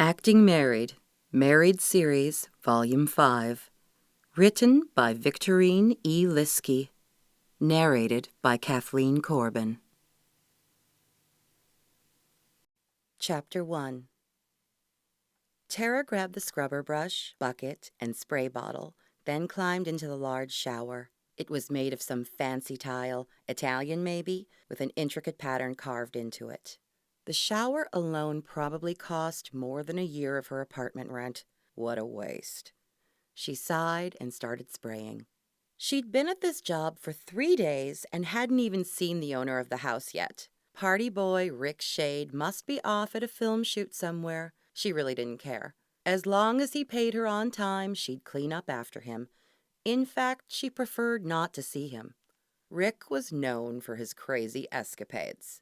Acting Married, Married Series, Volume 5. Written by Victorine E. Liskey. Narrated by Kathleen Corbin. Chapter 1. Tara grabbed the scrubber brush, bucket, and spray bottle, then climbed into the large shower. It was made of some fancy tile, Italian maybe, with an intricate pattern carved into it. The shower alone probably cost more than a year of her apartment rent. What a waste. She sighed and started spraying. She'd been at this job for 3 days and hadn't even seen the owner of the house yet. Party boy Rick Shade must be off at a film shoot somewhere. She really didn't care. As long as he paid her on time, she'd clean up after him. In fact, she preferred not to see him. Rick was known for his crazy escapades.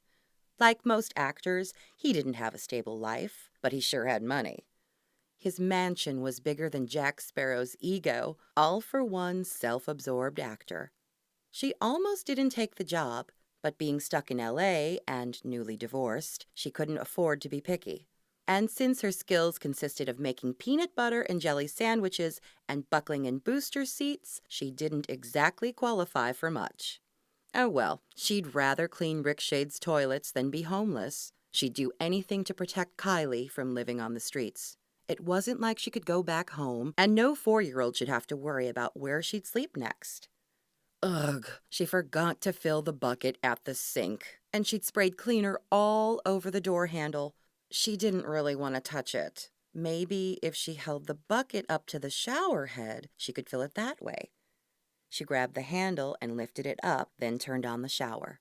Like most actors, he didn't have a stable life, but he sure had money. His mansion was bigger than Jack Sparrow's ego, all for one self-absorbed actor. She almost didn't take the job, but being stuck in L.A. and newly divorced, she couldn't afford to be picky. And since her skills consisted of making peanut butter and jelly sandwiches and buckling in booster seats, she didn't exactly qualify for much. Oh well, she'd rather clean Rick Shade's toilets than be homeless. She'd do anything to protect Kylie from living on the streets. It wasn't like she could go back home, and no 4-year-old should have to worry about where she'd sleep next. Ugh, she forgot to fill the bucket at the sink, and she'd sprayed cleaner all over the door handle. She didn't really want to touch it. Maybe if she held the bucket up to the shower head, she could fill it that way. She grabbed the handle and lifted it up, then turned on the shower.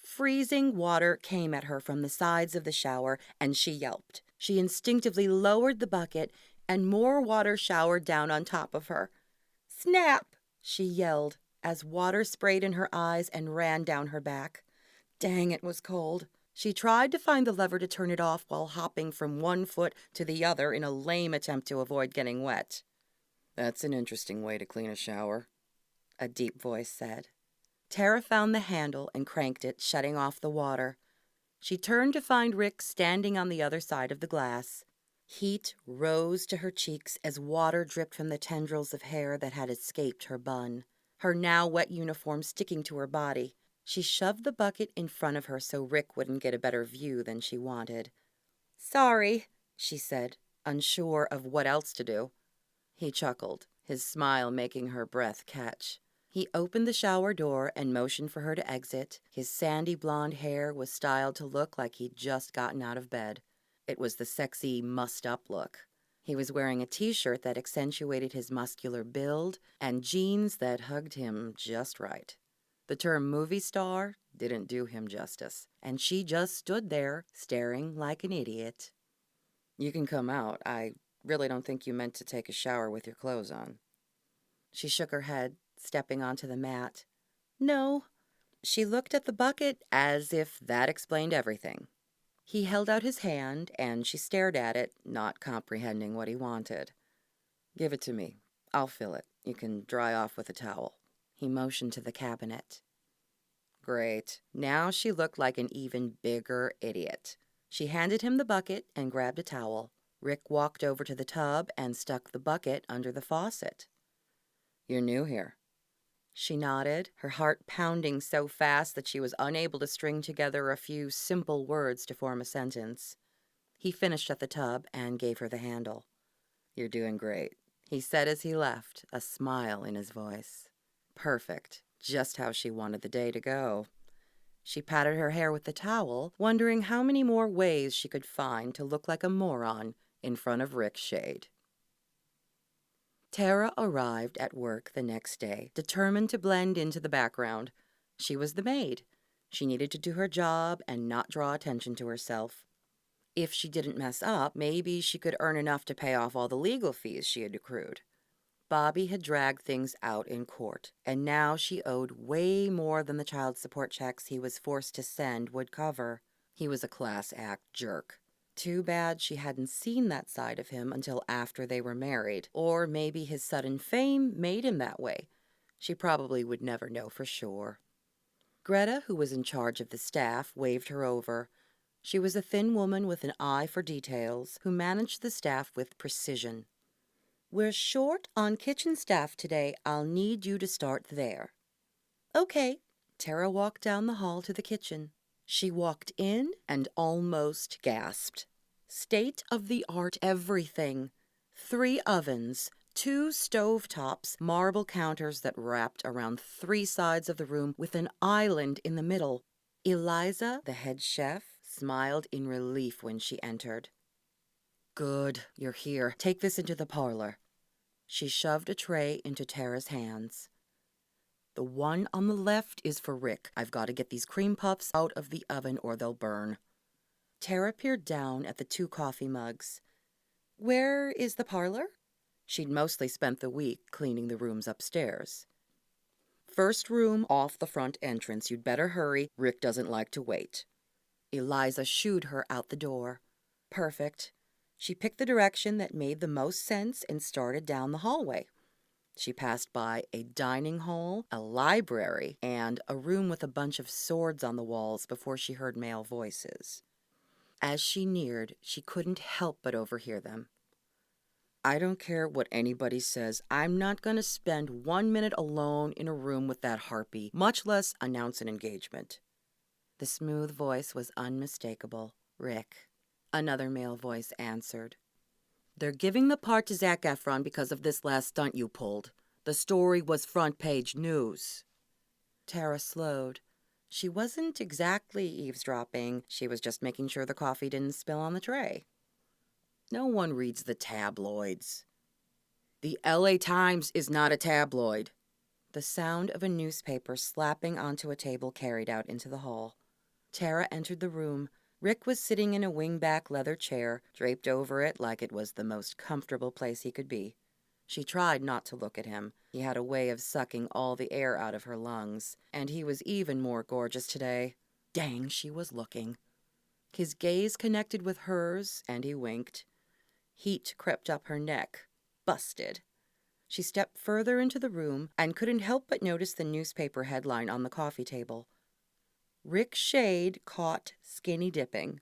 Freezing water came at her from the sides of the shower, and she yelped. She instinctively lowered the bucket, and more water showered down on top of her. "Snap!" she yelled, as water sprayed in her eyes and ran down her back. Dang, it was cold. She tried to find the lever to turn it off while hopping from one foot to the other in a lame attempt to avoid getting wet. "That's an interesting way to clean a shower," a deep voice said. Tara found the handle and cranked it, shutting off the water. She turned to find Rick standing on the other side of the glass. Heat rose to her cheeks as water dripped from the tendrils of hair that had escaped her bun, her now wet uniform sticking to her body. She shoved the bucket in front of her so Rick wouldn't get a better view than she wanted. "Sorry," she said, unsure of what else to do. He chuckled, his smile making her breath catch. He opened the shower door and motioned for her to exit. His sandy blonde hair was styled to look like he'd just gotten out of bed. It was the sexy, mussed-up look. He was wearing a t-shirt that accentuated his muscular build and jeans that hugged him just right. The term movie star didn't do him justice, and she just stood there, staring like an idiot. "You can come out. I really don't think you meant to take a shower with your clothes on." She shook her head, stepping onto the mat. "No." She looked at the bucket as if that explained everything. He held out his hand, and she stared at it, not comprehending what he wanted. "Give it to me. I'll fill it. You can dry off with a towel." He motioned to the cabinet. Great. Now she looked like an even bigger idiot. She handed him the bucket and grabbed a towel. Rick walked over to the tub and stuck the bucket under the faucet. "You're new here." She nodded, her heart pounding so fast that she was unable to string together a few simple words to form a sentence. He finished at the tub and gave her the handle. "You're doing great," he said as he left, a smile in his voice. Perfect. Just how she wanted the day to go. She patted her hair with the towel, wondering how many more ways she could find to look like a moron in front of Rick Shade. Tara arrived at work the next day, determined to blend into the background. She was the maid. She needed to do her job and not draw attention to herself. If she didn't mess up, maybe she could earn enough to pay off all the legal fees she had accrued. Bobby had dragged things out in court, and now she owed way more than the child support checks he was forced to send would cover. He was a class act jerk. Too bad she hadn't seen that side of him until after they were married, or maybe his sudden fame made him that way. She probably would never know for sure. Greta, who was in charge of the staff, waved her over. She was a thin woman with an eye for details who managed the staff with precision. "We're short on kitchen staff today. I'll need you to start there." "Okay." Tara walked down the hall to the kitchen. She walked in and almost gasped. State-of-the-art everything. 3 ovens, 2 stovetops, marble counters that wrapped around 3 sides of the room with an island in the middle. Eliza, the head chef, smiled in relief when she entered. "Good, you're here. Take this into the parlor." She shoved a tray into Tara's hands. "The one on the left is for Rick. I've got to get these cream puffs out of the oven or they'll burn." Tara peered down at the 2 coffee mugs. "Where is the parlor?" She'd mostly spent the week cleaning the rooms upstairs. "First room off the front entrance. You'd better hurry. Rick doesn't like to wait." Eliza shooed her out the door. Perfect. She picked the direction that made the most sense and started down the hallway. She passed by a dining hall, a library, and a room with a bunch of swords on the walls before she heard male voices. As she neared, she couldn't help but overhear them. "I don't care what anybody says. I'm not going to spend 1 minute alone in a room with that harpy, much less announce an engagement." The smooth voice was unmistakable. "Rick." Another male voice answered. "They're giving the part to Zac Efron because of this last stunt you pulled. The story was front-page news." Tara slowed. She wasn't exactly eavesdropping. She was just making sure the coffee didn't spill on the tray. "No one reads the tabloids." "The LA Times is not a tabloid." The sound of a newspaper slapping onto a table carried out into the hall. Tara entered the room. Rick was sitting in a wingback leather chair, draped over it like it was the most comfortable place he could be. She tried not to look at him. He had a way of sucking all the air out of her lungs, and he was even more gorgeous today. Dang, she was looking. His gaze connected with hers, and he winked. Heat crept up her neck. Busted. She stepped further into the room and couldn't help but notice the newspaper headline on the coffee table. Rick Shade caught skinny dipping.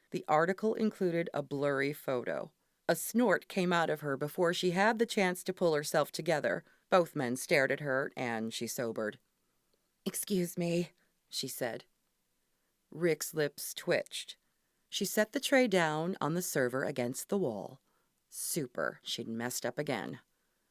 The article included a blurry photo. A snort came out of her before she had the chance to pull herself together. Both men stared at her, and she sobered. "Excuse me," she said. Rick's lips twitched. She set the tray down on the server against the wall. Super, she'd messed up again.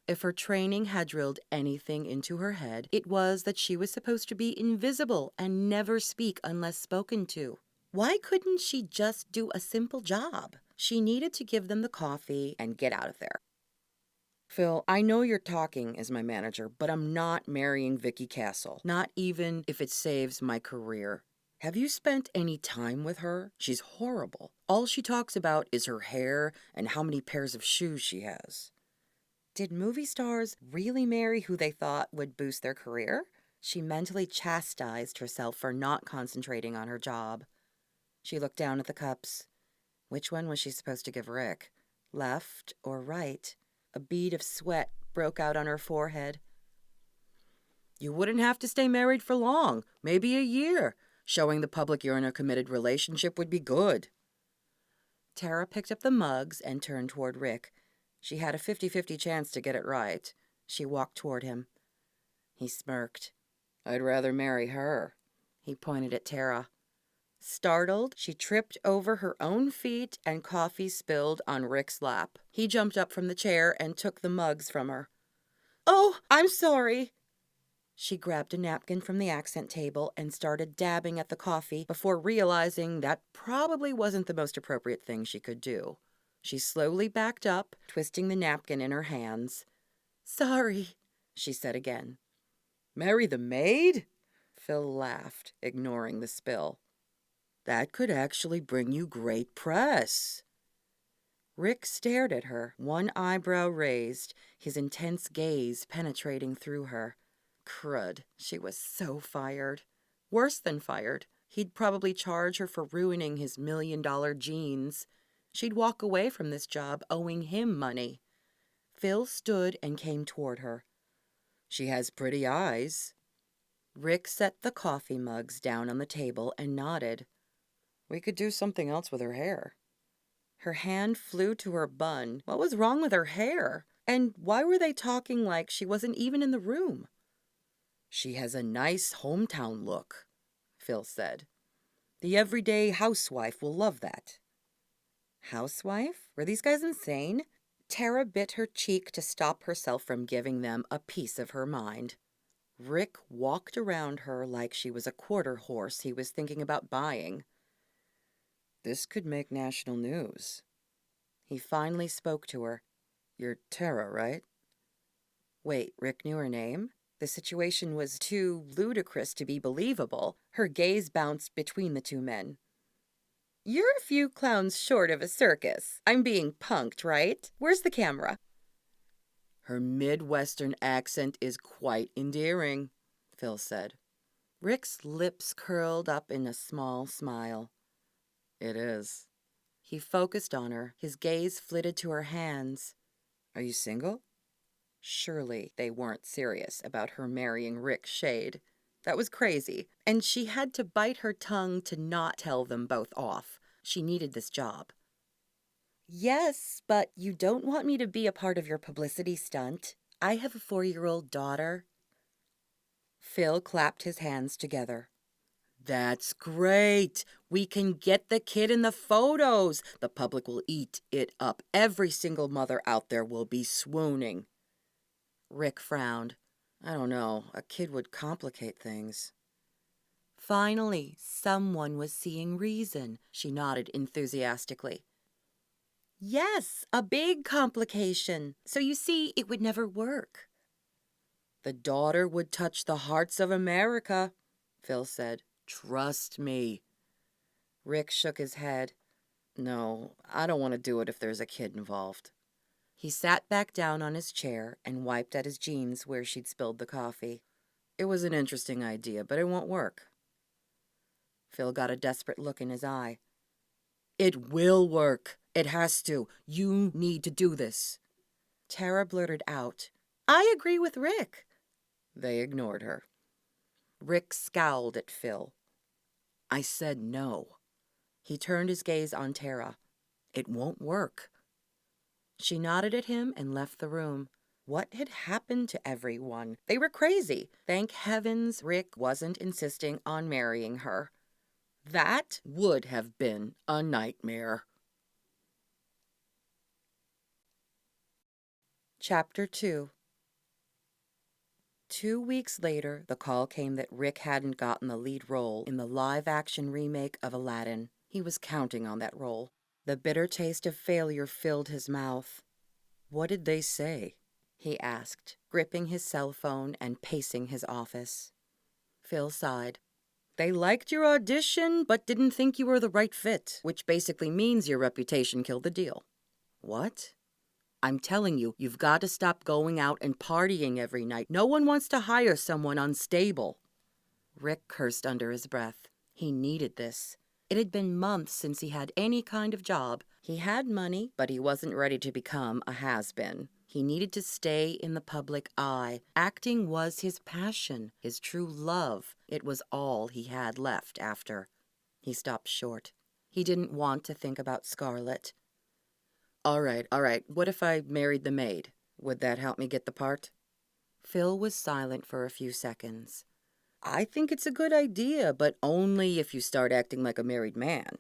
If her training had drilled anything into her head, it was that she was supposed to be invisible and never speak unless spoken to. Why couldn't she just do a simple job? She needed to give them the coffee and get out of there. "Phil, I know you're talking as my manager, but I'm not marrying Vicky Castle. Not even if it saves my career. Have you spent any time with her? She's horrible. All she talks about is her hair and how many pairs of shoes she has." Did movie stars really marry who they thought would boost their career? She mentally chastised herself for not concentrating on her job. She looked down at the cups. Which one was she supposed to give Rick? Left or right? A bead of sweat broke out on her forehead. "You wouldn't have to stay married for long, maybe a year. Showing the public you're in a committed relationship would be good." Tara picked up the mugs and turned toward Rick. She had a 50-50 chance to get it right. She walked toward him. He smirked. "I'd rather marry her." He pointed at Tara. Startled, she tripped over her own feet and coffee spilled on Rick's lap. He jumped up from the chair and took the mugs from her. "Oh, I'm sorry." She grabbed a napkin from the accent table and started dabbing at the coffee before realizing that probably wasn't the most appropriate thing she could do. She slowly backed up, twisting the napkin in her hands. "Sorry," she said again. "Marry the maid?" Phil laughed, ignoring the spill. "That could actually bring you great press." Rick stared at her, one eyebrow raised, his intense gaze penetrating through her. Crud, she was so fired. Worse than fired. He'd probably charge her for ruining his $1,000,000 jeans. She'd walk away from this job owing him money. Phil stood and came toward her. "She has pretty eyes." Rick set the coffee mugs down on the table and nodded. We could do something else with her hair. Her hand flew to her bun. What was wrong with her hair? And why were they talking like she wasn't even in the room? She has a nice hometown look, Phil said. The everyday housewife will love that. Housewife? Were these guys insane? Tara bit her cheek to stop herself from giving them a piece of her mind. Rick walked around her like she was a quarter horse he was thinking about buying. This could make national news. He finally spoke to her. You're Tara, right? Wait, Rick knew her name? The situation was too ludicrous to be believable. Her gaze bounced between the two men. You're a few clowns short of a circus. I'm being punked, right? Where's the camera? Her Midwestern accent is quite endearing, Phil said. Rick's lips curled up in a small smile. It is. He focused on her. His gaze flitted to her hands. Are you single? Surely they weren't serious about her marrying Rick Shade. That was crazy, and she had to bite her tongue to not tell them both off. She needed this job. Yes, but you don't want me to be a part of your publicity stunt. I have a 4-year-old daughter. Phil clapped his hands together. That's great. We can get the kid in the photos. The public will eat it up. Every single mother out there will be swooning. Rick frowned. I don't know. A kid would complicate things. Finally, someone was seeing reason. She nodded enthusiastically. Yes, a big complication. So you see, it would never work. The daughter would touch the hearts of America, Phil said. Trust me. Rick shook his head. No, I don't want to do it if there's a kid involved. He sat back down on his chair and wiped at his jeans where she'd spilled the coffee. It was an interesting idea, but it won't work. Phil got a desperate look in his eye. It will work. It has to. You need to do this. Tara blurted out, I agree with Rick. They ignored her. Rick scowled at Phil. I said no. He turned his gaze on Tara. It won't work. She nodded at him and left the room. What had happened to everyone? They were crazy. Thank heavens Rick wasn't insisting on marrying her. That would have been a nightmare. Chapter 2. 2 weeks later, the call came that Rick hadn't gotten the lead role in the live-action remake of Aladdin. He was counting on that role. The bitter taste of failure filled his mouth. What did they say? He asked, gripping his cell phone and pacing his office. Phil sighed. They liked your audition, but didn't think you were the right fit, which basically means your reputation killed the deal. What? I'm telling you, you've got to stop going out and partying every night. No one wants to hire someone unstable. Rick cursed under his breath. He needed this. It had been months since he had any kind of job. He had money, but he wasn't ready to become a has-been. He needed to stay in the public eye. Acting was his passion, his true love. It was all he had left after. He stopped short. He didn't want to think about Scarlett. All right. What if I married the maid? Would that help me get the part? Phil was silent for a few seconds. I think it's a good idea, but only if you start acting like a married man.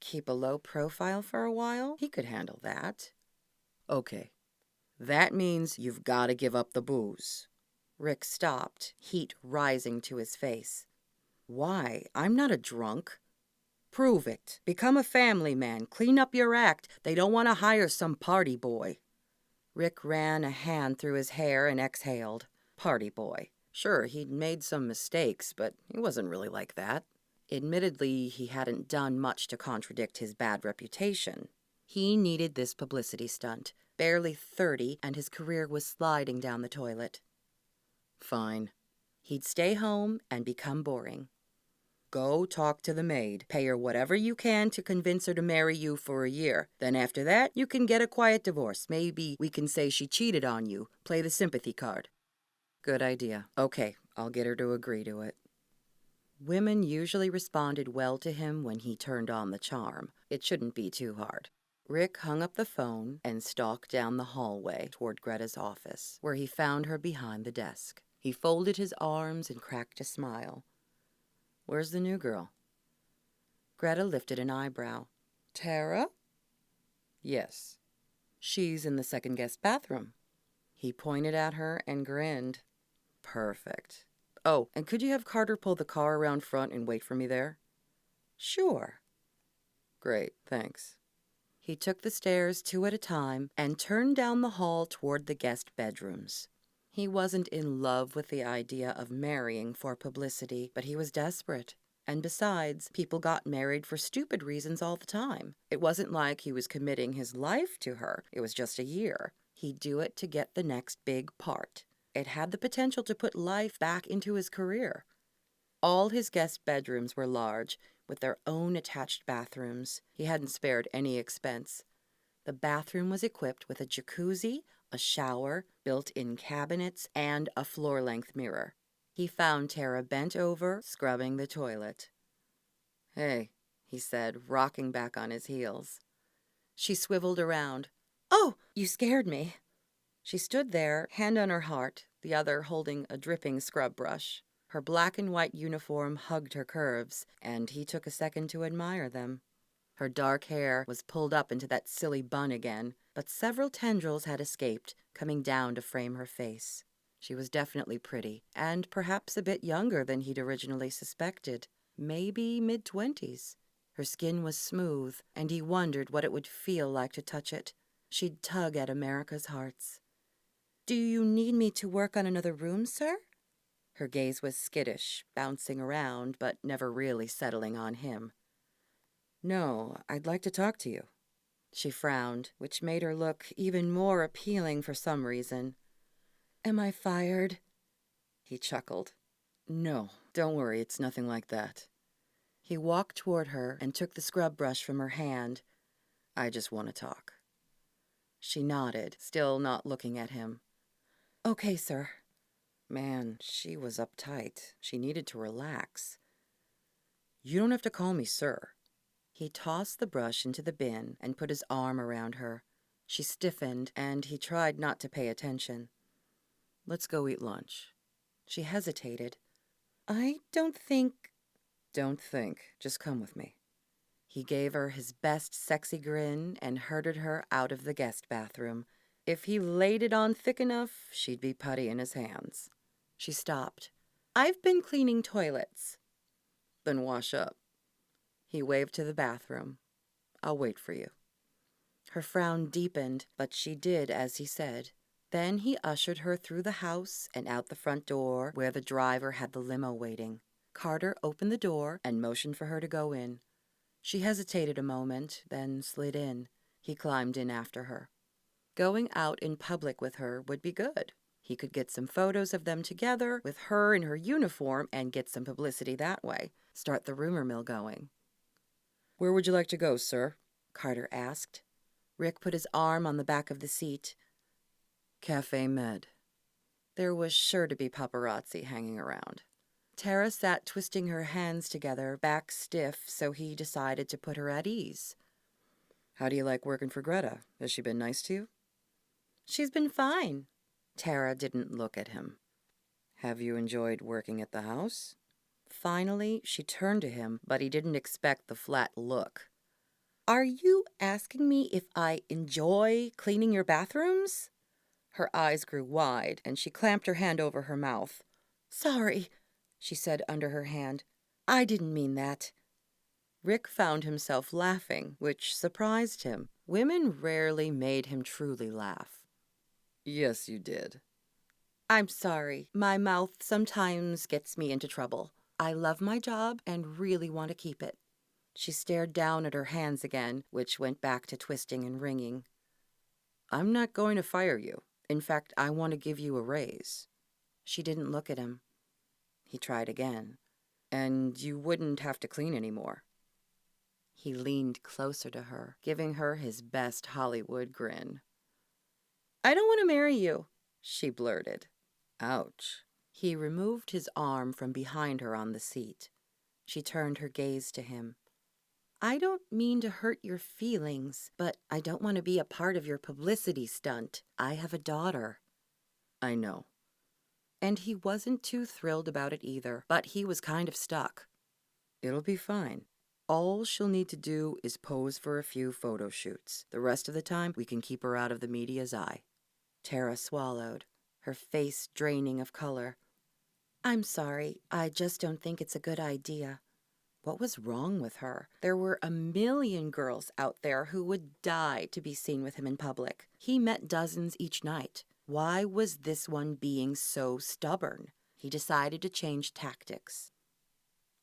Keep a low profile for a while? He could handle that. Okay. That means you've got to give up the booze. Rick stopped, heat rising to his face. Why? I'm not a drunk. Prove it. Become a family man. Clean up your act. They don't want to hire some party boy. Rick ran a hand through his hair and exhaled. Party boy. Sure, he'd made some mistakes, but he wasn't really like that. Admittedly, he hadn't done much to contradict his bad reputation. He needed this publicity stunt. Barely 30, and his career was sliding down the toilet. Fine. He'd stay home and become boring. Go talk to the maid. Pay her whatever you can to convince her to marry you for a year. Then after that, you can get a quiet divorce. Maybe we can say she cheated on you. Play the sympathy card. Good idea. Okay, I'll get her to agree to it. Women usually responded well to him when he turned on the charm. It shouldn't be too hard. Rick hung up the phone and stalked down the hallway toward Greta's office, where he found her behind the desk. He folded his arms and cracked a smile. "Where's the new girl?" Greta lifted an eyebrow. "Tara?" "Yes." "She's in the second guest bathroom." He pointed at her and grinned. "Perfect. Oh, and could you have Carter pull the car around front and wait for me there?" "Sure." "Great, thanks." He took the stairs 2 at a time and turned down the hall toward the guest bedrooms. He wasn't in love with the idea of marrying for publicity, but he was desperate. And besides, people got married for stupid reasons all the time. It wasn't like he was committing his life to her. It was just a year. He'd do it to get the next big part. It had the potential to put life back into his career. All his guest bedrooms were large, with their own attached bathrooms. He hadn't spared any expense. The bathroom was equipped with a jacuzzi, a shower, built-in cabinets, and a floor-length mirror. He found Tara bent over, scrubbing the toilet. "Hey," he said, rocking back on his heels. She swiveled around. "Oh, you scared me." She stood there, hand on her heart, the other holding a dripping scrub brush. Her black and white uniform hugged her curves, and he took a second to admire them. Her dark hair was pulled up into that silly bun again, but several tendrils had escaped, coming down to frame her face. She was definitely pretty, and perhaps a bit younger than he'd originally suspected, maybe mid-20s. Her skin was smooth, and he wondered what it would feel like to touch it. She'd tug at America's hearts. "Do you need me to work on another room, sir?" Her gaze was skittish, bouncing around, but never really settling on him. "No, I'd like to talk to you." She frowned, which made her look even more appealing for some reason. "Am I fired?" He chuckled. "No, don't worry, it's nothing like that." He walked toward her and took the scrub brush from her hand. "I just want to talk." She nodded, still not looking at him. "Okay, sir." Man, she was uptight. She needed to relax. "You don't have to call me sir." He tossed the brush into the bin and put his arm around her. She stiffened, and he tried not to pay attention. "Let's go eat lunch." She hesitated. "I don't think—" "Don't think. Just come with me." He gave her his best sexy grin and herded her out of the guest bathroom. If he laid it on thick enough, she'd be putty in his hands. She stopped. "I've been cleaning toilets." "Then wash up." He waved to the bathroom. "I'll wait for you." Her frown deepened, but she did as he said. Then he ushered her through the house and out the front door, where the driver had the limo waiting. Carter opened the door and motioned for her to go in. She hesitated a moment, then slid in. He climbed in after her. Going out in public with her would be good. He could get some photos of them together, with her in her uniform, and get some publicity that way. Start the rumor mill going. "Where would you like to go, sir?" Carter asked. Rick put his arm on the back of the seat. "Cafe Med." There was sure to be paparazzi hanging around. Tara sat twisting her hands together, back stiff, so he decided to put her at ease. "How do you like working for Greta? Has she been nice to you?" "She's been fine." Tara didn't look at him. "Have you enjoyed working at the house?" Finally, she turned to him, but he didn't expect the flat look. "Are you asking me if I enjoy cleaning your bathrooms?" Her eyes grew wide, and she clamped her hand over her mouth. "Sorry," she said under her hand. "I didn't mean that." Rick found himself laughing, which surprised him. Women rarely made him truly laugh. "Yes, you did." "I'm sorry. My mouth sometimes gets me into trouble. I love my job and really want to keep it." She stared down at her hands again, which went back to twisting and wringing. "I'm not going to fire you. In fact, I want to give you a raise." She didn't look at him. He tried again. "And you wouldn't have to clean anymore." He leaned closer to her, giving her his best Hollywood grin. "I don't want to marry you," she blurted. Ouch. He removed his arm from behind her on the seat. She turned her gaze to him. I don't mean to hurt your feelings, but I don't want to be a part of your publicity stunt. I have a daughter. I know. And he wasn't too thrilled about it either, but he was kind of stuck. It'll be fine. All she'll need to do is pose for a few photo shoots. The rest of the time, we can keep her out of the media's eye. Tara swallowed, her face draining of color. I'm sorry, I just don't think it's a good idea. What was wrong with her? There were a million girls out there who would die to be seen with him in public. He met dozens each night. Why was this one being so stubborn? He decided to change tactics.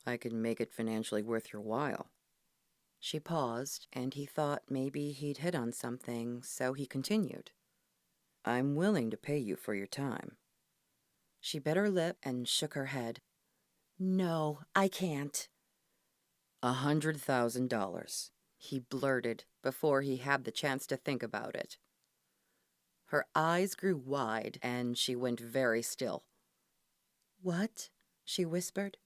I can make it financially worth your while. She paused, and he thought maybe he'd hit on something, so he continued. I'm willing to pay you for your time. She bit her lip and shook her head. No, I can't. $100,000, he blurted before he had the chance to think about it. Her eyes grew wide, and she went very still. What? She whispered.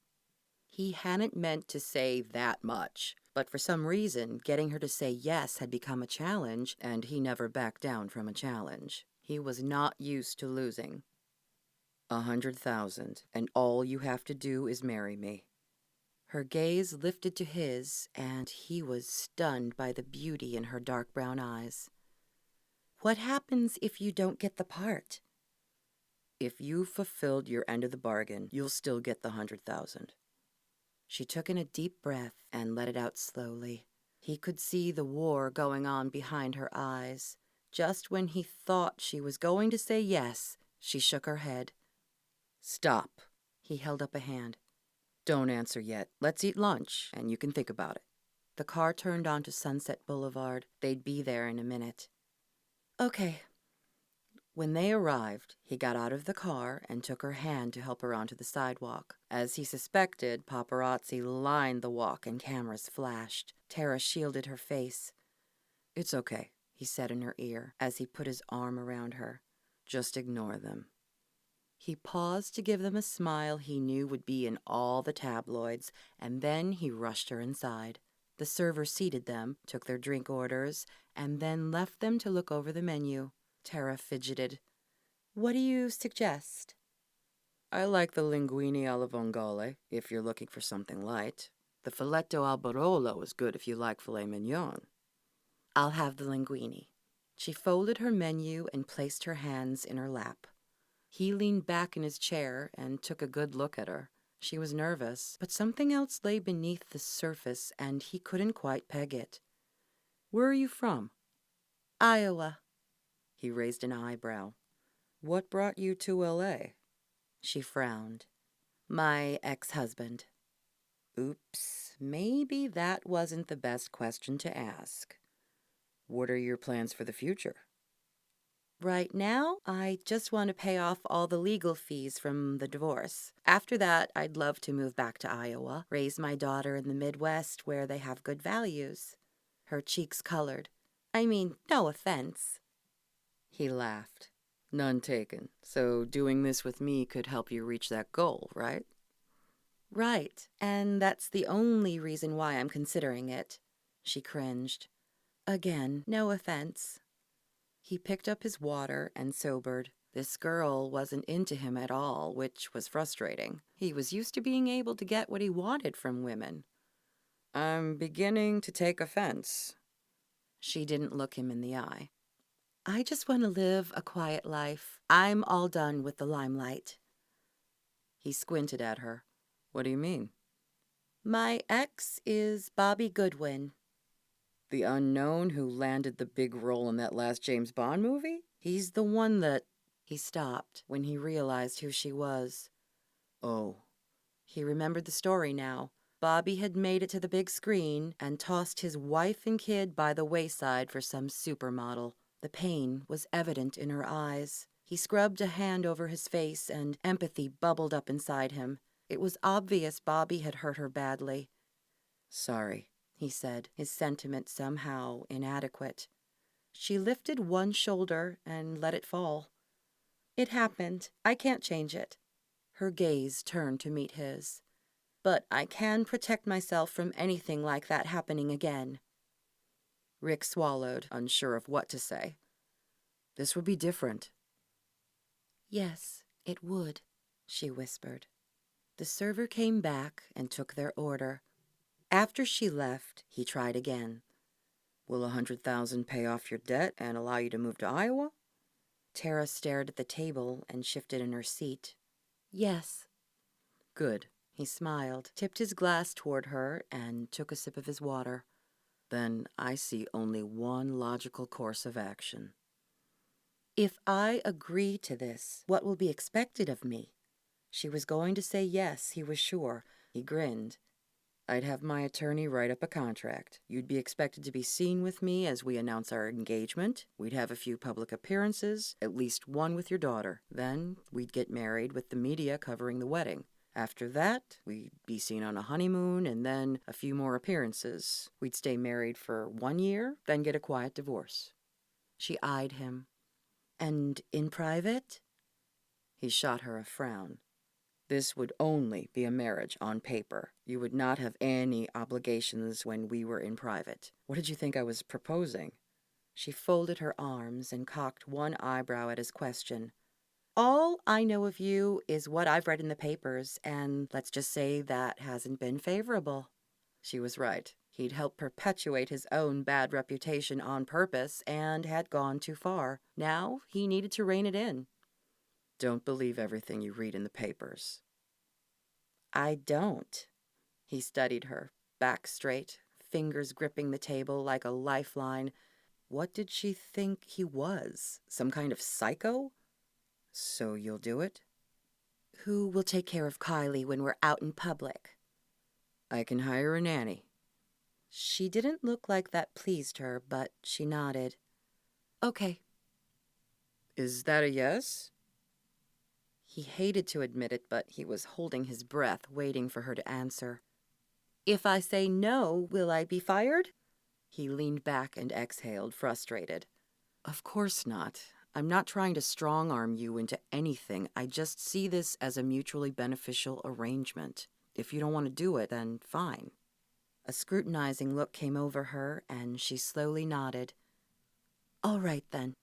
He hadn't meant to say that much, but for some reason, getting her to say yes had become a challenge, and he never backed down from a challenge. He was not used to losing. 100,000, and all you have to do is marry me. Her gaze lifted to his, and he was stunned by the beauty in her dark brown eyes. What happens if you don't get the part? If you fulfilled your end of the bargain, you'll still get the 100,000. She took in a deep breath and let it out slowly. He could see the war going on behind her eyes. Just when he thought she was going to say yes, she shook her head. Stop. He held up a hand. Don't answer yet. Let's eat lunch, and you can think about it. The car turned onto Sunset Boulevard. They'd be there in a minute. Okay. When they arrived, he got out of the car and took her hand to help her onto the sidewalk. As he suspected, paparazzi lined the walk and cameras flashed. Tara shielded her face. It's okay, he said in her ear as he put his arm around her. Just ignore them. He paused to give them a smile he knew would be in all the tabloids, and then he rushed her inside. The server seated them, took their drink orders, and then left them to look over the menu. Tara fidgeted. What do you suggest? I like the linguine alla vongole, if you're looking for something light. The filetto al barolo is good if you like filet mignon. I'll have the linguine. She folded her menu and placed her hands in her lap. He leaned back in his chair and took a good look at her. She was nervous, but something else lay beneath the surface, and he couldn't quite peg it. Where are you from? Iowa. He raised an eyebrow. What brought you to L.A.? She frowned. My ex-husband. Oops, maybe that wasn't the best question to ask. What are your plans for the future? Right now, I just want to pay off all the legal fees from the divorce. After that, I'd love to move back to Iowa, raise my daughter in the Midwest where they have good values. Her cheeks colored. I mean, no offense. He laughed. None taken. So doing this with me could help you reach that goal, right? Right, and that's the only reason why I'm considering it. She cringed. Again, no offense. He picked up his water and sobered. This girl wasn't into him at all, which was frustrating. He was used to being able to get what he wanted from women. I'm beginning to take offense. She didn't look him in the eye. I just want to live a quiet life. I'm all done with the limelight. He squinted at her. What do you mean? My ex is Bobby Goodwin. The unknown who landed the big role in that last James Bond movie? He's the one that... He stopped when he realized who she was. Oh. He remembered the story now. Bobby had made it to the big screen and tossed his wife and kid by the wayside for some supermodel. The pain was evident in her eyes. He scrubbed a hand over his face, and empathy bubbled up inside him. It was obvious Bobby had hurt her badly. Sorry, he said, his sentiment somehow inadequate. She lifted one shoulder and let it fall. It happened. I can't change it. Her gaze turned to meet his. but I can protect myself from anything like that happening again." Rick swallowed, unsure of what to say. "This would be different." "Yes, it would," she whispered. The server came back and took their order. After she left, he tried again. "Will 100,000 pay off your debt and allow you to move to Iowa?" Tara stared at the table and shifted in her seat. "Yes." "Good." He smiled, tipped his glass toward her, and took a sip of his water. "Then I see only one logical course of action." "If I agree to this, what will be expected of me?" She was going to say yes, he was sure. He grinned. "I'd have my attorney write up a contract. You'd be expected to be seen with me as we announce our engagement. We'd have a few public appearances, at least one with your daughter. Then we'd get married with the media covering the wedding. After that, we'd be seen on a honeymoon and then a few more appearances. We'd stay married for 1 year, then get a quiet divorce." She eyed him. "And in private?" He shot her a frown. "This would only be a marriage on paper. You would not have any obligations when we were in private. What did you think I was proposing?" She folded her arms and cocked one eyebrow at his question. "All I know of you is what I've read in the papers, and let's just say that hasn't been favorable." She was right. He'd helped perpetuate his own bad reputation on purpose and had gone too far. Now he needed to rein it in. "Don't believe everything you read in the papers." "I don't." He studied her, back straight, fingers gripping the table like a lifeline. What did she think he was? Some kind of psycho? "So you'll do it?" "Who will take care of Kylie when we're out in public?" "I can hire a nanny." She didn't look like that pleased her, but she nodded. "Okay." "Is that a yes?" He hated to admit it, but he was holding his breath, waiting for her to answer. "If I say no, will I be fired?" He leaned back and exhaled, frustrated. "Of course not. I'm not trying to strong-arm you into anything. I just see this as a mutually beneficial arrangement. If you don't want to do it, then fine." A scrutinizing look came over her, and she slowly nodded. "All right, then."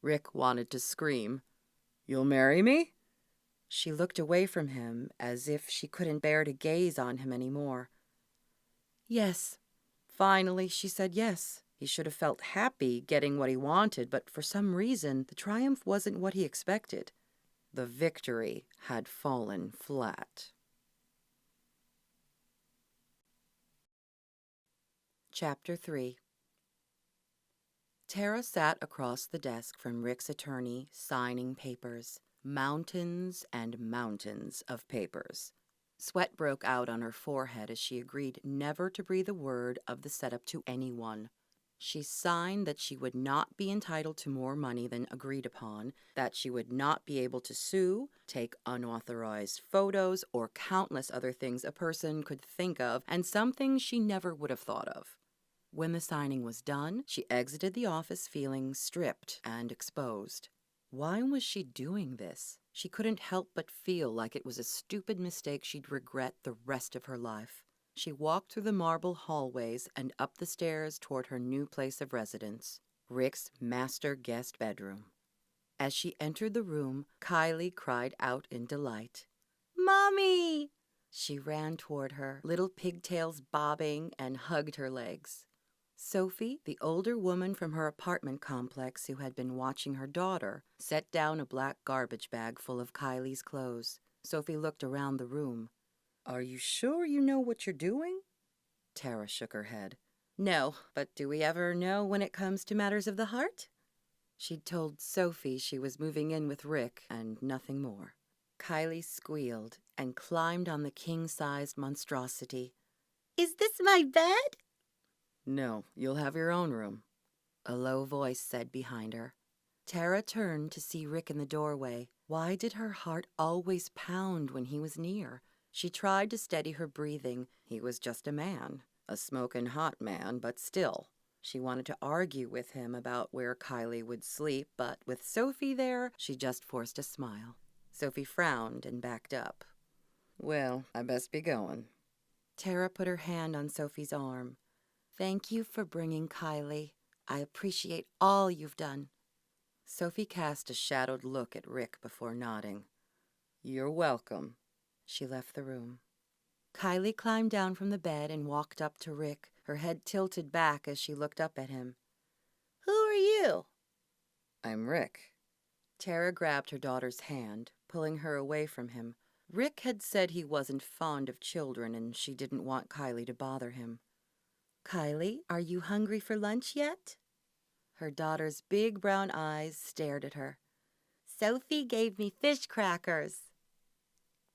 Rick wanted to scream. "You'll marry me?" She looked away from him as if she couldn't bear to gaze on him anymore. "Yes." Finally, she said yes. He should have felt happy getting what he wanted, but for some reason, the triumph wasn't what he expected. The victory had fallen flat. Chapter 3. Tara sat across the desk from Rick's attorney, signing papers. Mountains and mountains of papers. Sweat broke out on her forehead as she agreed never to breathe a word of the setup to anyone. She signed that she would not be entitled to more money than agreed upon, that she would not be able to sue, take unauthorized photos, or countless other things a person could think of, and some things she never would have thought of. When the signing was done, she exited the office feeling stripped and exposed. Why was she doing this? She couldn't help but feel like it was a stupid mistake she'd regret the rest of her life. She walked through the marble hallways and up the stairs toward her new place of residence, Rick's master guest bedroom. As she entered the room, Kylie cried out in delight. "Mommy!" She ran toward her, little pigtails bobbing, and hugged her legs. Sophie, the older woman from her apartment complex who had been watching her daughter, set down a black garbage bag full of Kylie's clothes. Sophie looked around the room. "Are you sure you know what you're doing?" Tara shook her head. "No, but do we ever know when it comes to matters of the heart?" She'd told Sophie she was moving in with Rick and nothing more. Kylie squealed and climbed on the king-sized monstrosity. "Is this my bed?" "No, you'll have your own room," a low voice said behind her. Tara turned to see Rick in the doorway. Why did her heart always pound when he was near? She tried to steady her breathing. He was just a man, a smoking hot man, but still. She wanted to argue with him about where Kylie would sleep, but with Sophie there, she just forced a smile. Sophie frowned and backed up. Well, I best be going. Tara put her hand on Sophie's arm. Thank you for bringing Kylie. I appreciate all you've done. Sophie cast a shadowed look at Rick before nodding. You're welcome. She left the room. Kylie climbed down from the bed and walked up to Rick, her head tilted back as she looked up at him. Who are you? I'm Rick. Tara grabbed her daughter's hand, pulling her away from him. Rick had said he wasn't fond of children and she didn't want Kylie to bother him. Kylie, are you hungry for lunch yet? Her daughter's big brown eyes stared at her. Sophie gave me fish crackers.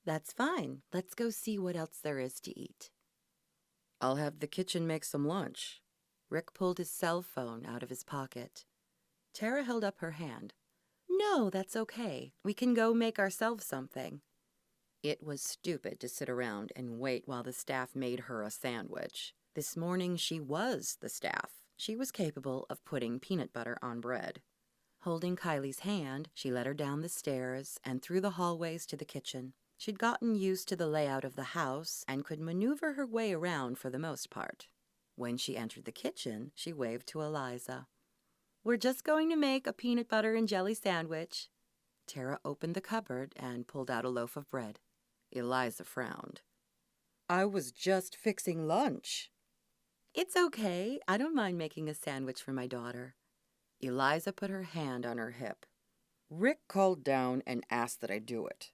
That's fine. Let's go see what else there is to eat. I'll have the kitchen make some lunch. Rick pulled his cell phone out of his pocket. Tara held up her hand. No, that's okay. We can go make ourselves something. It was stupid to sit around and wait while the staff made her a sandwich. This morning she was the staff. She was capable of putting peanut butter on bread. Holding Kylie's hand, she led her down the stairs and through the hallways to the kitchen. She'd gotten used to the layout of the house and could maneuver her way around for the most part. When she entered the kitchen, she waved to Eliza. We're just going to make a peanut butter and jelly sandwich. Tara opened the cupboard and pulled out a loaf of bread. Eliza frowned. I was just fixing lunch. It's okay. I don't mind making a sandwich for my daughter. Eliza put her hand on her hip. Rick called down and asked that I do it.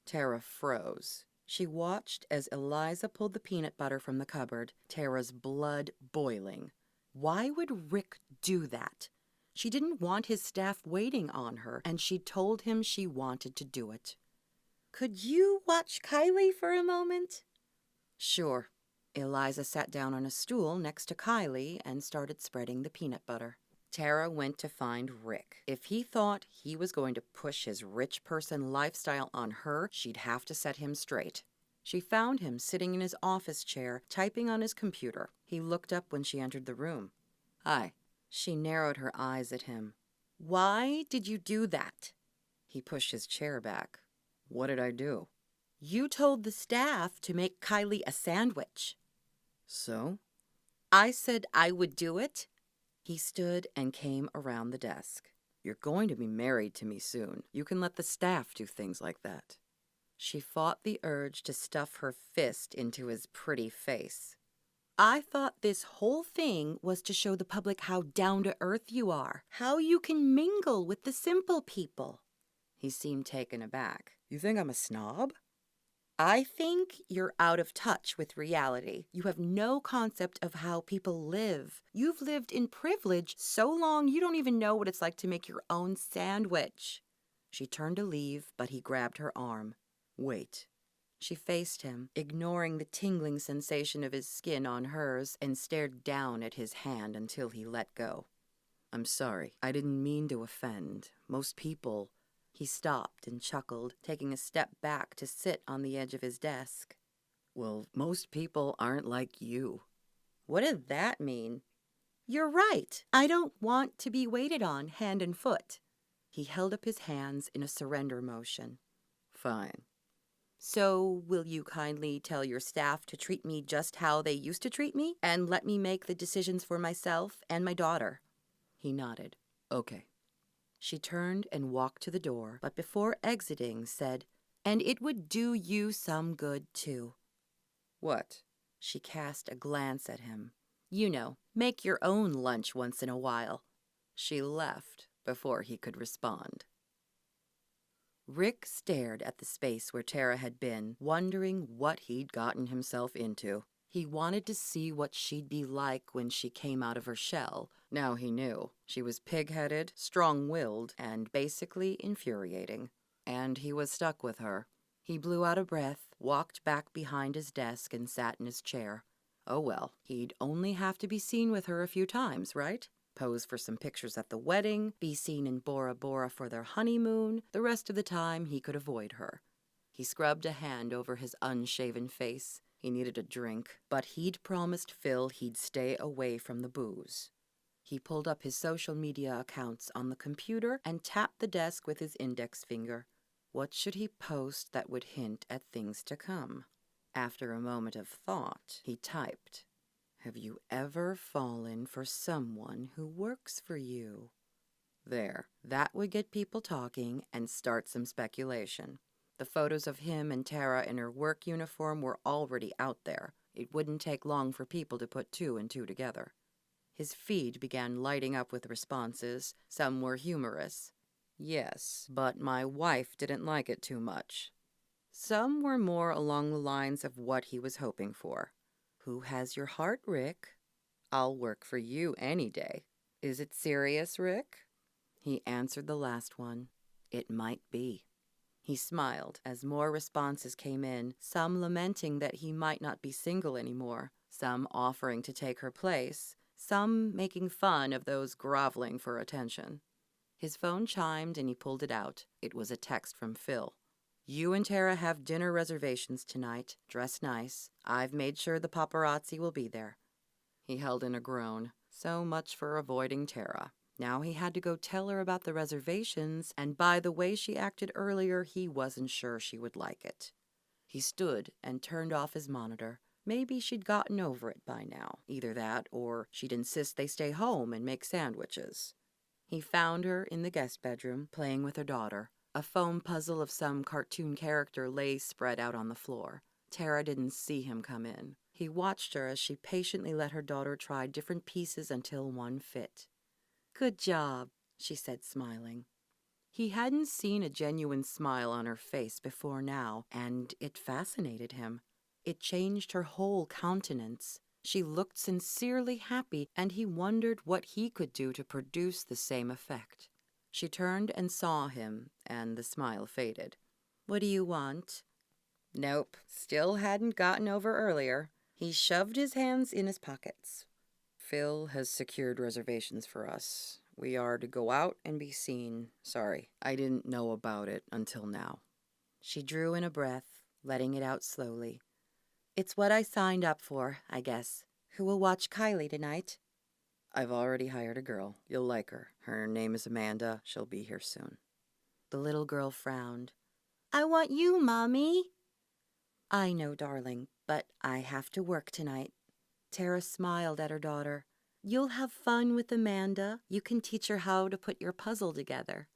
Tara froze. She watched as Eliza pulled the peanut butter from the cupboard, Tara's blood boiling. Why would Rick do that? She didn't want his staff waiting on her, and she told him she wanted to do it. Could you watch Kylie for a moment? Sure. Eliza sat down on a stool next to Kylie and started spreading the peanut butter. Tara went to find Rick. If he thought he was going to push his rich person lifestyle on her, she'd have to set him straight. She found him sitting in his office chair, typing on his computer. He looked up when she entered the room. Hi. She narrowed her eyes at him. Why did you do that? He pushed his chair back. What did I do? You told the staff to make Kylie a sandwich. So? I said I would do it. He stood and came around the desk. You're going to be married to me soon. You can let the staff do things like that. She fought the urge to stuff her fist into his pretty face. I thought this whole thing was to show the public how down-to-earth you are, how you can mingle with the simple people. He seemed taken aback. You think I'm a snob? I think you're out of touch with reality. You have no concept of how people live. You've lived in privilege so long you don't even know what it's like to make your own sandwich. She turned to leave, but he grabbed her arm. Wait. She faced him, ignoring the tingling sensation of his skin on hers, and stared down at his hand until he let go. I'm sorry. I didn't mean to offend. Most people... He stopped and chuckled, taking a step back to sit on the edge of his desk. Well, most people aren't like you. What did that mean? You're right. I don't want to be waited on hand and foot. He held up his hands in a surrender motion. Fine. So, will you kindly tell your staff to treat me just how they used to treat me, and let me make the decisions for myself and my daughter? He nodded. Okay. She turned and walked to the door, but before exiting said, and it would do you some good, too. What? She cast a glance at him. You know, make your own lunch once in a while. She left before he could respond. Rick stared at the space where Tara had been, wondering what he'd gotten himself into. He wanted to see what she'd be like when she came out of her shell. Now he knew. She was pig-headed, strong-willed, and basically infuriating. And he was stuck with her. He blew out a breath, walked back behind his desk, and sat in his chair. Oh well, he'd only have to be seen with her a few times, right? Pose for some pictures at the wedding, be seen in Bora Bora for their honeymoon. The rest of the time, he could avoid her. He scrubbed a hand over his unshaven face. He needed a drink, but he'd promised Phil he'd stay away from the booze. He pulled up his social media accounts on the computer and tapped the desk with his index finger. What should he post that would hint at things to come? After a moment of thought, he typed, "Have you ever fallen for someone who works for you?" There, that would get people talking and start some speculation. The photos of him and Tara in her work uniform were already out there. It wouldn't take long for people to put two and two together. His feed began lighting up with responses. Some were humorous. "Yes, but my wife didn't like it too much." Some were more along the lines of what he was hoping for. "Who has your heart, Rick? I'll work for you any day." "Is it serious, Rick?" He answered the last one. It might be. He smiled as more responses came in, some lamenting that he might not be single anymore, some offering to take her place, some making fun of those groveling for attention. His phone chimed and he pulled it out. It was a text from Phil. "You and Tara have dinner reservations tonight. Dress nice. I've made sure the paparazzi will be there." He held in a groan. So much for avoiding Tara. Now he had to go tell her about the reservations, and by the way she acted earlier, he wasn't sure she would like it. He stood and turned off his monitor. Maybe she'd gotten over it by now. Either that, or she'd insist they stay home and make sandwiches. He found her in the guest bedroom, playing with her daughter. A foam puzzle of some cartoon character lay spread out on the floor. Tara didn't see him come in. He watched her as she patiently let her daughter try different pieces until one fit. "Good job," she said, smiling. He hadn't seen a genuine smile on her face before now, and it fascinated him. It changed her whole countenance. She looked sincerely happy, and he wondered what he could do to produce the same effect. She turned and saw him, and the smile faded. "What do you want?" Nope, still hadn't gotten over earlier. He shoved his hands in his pockets. "Phil has secured reservations for us. We are to go out and be seen. Sorry, I didn't know about it until now." She drew in a breath, letting it out slowly. "It's what I signed up for, I guess. Who will watch Kylie tonight?" "I've already hired a girl. You'll like her. Her name is Amanda. She'll be here soon." The little girl frowned. "I want you, Mommy." "I know, darling, but I have to work tonight." Tara smiled at her daughter. "You'll have fun with Amanda. You can teach her how to put your puzzle together."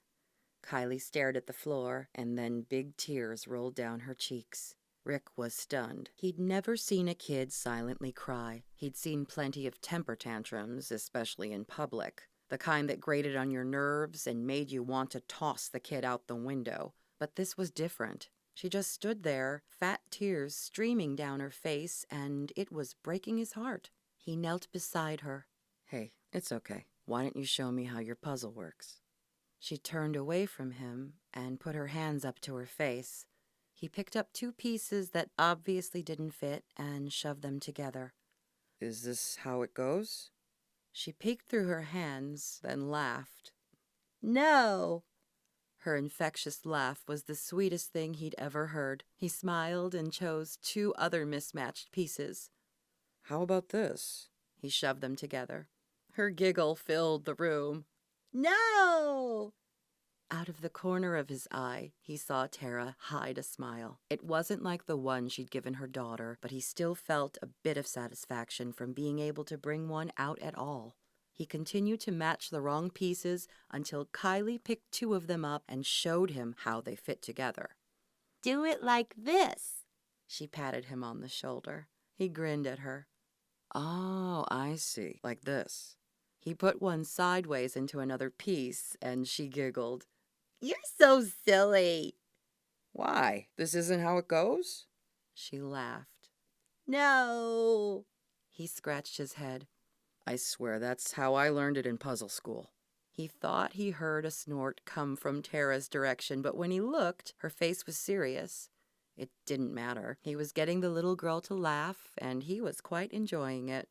Kylie stared at the floor, and then big tears rolled down her cheeks. Rick was stunned. He'd never seen a kid silently cry. He'd seen plenty of temper tantrums, especially in public, the kind that grated on your nerves and made you want to toss the kid out the window. But this was different. She just stood there, fat tears streaming down her face, and it was breaking his heart. He knelt beside her. "Hey, it's okay. Why don't you show me how your puzzle works?" She turned away from him and put her hands up to her face. He picked up two pieces that obviously didn't fit and shoved them together. "Is this how it goes?" She peeked through her hands, then laughed. "No!" Her infectious laugh was the sweetest thing he'd ever heard. He smiled and chose two other mismatched pieces. "How about this?" He shoved them together. Her giggle filled the room. "No!" Out of the corner of his eye, he saw Tara hide a smile. It wasn't like the one she'd given her daughter, but he still felt a bit of satisfaction from being able to bring one out at all. He continued to match the wrong pieces until Kylie picked two of them up and showed him how they fit together. "Do it like this." She patted him on the shoulder. He grinned at her. "Oh, I see. Like this." He put one sideways into another piece, and she giggled. "You're so silly." "Why? This isn't how it goes?" She laughed. "No." He scratched his head. "I swear that's how I learned it in puzzle school." He thought he heard a snort come from Tara's direction, but when he looked, her face was serious. It didn't matter. He was getting the little girl to laugh, and he was quite enjoying it.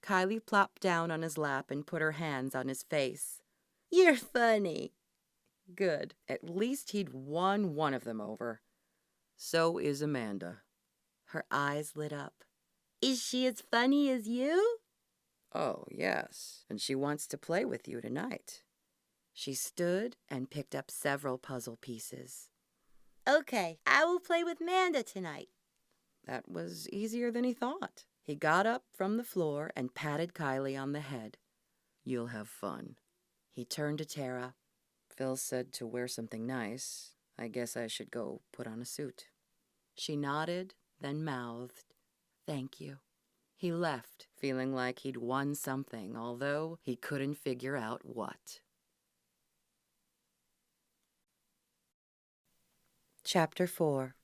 Kylie plopped down on his lap and put her hands on his face. "You're funny." Good. At least he'd won one of them over. "So is Amanda." Her eyes lit up. "Is she as funny as you?" "Oh, yes. And she wants to play with you tonight." She stood and picked up several puzzle pieces. Okay, I will play with Manda tonight. That was easier than he thought. He got up from the floor and patted Kylie on the head. You'll have fun. He turned to Tara. Phil said to wear something nice. I guess I should go put on a suit. She nodded, then mouthed, Thank you. He left, feeling like he'd won something, although he couldn't figure out what. Chapter 4.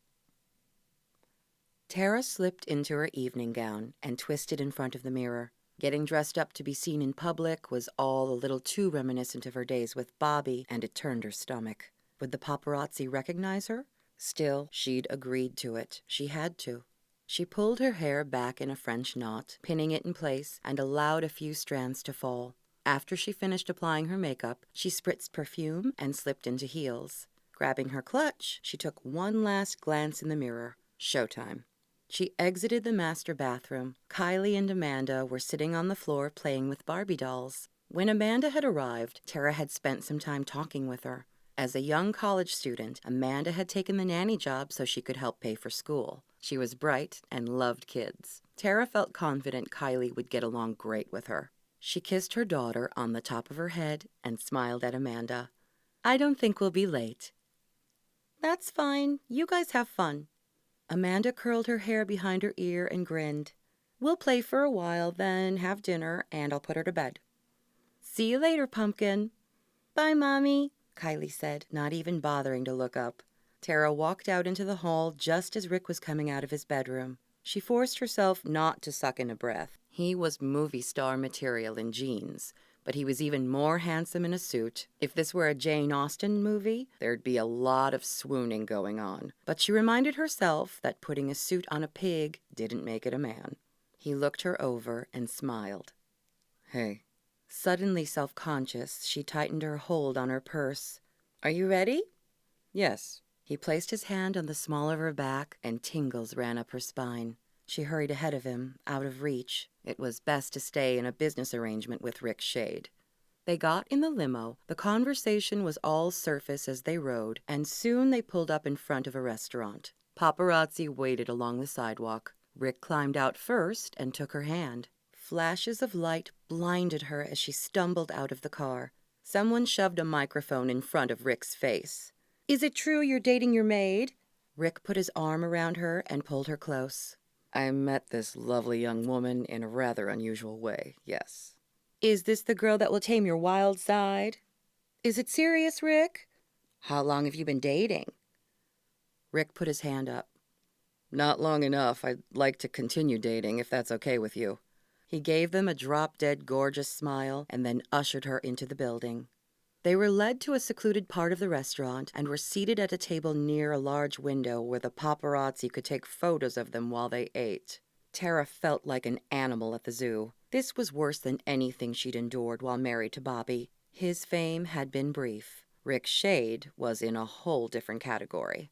Tara slipped into her evening gown and twisted in front of the mirror. Getting dressed up to be seen in public was all a little too reminiscent of her days with Bobby, and it turned her stomach. Would the paparazzi recognize her? Still, she'd agreed to it. She had to. She pulled her hair back in a French knot, pinning it in place, and allowed a few strands to fall. After she finished applying her makeup, she spritzed perfume and slipped into heels. Grabbing her clutch, she took one last glance in the mirror. Showtime. She exited the master bathroom. Kylie and Amanda were sitting on the floor playing with Barbie dolls. When Amanda had arrived, Tara had spent some time talking with her. As a young college student, Amanda had taken the nanny job so she could help pay for school. She was bright and loved kids. Tara felt confident Kylie would get along great with her. She kissed her daughter on the top of her head and smiled at Amanda. I don't think we'll be late. That's fine. You guys have fun. Amanda curled her hair behind her ear and grinned. We'll play for a while, then have dinner, and I'll put her to bed. See you later, Pumpkin. Bye, Mommy, Kylie said, not even bothering to look up. Tara walked out into the hall just as Rick was coming out of his bedroom. She forced herself not to suck in a breath. He was movie star material in jeans, but he was even more handsome in a suit. If this were a Jane Austen movie, there'd be a lot of swooning going on. But she reminded herself that putting a suit on a pig didn't make it a man. He looked her over and smiled. Hey. Suddenly self-conscious, she tightened her hold on her purse. Are you ready? Yes. He placed his hand on the small of her back, and tingles ran up her spine. She hurried ahead of him, out of reach. It was best to stay in a business arrangement with Rick Shade. They got in the limo. The conversation was all surface as they rode, and soon they pulled up in front of a restaurant. Paparazzi waited along the sidewalk. Rick climbed out first and took her hand. Flashes of light blinded her as she stumbled out of the car. Someone shoved a microphone in front of Rick's face. Is it true you're dating your maid? Rick put his arm around her and pulled her close. I met this lovely young woman in a rather unusual way, yes. Is this the girl that will tame your wild side? Is it serious, Rick? How long have you been dating? Rick put his hand up. Not long enough. I'd like to continue dating, if that's okay with you. He gave them a drop-dead gorgeous smile and then ushered her into the building. They were led to a secluded part of the restaurant and were seated at a table near a large window where the paparazzi could take photos of them while they ate. Tara felt like an animal at the zoo. This was worse than anything she'd endured while married to Bobby. His fame had been brief. Rick Shade was in a whole different category.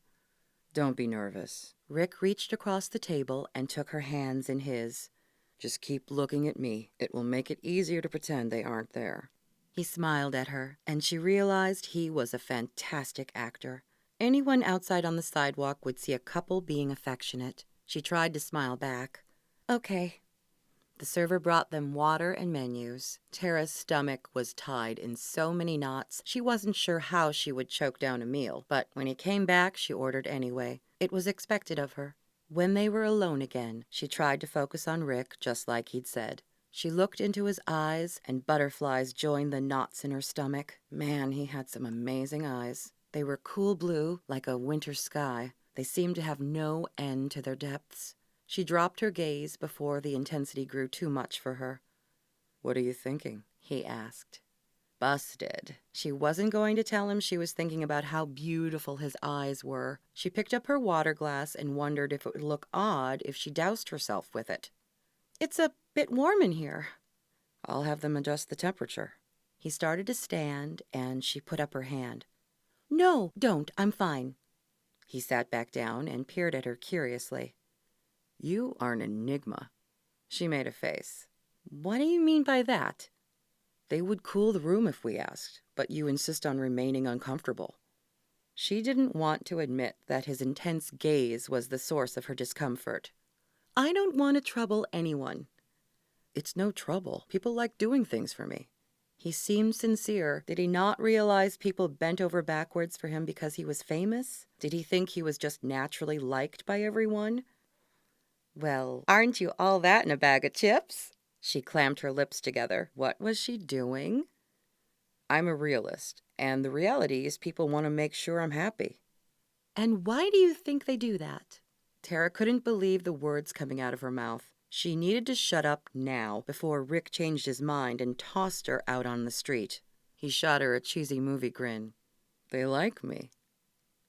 Don't be nervous. Rick reached across the table and took her hands in his. Just keep looking at me. It will make it easier to pretend they aren't there. He smiled at her, and she realized he was a fantastic actor. Anyone outside on the sidewalk would see a couple being affectionate. She tried to smile back. Okay. The server brought them water and menus. Tara's stomach was tied in so many knots, she wasn't sure how she would choke down a meal, but when he came back, she ordered anyway. It was expected of her. When they were alone again, she tried to focus on Rick, just like he'd said. She looked into his eyes, and butterflies joined the knots in her stomach. Man, he had some amazing eyes. They were cool blue, like a winter sky. They seemed to have no end to their depths. She dropped her gaze before the intensity grew too much for her. What are you thinking? He asked. Busted. She wasn't going to tell him she was thinking about how beautiful his eyes were. She picked up her water glass and wondered if it would look odd if she doused herself with it. It's a bit warm in here. I'll have them adjust the temperature. He started to stand, and she put up her hand. No, don't. I'm fine. He sat back down and peered at her curiously. You are an enigma. She made a face. What do you mean by that? They would cool the room if we asked, but you insist on remaining uncomfortable. She didn't want to admit that his intense gaze was the source of her discomfort. "I don't want to trouble anyone." "It's no trouble. People like doing things for me." He seemed sincere. Did he not realize people bent over backwards for him because he was famous? Did he think he was just naturally liked by everyone? "Well, aren't you all that in a bag of chips?" She clamped her lips together. What was she doing? "I'm a realist, and the reality is people want to make sure I'm happy." "And why do you think they do that?" Tara couldn't believe the words coming out of her mouth. She needed to shut up now before Rick changed his mind and tossed her out on the street. He shot her a cheesy movie grin. "They like me."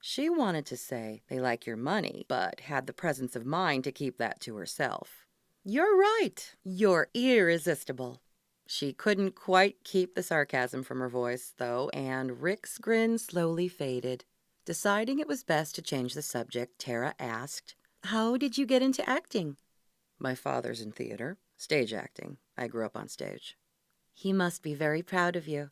She wanted to say, "They like your money," but had the presence of mind to keep that to herself. "You're right. You're irresistible." She couldn't quite keep the sarcasm from her voice, though, and Rick's grin slowly faded. Deciding it was best to change the subject, Tara asked, "How did you get into acting?" "My father's in theater. Stage acting. I grew up on stage." "He must be very proud of you."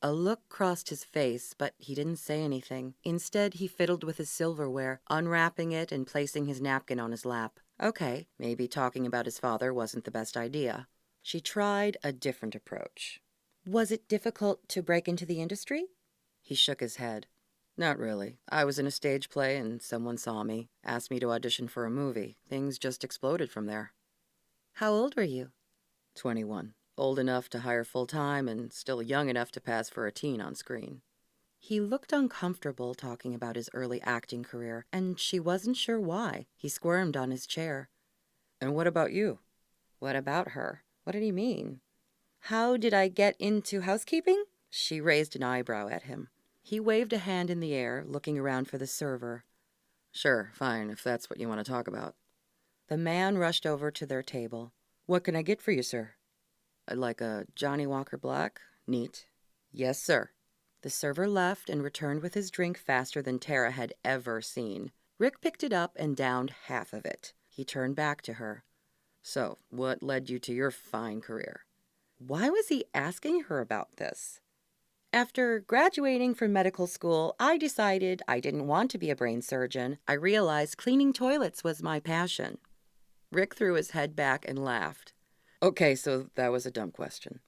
A look crossed his face, but he didn't say anything. Instead, he fiddled with his silverware, unwrapping it and placing his napkin on his lap. Okay, maybe talking about his father wasn't the best idea. She tried a different approach. "Was it difficult to break into the industry?" He shook his head. "Not really. I was in a stage play and someone saw me, asked me to audition for a movie. Things just exploded from there." "How old were you?" 21. Old enough to hire full-time and still young enough to pass for a teen on screen. He looked uncomfortable talking about his early acting career, and she wasn't sure why. He squirmed on his chair. "And what about you?" What about her? What did he mean? "How did I get into housekeeping?" She raised an eyebrow at him. He waved a hand in the air, looking around for the server. "Sure, fine, if that's what you want to talk about." The man rushed over to their table. "What can I get for you, sir?" "I'd like a Johnny Walker Black. Neat." "Yes, sir." The server left and returned with his drink faster than Tara had ever seen. Rick picked it up and downed half of it. He turned back to her. "So, what led you to your fine career?" Why was he asking her about this? "After graduating from medical school, I decided I didn't want to be a brain surgeon. I realized cleaning toilets was my passion." Rick threw his head back and laughed. "Okay, so that was a dumb question."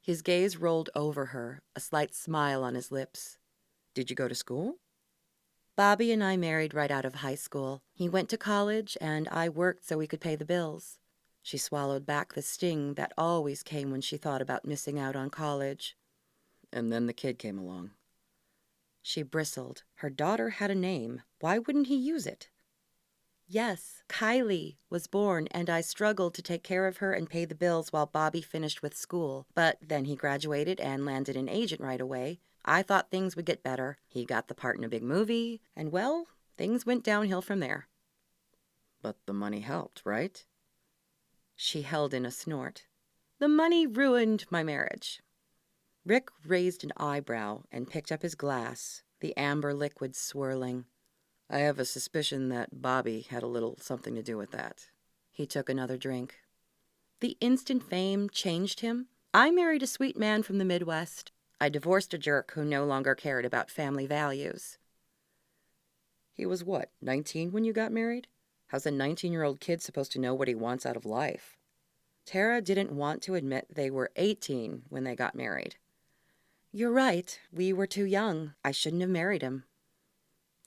His gaze rolled over her, a slight smile on his lips. "Did you go to school?" "Bobby and I married right out of high school. He went to college, and I worked so we could pay the bills." She swallowed back the sting that always came when she thought about missing out on college. "And then the kid came along." She bristled. Her daughter had a name. Why wouldn't he use it? "Yes, Kylie was born, and I struggled to take care of her and pay the bills while Bobby finished with school. But then he graduated and landed an agent right away. I thought things would get better. He got the part in a big movie, and well, things went downhill from there." "But the money helped, right?" She held in a snort. "The money ruined my marriage." Rick raised an eyebrow and picked up his glass, the amber liquid swirling. "I have a suspicion that Bobby had a little something to do with that." He took another drink. "The instant fame changed him. I married a sweet man from the Midwest. I divorced a jerk who no longer cared about family values." "He was what, 19 when you got married? How's a 19-year-old kid supposed to know what he wants out of life?" Tara didn't want to admit they were 18 when they got married. "You're right. We were too young. I shouldn't have married him."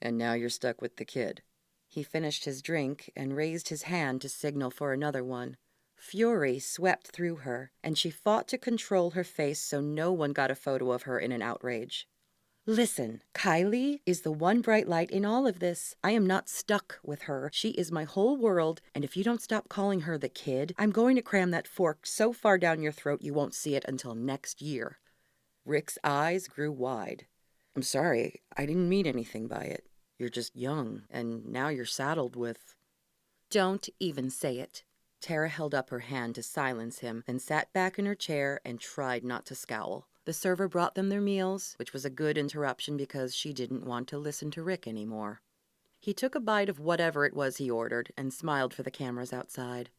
"And now you're stuck with the kid." He finished his drink and raised his hand to signal for another one. Fury swept through her, and she fought to control her face so no one got a photo of her in an outrage. "Listen, Kylie is the one bright light in all of this. I am not stuck with her. She is my whole world, and if you don't stop calling her the kid, I'm going to cram that fork so far down your throat you won't see it until next year." Rick's eyes grew wide. "I'm sorry, I didn't mean anything by it. You're just young, and now you're saddled with—" "Don't even say it." Tara held up her hand to silence him, then sat back in her chair and tried not to scowl. The server brought them their meals, which was a good interruption because she didn't want to listen to Rick anymore. He took a bite of whatever it was he ordered and smiled for the cameras outside.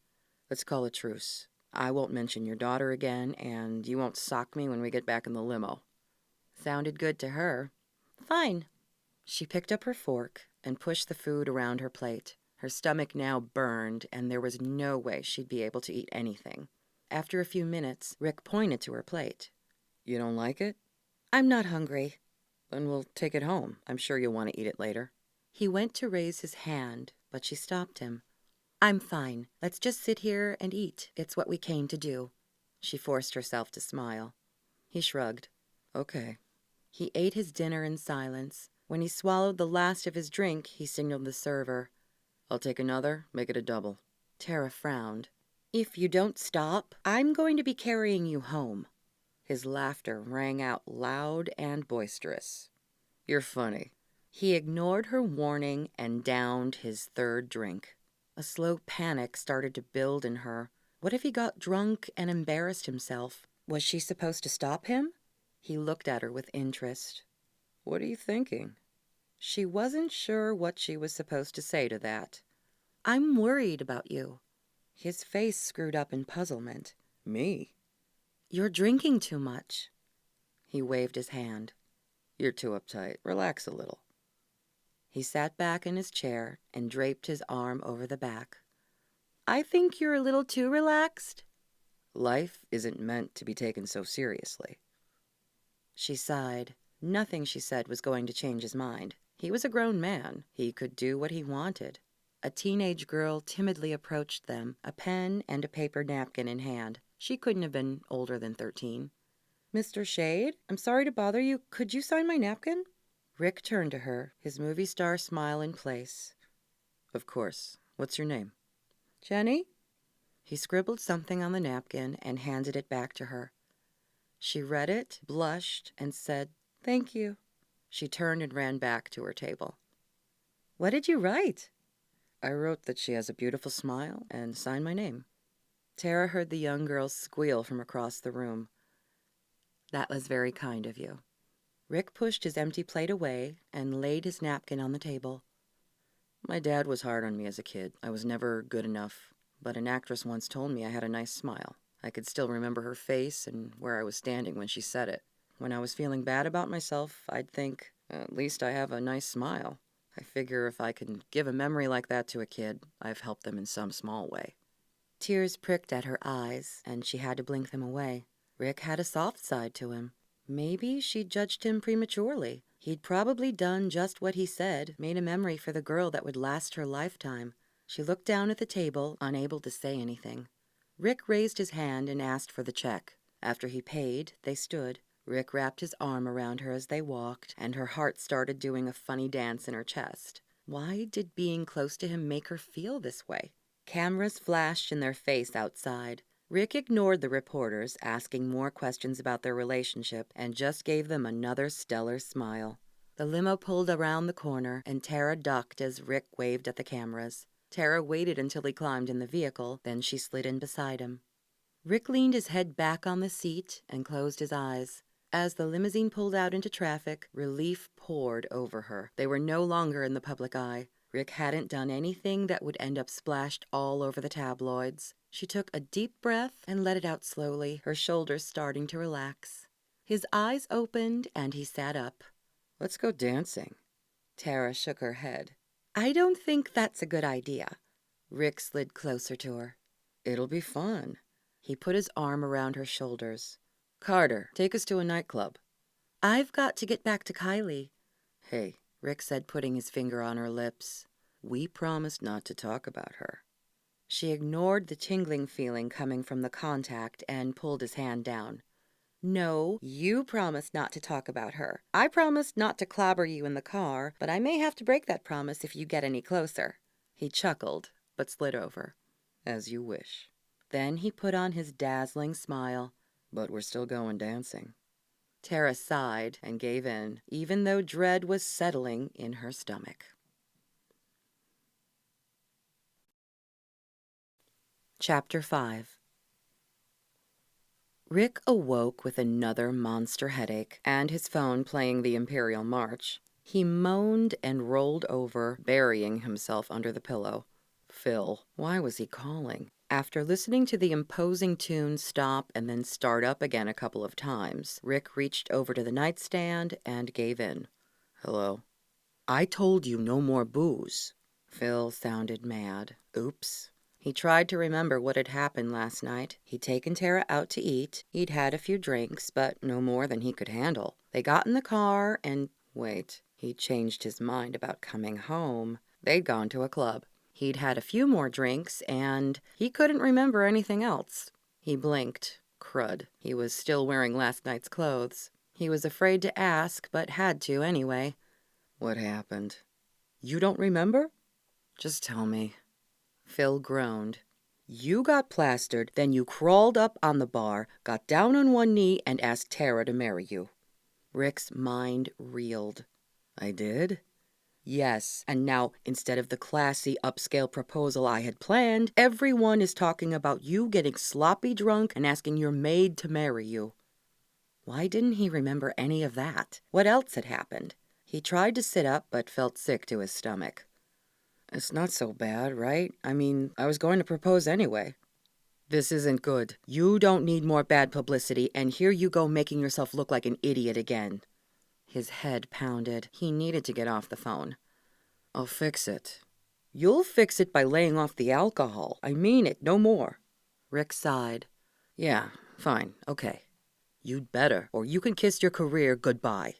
"Let's call a truce. I won't mention your daughter again, and you won't sock me when we get back in the limo." Sounded good to her. "Fine." She picked up her fork and pushed the food around her plate. Her stomach now burned, and there was no way she'd be able to eat anything. After a few minutes, Rick pointed to her plate. "You don't like it?" "I'm not hungry." "Then we'll take it home. I'm sure you'll want to eat it later." He went to raise his hand, but she stopped him. "I'm fine. Let's just sit here and eat. It's what we came to do." She forced herself to smile. He shrugged. "Okay." He ate his dinner in silence. When he swallowed the last of his drink, he signaled the server. "I'll take another. Make it a double." Tara frowned. "If you don't stop, I'm going to be carrying you home." His laughter rang out loud and boisterous. "You're funny." He ignored her warning and downed his third drink. A slow panic started to build in her. What if he got drunk and embarrassed himself? Was she supposed to stop him? He looked at her with interest. "What are you thinking?" She wasn't sure what she was supposed to say to that. "I'm worried about you." His face screwed up in puzzlement. "Me?" "You're drinking too much." He waved his hand. "You're too uptight. Relax a little." He sat back in his chair and draped his arm over the back. "I think you're a little too relaxed." "Life isn't meant to be taken so seriously." She sighed. Nothing she said was going to change his mind. He was a grown man. He could do what he wanted. A teenage girl timidly approached them, a pen and a paper napkin in hand. She couldn't have been older than 13. "Mr. Shade, I'm sorry to bother you. Could you sign my napkin?" Rick turned to her, his movie star smile in place. "Of course. What's your name?" "Jenny." He scribbled something on the napkin and handed it back to her. She read it, blushed, and said, "Thank you." She turned and ran back to her table. "What did you write?" "I wrote that she has a beautiful smile and signed my name." Tara heard the young girl squeal from across the room. "That was very kind of you." Rick pushed his empty plate away and laid his napkin on the table. "My dad was hard on me as a kid. I was never good enough, but an actress once told me I had a nice smile. I could still remember her face and where I was standing when she said it. When I was feeling bad about myself, I'd think, at least I have a nice smile. I figure if I can give a memory like that to a kid, I've helped them in some small way." Tears pricked at her eyes, and she had to blink them away. Rick had a soft side to him. Maybe she judged him prematurely. He'd probably done just what he said, made a memory for the girl that would last her lifetime. She looked down at the table, unable to say anything. Rick raised his hand and asked for the check. After he paid, they stood. Rick wrapped his arm around her as they walked, and her heart started doing a funny dance in her chest. Why did being close to him make her feel this way? Cameras flashed in their face outside. Rick ignored the reporters asking more questions about their relationship and just gave them another stellar smile. The limo pulled around the corner, and Tara ducked as Rick waved at the cameras. Tara waited until he climbed in the vehicle, then she slid in beside him. Rick leaned his head back on the seat and closed his eyes. As the limousine pulled out into traffic, relief poured over her. They were no longer in the public eye. Rick hadn't done anything that would end up splashed all over the tabloids. She took a deep breath and let it out slowly, her shoulders starting to relax. His eyes opened and he sat up. "Let's go dancing." Tara shook her head. "I don't think that's a good idea." Rick slid closer to her. "It'll be fun." He put his arm around her shoulders. "Carter, take us to a nightclub." "I've got to get back to Kylie." "Hey," Rick said, putting his finger on her lips. "We promised not to talk about her." She ignored the tingling feeling coming from the contact and pulled his hand down. "No, you promised not to talk about her. I promised not to clobber you in the car, but I may have to break that promise if you get any closer." He chuckled, but slid over. "As you wish." Then he put on his dazzling smile. "But we're still going dancing." Tara sighed and gave in, even though dread was settling in her stomach. Chapter 5. Rick awoke with another monster headache and his phone playing the Imperial March. He moaned and rolled over, burying himself under the pillow. Phil, why was he calling? After listening to the imposing tune stop and then start up again a couple of times, Rick reached over to the nightstand and gave in. "Hello?" I told you no more booze. Phil sounded mad. Oops. He tried to remember what had happened last night. He'd taken Tara out to eat. He'd had a few drinks, but no more than he could handle. They got in the car and... Wait, he changed his mind about coming home. They'd gone to a club. He'd had a few more drinks, and he couldn't remember anything else. He blinked. Crud. He was still wearing last night's clothes. He was afraid to ask, but had to anyway. What happened? You don't remember? Just tell me. Phil groaned. You got plastered, then you crawled up on the bar, got down on one knee, and asked Tara to marry you. Rick's mind reeled. I did? Yes, and now, instead of the classy, upscale proposal I had planned, everyone is talking about you getting sloppy drunk and asking your maid to marry you. Why didn't he remember any of that? What else had happened? He tried to sit up, but felt sick to his stomach. It's not so bad, right? I mean, I was going to propose anyway. This isn't good. You don't need more bad publicity, and here you go making yourself look like an idiot again. His head pounded. He needed to get off the phone. I'll fix it. You'll fix it by laying off the alcohol. I mean it, no more. Rick sighed. Yeah, fine, okay. You'd better, or you can kiss your career goodbye.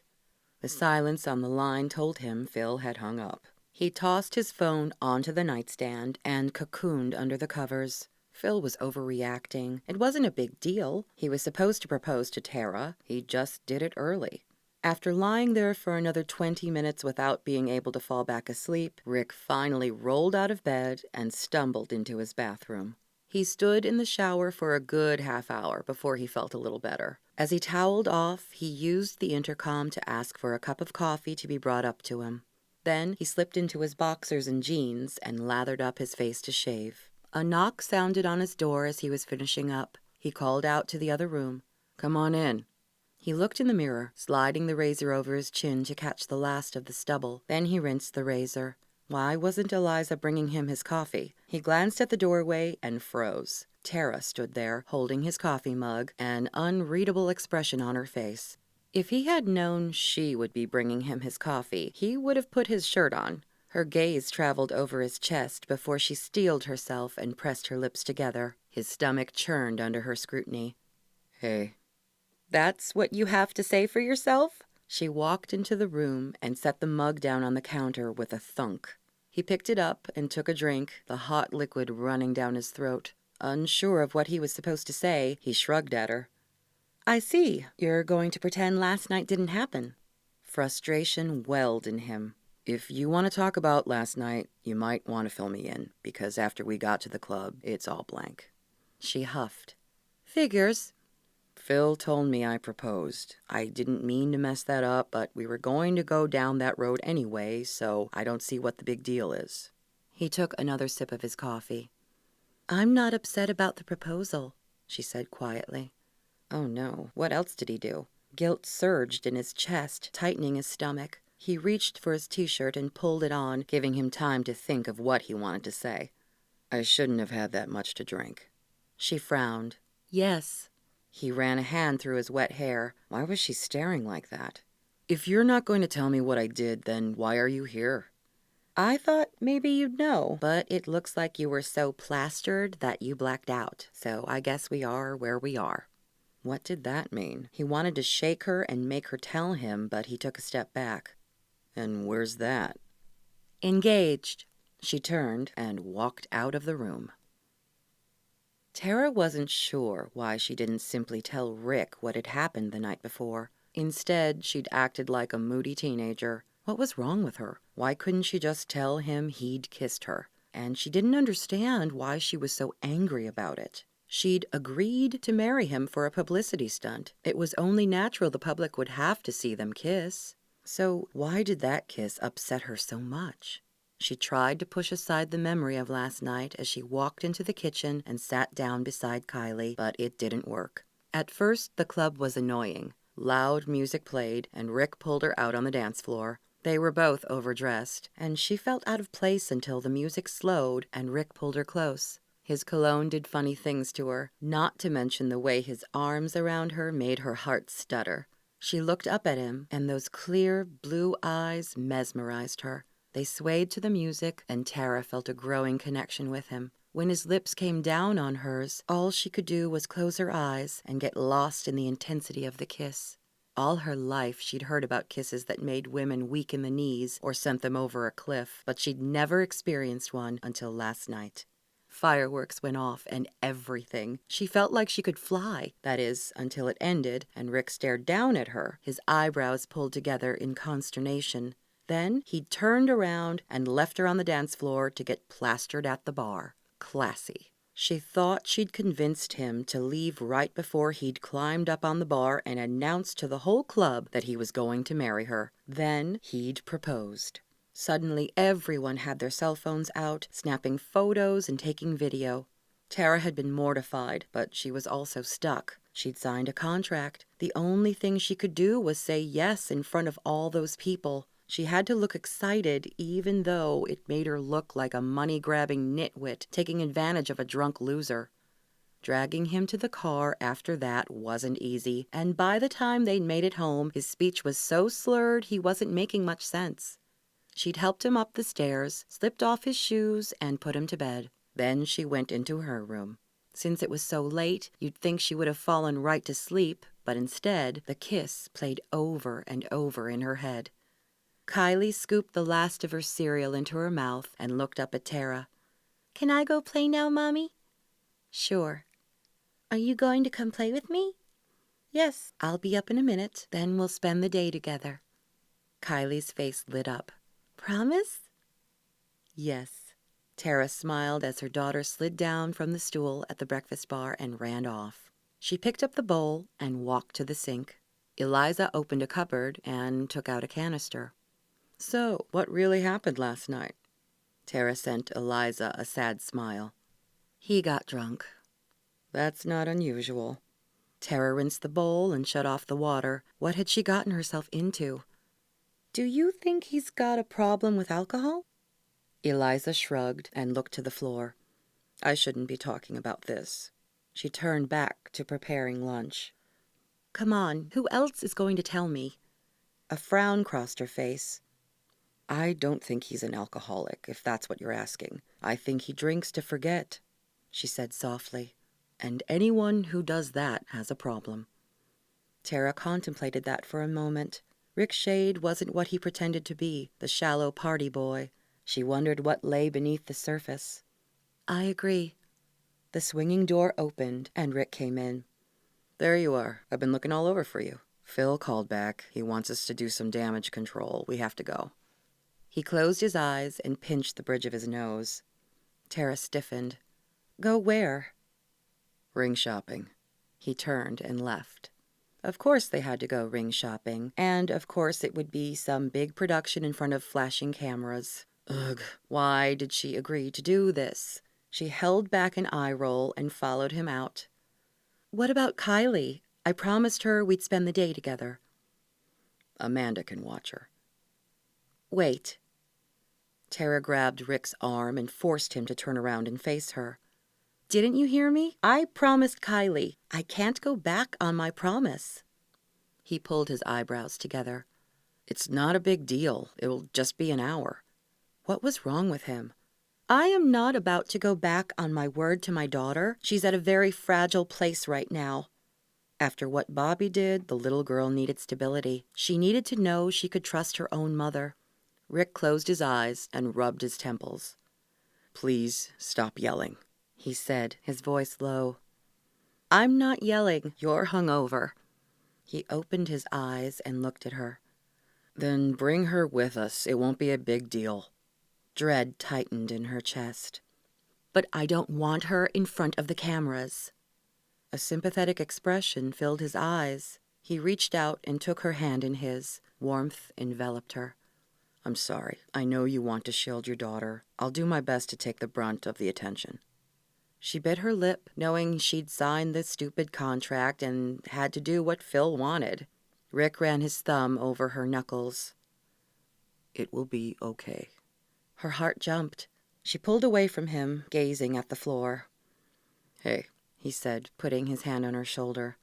The silence on the line told him Phil had hung up. He tossed his phone onto the nightstand and cocooned under the covers. Phil was overreacting. It wasn't a big deal. He was supposed to propose to Tara. He just did it early. After lying there for another 20 minutes without being able to fall back asleep, Rick finally rolled out of bed and stumbled into his bathroom. He stood in the shower for a good half hour before he felt a little better. As he toweled off, he used the intercom to ask for a cup of coffee to be brought up to him. Then he slipped into his boxers and jeans and lathered up his face to shave. A knock sounded on his door as he was finishing up. He called out to the other room. Come on in. He looked in the mirror, sliding the razor over his chin to catch the last of the stubble. Then he rinsed the razor. Why wasn't Eliza bringing him his coffee? He glanced at the doorway and froze. Tara stood there, holding his coffee mug, an unreadable expression on her face. If he had known she would be bringing him his coffee, he would have put his shirt on. Her gaze traveled over his chest before she steeled herself and pressed her lips together. His stomach churned under her scrutiny. Hey. That's what you have to say for yourself? She walked into the room and set the mug down on the counter with a thunk. He picked it up and took a drink, the hot liquid running down his throat. Unsure of what he was supposed to say, he shrugged at her. I see. You're going to pretend last night didn't happen. Frustration welled in him. If you want to talk about last night, you might want to fill me in, because after we got to the club, it's all blank. She huffed. Figures. Phil told me I proposed. I didn't mean to mess that up, but we were going to go down that road anyway, so I don't see what the big deal is. He took another sip of his coffee. I'm not upset about the proposal, she said quietly. Oh no, what else did he do? Guilt surged in his chest, tightening his stomach. He reached for his t-shirt and pulled it on, giving him time to think of what he wanted to say. I shouldn't have had that much to drink. She frowned. Yes. He ran a hand through his wet hair. Why was she staring like that? If you're not going to tell me what I did, then why are you here? I thought maybe you'd know, but it looks like you were so plastered that you blacked out, so I guess we are where we are. What did that mean? He wanted to shake her and make her tell him, but he took a step back. And where's that? Engaged. She turned and walked out of the room. Tara wasn't sure why she didn't simply tell Rick what had happened the night before. Instead, she'd acted like a moody teenager. What was wrong with her? Why couldn't she just tell him he'd kissed her? And she didn't understand why she was so angry about it. She'd agreed to marry him for a publicity stunt. It was only natural the public would have to see them kiss. So why did that kiss upset her so much? She tried to push aside the memory of last night as she walked into the kitchen and sat down beside Kylie, but it didn't work. At first, the club was annoying. Loud music played, and Rick pulled her out on the dance floor. They were both overdressed, and she felt out of place until the music slowed and Rick pulled her close. His cologne did funny things to her, not to mention the way his arms around her made her heart stutter. She looked up at him, and those clear blue eyes mesmerized her. They swayed to the music, and Tara felt a growing connection with him. When his lips came down on hers, all she could do was close her eyes and get lost in the intensity of the kiss. All her life she'd heard about kisses that made women weak in the knees or sent them over a cliff, but she'd never experienced one until last night. Fireworks went off and everything. She felt like she could fly, that is, until it ended and Rick stared down at her, his eyebrows pulled together in consternation. Then he turned around and left her on the dance floor to get plastered at the bar. Classy. She thought she'd convinced him to leave right before he'd climbed up on the bar and announced to the whole club that he was going to marry her. Then he'd proposed. Suddenly, everyone had their cell phones out, snapping photos and taking video. Tara had been mortified, but she was also stuck. She'd signed a contract. The only thing she could do was say yes in front of all those people. She had to look excited, even though it made her look like a money-grabbing nitwit taking advantage of a drunk loser. Dragging him to the car after that wasn't easy, and by the time they'd made it home, his speech was so slurred he wasn't making much sense. She'd helped him up the stairs, slipped off his shoes, and put him to bed. Then she went into her room. Since it was so late, you'd think she would have fallen right to sleep, but instead, the kiss played over and over in her head. Kylie scooped the last of her cereal into her mouth and looked up at Tara. "Can I go play now, Mommy?" "Sure." "Are you going to come play with me?" "Yes, I'll be up in a minute. Then we'll spend the day together." Kylie's face lit up. "Promise?" "Yes." Tara smiled as her daughter slid down from the stool at the breakfast bar and ran off. She picked up the bowl and walked to the sink. Eliza opened a cupboard and took out a canister. "So, what really happened last night?" Tara sent Eliza a sad smile. "He got drunk." "That's not unusual." Tara rinsed the bowl and shut off the water. What had she gotten herself into? "Do you think he's got a problem with alcohol?" Eliza shrugged and looked to the floor. "I shouldn't be talking about this." She turned back to preparing lunch. "Come on, who else is going to tell me?" A frown crossed her face. "I don't think he's an alcoholic, if that's what you're asking. I think he drinks to forget," she said softly. "And anyone who does that has a problem." Tara contemplated that for a moment. Rick Shade wasn't what he pretended to be, the shallow party boy. She wondered what lay beneath the surface. "I agree." The swinging door opened, and Rick came in. "There you are. I've been looking all over for you. Phil called back. He wants us to do some damage control. We have to go." He closed his eyes and pinched the bridge of his nose. Tara stiffened. "Go where?" "Ring shopping." He turned and left. Of course they had to go ring shopping, and of course it would be some big production in front of flashing cameras. Ugh, why did she agree to do this? She held back an eye roll and followed him out. "What about Kylie? I promised her we'd spend the day together." "Amanda can watch her." "Wait." Tara grabbed Rick's arm and forced him to turn around and face her. "Didn't you hear me? I promised Kylie. I can't go back on my promise." He pulled his eyebrows together. "It's not a big deal. It'll just be an hour." What was wrong with him? "I am not about to go back on my word to my daughter. She's at a very fragile place right now." After what Bobby did, the little girl needed stability. She needed to know she could trust her own mother. Rick closed his eyes and rubbed his temples. "Please stop yelling," he said, his voice low. "I'm not yelling. You're hungover." He opened his eyes and looked at her. "Then bring her with us. It won't be a big deal." Dread tightened in her chest. "But I don't want her in front of the cameras." A sympathetic expression filled his eyes. He reached out and took her hand in his. Warmth enveloped her. "I'm sorry. I know you want to shield your daughter. I'll do my best to take the brunt of the attention." She bit her lip, knowing she'd signed the stupid contract and had to do what Phil wanted. Rick ran his thumb over her knuckles. "It will be okay." Her heart jumped. She pulled away from him, gazing at the floor. "Hey," he said, putting his hand on her shoulder.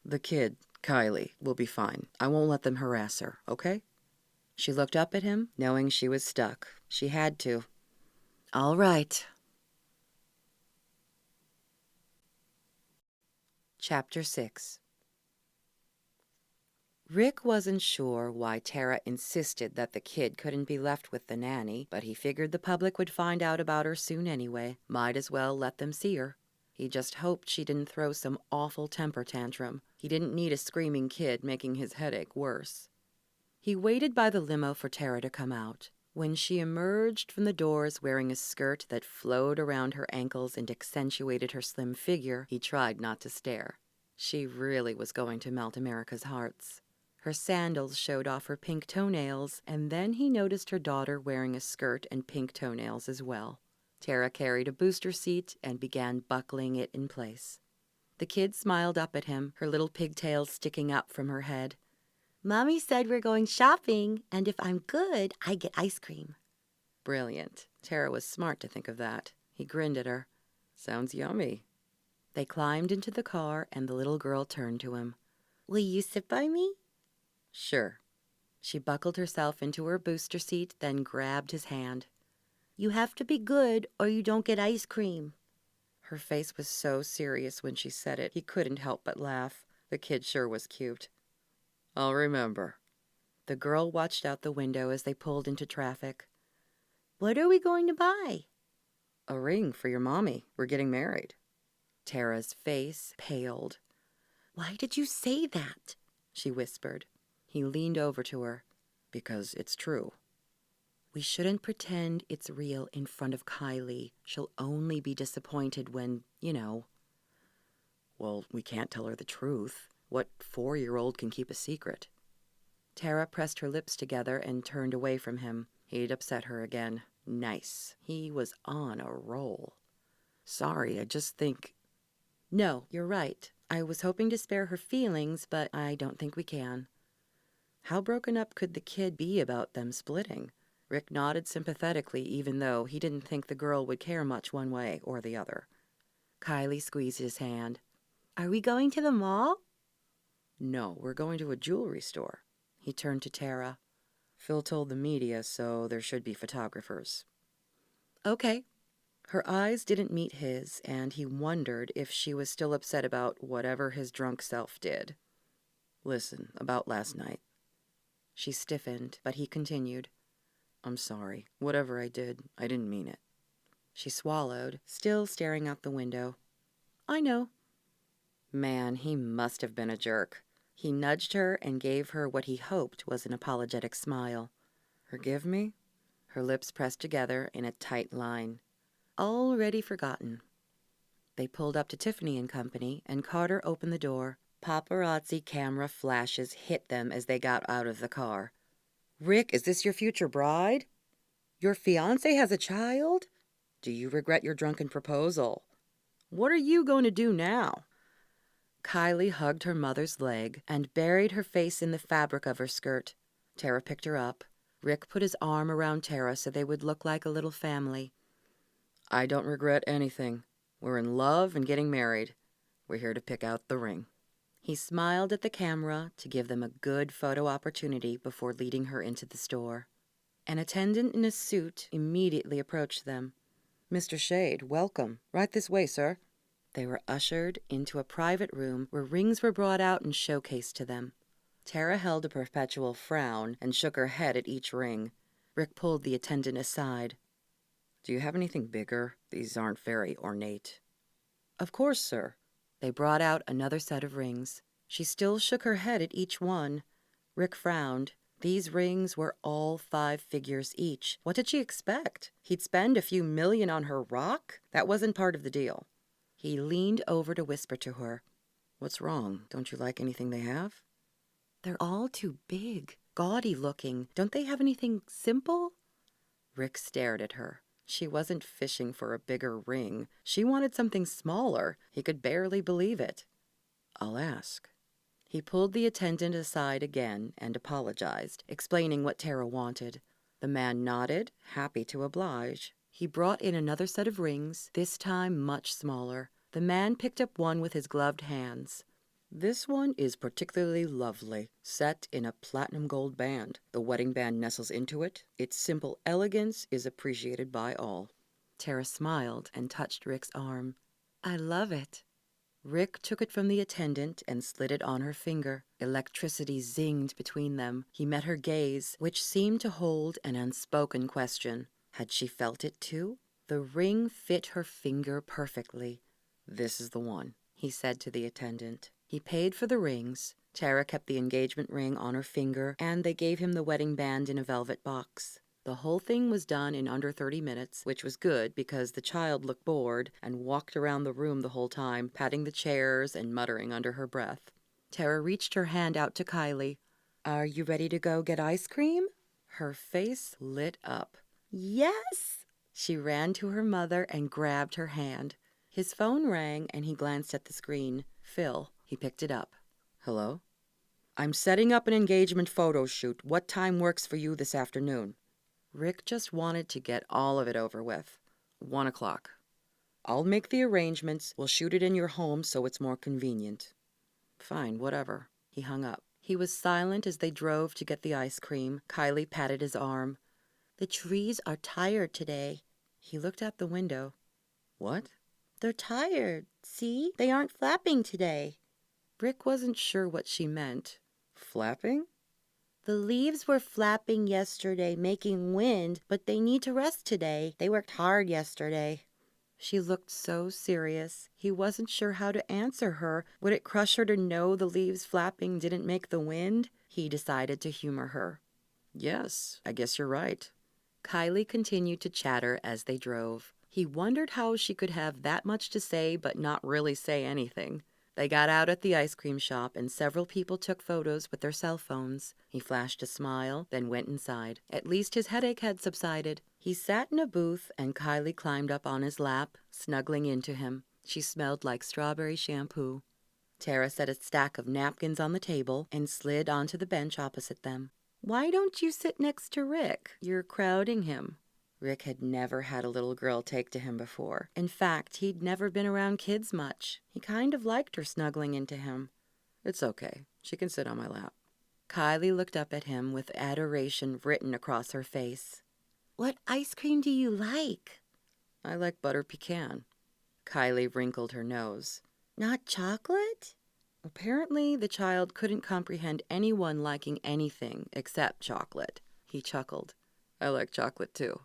"The kid, Kylie will be fine. I won't let them harass her, okay? She looked up at him, knowing she was stuck. She had to. All right. Chapter 6. Rick wasn't sure why Tara insisted that the kid couldn't be left with the nanny, but he figured the public would find out about her soon anyway. Might as well let them see her. He just hoped she didn't throw some awful temper tantrum. He didn't need a screaming kid making his headache worse. He waited by the limo for Tara to come out. When she emerged from the doors wearing a skirt that flowed around her ankles and accentuated her slim figure, he tried not to stare. She really was going to melt America's hearts. Her sandals showed off her pink toenails, and then he noticed her daughter wearing a skirt and pink toenails as well. Tara carried a booster seat and began buckling it in place. The kid smiled up at him, her little pigtails sticking up from her head. Mommy said we're going shopping, and if I'm good, I get ice cream. Brilliant. Tara was smart to think of that. He grinned at her. Sounds yummy. They climbed into the car, and the little girl turned to him. Will you sit by me? Sure. She buckled herself into her booster seat, then grabbed his hand. You have to be good, or you don't get ice cream. Her face was so serious when she said it, he couldn't help but laugh. The kid sure was cute. I'll remember. The girl watched out the window as they pulled into traffic. What are we going to buy? A ring for your mommy. We're getting married. Tara's face paled. Why did you say that? She whispered. He leaned over to her. Because it's true. We shouldn't pretend it's real in front of Kylie. She'll only be disappointed when, Well, we can't tell her the truth. What 4-year-old can keep a secret? Tara pressed her lips together and turned away from him. He'd upset her again. Nice. He was on a roll. Sorry, I just think... No, you're right. I was hoping to spare her feelings, but I don't think we can. How broken up could the kid be about them splitting? Rick nodded sympathetically, even though he didn't think the girl would care much one way or the other. Kylie squeezed his hand. Are we going to the mall? No, we're going to a jewelry store. He turned to Tara. Phil told the media, so there should be photographers. Okay. Her eyes didn't meet his, and he wondered if she was still upset about whatever his drunk self did. Listen, about last night. She stiffened, but he continued. I'm sorry. Whatever I did, I didn't mean it. She swallowed, still staring out the window. I know. Man, he must have been a jerk. He nudged her and gave her what he hoped was an apologetic smile. Forgive me? Her lips pressed together in a tight line. Already forgotten. They pulled up to Tiffany & Company, and Carter opened the door. Paparazzi camera flashes hit them as they got out of the car. Rick, is this your future bride? Your fiancé has a child? Do you regret your drunken proposal? What are you going to do now? Kylie hugged her mother's leg and buried her face in the fabric of her skirt. Tara picked her up. Rick put his arm around Tara so they would look like a little family. I don't regret anything. We're in love and getting married. We're here to pick out the ring. He smiled at the camera to give them a good photo opportunity before leading her into the store. An attendant in a suit immediately approached them. Mr. Shade, welcome. Right this way, sir. They were ushered into a private room where rings were brought out and showcased to them. Tara held a perpetual frown and shook her head at each ring. Rick pulled the attendant aside. Do you have anything bigger? These aren't very ornate. Of course, sir. They brought out another set of rings. She still shook her head at each one. Rick frowned. These rings were all 5 figures each. What did she expect? He'd spend a few million on her rock? That wasn't part of the deal. He leaned over to whisper to her. What's wrong? Don't you like anything they have? They're all too big, gaudy looking. Don't they have anything simple? Rick stared at her. She wasn't fishing for a bigger ring. She wanted something smaller. He could barely believe it. I'll ask. He pulled the attendant aside again and apologized, explaining what Tara wanted. The man nodded, happy to oblige. He brought in another set of rings, this time much smaller. The man picked up one with his gloved hands. This one is particularly lovely, set in a platinum gold band. The wedding band nestles into it. Its simple elegance is appreciated by all. Tara smiled and touched Rick's arm. I love it. Rick took it from the attendant and slid it on her finger. Electricity zinged between them. He met her gaze, which seemed to hold an unspoken question. Had she felt it too? The ring fit her finger perfectly. This is the one, he said to the attendant. He paid for the rings. Tara kept the engagement ring on her finger, and they gave him the wedding band in a velvet box. The whole thing was done in under 30 minutes, which was good because the child looked bored and walked around the room the whole time, patting the chairs and muttering under her breath. Tara reached her hand out to Kylie. Are you ready to go get ice cream? Her face lit up. Yes! She ran to her mother and grabbed her hand. His phone rang and he glanced at the screen. Phil. He picked it up. Hello? I'm setting up an engagement photo shoot. What time works for you this afternoon? Rick just wanted to get all of it over with. 1 o'clock. I'll make the arrangements. We'll shoot it in your home so it's more convenient. Fine, whatever. He hung up. He was silent as they drove to get the ice cream. Kylie patted his arm. The trees are tired today. He looked out the window. What? They're tired. See? They aren't flapping today. Rick wasn't sure what she meant. Flapping? The leaves were flapping yesterday, making wind, but they need to rest today. They worked hard yesterday. She looked so serious. He wasn't sure how to answer her. Would it crush her to know the leaves flapping didn't make the wind? He decided to humor her. Yes, I guess you're right. Kylie continued to chatter as they drove. He wondered how she could have that much to say but not really say anything. They got out at the ice cream shop and several people took photos with their cell phones. He flashed a smile, then went inside. At least his headache had subsided. He sat in a booth and Kylie climbed up on his lap, snuggling into him. She smelled like strawberry shampoo. Tara set a stack of napkins on the table and slid onto the bench opposite them. Why don't you sit next to Rick? You're crowding him. Rick had never had a little girl take to him before. In fact, he'd never been around kids much. He kind of liked her snuggling into him. It's okay. She can sit on my lap. Kylie looked up at him with adoration written across her face. What ice cream do you like? I like butter pecan. Kylie wrinkled her nose. Not chocolate? Apparently, the child couldn't comprehend anyone liking anything except chocolate. He chuckled. I like chocolate too.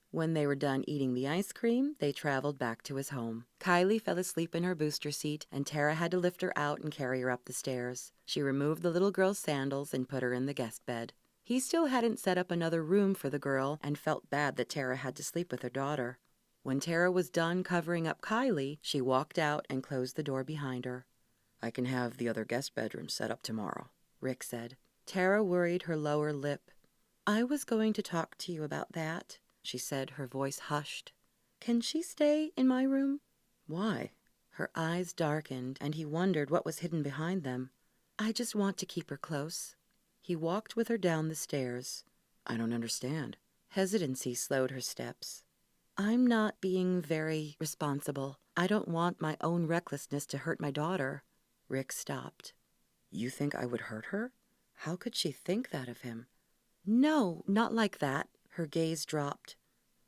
When they were done eating the ice cream, they traveled back to his home. Kylie fell asleep in her booster seat, and Tara had to lift her out and carry her up the stairs. She removed the little girl's sandals and put her in the guest bed. He still hadn't set up another room for the girl and felt bad that Tara had to sleep with her daughter. When Tara was done covering up Kylie, she walked out and closed the door behind her. I can have the other guest bedroom set up tomorrow, Rick said. Tara worried her lower lip. I was going to talk to you about that, she said, her voice hushed. Can she stay in my room? Why? Her eyes darkened, and he wondered what was hidden behind them. I just want to keep her close. He walked with her down the stairs. I don't understand. Hesitancy slowed her steps. I'm not being very responsible. I don't want my own recklessness to hurt my daughter. Rick stopped. You think I would hurt her? How could she think that of him? No, not like that. Her gaze dropped.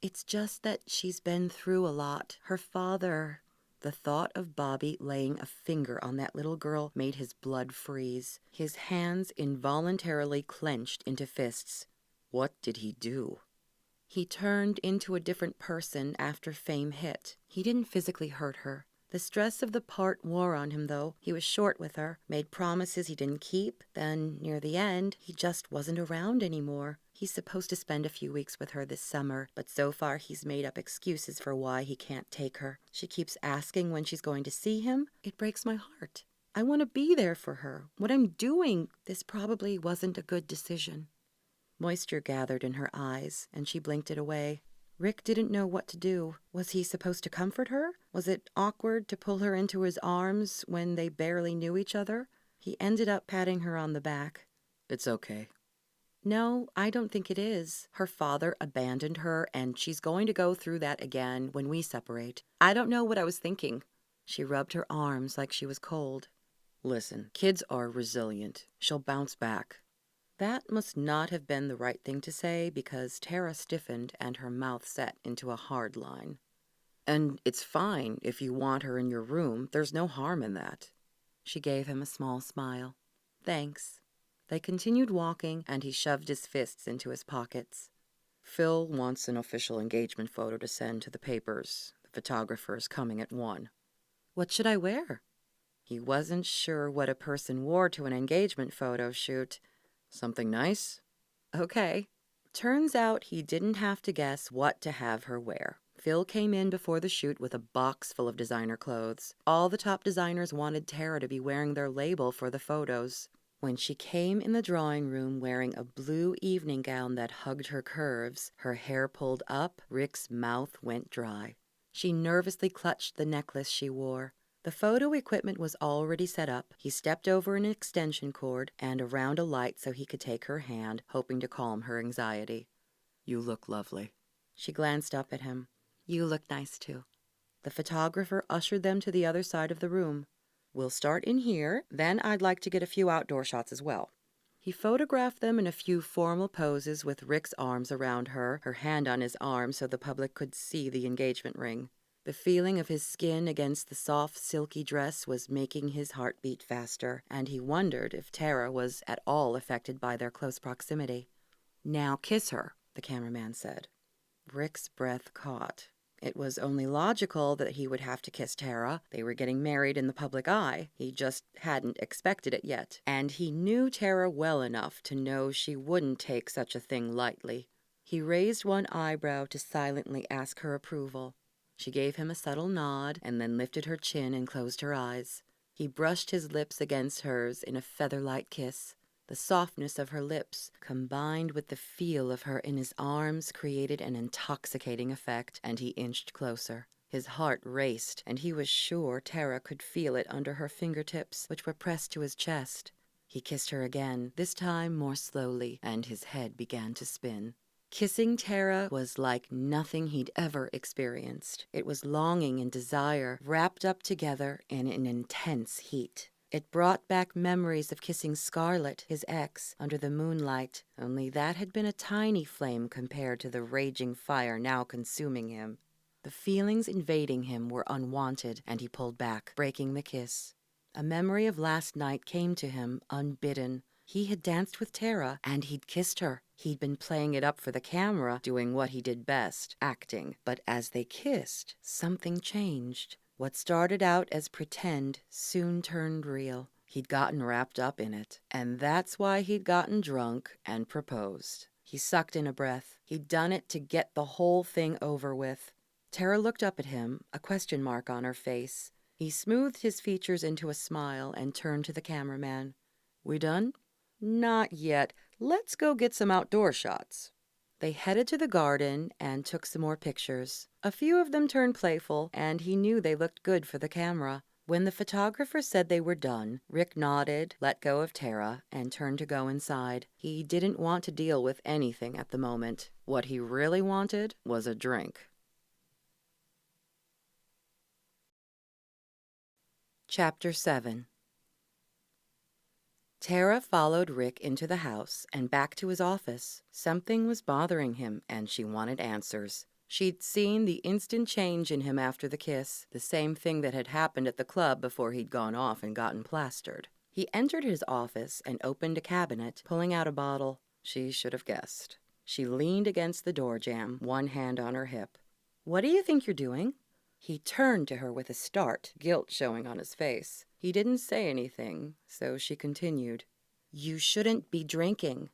It's just that she's been through a lot. Her father... The thought of Bobby laying a finger on that little girl made his blood freeze. His hands involuntarily clenched into fists. What did he do? He turned into a different person after fame hit. He didn't physically hurt her. The stress of the part wore on him, though. He was short with her, made promises he didn't keep. Then, near the end, he just wasn't around anymore. He's supposed to spend a few weeks with her this summer, but so far he's made up excuses for why he can't take her. She keeps asking when she's going to see him. It breaks my heart. I want to be there for her. What I'm doing, this probably wasn't a good decision. Moisture gathered in her eyes, and she blinked it away. Rick didn't know what to do. Was he supposed to comfort her? Was it awkward to pull her into his arms when they barely knew each other? He ended up patting her on the back. It's okay. No, I don't think it is. Her father abandoned her, and she's going to go through that again when we separate. I don't know what I was thinking. She rubbed her arms like she was cold. Listen, kids are resilient. She'll bounce back. That must not have been the right thing to say because Tara stiffened and her mouth set into a hard line. And it's fine if you want her in your room. There's no harm in that. She gave him a small smile. Thanks. They continued walking, and he shoved his fists into his pockets. Phil wants an official engagement photo to send to the papers. The photographer is coming at 1. What should I wear? He wasn't sure what a person wore to an engagement photo shoot. Something nice? Okay. Turns out he didn't have to guess what to have her wear. Phil came in before the shoot with a box full of designer clothes. All the top designers wanted Tara to be wearing their label for the photos. When she came in the drawing room wearing a blue evening gown that hugged her curves, her hair pulled up, Rick's mouth went dry. She nervously clutched the necklace she wore. The photo equipment was already set up. He stepped over an extension cord and around a light so he could take her hand, hoping to calm her anxiety. You look lovely. She glanced up at him. You look nice, too. The photographer ushered them to the other side of the room. We'll start in here, then I'd like to get a few outdoor shots as well. He photographed them in a few formal poses with Rick's arms around her, her hand on his arm so the public could see the engagement ring. The feeling of his skin against the soft, silky dress was making his heart beat faster, and he wondered if Tara was at all affected by their close proximity. Now kiss her, the cameraman said. Rick's breath caught. It was only logical that he would have to kiss Tara. They were getting married in the public eye. He just hadn't expected it yet. And he knew Tara well enough to know she wouldn't take such a thing lightly. He raised one eyebrow to silently ask her approval. She gave him a subtle nod and then lifted her chin and closed her eyes. He brushed his lips against hers in a feather-light kiss. The softness of her lips, combined with the feel of her in his arms, created an intoxicating effect, and he inched closer. His heart raced, and he was sure Tara could feel it under her fingertips, which were pressed to his chest. He kissed her again, this time more slowly, and his head began to spin. Kissing Tara was like nothing he'd ever experienced. It was longing and desire wrapped up together in an intense heat. It brought back memories of kissing Scarlett, his ex, under the moonlight, only that had been a tiny flame compared to the raging fire now consuming him. The feelings invading him were unwanted, and he pulled back, breaking the kiss. A memory of last night came to him, unbidden. He had danced with Tara, and he'd kissed her. He'd been playing it up for the camera, doing what he did best, acting. But as they kissed, something changed. What started out as pretend soon turned real. He'd gotten wrapped up in it. And that's why he'd gotten drunk and proposed. He sucked in a breath. He'd done it to get the whole thing over with. Tara looked up at him, a question mark on her face. He smoothed his features into a smile and turned to the cameraman. We done? Not yet. Let's go get some outdoor shots. They headed to the garden and took some more pictures. A few of them turned playful, and he knew they looked good for the camera. When the photographer said they were done, Rick nodded, let go of Tara, and turned to go inside. He didn't want to deal with anything at the moment. What he really wanted was a drink. Chapter 7. Tara followed Rick into the house and back to his office. Something was bothering him, and she wanted answers. She'd seen the instant change in him after the kiss, the same thing that had happened at the club before he'd gone off and gotten plastered. He entered his office and opened a cabinet, pulling out a bottle. She should have guessed. She leaned against the door jamb, one hand on her hip. What do you think you're doing? He turned to her with a start, guilt showing on his face. He didn't say anything, so she continued. You shouldn't be drinking.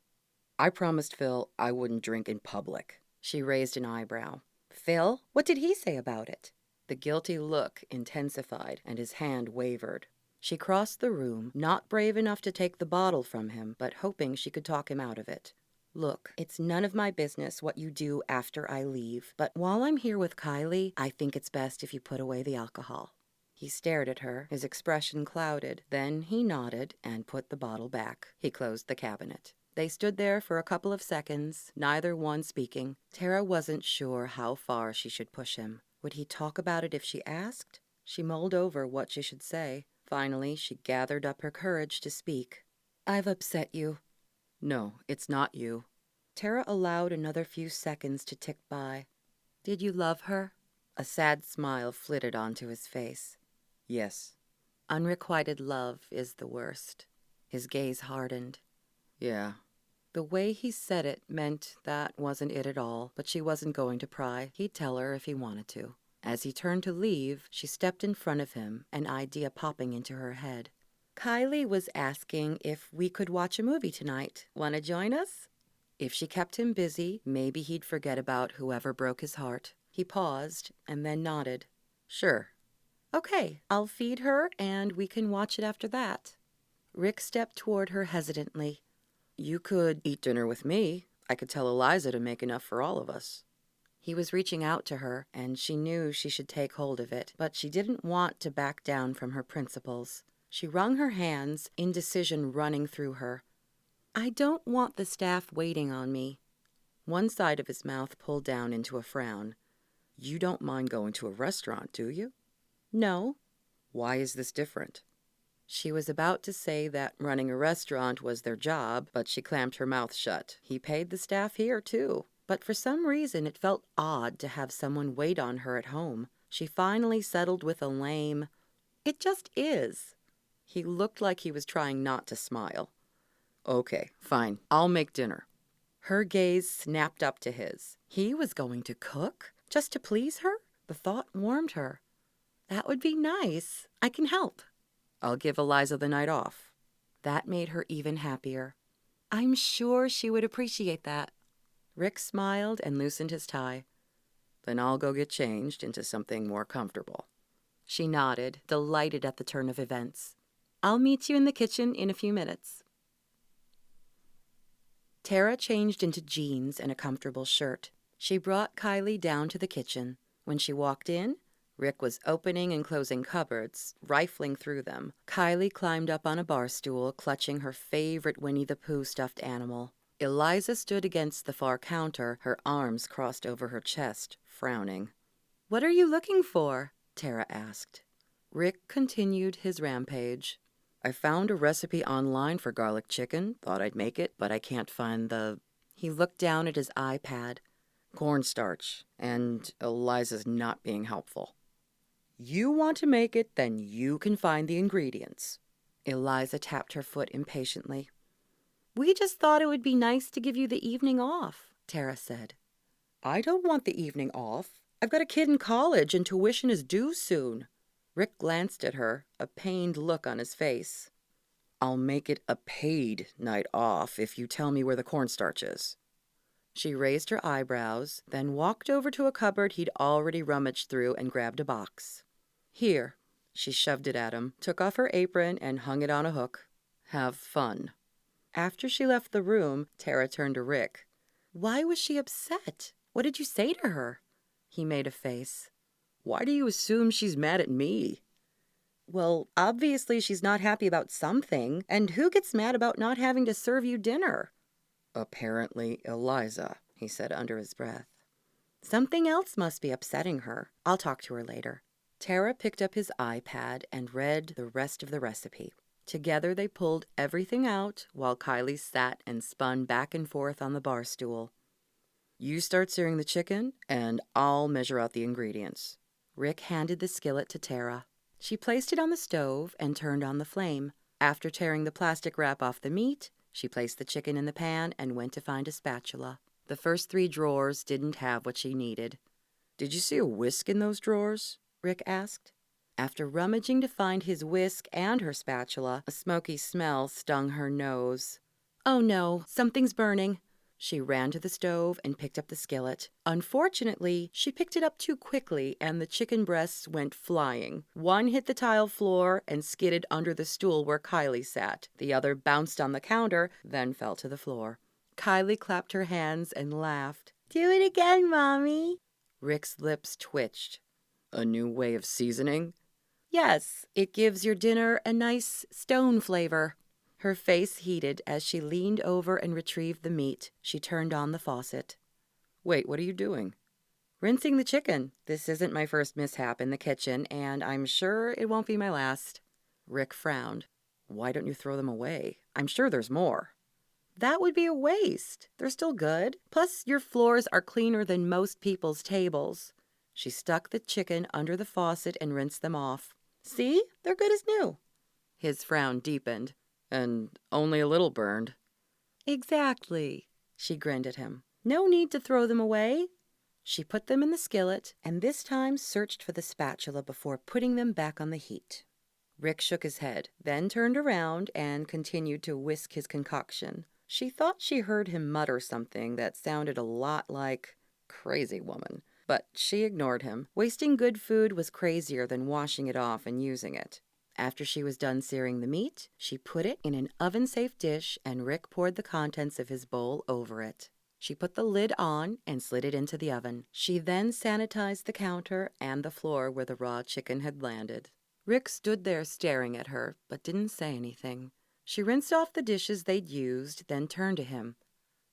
I promised Phil I wouldn't drink in public. She raised an eyebrow. Phil? What did he say about it? The guilty look intensified, and his hand wavered. She crossed the room, not brave enough to take the bottle from him, but hoping she could talk him out of it. Look, it's none of my business what you do after I leave, but while I'm here with Kylie, I think it's best if you put away the alcohol. He stared at her, his expression clouded. Then he nodded and put the bottle back. He closed the cabinet. They stood there for a couple of seconds, neither one speaking. Tara wasn't sure how far she should push him. Would he talk about it if she asked? She mulled over what she should say. Finally, she gathered up her courage to speak. "I've upset you." "No, it's not you." Tara allowed another few seconds to tick by. "Did you love her?" A sad smile flitted onto his face. "Yes." "Unrequited love is the worst." His gaze hardened. "Yeah." The way he said it meant that wasn't it at all, but she wasn't going to pry. He'd tell her if he wanted to. As he turned to leave, she stepped in front of him, an idea popping into her head. "Kylie was asking if we could watch a movie tonight. Want to join us?" If she kept him busy, maybe he'd forget about whoever broke his heart. He paused and then nodded. "Sure." "Okay, I'll feed her and we can watch it after that." Rick stepped toward her hesitantly. "You could eat dinner with me. I could tell Eliza to make enough for all of us." He was reaching out to her, and she knew she should take hold of it, but she didn't want to back down from her principles. She wrung her hands, indecision running through her. "I don't want the staff waiting on me." One side of his mouth pulled down into a frown. "You don't mind going to a restaurant, do you?" "No." "Why is this different?" She was about to say that running a restaurant was their job, but she clamped her mouth shut. He paid the staff here, too. But for some reason, it felt odd to have someone wait on her at home. She finally settled with a lame, "It just is." He looked like he was trying not to smile. "Okay, fine. I'll make dinner." Her gaze snapped up to his. He was going to cook? Just to please her? The thought warmed her. "That would be nice. I can help." "I'll give Eliza the night off." That made her even happier. "I'm sure she would appreciate that." Rick smiled and loosened his tie. "Then I'll go get changed into something more comfortable." She nodded, delighted at the turn of events. "I'll meet you in the kitchen in a few minutes." Tara changed into jeans and a comfortable shirt. She brought Kylie down to the kitchen. When she walked in, Rick was opening and closing cupboards, rifling through them. Kylie climbed up on a bar stool, clutching her favorite Winnie the Pooh stuffed animal. Eliza stood against the far counter, her arms crossed over her chest, frowning. "What are you looking for?" Tara asked. Rick continued his rampage. "I found a recipe online for garlic chicken. Thought I'd make it, but I can't find the..." He looked down at his iPad. "Cornstarch. And Eliza's not being helpful." "You want to make it, then you can find the ingredients." Eliza tapped her foot impatiently. "We just thought it would be nice to give you the evening off," Tara said. "I don't want the evening off. I've got a kid in college and tuition is due soon." Rick glanced at her, a pained look on his face. "I'll make it a paid night off if you tell me where the cornstarch is." She raised her eyebrows, then walked over to a cupboard he'd already rummaged through and grabbed a box. "Here." She shoved it at him, took off her apron, and hung it on a hook. "Have fun." After she left the room, Tara turned to Rick. "Why was she upset? What did you say to her?" He made a face. "Why do you assume she's mad at me?" "Well, obviously she's not happy about something. And who gets mad about not having to serve you dinner?" "Apparently Eliza," he said under his breath. "Something else must be upsetting her. I'll talk to her later." Tara picked up his iPad and read the rest of the recipe. Together they pulled everything out while Kylie sat and spun back and forth on the bar stool. "You start searing the chicken, and I'll measure out the ingredients." Rick handed the skillet to Tara. She placed it on the stove and turned on the flame. After tearing the plastic wrap off the meat, she placed the chicken in the pan and went to find a spatula. The first 3 drawers didn't have what she needed. "Did you see a whisk in those drawers?" Rick asked. After rummaging to find his whisk and her spatula, a smoky smell stung her nose. "Oh no, something's burning." She ran to the stove and picked up the skillet. Unfortunately, she picked it up too quickly and the chicken breasts went flying. One hit the tile floor and skidded under the stool where Kylie sat. The other bounced on the counter, then fell to the floor. Kylie clapped her hands and laughed. "Do it again, Mommy." Rick's lips twitched. "A new way of seasoning?" "Yes, it gives your dinner a nice stone flavor." Her face heated as she leaned over and retrieved the meat. She turned on the faucet. "Wait, what are you doing?" "Rinsing the chicken. This isn't my first mishap in the kitchen, and I'm sure it won't be my last." Rick frowned. Why don't you throw them away? I'm sure there's more. That would be a waste. They're still good. Plus, your floors are cleaner than most people's tables. She stuck the chicken under the faucet and rinsed them off. See? They're good as new. His frown deepened. And only a little burned. Exactly. She grinned at him. No need to throw them away. She put them in the skillet and this time searched for the spatula before putting them back on the heat. Rick shook his head, then turned around and continued to whisk his concoction. She thought she heard him mutter something that sounded a lot like crazy woman, but she ignored him. Wasting good food was crazier than washing it off and using it. After she was done searing the meat, she put it in an oven-safe dish and Rick poured the contents of his bowl over it. She put the lid on and slid it into the oven. She then sanitized the counter and the floor where the raw chicken had landed. Rick stood there staring at her, but didn't say anything. She rinsed off the dishes they'd used, then turned to him.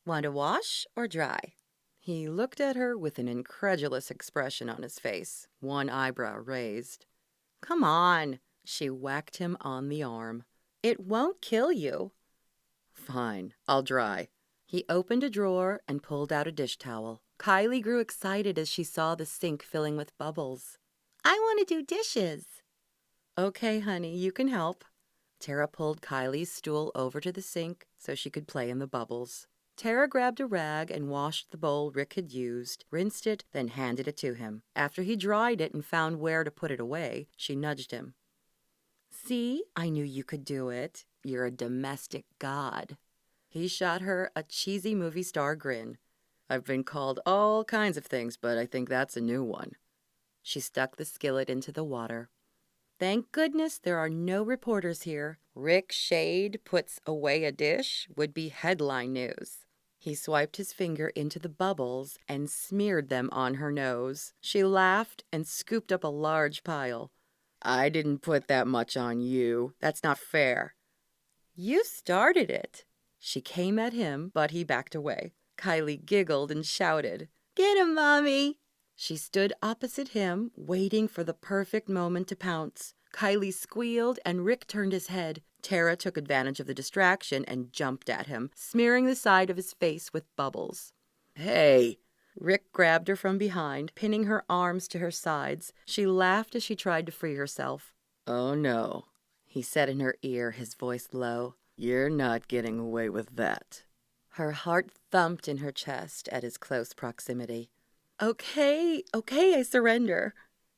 Want to wash or dry? He looked at her with an incredulous expression on his face, one eyebrow raised. Come on, she whacked him on the arm. It won't kill you. Fine, I'll dry. He opened a drawer and pulled out a dish towel. Kylie grew excited as she saw the sink filling with bubbles. I want to do dishes. Okay, honey, you can help. Tara pulled Kylie's stool over to the sink so she could play in the bubbles. Tara grabbed a rag and washed the bowl Rick had used, rinsed it, then handed it to him. After he dried it and found where to put it away, she nudged him. See, I knew you could do it. You're a domestic god. He shot her a cheesy movie star grin. I've been called all kinds of things, but I think that's a new one. She stuck the skillet into the water. Thank goodness there are no reporters here. Rick Shade puts away a dish would be headline news. He swiped his finger into the bubbles and smeared them on her nose. She laughed and scooped up a large pile. I didn't put that much on you. That's not fair. You started it. She came at him, but he backed away. Kylie giggled and shouted, Get him, Mommy! She stood opposite him, waiting for the perfect moment to pounce. Kylie squealed and Rick turned his head. Tara took advantage of the distraction and jumped at him, smearing the side of his face with bubbles. Hey! Rick grabbed her from behind, pinning her arms to her sides. She laughed as she tried to free herself. Oh no, he said in her ear, his voice low. You're not getting away with that. Her heart thumped in her chest at his close proximity. Okay, I surrender.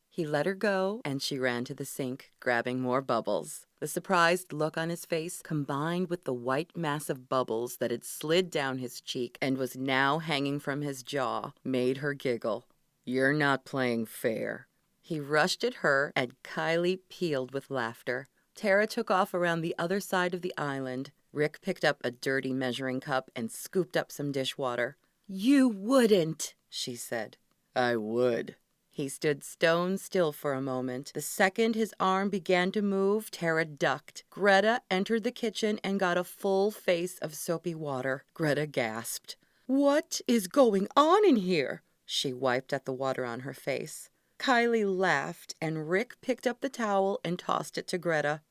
He let her go, and she ran to the sink, grabbing more bubbles. The surprised look on his face, combined with the white mass of bubbles that had slid down his cheek and was now hanging from his jaw, made her giggle. You're not playing fair. He rushed at her, and Kylie pealed with laughter. Tara took off around the other side of the island. Rick picked up a dirty measuring cup and scooped up some dishwater. You wouldn't, she said. I would. He stood stone still for a moment. The second his arm began to move, Tara ducked. Greta entered the kitchen and got a full face of soapy water. Greta gasped. What is going on in here? She wiped at the water on her face. Kylie laughed, and Rick picked up the towel and tossed it to Greta.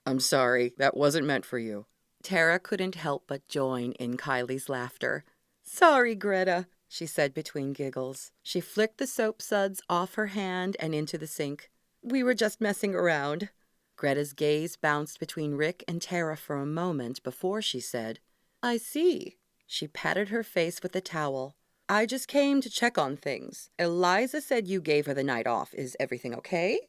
I'm sorry, that wasn't meant for you. Tara couldn't help but join in Kylie's laughter. Sorry, Greta, she said between giggles. She flicked the soap suds off her hand and into the sink. We were just messing around. Greta's gaze bounced between Rick and Tara for a moment before she said, I see. She patted her face with the towel. I just came to check on things. Eliza said you gave her the night off. Is everything okay?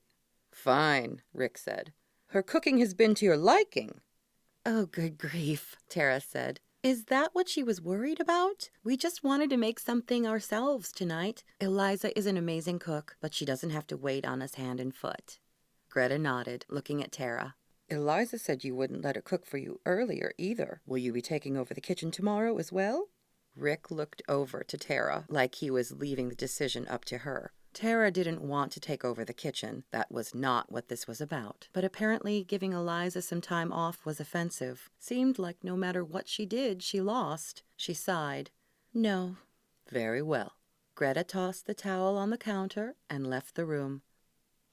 Fine, Rick said. Her cooking has been to your liking. Oh, good grief, Tara said. Is that what she was worried about? We just wanted to make something ourselves tonight. Eliza is an amazing cook, but she doesn't have to wait on us hand and foot. Greta nodded, looking at Tara. Eliza said you wouldn't let her cook for you earlier either. Will you be taking over the kitchen tomorrow as well? Rick looked over to Tara, like he was leaving the decision up to her. Tara didn't want to take over the kitchen. That was not what this was about. But apparently giving Eliza some time off was offensive. Seemed like no matter what she did, she lost. She sighed. No. Very well. Greta tossed the towel on the counter and left the room.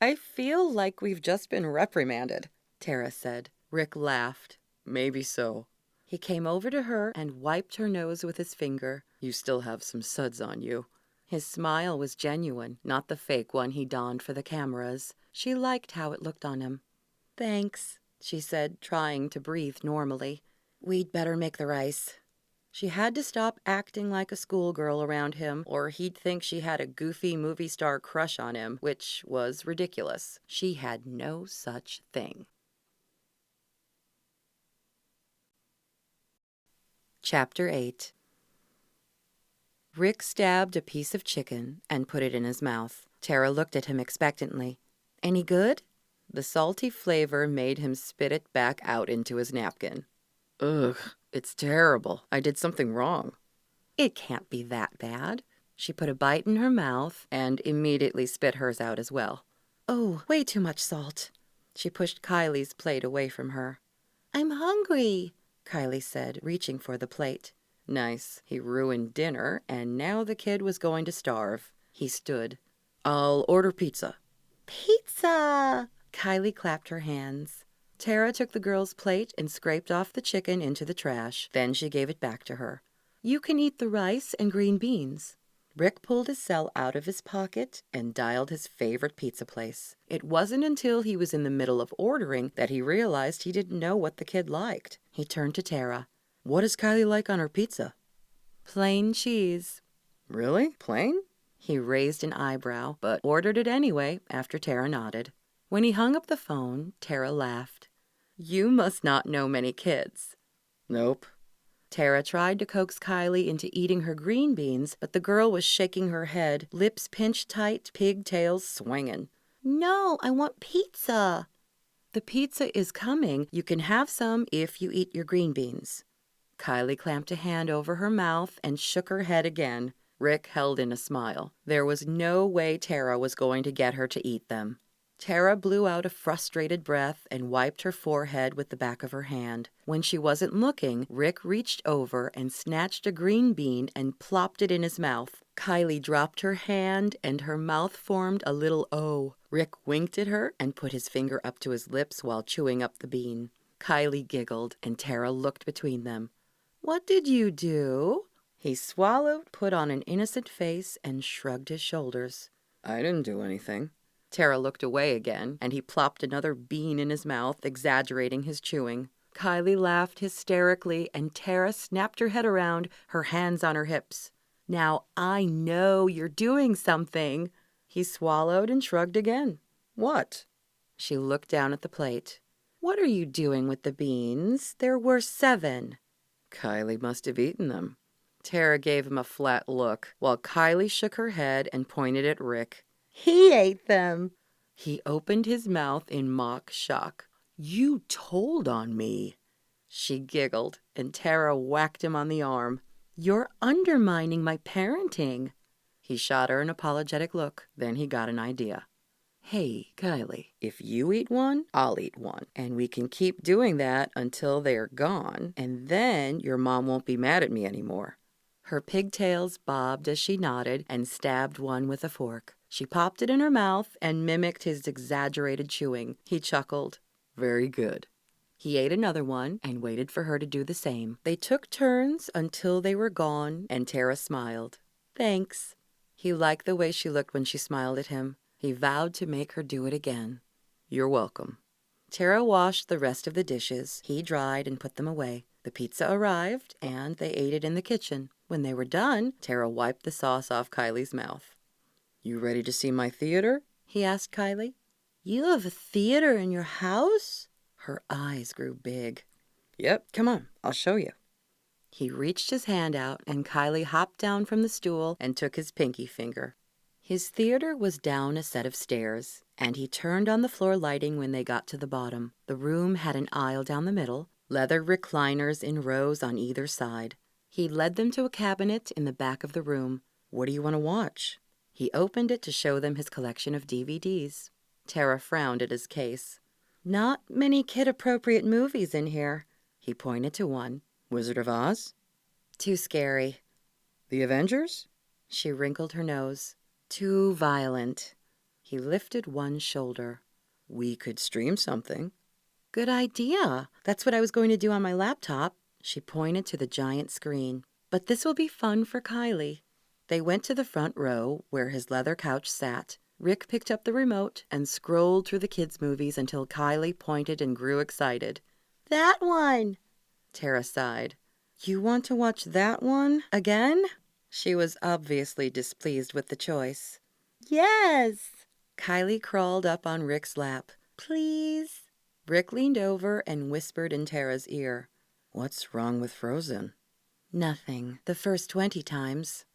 I feel like we've just been reprimanded. Tara said. Rick laughed. Maybe so. He came over to her and wiped her nose with his finger. You still have some suds on you. His smile was genuine, not the fake one he donned for the cameras. She liked how it looked on him. Thanks, she said, trying to breathe normally. We'd better make the rice. She had to stop acting like a schoolgirl around him, or he'd think she had a goofy movie star crush on him, which was ridiculous. She had no such thing. Chapter 8. Rick stabbed a piece of chicken and put it in his mouth. Tara looked at him expectantly. Any good? The salty flavor made him spit it back out into his napkin. Ugh, it's terrible. I did something wrong. It can't be that bad. She put a bite in her mouth and immediately spit hers out as well. Oh, way too much salt. She pushed Kylie's plate away from her. I'm hungry, Kylie said, reaching for the plate. Nice. He ruined dinner, and now the kid was going to starve. He stood. I'll order pizza. Pizza! Kylie clapped her hands. Tara took the girl's plate and scraped off the chicken into the trash. Then she gave it back to her. You can eat the rice and green beans. Rick pulled his cell out of his pocket and dialed his favorite pizza place. It wasn't until he was in the middle of ordering that he realized he didn't know what the kid liked. He turned to Tara. What does Kylie like on her pizza? Plain cheese. Really? Plain? He raised an eyebrow, but ordered it anyway after Tara nodded. When he hung up the phone, Tara laughed. You must not know many kids. Nope. Tara tried to coax Kylie into eating her green beans, but the girl was shaking her head, lips pinched tight, pigtails swinging. No, I want pizza. The pizza is coming. You can have some if you eat your green beans. Kylie clamped a hand over her mouth and shook her head again. Rick held in a smile. There was no way Tara was going to get her to eat them. Tara blew out a frustrated breath and wiped her forehead with the back of her hand. When she wasn't looking, Rick reached over and snatched a green bean and plopped it in his mouth. Kylie dropped her hand and her mouth formed a little O. Rick winked at her and put his finger up to his lips while chewing up the bean. Kylie giggled and Tara looked between them. What did you do? He swallowed, put on an innocent face, and shrugged his shoulders. I didn't do anything. Tara looked away again, and he plopped another bean in his mouth, exaggerating his chewing. Kylie laughed hysterically, and Tara snapped her head around, her hands on her hips. Now I know you're doing something. He swallowed and shrugged again. What? She looked down at the plate. What are you doing with the beans? There were 7. Kylie must have eaten them. Tara gave him a flat look, while Kylie shook her head and pointed at Rick. He ate them. He opened his mouth in mock shock. You told on me. She giggled, and Tara whacked him on the arm. You're undermining my parenting. He shot her an apologetic look. Then he got an idea. Hey, Kylie, if you eat one, I'll eat one. And we can keep doing that until they're gone. And then your mom won't be mad at me anymore. Her pigtails bobbed as she nodded and stabbed one with a fork. She popped it in her mouth and mimicked his exaggerated chewing. He chuckled. Very good. He ate another one and waited for her to do the same. They took turns until they were gone, and Tara smiled. Thanks. He liked the way she looked when she smiled at him. He vowed to make her do it again. You're welcome. Tara washed the rest of the dishes. He dried and put them away. The pizza arrived, and they ate it in the kitchen. When they were done, Tara wiped the sauce off Kylie's mouth. You ready to see my theater? He asked Kylie. You have a theater in your house? Her eyes grew big. Yep, come on, I'll show you. He reached his hand out, and Kylie hopped down from the stool and took his pinky finger. His theater was down a set of stairs, and he turned on the floor lighting when they got to the bottom. The room had an aisle down the middle, leather recliners in rows on either side. He led them to a cabinet in the back of the room. What do you want to watch? He opened it to show them his collection of DVDs. Tara frowned at his case. Not many kid-appropriate movies in here. He pointed to one. Wizard of Oz? Too scary. The Avengers? She wrinkled her nose. Too violent. He lifted one shoulder. We could stream something. Good idea. That's what I was going to do on my laptop. She pointed to the giant screen. But this will be fun for Kylie. They went to the front row where his leather couch sat. Rick picked up the remote and scrolled through the kids' movies until Kylie pointed and grew excited. That one! Tara sighed. You want to watch that one again? She was obviously displeased with the choice. Yes! Kylie crawled up on Rick's lap. Please? Rick leaned over and whispered in Tara's ear. What's wrong with Frozen? Nothing. The first 20 times.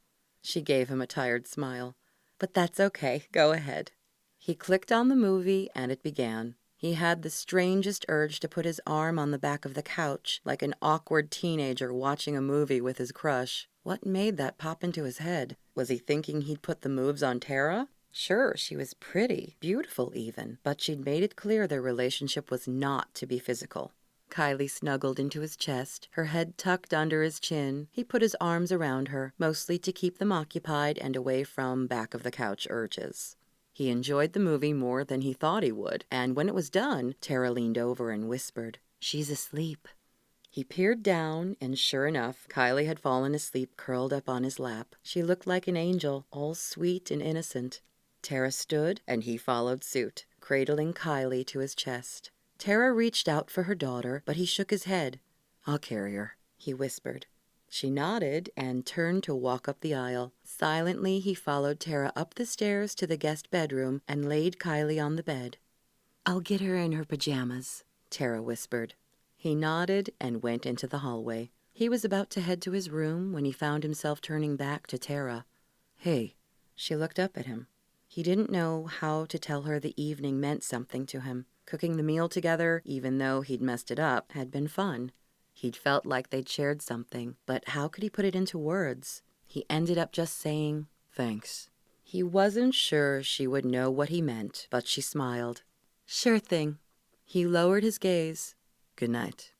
She gave him a tired smile. But that's okay. Go ahead. He clicked on the movie and it began. He had the strangest urge to put his arm on the back of the couch, like an awkward teenager watching a movie with his crush. What made that pop into his head? Was he thinking he'd put the moves on Tara? Sure, she was pretty, beautiful even, but she'd made it clear their relationship was not to be physical. Kylie snuggled into his chest, her head tucked under his chin. He put his arms around her, mostly to keep them occupied and away from back-of-the-couch urges. He enjoyed the movie more than he thought he would, and when it was done, Tara leaned over and whispered, She's asleep. He peered down, and sure enough, Kylie had fallen asleep curled up on his lap. She looked like an angel, all sweet and innocent. Tara stood, and he followed suit, cradling Kylie to his chest. Tara reached out for her daughter, but he shook his head. I'll carry her, he whispered. She nodded and turned to walk up the aisle. Silently, he followed Tara up the stairs to the guest bedroom and laid Kylie on the bed. I'll get her in her pajamas, Tara whispered. He nodded and went into the hallway. He was about to head to his room when he found himself turning back to Tara. Hey. She looked up at him. He didn't know how to tell her the evening meant something to him. Cooking the meal together, even though he'd messed it up, had been fun. He'd felt like they'd shared something, but how could he put it into words? He ended up just saying, thanks. He wasn't sure she would know what he meant, but she smiled. Sure thing. He lowered his gaze. Good night.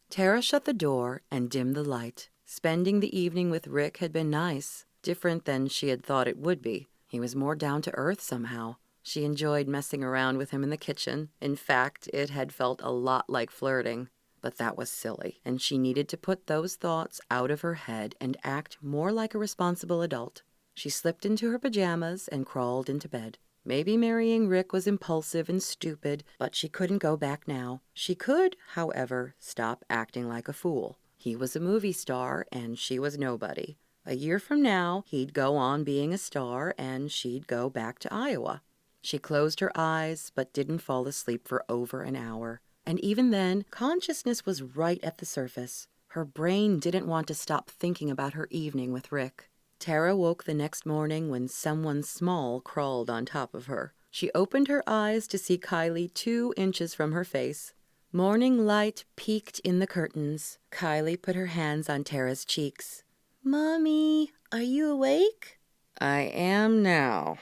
Tara shut the door and dimmed the light. Spending the evening with Rick had been nice, different than she had thought it would be. He was more down to earth somehow. She enjoyed messing around with him in the kitchen. In fact, it had felt a lot like flirting. But that was silly, and she needed to put those thoughts out of her head and act more like a responsible adult. She slipped into her pajamas and crawled into bed. Maybe marrying Rick was impulsive and stupid, but she couldn't go back now. She could, however, stop acting like a fool. He was a movie star, and she was nobody. A year from now, he'd go on being a star, and she'd go back to Iowa. She closed her eyes, but didn't fall asleep for over an hour. And even then, consciousness was right at the surface. Her brain didn't want to stop thinking about her evening with Rick. Tara woke the next morning when someone small crawled on top of her. She opened her eyes to see Kylie 2 inches from her face. Morning light peeked in the curtains. Kylie put her hands on Tara's cheeks. Mommy, are you awake? I am now.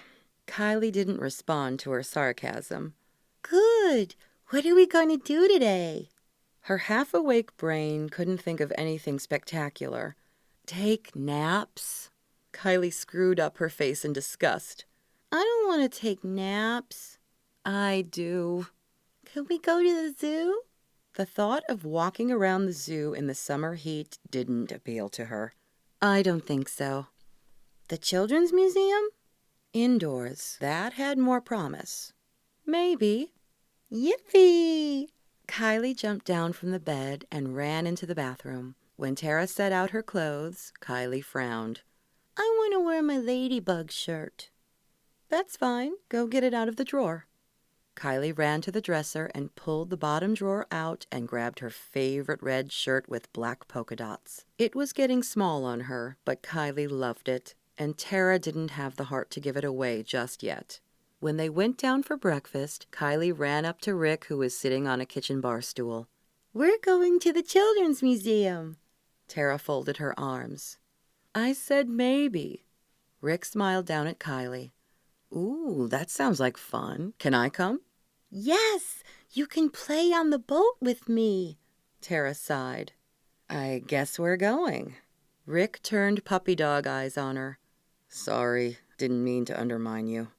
Kylie didn't respond to her sarcasm. Good. What are we going to do today? Her half-awake brain couldn't think of anything spectacular. Take naps? Kylie screwed up her face in disgust. I don't want to take naps. I do. Can we go to the zoo? The thought of walking around the zoo in the summer heat didn't appeal to her. I don't think so. The Children's Museum? Indoors. That had more promise. Maybe. Yippee! Kylie jumped down from the bed and ran into the bathroom. When Tara set out her clothes, Kylie frowned. I want to wear my ladybug shirt. That's fine. Go get it out of the drawer. Kylie ran to the dresser and pulled the bottom drawer out and grabbed her favorite red shirt with black polka dots. It was getting small on her, but Kylie loved it, and Tara didn't have the heart to give it away just yet. When they went down for breakfast, Kylie ran up to Rick, who was sitting on a kitchen bar stool. We're going to the Children's Museum. Tara folded her arms. I said maybe. Rick smiled down at Kylie. Ooh, that sounds like fun. Can I come? Yes, you can play on the boat with me. Tara sighed. I guess we're going. Rick turned puppy dog eyes on her. Sorry, didn't mean to undermine you.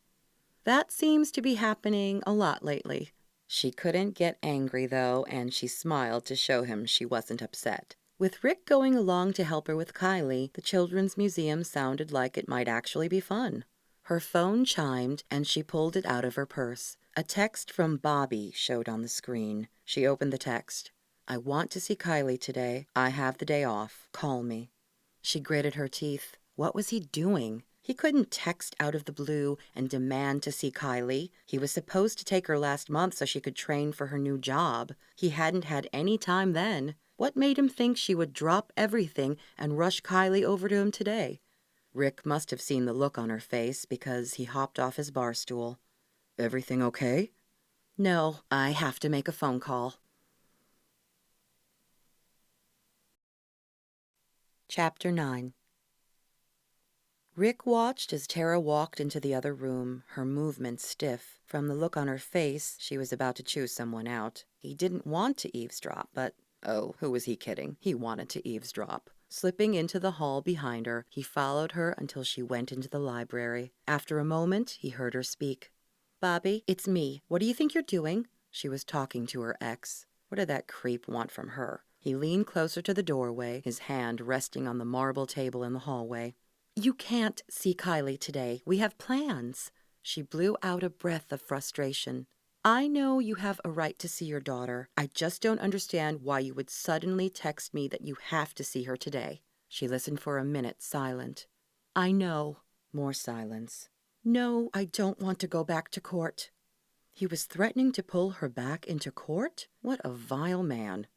That seems to be happening a lot lately. She couldn't get angry, though, and she smiled to show him she wasn't upset. With Rick going along to help her with Kylie, the Children's Museum sounded like it might actually be fun. Her phone chimed, and she pulled it out of her purse. A text from Bobby showed on the screen. She opened the text. "I want to see Kylie today. I have the day off. Call me." She gritted her teeth. What was he doing? He couldn't text out of the blue and demand to see Kylie. He was supposed to take her last month so she could train for her new job. He hadn't had any time then. What made him think she would drop everything and rush Kylie over to him today? Rick must have seen the look on her face because he hopped off his bar stool. "Everything okay?" "No, I have to make a phone call." Chapter 9. Rick watched as Tara walked into the other room, her movements stiff. From the look on her face, she was about to chew someone out. He didn't want to eavesdrop, but, oh, who was he kidding? He wanted to eavesdrop. Slipping into the hall behind her, he followed her until she went into the library. After a moment, he heard her speak. "Bobby, it's me. What do you think you're doing?" She was talking to her ex. What did that creep want from her? He leaned closer to the doorway, his hand resting on the marble table in the hallway. "You can't see Kylie today. We have plans." She blew out a breath of frustration. "I know you have a right to see your daughter. I just don't understand why you would suddenly text me that you have to see her today." She listened for a minute, silent. "I know." More silence. "No, I don't want to go back to court." He was threatening to pull her back into court? What a vile man.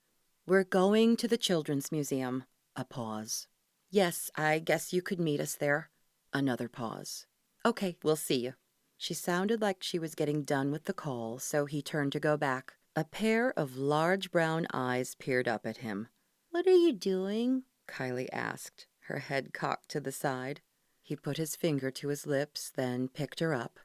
"We're going to the Children's Museum." A pause. "Yes, I guess you could meet us there." Another pause. "Okay, we'll see you." She sounded like she was getting done with the call, so he turned to go back. A pair of large brown eyes peered up at him. "What are you doing?" Kylie asked, her head cocked to the side. He put his finger to his lips, then picked her up.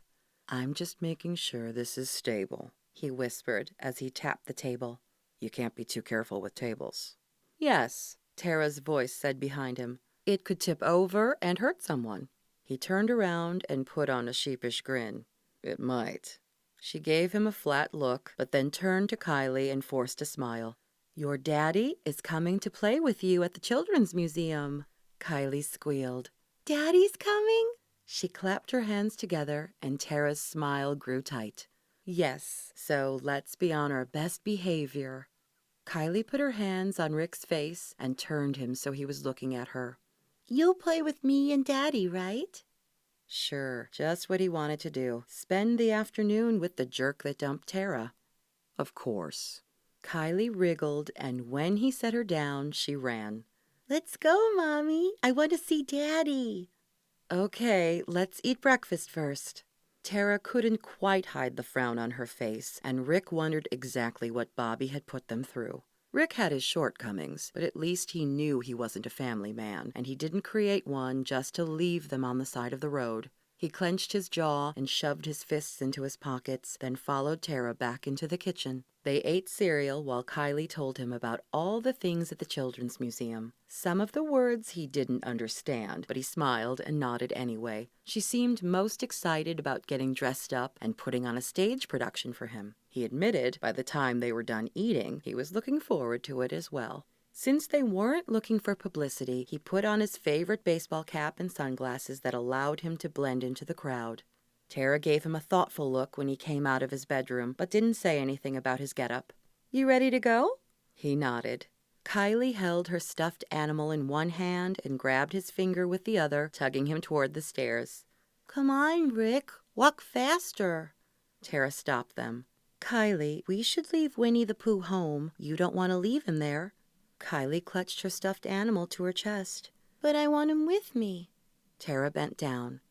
"I'm just making sure this is stable," he whispered as he tapped the table. "You can't be too careful with tables." "Yes," Tara's voice said behind him. "It could tip over and hurt someone." He turned around and put on a sheepish grin. "It might." She gave him a flat look, but then turned to Kylie and forced a smile. "Your daddy is coming to play with you at the Children's Museum." Kylie squealed. "Daddy's coming?" She clapped her hands together, and Tara's smile grew tight. "Yes, so let's be on our best behavior." Kylie put her hands on Rick's face and turned him so he was looking at her. "You'll play with me and Daddy, right?" Sure, just what he wanted to do. Spend the afternoon with the jerk that dumped Tara. Of course. Kylie wriggled, and when he set her down, she ran. "Let's go, Mommy. I want to see Daddy." "Okay, let's eat breakfast first." Tara couldn't quite hide the frown on her face, and Rick wondered exactly what Bobby had put them through. Rick had his shortcomings, but at least he knew he wasn't a family man, and he didn't create one just to leave them on the side of the road. He clenched his jaw and shoved his fists into his pockets, then followed Tara back into the kitchen. They ate cereal while Kylie told him about all the things at the Children's Museum. Some of the words he didn't understand, but he smiled and nodded anyway. She seemed most excited about getting dressed up and putting on a stage production for him. He admitted by the time they were done eating, he was looking forward to it as well. Since they weren't looking for publicity, he put on his favorite baseball cap and sunglasses that allowed him to blend into the crowd. Tara gave him a thoughtful look when he came out of his bedroom, but didn't say anything about his getup. "You ready to go?" He nodded. Kylie held her stuffed animal in one hand and grabbed his finger with the other, tugging him toward the stairs. "Come on, Rick. Walk faster." Tara stopped them. "Kylie, we should leave Winnie the Pooh home. You don't want to leave him there." Kylie clutched her stuffed animal to her chest. "But I want him with me." Tara bent down.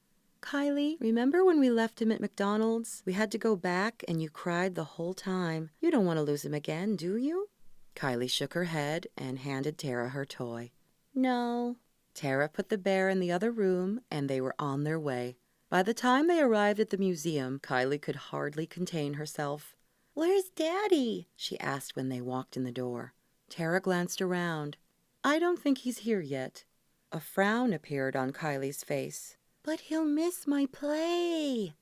"Kylie, remember when we left him at McDonald's? We had to go back and you cried the whole time. You don't want to lose him again, do you?" Kylie shook her head and handed Tara her toy. "No." Tara put the bear in the other room and they were on their way. By the time they arrived at the museum, Kylie could hardly contain herself. "Where's Daddy?" she asked when they walked in the door. Tara glanced around. "I don't think he's here yet." A frown appeared on Kylie's face. "But he'll miss my play."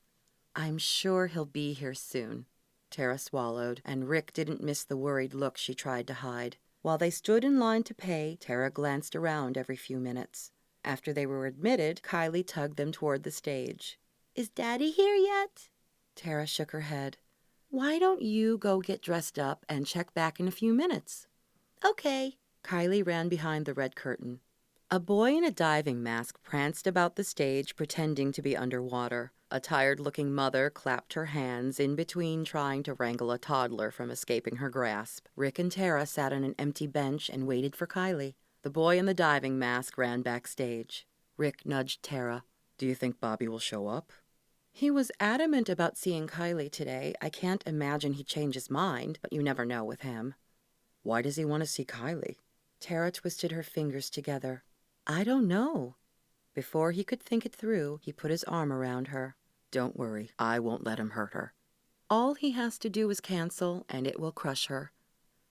"I'm sure he'll be here soon." Tara swallowed, and Rick didn't miss the worried look she tried to hide. While they stood in line to pay, Tara glanced around every few minutes. After they were admitted, Kylie tugged them toward the stage. "Is Daddy here yet?" Tara shook her head. "Why don't you go get dressed up and check back in a few minutes?" "Okay." Kylie ran behind the red curtain. A boy in a diving mask pranced about the stage pretending to be underwater. A tired-looking mother clapped her hands in between trying to wrangle a toddler from escaping her grasp. Rick and Tara sat on an empty bench and waited for Kylie. The boy in the diving mask ran backstage. Rick nudged Tara. "Do you think Bobby will show up?" "He was adamant about seeing Kylie today. I can't imagine he'd change his mind, but you never know with him." "Why does he want to see Kylie?" Tara twisted her fingers together. "I don't know." Before he could think it through, he put his arm around her. "Don't worry, I won't let him hurt her. All he has to do is cancel, and it will crush her."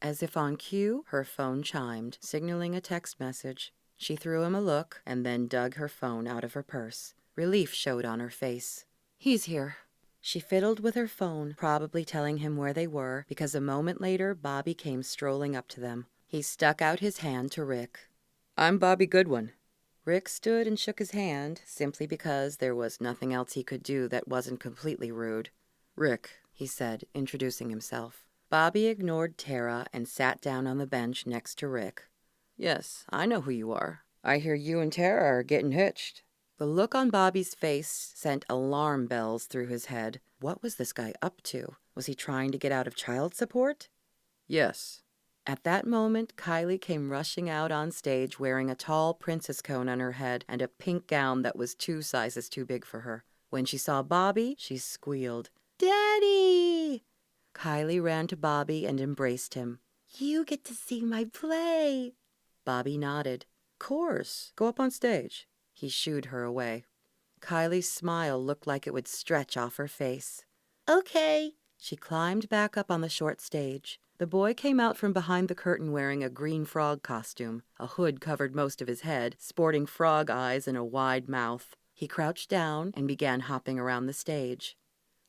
As if on cue, her phone chimed, signaling a text message. She threw him a look and then dug her phone out of her purse. Relief showed on her face. "He's here." She fiddled with her phone, probably telling him where they were, because a moment later Bobby came strolling up to them. He stuck out his hand to Rick. "I'm Bobby Goodwin." Rick stood and shook his hand, simply because there was nothing else he could do that wasn't completely rude. "Rick," he said, introducing himself. Bobby ignored Tara and sat down on the bench next to Rick. "Yes, I know who you are. I hear you and Tara are getting hitched." The look on Bobby's face sent alarm bells through his head. What was this guy up to? Was he trying to get out of child support? "Yes." At that moment, Kylie came rushing out on stage wearing a tall princess cone on her head and a pink gown that was 2 sizes too big for her. When she saw Bobby, she squealed, "Daddy!" Kylie ran to Bobby and embraced him. "You get to see my play." Bobby nodded. "Course, go up on stage." He shooed her away. Kylie's smile looked like it would stretch off her face. "Okay." She climbed back up on the short stage. The boy came out from behind the curtain wearing a green frog costume. A hood covered most of his head, sporting frog eyes and a wide mouth. He crouched down and began hopping around the stage.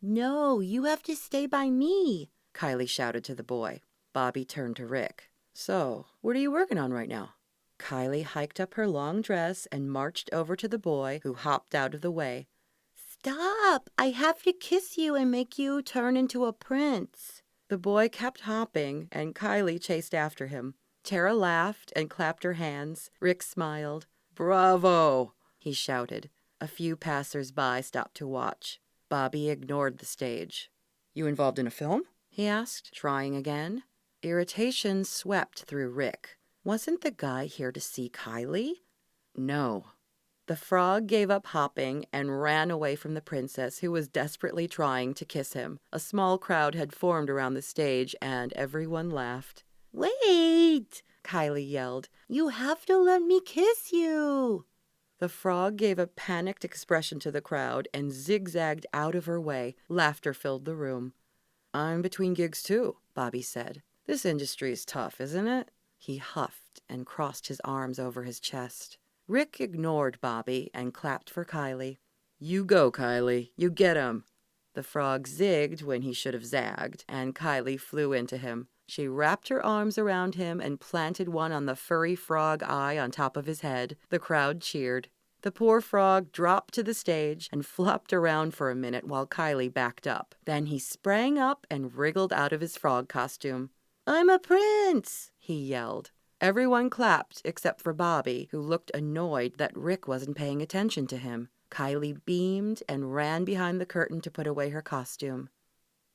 "No, you have to stay by me," Kylie shouted to the boy. Bobby turned to Rick. "So, what are you working on right now?" Kylie hiked up her long dress and marched over to the boy, who hopped out of the way. "Stop! I have to kiss you and make you turn into a prince." The boy kept hopping, and Kylie chased after him. Tara laughed and clapped her hands. Rick smiled. "Bravo!" he shouted. A few passers-by stopped to watch. Bobby ignored the stage. "You involved in a film?" he asked, trying again. Irritation swept through Rick. Wasn't the guy here to see Kylie? "No." The frog gave up hopping and ran away from the princess, who was desperately trying to kiss him. A small crowd had formed around the stage, and everyone laughed. "Wait!" Kylie yelled. "You have to let me kiss you." The frog gave a panicked expression to the crowd and zigzagged out of her way. Laughter filled the room. "I'm between gigs too," Bobby said. "This industry is tough, isn't it?" He huffed and crossed his arms over his chest. Rick ignored Bobby and clapped for Kylie. "You go, Kylie. You get him." The frog zigged when he should have zagged, and Kylie flew into him. She wrapped her arms around him and planted one on the furry frog eye on top of his head. The crowd cheered. The poor frog dropped to the stage and flopped around for a minute while Kylie backed up. Then he sprang up and wriggled out of his frog costume. "I'm a prince!" he yelled. Everyone clapped except for Bobby, who looked annoyed that Rick wasn't paying attention to him. Kylie beamed and ran behind the curtain to put away her costume.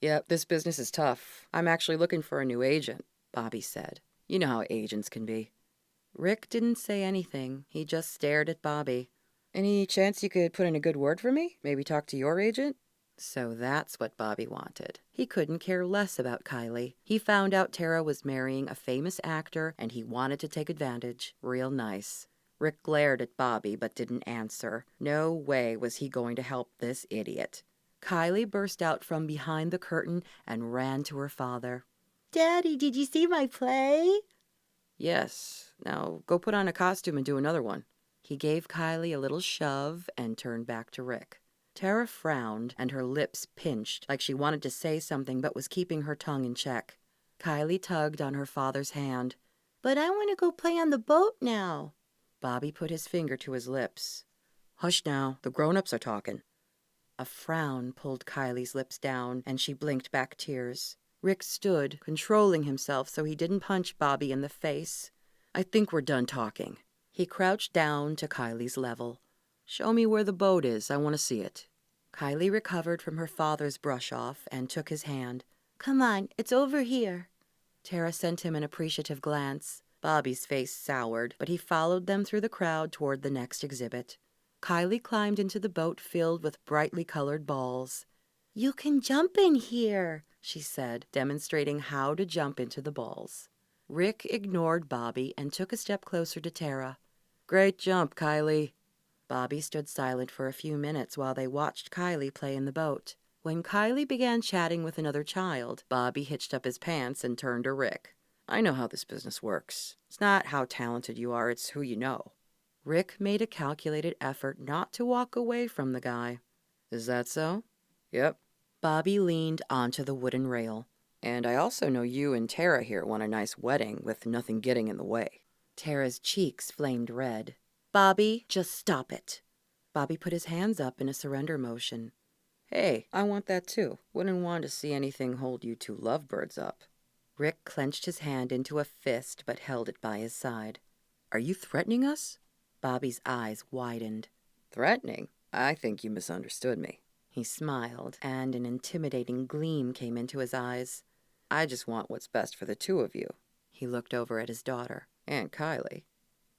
"Yep, this business is tough. I'm actually looking for a new agent," Bobby said. "You know how agents can be." Rick didn't say anything. He just stared at Bobby. "Any chance you could put in a good word for me? Maybe talk to your agent?" So that's what Bobby wanted. He couldn't care less about Kylie. He found out Tara was marrying a famous actor, and he wanted to take advantage. Real nice. Rick glared at Bobby but didn't answer. No way was he going to help this idiot. Kylie burst out from behind the curtain and ran to her father. "Daddy, did you see my play?" "Yes. Now go put on a costume and do another one." He gave Kylie a little shove and turned back to Rick. Tara frowned, and her lips pinched like she wanted to say something but was keeping her tongue in check. Kylie tugged on her father's hand. "But I want to go play on the boat now." Bobby put his finger to his lips. "Hush now, the grown-ups are talking." A frown pulled Kylie's lips down, and she blinked back tears. Rick stood, controlling himself so he didn't punch Bobby in the face. "I think we're done talking." He crouched down to Kylie's level. "Show me where the boat is. I want to see it." Kylie recovered from her father's brush-off and took his hand. "Come on, it's over here." Tara sent him an appreciative glance. Bobby's face soured, but he followed them through the crowd toward the next exhibit. Kylie climbed into the boat filled with brightly colored balls. "You can jump in here," she said, demonstrating how to jump into the balls. Rick ignored Bobby and took a step closer to Tara. "Great jump, Kylie." Bobby stood silent for a few minutes while they watched Kylie play in the boat. When Kylie began chatting with another child, Bobby hitched up his pants and turned to Rick. "I know how this business works. It's not how talented you are, it's who you know." Rick made a calculated effort not to walk away from the guy. "Is that so?" "Yep." Bobby leaned onto the wooden rail. "And I also know you and Tara here want a nice wedding with nothing getting in the way." Tara's cheeks flamed red. "Bobby, just stop it." Bobby put his hands up in a surrender motion. "Hey, I want that too. Wouldn't want to see anything hold you two lovebirds up." Rick clenched his hand into a fist but held it by his side. "Are you threatening us?" Bobby's eyes widened. "Threatening? I think you misunderstood me." He smiled, and an intimidating gleam came into his eyes. "I just want what's best for the two of you." He looked over at his daughter. "And Kylie."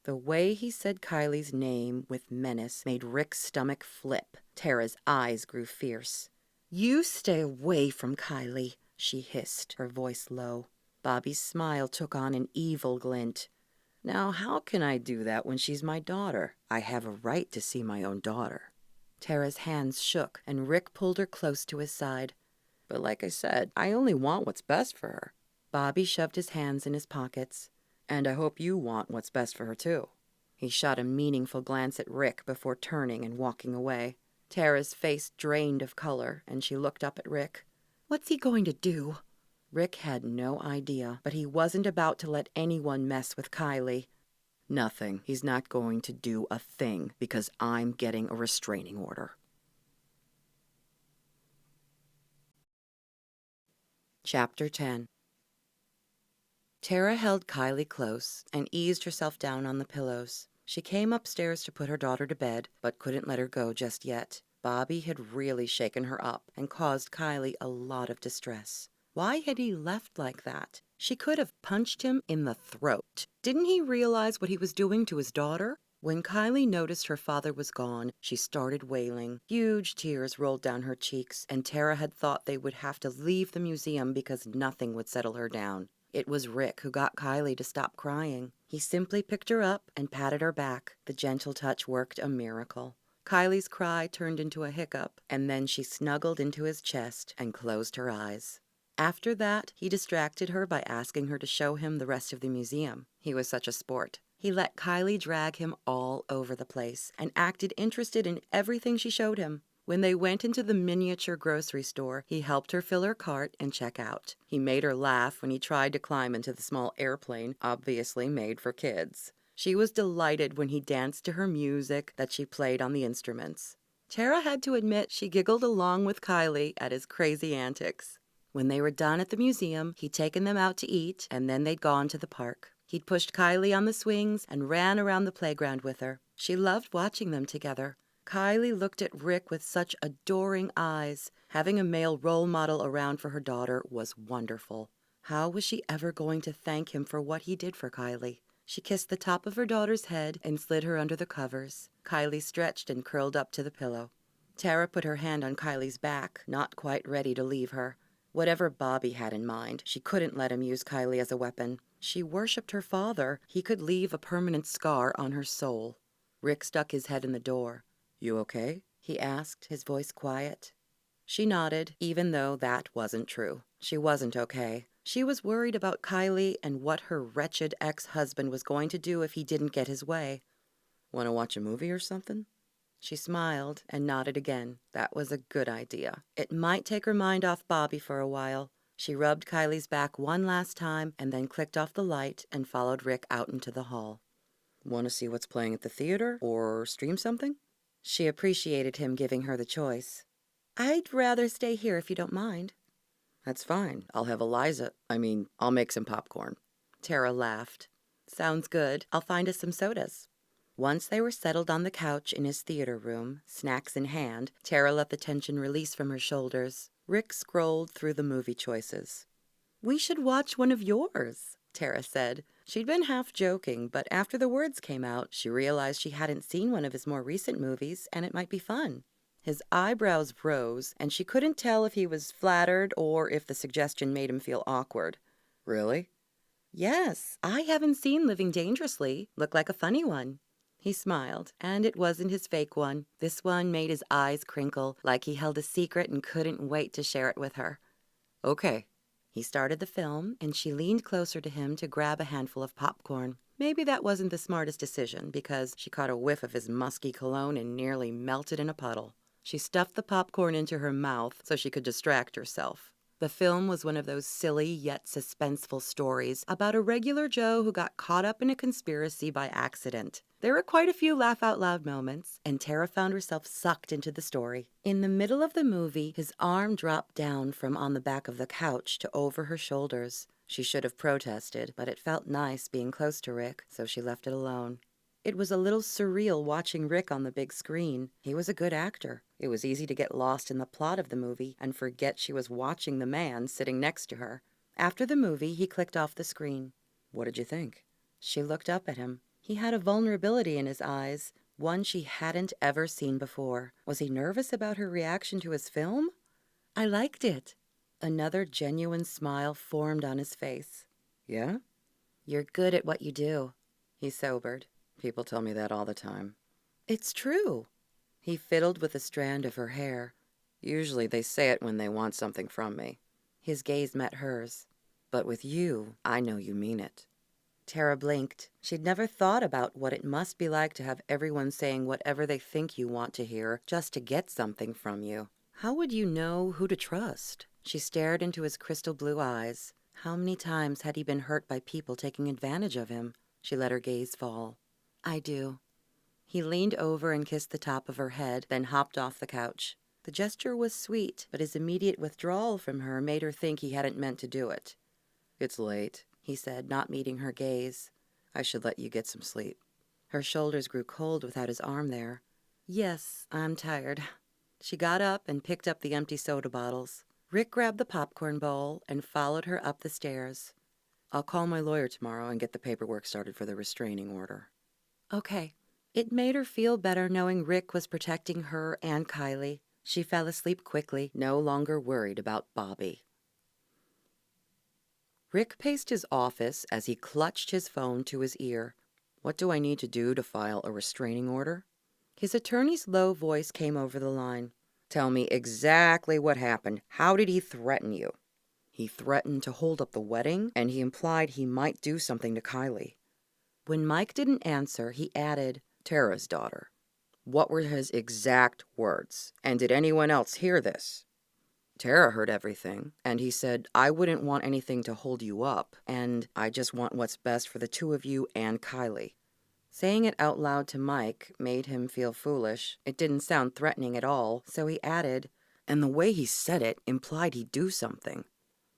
The way he said Kylie's name with menace made Rick's stomach flip. Tara's eyes grew fierce. "You stay away from Kylie," she hissed, her voice low. Bobby's smile took on an evil glint. "Now, how can I do that when she's my daughter? I have a right to see my own daughter." Tara's hands shook, and Rick pulled her close to his side. "But like I said, I only want what's best for her." Bobby shoved his hands in his pockets. "And I hope you want what's best for her, too." He shot a meaningful glance at Rick before turning and walking away. Tara's face drained of color, and she looked up at Rick. "What's he going to do?" Rick had no idea, but he wasn't about to let anyone mess with Kylie. "Nothing. He's not going to do a thing because I'm getting a restraining order." Chapter 10. Tara held Kylie close and eased herself down on the pillows. She came upstairs to put her daughter to bed, but couldn't let her go just yet. Bobby had really shaken her up and caused Kylie a lot of distress. Why had he left like that? She could have punched him in the throat. Didn't he realize what he was doing to his daughter? When Kylie noticed her father was gone, she started wailing. Huge tears rolled down her cheeks, and Tara had thought they would have to leave the museum because nothing would settle her down. It was Rick who got Kylie to stop crying. He simply picked her up and patted her back. The gentle touch worked a miracle. Kylie's cry turned into a hiccup, and then she snuggled into his chest and closed her eyes. After that, he distracted her by asking her to show him the rest of the museum. He was such a sport. He let Kylie drag him all over the place and acted interested in everything she showed him. When they went into the miniature grocery store, he helped her fill her cart and check out. He made her laugh when he tried to climb into the small airplane, obviously made for kids. She was delighted when he danced to her music that she played on the instruments. Tara had to admit she giggled along with Kylie at his crazy antics. When they were done at the museum, he'd taken them out to eat, and then they'd gone to the park. He'd pushed Kylie on the swings and ran around the playground with her. She loved watching them together. Kylie looked at Rick with such adoring eyes. Having a male role model around for her daughter was wonderful. How was she ever going to thank him for what he did for Kylie? She kissed the top of her daughter's head and slid her under the covers. Kylie stretched and curled up to the pillow. Tara put her hand on Kylie's back, not quite ready to leave her. Whatever Bobby had in mind, she couldn't let him use Kylie as a weapon. She worshipped her father. He could leave a permanent scar on her soul. Rick stuck his head in the door. "You okay?" he asked, his voice quiet. She nodded, even though that wasn't true. She wasn't okay. She was worried about Kylie and what her wretched ex-husband was going to do if he didn't get his way. "Want to watch a movie or something?" She smiled and nodded again. That was a good idea. It might take her mind off Bobby for a while. She rubbed Kylie's back one last time and then clicked off the light and followed Rick out into the hall. Want to see what's playing at the theater or stream something? She appreciated him giving her the choice. I'd rather stay here if you don't mind. That's fine. I'll have I'll make some popcorn. Tara laughed. Sounds good. I'll find us some sodas. Once they were settled on the couch in his theater room, snacks in hand, Tara let the tension release from her shoulders. Rick scrolled through the movie choices. We should watch one of yours, Tara said. She'd been half joking, but after the words came out, she realized she hadn't seen one of his more recent movies, and it might be fun. His eyebrows rose, and she couldn't tell if he was flattered or if the suggestion made him feel awkward. Really? Yes, I haven't seen Living Dangerously. Looked like a funny one. He smiled, and it wasn't his fake one. This one made his eyes crinkle, like he held a secret and couldn't wait to share it with her. Okay. He started the film, and she leaned closer to him to grab a handful of popcorn. Maybe that wasn't the smartest decision, because she caught a whiff of his musky cologne and nearly melted in a puddle. She stuffed the popcorn into her mouth so she could distract herself. The film was one of those silly yet suspenseful stories about a regular Joe who got caught up in a conspiracy by accident. There were quite a few laugh-out-loud moments, and Tara found herself sucked into the story. In the middle of the movie, his arm dropped down from on the back of the couch to over her shoulders. She should have protested, but it felt nice being close to Rick, so she left it alone. It was a little surreal watching Rick on the big screen. He was a good actor. It was easy to get lost in the plot of the movie and forget she was watching the man sitting next to her. After the movie, he clicked off the screen. What did you think? She looked up at him. He had a vulnerability in his eyes, one she hadn't ever seen before. Was he nervous about her reaction to his film? I liked it. Another genuine smile formed on his face. Yeah? You're good at what you do. He sobered. People tell me that all the time. It's true. He fiddled with a strand of her hair. Usually they say it when they want something from me. His gaze met hers. But with you, I know you mean it. Tara blinked. She'd never thought about what it must be like to have everyone saying whatever they think you want to hear just to get something from you. How would you know who to trust? She stared into his crystal blue eyes. How many times had he been hurt by people taking advantage of him? She let her gaze fall. I do. He leaned over and kissed the top of her head, then hopped off the couch. The gesture was sweet, but his immediate withdrawal from her made her think he hadn't meant to do it. It's late, he said, not meeting her gaze. I should let you get some sleep. Her shoulders grew cold without his arm there. Yes, I'm tired. She got up and picked up the empty soda bottles. Rick grabbed the popcorn bowl and followed her up the stairs. I'll call my lawyer tomorrow and get the paperwork started for the restraining order. Okay. It made her feel better knowing Rick was protecting her and Kylie. She fell asleep quickly, no longer worried about Bobby. Rick paced his office as he clutched his phone to his ear. What do I need to do to file a restraining order? His attorney's low voice came over the line. Tell me exactly what happened. How did he threaten you? He threatened to hold up the wedding, and he implied he might do something to Kylie. When Mike didn't answer, he added, Tara's daughter. What were his exact words? And did anyone else hear this? Tara heard everything, and he said, I wouldn't want anything to hold you up, and I just want what's best for the two of you and Kylie. Saying it out loud to Mike made him feel foolish. It didn't sound threatening at all, so he added, and the way he said it implied he'd do something.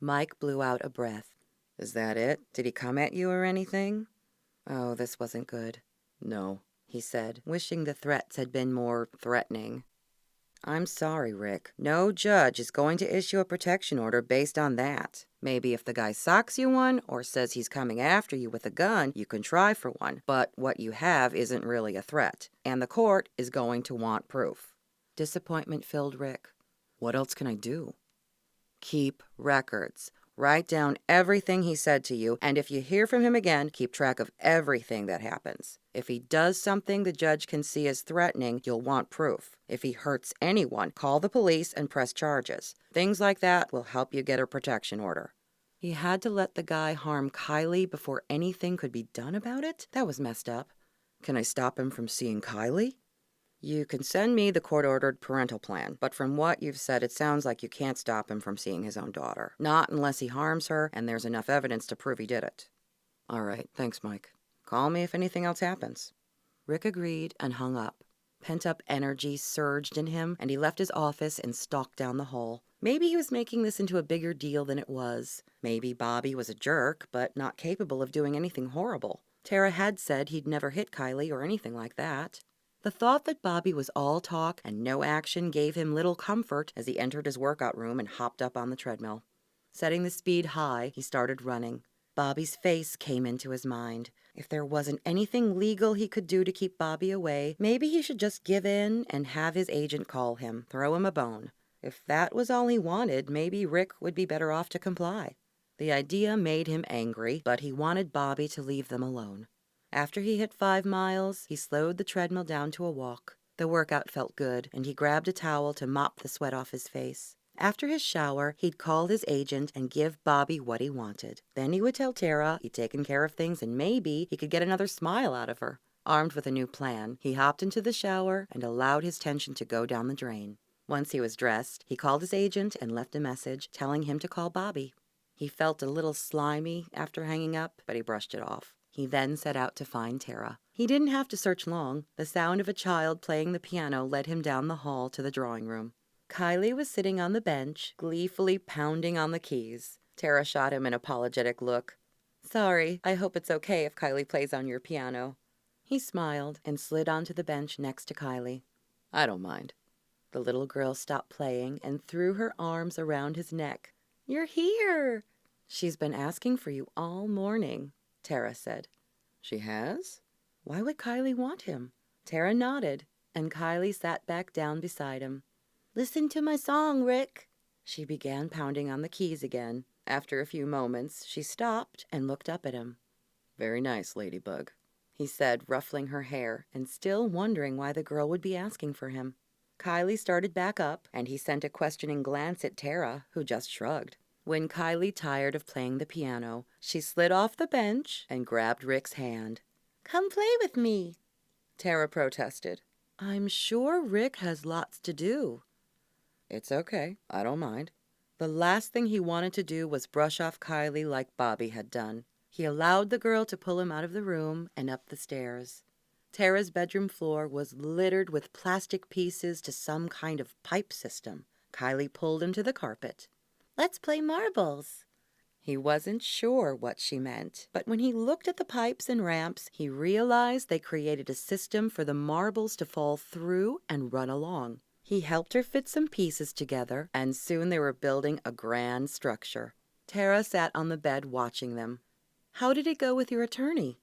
Mike blew out a breath. Is that it? Did he come at you or anything? Oh, this wasn't good. No, he said, wishing the threats had been more threatening. I'm sorry, Rick. No judge is going to issue a protection order based on that. Maybe if the guy socks you one or says he's coming after you with a gun, you can try for one. But what you have isn't really a threat, and the court is going to want proof. Disappointment filled Rick. What else can I do? Keep records. Write down everything he said to you, and if you hear from him again, keep track of everything that happens. If he does something the judge can see as threatening, you'll want proof. If he hurts anyone, call the police and press charges. Things like that will help you get a protection order. He had to let the guy harm Kylie before anything could be done about it? That was messed up. Can I stop him from seeing Kylie? You can send me the court-ordered parental plan, but from what you've said, it sounds like you can't stop him from seeing his own daughter. Not unless he harms her and there's enough evidence to prove he did it. All right, thanks, Mike. Call me if anything else happens. Rick agreed and hung up. Pent-up energy surged in him, and he left his office and stalked down the hall. Maybe he was making this into a bigger deal than it was. Maybe Bobby was a jerk, but not capable of doing anything horrible. Tara had said he'd never hit Kylie or anything like that. The thought that Bobby was all talk and no action gave him little comfort as he entered his workout room and hopped up on the treadmill. Setting the speed high, he started running. Bobby's face came into his mind. If there wasn't anything legal he could do to keep Bobby away, maybe he should just give in and have his agent call him, throw him a bone. If that was all he wanted, maybe Rick would be better off to comply. The idea made him angry, but he wanted Bobby to leave them alone. After he hit 5 miles, he slowed the treadmill down to a walk. The workout felt good, and he grabbed a towel to mop the sweat off his face. After his shower, he'd call his agent and give Bobby what he wanted. Then he would tell Tara he'd taken care of things and maybe he could get another smile out of her. Armed with a new plan, he hopped into the shower and allowed his tension to go down the drain. Once he was dressed, he called his agent and left a message telling him to call Bobby. He felt a little slimy after hanging up, but he brushed it off. He then set out to find Tara. He didn't have to search long. The sound of a child playing the piano led him down the hall to the drawing room. Kylie was sitting on the bench, gleefully pounding on the keys. Tara shot him an apologetic look. "Sorry, I hope it's okay if Kylie plays on your piano." He smiled and slid onto the bench next to Kylie. "I don't mind." The little girl stopped playing and threw her arms around his neck. "You're here!" "She's been asking for you all morning," Tara said. "She has? Why would Kylie want him?" Tara nodded, and Kylie sat back down beside him. "Listen to my song, Rick." She began pounding on the keys again. After a few moments, she stopped and looked up at him. "Very nice, Ladybug," he said, ruffling her hair and still wondering why the girl would be asking for him. Kylie started back up, and he sent a questioning glance at Tara, who just shrugged. When Kylie tired of playing the piano, she slid off the bench and grabbed Rick's hand. "Come play with me," Tara protested. "I'm sure Rick has lots to do." "It's okay. I don't mind." The last thing he wanted to do was brush off Kylie like Bobby had done. He allowed the girl to pull him out of the room and up the stairs. Tara's bedroom floor was littered with plastic pieces to some kind of pipe system. Kylie pulled him to the carpet. "Let's play marbles." He wasn't sure what she meant, but when he looked at the pipes and ramps, he realized they created a system for the marbles to fall through and run along. He helped her fit some pieces together, and soon they were building a grand structure. Tara sat on the bed watching them. "How did it go with your attorney?"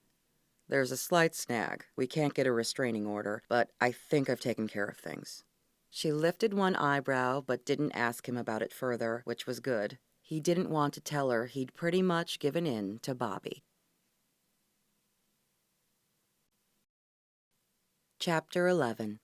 "There's a slight snag. We can't get a restraining order, but I think I've taken care of things." She lifted one eyebrow, but didn't ask him about it further, which was good. He didn't want to tell her he'd pretty much given in to Bobby. Chapter 11.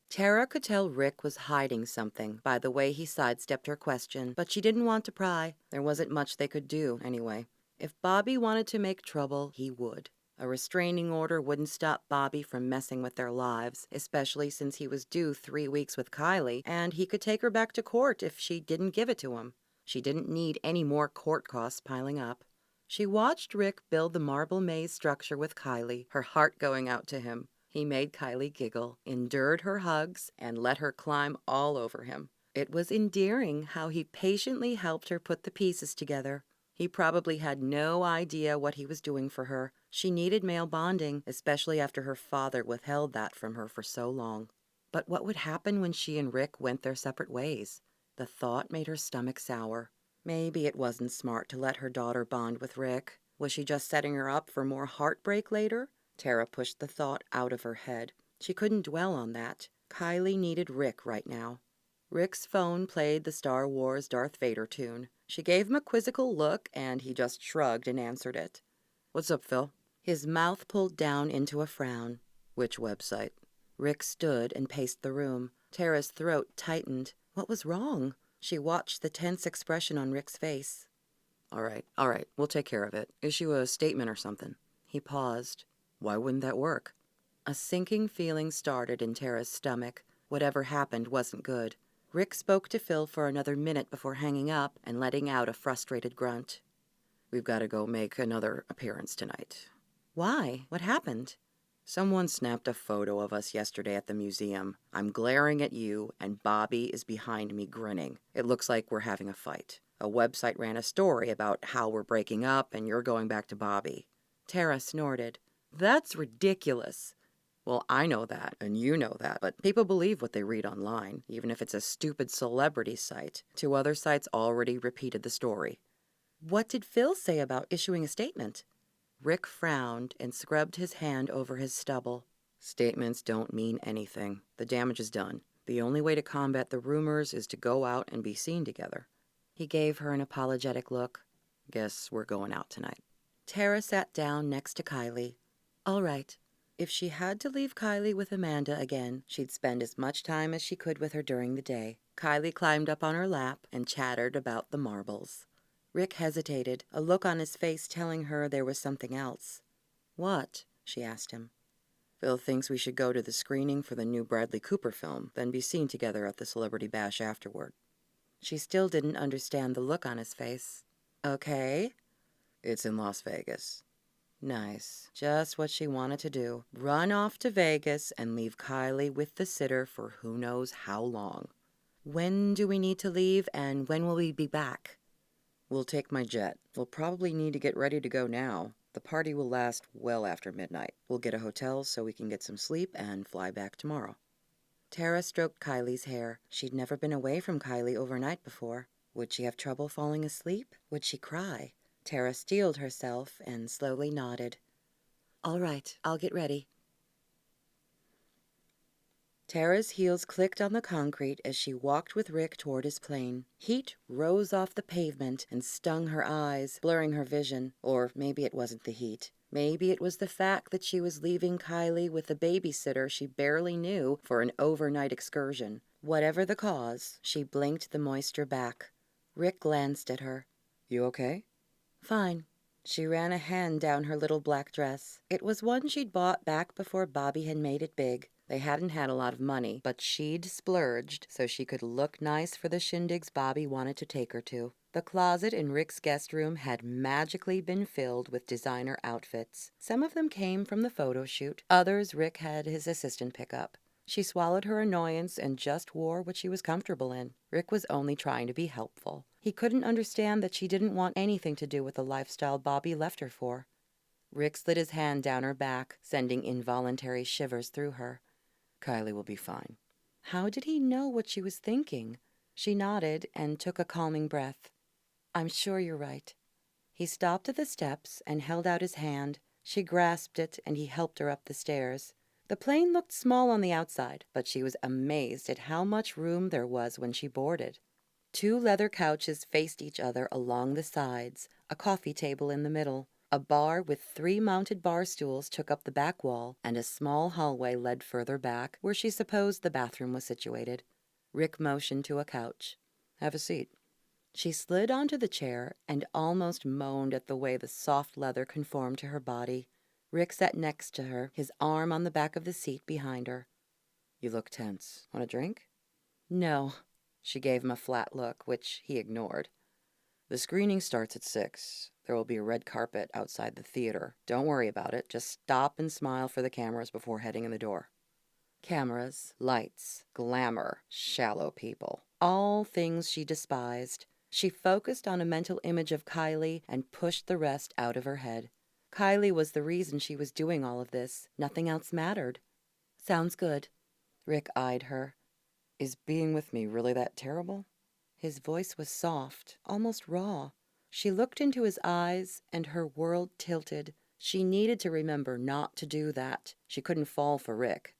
Tara could tell Rick was hiding something by the way he sidestepped her question, but she didn't want to pry. There wasn't much they could do, anyway. If Bobby wanted to make trouble, he would. A restraining order wouldn't stop Bobby from messing with their lives, especially since he was due 3 weeks with Kylie, and he could take her back to court if she didn't give it to him. She didn't need any more court costs piling up. She watched Rick build the marble maze structure with Kylie, her heart going out to him. He made Kylie giggle, endured her hugs, and let her climb all over him. It was endearing how he patiently helped her put the pieces together. He probably had no idea what he was doing for her. She needed male bonding, especially after her father withheld that from her for so long. But what would happen when she and Rick went their separate ways? The thought made her stomach sour. Maybe it wasn't smart to let her daughter bond with Rick. Was she just setting her up for more heartbreak later? Tara pushed the thought out of her head. She couldn't dwell on that. Kylie needed Rick right now. Rick's phone played the Star Wars Darth Vader tune. She gave him a quizzical look, and he just shrugged and answered it. "What's up, Phil?" His mouth pulled down into a frown. "Which website?" Rick stood and paced the room. Tara's throat tightened. What was wrong? She watched the tense expression on Rick's face. All right, we'll take care of it. Issue a statement or something." He paused. "Why wouldn't that work?" A sinking feeling started in Tara's stomach. Whatever happened wasn't good. Rick spoke to Phil for another minute before hanging up and letting out a frustrated grunt. "We've got to go make another appearance tonight." "Why? What happened?" "Someone snapped a photo of us yesterday at the museum. I'm glaring at you, and Bobby is behind me grinning. It looks like we're having a fight. A website ran a story about how we're breaking up and you're going back to Bobby." Tara snorted. "That's ridiculous." "Well, I know that, and you know that, but people believe what they read online, even if it's a stupid celebrity site. 2 other sites already repeated the story." "What did Phil say about issuing a statement?" Rick frowned and scrubbed his hand over his stubble. "Statements don't mean anything. The damage is done. The only way to combat the rumors is to go out and be seen together." He gave her an apologetic look. "Guess we're going out tonight." Tara sat down next to Kylie. All right. If she had to leave Kylie with Amanda again, she'd spend as much time as she could with her during the day. Kylie climbed up on her lap and chattered about the marbles. Rick hesitated, a look on his face telling her there was something else. "What?" she asked him. "Phil thinks we should go to the screening for the new Bradley Cooper film, then be seen together at the Celebrity Bash afterward." She still didn't understand the look on his face. "Okay." "It's in Las Vegas." Nice. Just what she wanted to do. Run off to Vegas and leave Kylie with the sitter for who knows how long. "When do we need to leave, and when will we be back?" "We'll take my jet. We'll probably need to get ready to go now. The party will last well after midnight. We'll get a hotel so we can get some sleep and fly back tomorrow." Tara stroked Kylie's hair. She'd never been away from Kylie overnight before. Would she have trouble falling asleep? Would she cry? Tara steeled herself and slowly nodded. "All right, I'll get ready." Tara's heels clicked on the concrete as she walked with Rick toward his plane. Heat rose off the pavement and stung her eyes, blurring her vision. Or maybe it wasn't the heat. Maybe it was the fact that she was leaving Kylie with a babysitter she barely knew for an overnight excursion. Whatever the cause, she blinked the moisture back. Rick glanced at her. "You okay?" "Fine." She ran a hand down her little black dress. It was one she'd bought back before Bobby had made it big. They hadn't had a lot of money, but she'd splurged so she could look nice for the shindigs Bobby wanted to take her to. The closet in Rick's guest room had magically been filled with designer outfits. Some of them came from the photo shoot. Others Rick had his assistant pick up. She swallowed her annoyance and just wore what she was comfortable in. Rick was only trying to be helpful. He couldn't understand that she didn't want anything to do with the lifestyle Bobby left her for. Rick slid his hand down her back, sending involuntary shivers through her. "Kylie will be fine." How did he know what she was thinking? She nodded and took a calming breath. "I'm sure you're right." He stopped at the steps and held out his hand. She grasped it and he helped her up the stairs. The plane looked small on the outside, but she was amazed at how much room there was when she boarded. 2 leather couches faced each other along the sides, a coffee table in the middle. A bar with 3 mounted bar stools took up the back wall, and a small hallway led further back, where she supposed the bathroom was situated. Rick motioned to a couch. "Have a seat." She slid onto the chair and almost moaned at the way the soft leather conformed to her body. Rick sat next to her, his arm on the back of the seat behind her. "You look tense. Want a drink?" "No." She gave him a flat look, which he ignored. "The screening starts at 6. There will be a red carpet outside the theater. Don't worry about it. Just stop and smile for the cameras before heading in the door." Cameras, lights, glamour, shallow people. All things she despised. She focused on a mental image of Kylie and pushed the rest out of her head. Kylie was the reason she was doing all of this. Nothing else mattered. "Sounds good." Rick eyed her. "Is being with me really that terrible?" His voice was soft, almost raw. She looked into his eyes, and her world tilted. She needed to remember not to do that. She couldn't fall for Rick.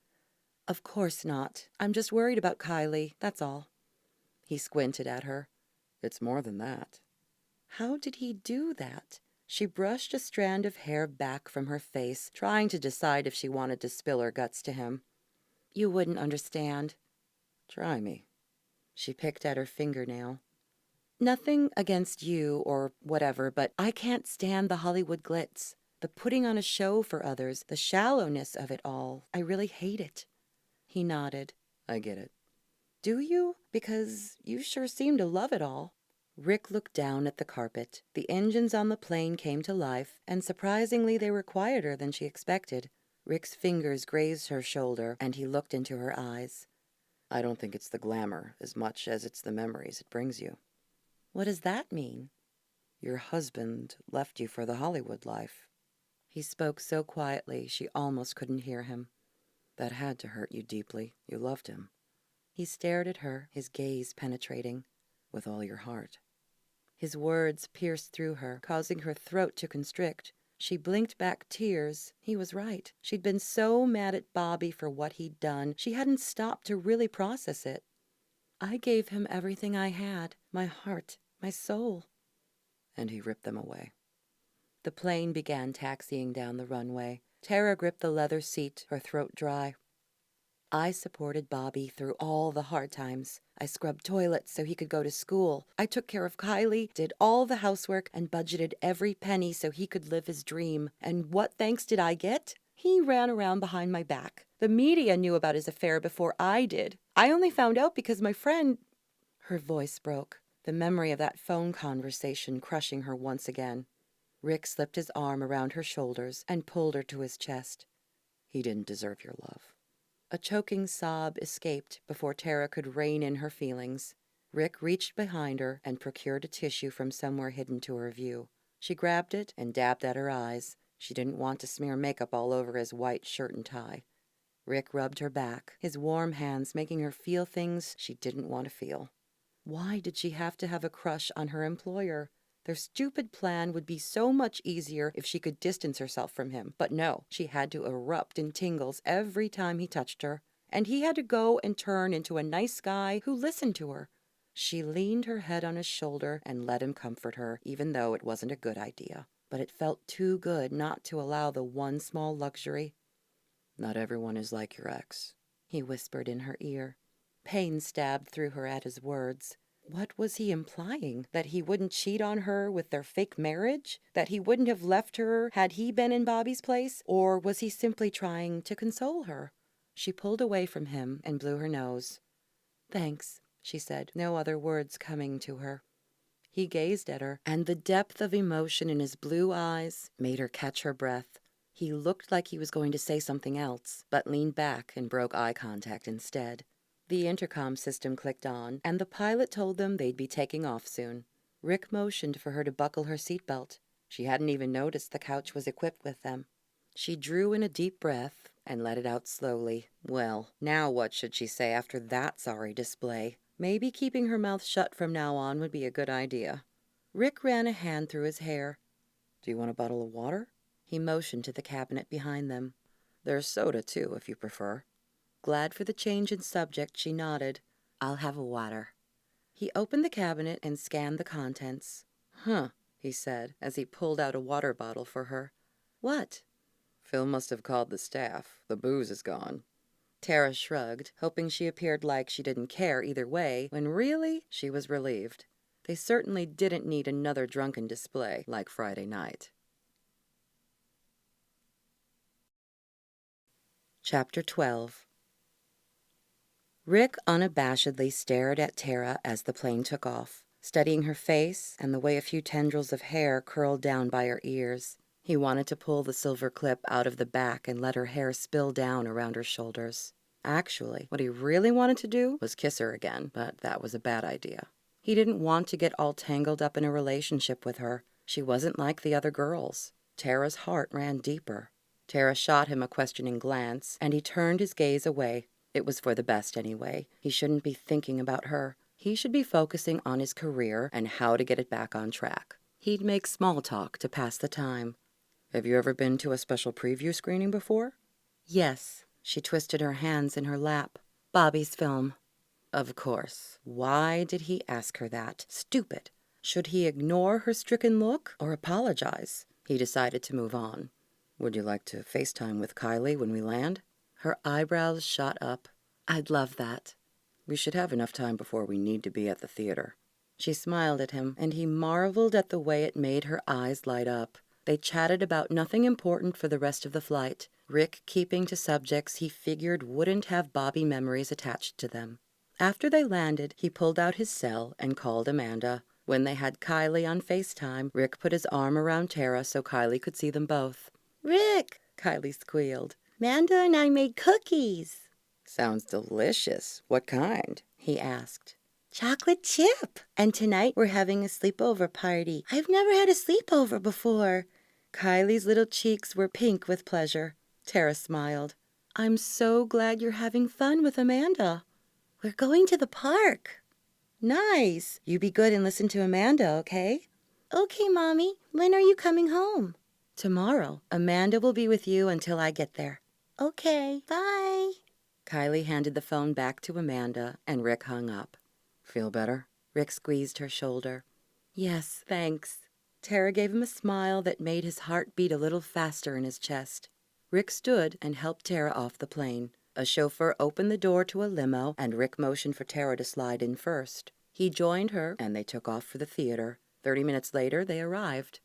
"Of course not. I'm just worried about Kylie, that's all." He squinted at her. "It's more than that." How did he do that? She brushed a strand of hair back from her face, trying to decide if she wanted to spill her guts to him. "You wouldn't understand." "Try me." She picked at her fingernail. "Nothing against you or whatever, but I can't stand the Hollywood glitz." The putting on a show for others, the shallowness of it all. I really hate it." He nodded. "I get it." "Do you? Because you sure seem to love it all." Rick looked down at the carpet. The engines on the plane came to life, and surprisingly they were quieter than she expected. Rick's fingers grazed her shoulder, and he looked into her eyes. "I don't think it's the glamour as much as it's the memories it brings you." "What does that mean?" "Your husband left you for the Hollywood life." He spoke so quietly she almost couldn't hear him. "That had to hurt you deeply. You loved him." He stared at her, his gaze penetrating. "With all your heart." His words pierced through her, causing her throat to constrict. She blinked back tears. He was right. She'd been so mad at Bobby for what he'd done, she hadn't stopped to really process it. "I gave him everything I had, my heart, my soul." "And he ripped them away." The plane began taxiing down the runway. Tara gripped the leather seat, her throat dry. "I supported Bobby through all the hard times. I scrubbed toilets so he could go to school. I took care of Kylie, did all the housework, and budgeted every penny so he could live his dream. And what thanks did I get? He ran around behind my back. The media knew about his affair before I did. I only found out because my friend—" Her voice broke, the memory of that phone conversation crushing her once again. Rick slipped his arm around her shoulders and pulled her to his chest. "He didn't deserve your love." A choking sob escaped before Tara could rein in her feelings. Rick reached behind her and procured a tissue from somewhere hidden to her view. She grabbed it and dabbed at her eyes. She didn't want to smear makeup all over his white shirt and tie. Rick rubbed her back, his warm hands making her feel things she didn't want to feel. Why did she have to have a crush on her employer? Their stupid plan would be so much easier if she could distance herself from him. But no, she had to erupt in tingles every time he touched her. And he had to go and turn into a nice guy who listened to her. She leaned her head on his shoulder and let him comfort her, even though it wasn't a good idea. But it felt too good not to allow the one small luxury. "Not everyone is like your ex," he whispered in her ear. Pain stabbed through her at his words. What was he implying? That he wouldn't cheat on her with their fake marriage? That he wouldn't have left her had he been in Bobby's place? Or was he simply trying to console her? She pulled away from him and blew her nose. "Thanks," she said, no other words coming to her. He gazed at her, and the depth of emotion in his blue eyes made her catch her breath. He looked like he was going to say something else, but leaned back and broke eye contact instead. The intercom system clicked on, and the pilot told them they'd be taking off soon. Rick motioned for her to buckle her seatbelt. She hadn't even noticed the couch was equipped with them. She drew in a deep breath and let it out slowly. Well, now what should she say after that sorry display? Maybe keeping her mouth shut from now on would be a good idea. Rick ran a hand through his hair. "Do you want a bottle of water?" He motioned to the cabinet behind them. "There's soda, too, if you prefer." Glad for the change in subject, she nodded. "I'll have a water." He opened the cabinet and scanned the contents. "Huh," he said, as he pulled out a water bottle for her. "What?" "Phil must have called the staff. The booze is gone." Tara shrugged, hoping she appeared like she didn't care either way, when really she was relieved. They certainly didn't need another drunken display like Friday night. Chapter 12. Rick unabashedly stared at Tara as the plane took off, studying her face and the way a few tendrils of hair curled down by her ears. He wanted to pull the silver clip out of the back and let her hair spill down around her shoulders. Actually, what he really wanted to do was kiss her again, but that was a bad idea. He didn't want to get all tangled up in a relationship with her. She wasn't like the other girls. Tara's heart ran deeper. Tara shot him a questioning glance, and he turned his gaze away. It was for the best anyway. He shouldn't be thinking about her. He should be focusing on his career and how to get it back on track. He'd make small talk to pass the time. "Have you ever been to a special preview screening before?" "Yes." She twisted her hands in her lap. "Bobby's film." Of course. Why did he ask her that? Stupid. Should he ignore her stricken look or apologize? He decided to move on. "Would you like to FaceTime with Kylie when we land?" Her eyebrows shot up. "I'd love that." "We should have enough time before we need to be at the theater." She smiled at him, and he marveled at the way it made her eyes light up. They chatted about nothing important for the rest of the flight, Rick keeping to subjects he figured wouldn't have Bobby memories attached to them. After they landed, he pulled out his cell and called Amanda. When they had Kylie on FaceTime, Rick put his arm around Tara so Kylie could see them both. "Rick," Kylie squealed, "Amanda and I made cookies." "Sounds delicious. What kind?" he asked. "Chocolate chip. And tonight we're having a sleepover party. I've never had a sleepover before." Kylie's little cheeks were pink with pleasure. Tara smiled. "I'm so glad you're having fun with Amanda." "We're going to the park." "Nice. You be good and listen to Amanda, okay?" "Okay, Mommy. When are you coming home?" "Tomorrow. Amanda will be with you until I get there." "Okay. Bye." Kylie handed the phone back to Amanda, and Rick hung up. "Feel better?" Rick squeezed her shoulder. "Yes, thanks." Tara gave him a smile that made his heart beat a little faster in his chest. Rick stood and helped Tara off the plane. A chauffeur opened the door to a limo, and Rick motioned for Tara to slide in first. He joined her, and they took off for the theater. 30 minutes later, they arrived.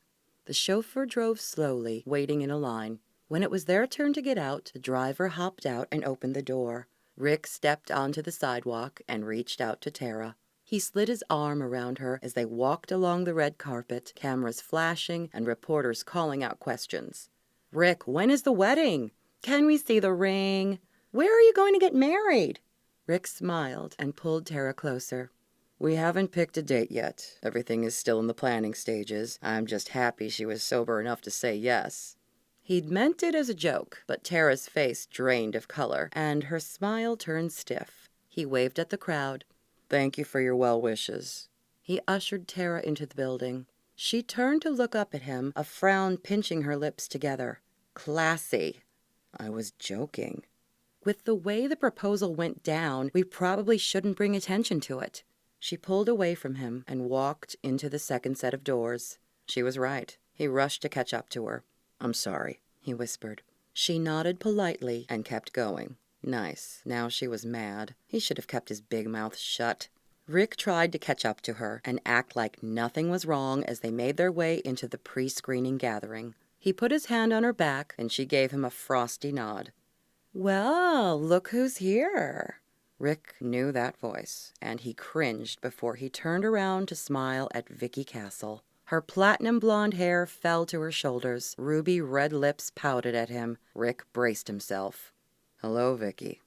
The chauffeur drove slowly, waiting in a line. When it was their turn to get out, the driver hopped out and opened the door. Rick stepped onto the sidewalk and reached out to Tara. He slid his arm around her as they walked along the red carpet, cameras flashing and reporters calling out questions. "Rick, when is the wedding? Can we see the ring? Where are you going to get married?" Rick smiled and pulled Tara closer. "We haven't picked a date yet. Everything is still in the planning stages. I'm just happy she was sober enough to say yes." He'd meant it as a joke, but Tara's face drained of color, and her smile turned stiff. He waved at the crowd. "Thank you for your well wishes." He ushered Tara into the building. She turned to look up at him, a frown pinching her lips together. "Classy." "I was joking." "With the way the proposal went down, we probably shouldn't bring attention to it." She pulled away from him and walked into the second set of doors. She was right. He rushed to catch up to her. "I'm sorry," he whispered. She nodded politely and kept going. Nice. Now she was mad. He should have kept his big mouth shut. Rick tried to catch up to her and act like nothing was wrong as they made their way into the pre-screening gathering. He put his hand on her back, and she gave him a frosty nod. "Well, look who's here." Rick knew that voice, and he cringed before he turned around to smile at Vicky Castle. Her platinum blonde hair fell to her shoulders. Ruby red lips pouted at him. Rick braced himself. "Hello, Vicky."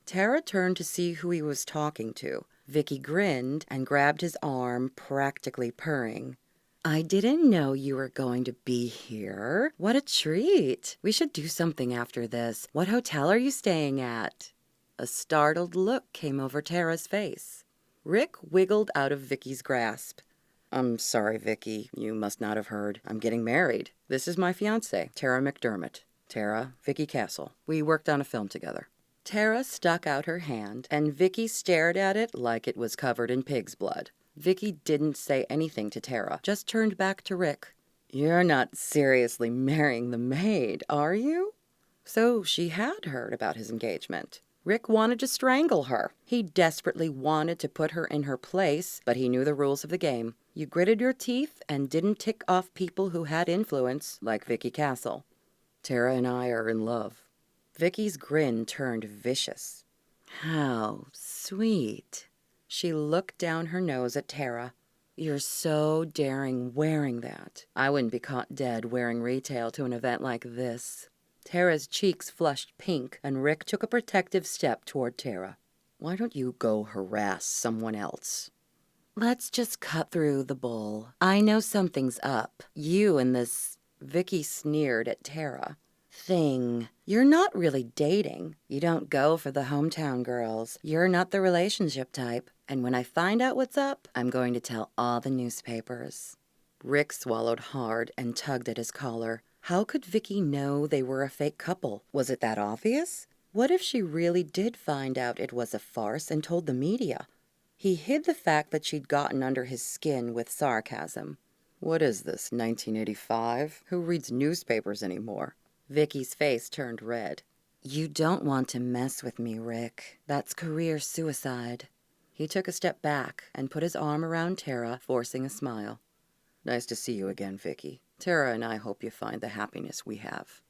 Tara turned to see who he was talking to. Vicky grinned and grabbed his arm, practically purring. "I didn't know you were going to be here. What a treat. We should do something after this. What hotel are you staying at?" A startled look came over Tara's face. Rick wiggled out of Vicky's grasp. "I'm sorry, Vicky. You must not have heard. I'm getting married. This is my fiancée, Tara McDermott. Tara, Vicky Castle. We worked on a film together." Tara stuck out her hand, and Vicky stared at it like it was covered in pig's blood. Vicky didn't say anything to Tara, just turned back to Rick. "You're not seriously marrying the maid, are you?" So she had heard about his engagement. Rick wanted to strangle her. He desperately wanted to put her in her place, but he knew the rules of the game. You gritted your teeth and didn't tick off people who had influence, like Vicky Castle. "Tara and I are in love." Vicky's grin turned vicious. "How sweet." She looked down her nose at Tara. "You're so daring wearing that. I wouldn't be caught dead wearing retail to an event like this." Tara's cheeks flushed pink, and Rick took a protective step toward Tara. "Why don't you go harass someone else?" "Let's just cut through the bull. I know something's up. You and this—" Vicky sneered at Tara. "Thing. You're not really dating. You don't go for the hometown girls. You're not the relationship type. And when I find out what's up, I'm going to tell all the newspapers." Rick swallowed hard and tugged at his collar. How could Vicky know they were a fake couple? Was it that obvious? What if she really did find out it was a farce and told the media? He hid the fact that she'd gotten under his skin with sarcasm. "What is this, 1985? Who reads newspapers anymore?" Vicky's face turned red. "You don't want to mess with me, Rick. That's career suicide." He took a step back and put his arm around Tara, forcing a smile. "Nice to see you again, Vicky. Tara and I hope you find the happiness we have."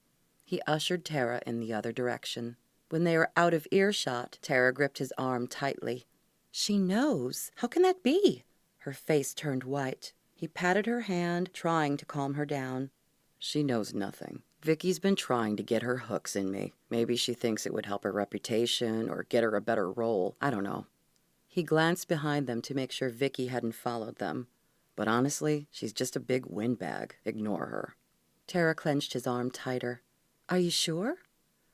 He ushered Tara in the other direction. When they were out of earshot, Tara gripped his arm tightly. "She knows. How can that be?" Her face turned white. He patted her hand, trying to calm her down. "She knows nothing. Vicky's been trying to get her hooks in me. Maybe she thinks it would help her reputation or get her a better role. I don't know." He glanced behind them to make sure Vicky hadn't followed them. "But honestly, she's just a big windbag. Ignore her." Tara clenched his arm tighter. "Are you sure?"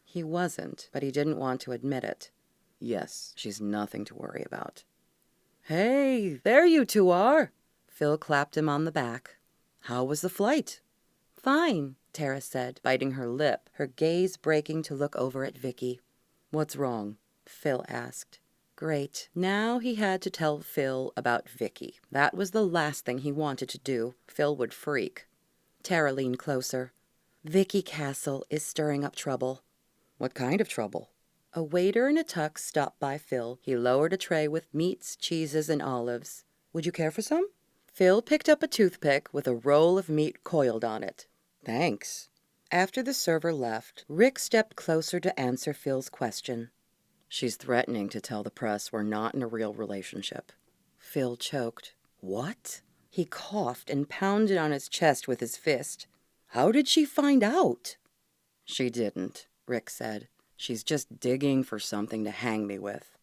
He wasn't, but he didn't want to admit it. "Yes, she's nothing to worry about." "Hey, there you two are!" Phil clapped him on the back. "How was the flight?" "Fine," Tara said, biting her lip, her gaze breaking to look over at Vicky. "What's wrong?" Phil asked. Great. Now he had to tell Phil about Vicky. That was the last thing he wanted to do. Phil would freak. Tara leaned closer. "Vicky Castle is stirring up trouble." "What kind of trouble?" A waiter in a tux stopped by Phil. He lowered a tray with meats, cheeses, and olives. "Would you care for some?" Phil picked up a toothpick with a roll of meat coiled on it. "Thanks." After the server left, Rick stepped closer to answer Phil's question. "She's threatening to tell the press we're not in a real relationship." Phil choked. "What?" He coughed and pounded on his chest with his fist. "How did she find out?" "She didn't," Rick said. "She's just digging for something to hang me with."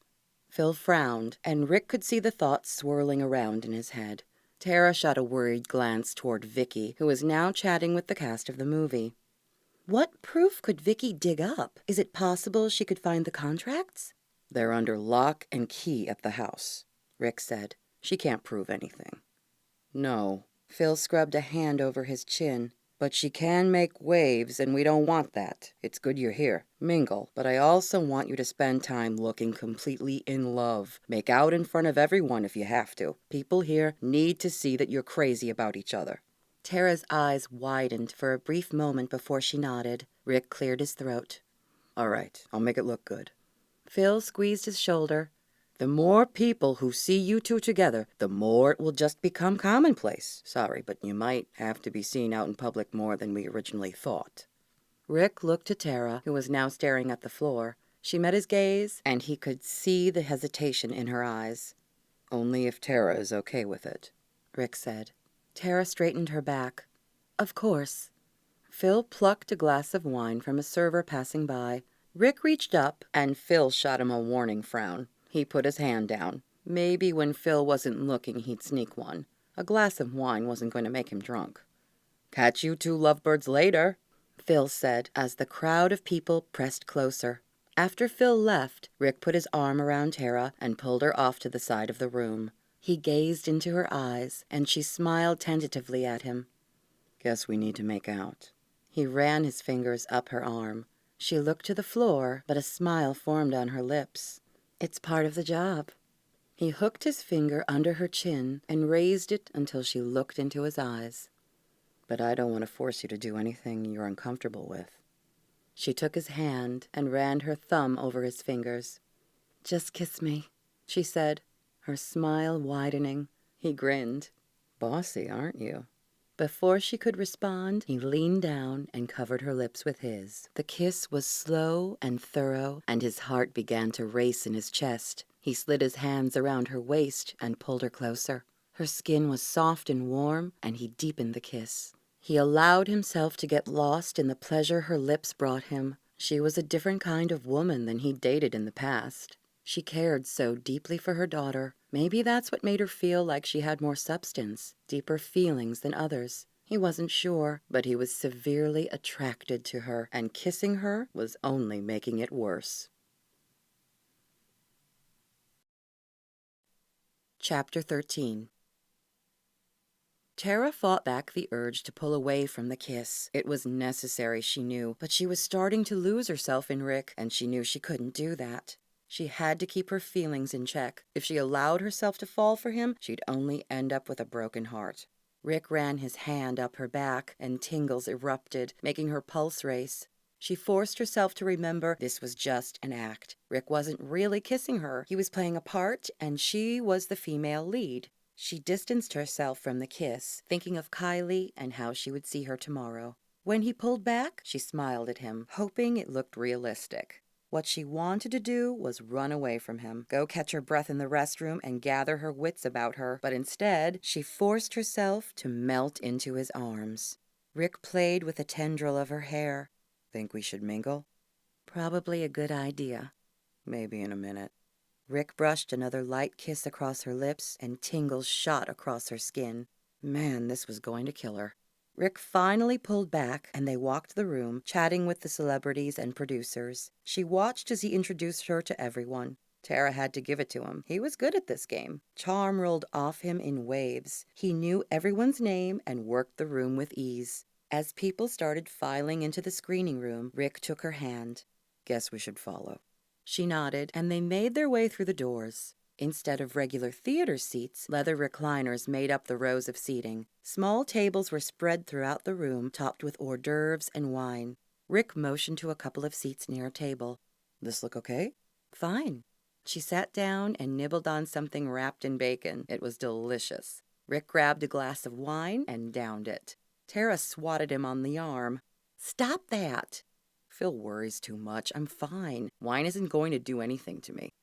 Phil frowned, and Rick could see the thoughts swirling around in his head. Tara shot a worried glance toward Vicky, who was now chatting with the cast of the movie. "What proof could Vicky dig up? Is it possible she could find the contracts?" "They're under lock and key at the house," Rick said. "She can't prove anything." "No." Phil scrubbed a hand over his chin. "But she can make waves, and we don't want that. It's good you're here. Mingle, but I also want you to spend time looking completely in love. Make out in front of everyone if you have to. People here need to see that you're crazy about each other." Tara's eyes widened for a brief moment before she nodded. Rick cleared his throat. "All right, I'll make it look good." Phil squeezed his shoulder. "The more people who see you two together, the more it will just become commonplace. Sorry, but you might have to be seen out in public more than we originally thought." Rick looked at Tara, who was now staring at the floor. She met his gaze, and he could see the hesitation in her eyes. "Only if Tara is okay with it," Rick said. Tara straightened her back. "Of course." Phil plucked a glass of wine from a server passing by. Rick reached up, and Phil shot him a warning frown. He put his hand down. Maybe when Phil wasn't looking, he'd sneak one. A glass of wine wasn't going to make him drunk. "Catch you two lovebirds later," Phil said as the crowd of people pressed closer. After Phil left, Rick put his arm around Tara and pulled her off to the side of the room. He gazed into her eyes, and she smiled tentatively at him. "Guess we need to make out." He ran his fingers up her arm. She looked to the floor, but a smile formed on her lips. "It's part of the job." He hooked his finger under her chin and raised it until she looked into his eyes. "But I don't want to force you to do anything you're uncomfortable with." She took his hand and ran her thumb over his fingers. "Just kiss me," she said, her smile widening. He grinned. "Bossy, aren't you?" Before she could respond, he leaned down and covered her lips with his. The kiss was slow and thorough, and his heart began to race in his chest. He slid his hands around her waist and pulled her closer. Her skin was soft and warm, and he deepened the kiss. He allowed himself to get lost in the pleasure her lips brought him. She was a different kind of woman than he'd dated in the past. She cared so deeply for her daughter. Maybe that's what made her feel like she had more substance, deeper feelings than others. He wasn't sure, but he was severely attracted to her, and kissing her was only making it worse. Chapter 13. Tara fought back the urge to pull away from the kiss. It was necessary, she knew, but she was starting to lose herself in Rick, and she knew she couldn't do that. She had to keep her feelings in check. If she allowed herself to fall for him, she'd only end up with a broken heart. Rick ran his hand up her back, and tingles erupted, making her pulse race. She forced herself to remember this was just an act. Rick wasn't really kissing her. He was playing a part, and she was the female lead. She distanced herself from the kiss, thinking of Kylie and how she would see her tomorrow. When he pulled back, she smiled at him, hoping it looked realistic. What she wanted to do was run away from him, go catch her breath in the restroom and gather her wits about her, but instead, she forced herself to melt into his arms. Rick played with a tendril of her hair. "Think we should mingle?" "Probably a good idea." "Maybe in a minute." Rick brushed another light kiss across her lips, and tingles shot across her skin. Man, this was going to kill her. Rick finally pulled back, and they walked the room, chatting with the celebrities and producers. She watched as he introduced her to everyone. Tara had to give it to him. He was good at this game. Charm rolled off him in waves. He knew everyone's name and worked the room with ease. As people started filing into the screening room, Rick took her hand. "Guess we should follow." She nodded, and they made their way through the doors. Instead of regular theater seats, leather recliners made up the rows of seating. Small tables were spread throughout the room, topped with hors d'oeuvres and wine. Rick motioned to a couple of seats near a table. "This look okay?" "Fine." She sat down and nibbled on something wrapped in bacon. It was delicious. Rick grabbed a glass of wine and downed it. Tara swatted him on the arm. "Stop that!" "Phil worries too much. I'm fine. Wine isn't going to do anything to me."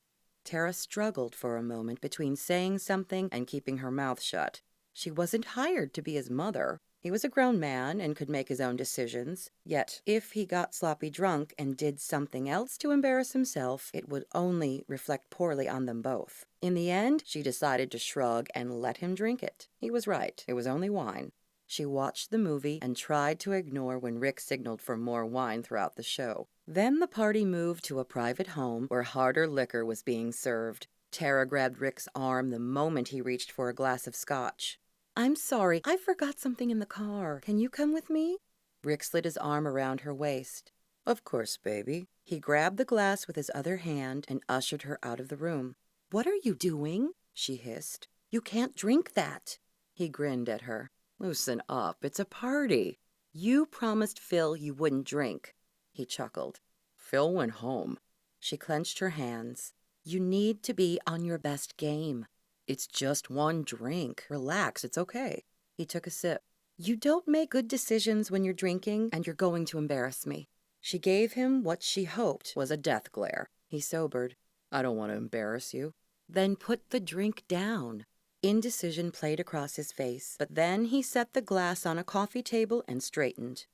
Tara struggled for a moment between saying something and keeping her mouth shut. She wasn't hired to be his mother. He was a grown man and could make his own decisions. Yet, if he got sloppy drunk and did something else to embarrass himself, it would only reflect poorly on them both. In the end, she decided to shrug and let him drink it. He was right. It was only wine. She watched the movie and tried to ignore when Rick signaled for more wine throughout the show. Then the party moved to a private home where harder liquor was being served. Tara grabbed Rick's arm the moment he reached for a glass of scotch. "I'm sorry, I forgot something in the car. Can you come with me?" Rick slid his arm around her waist. "Of course, baby." He grabbed the glass with his other hand and ushered her out of the room. "What are you doing?" she hissed. "You can't drink that." He grinned at her. "Loosen up. It's a party." "You promised Phil you wouldn't drink." He chuckled. "Phil went home." She clenched her hands. "You need to be on your best game." "It's just one drink. Relax. It's okay." He took a sip. "You don't make good decisions when you're drinking, and you're going to embarrass me." She gave him what she hoped was a death glare. He sobered. "I don't want to embarrass you." "Then put the drink down." Indecision played across his face, but then he set the glass on a coffee table and straightened.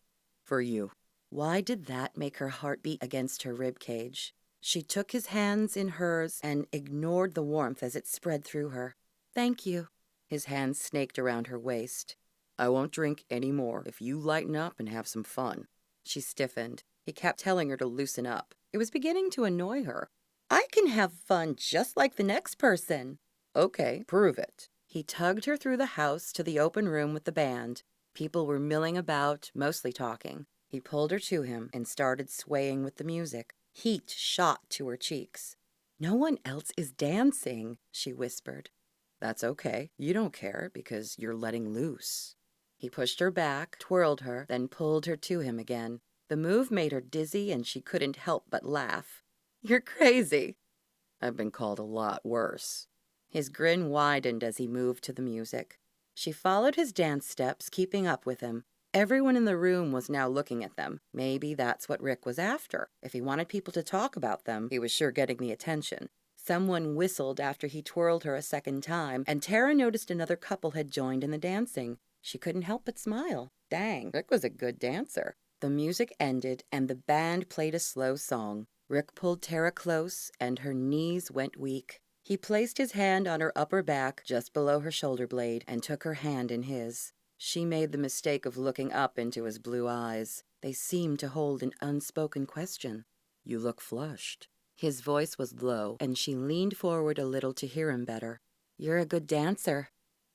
"For you." Why did that make her heart beat against her rib cage? She took his hands in hers and ignored the warmth as it spread through her. "Thank you." His hands snaked around her waist. "I won't drink any more if you lighten up and have some fun." She stiffened. He kept telling her to loosen up. It was beginning to annoy her. "I can have fun just like the next person." "Okay, prove it." He tugged her through the house to the open room with the band. People were milling about, mostly talking. He pulled her to him and started swaying with the music. Heat shot to her cheeks. "No one else is dancing," she whispered. "That's okay. You don't care because you're letting loose." He pushed her back, twirled her, then pulled her to him again. The move made her dizzy and she couldn't help but laugh. "You're crazy." "I've been called a lot worse." His grin widened as he moved to the music. She followed his dance steps, keeping up with him. Everyone in the room was now looking at them. Maybe that's what Rick was after. If he wanted people to talk about them, he was sure getting the attention. Someone whistled after he twirled her a second time, and Tara noticed another couple had joined in the dancing. She couldn't help but smile. Dang, Rick was a good dancer. The music ended, and the band played a slow song. Rick pulled Tara close, and her knees went weak. He placed his hand on her upper back, just below her shoulder blade, and took her hand in his. She made the mistake of looking up into his blue eyes. They seemed to hold an unspoken question. "You look flushed." His voice was low, and she leaned forward a little to hear him better. "You're a good dancer."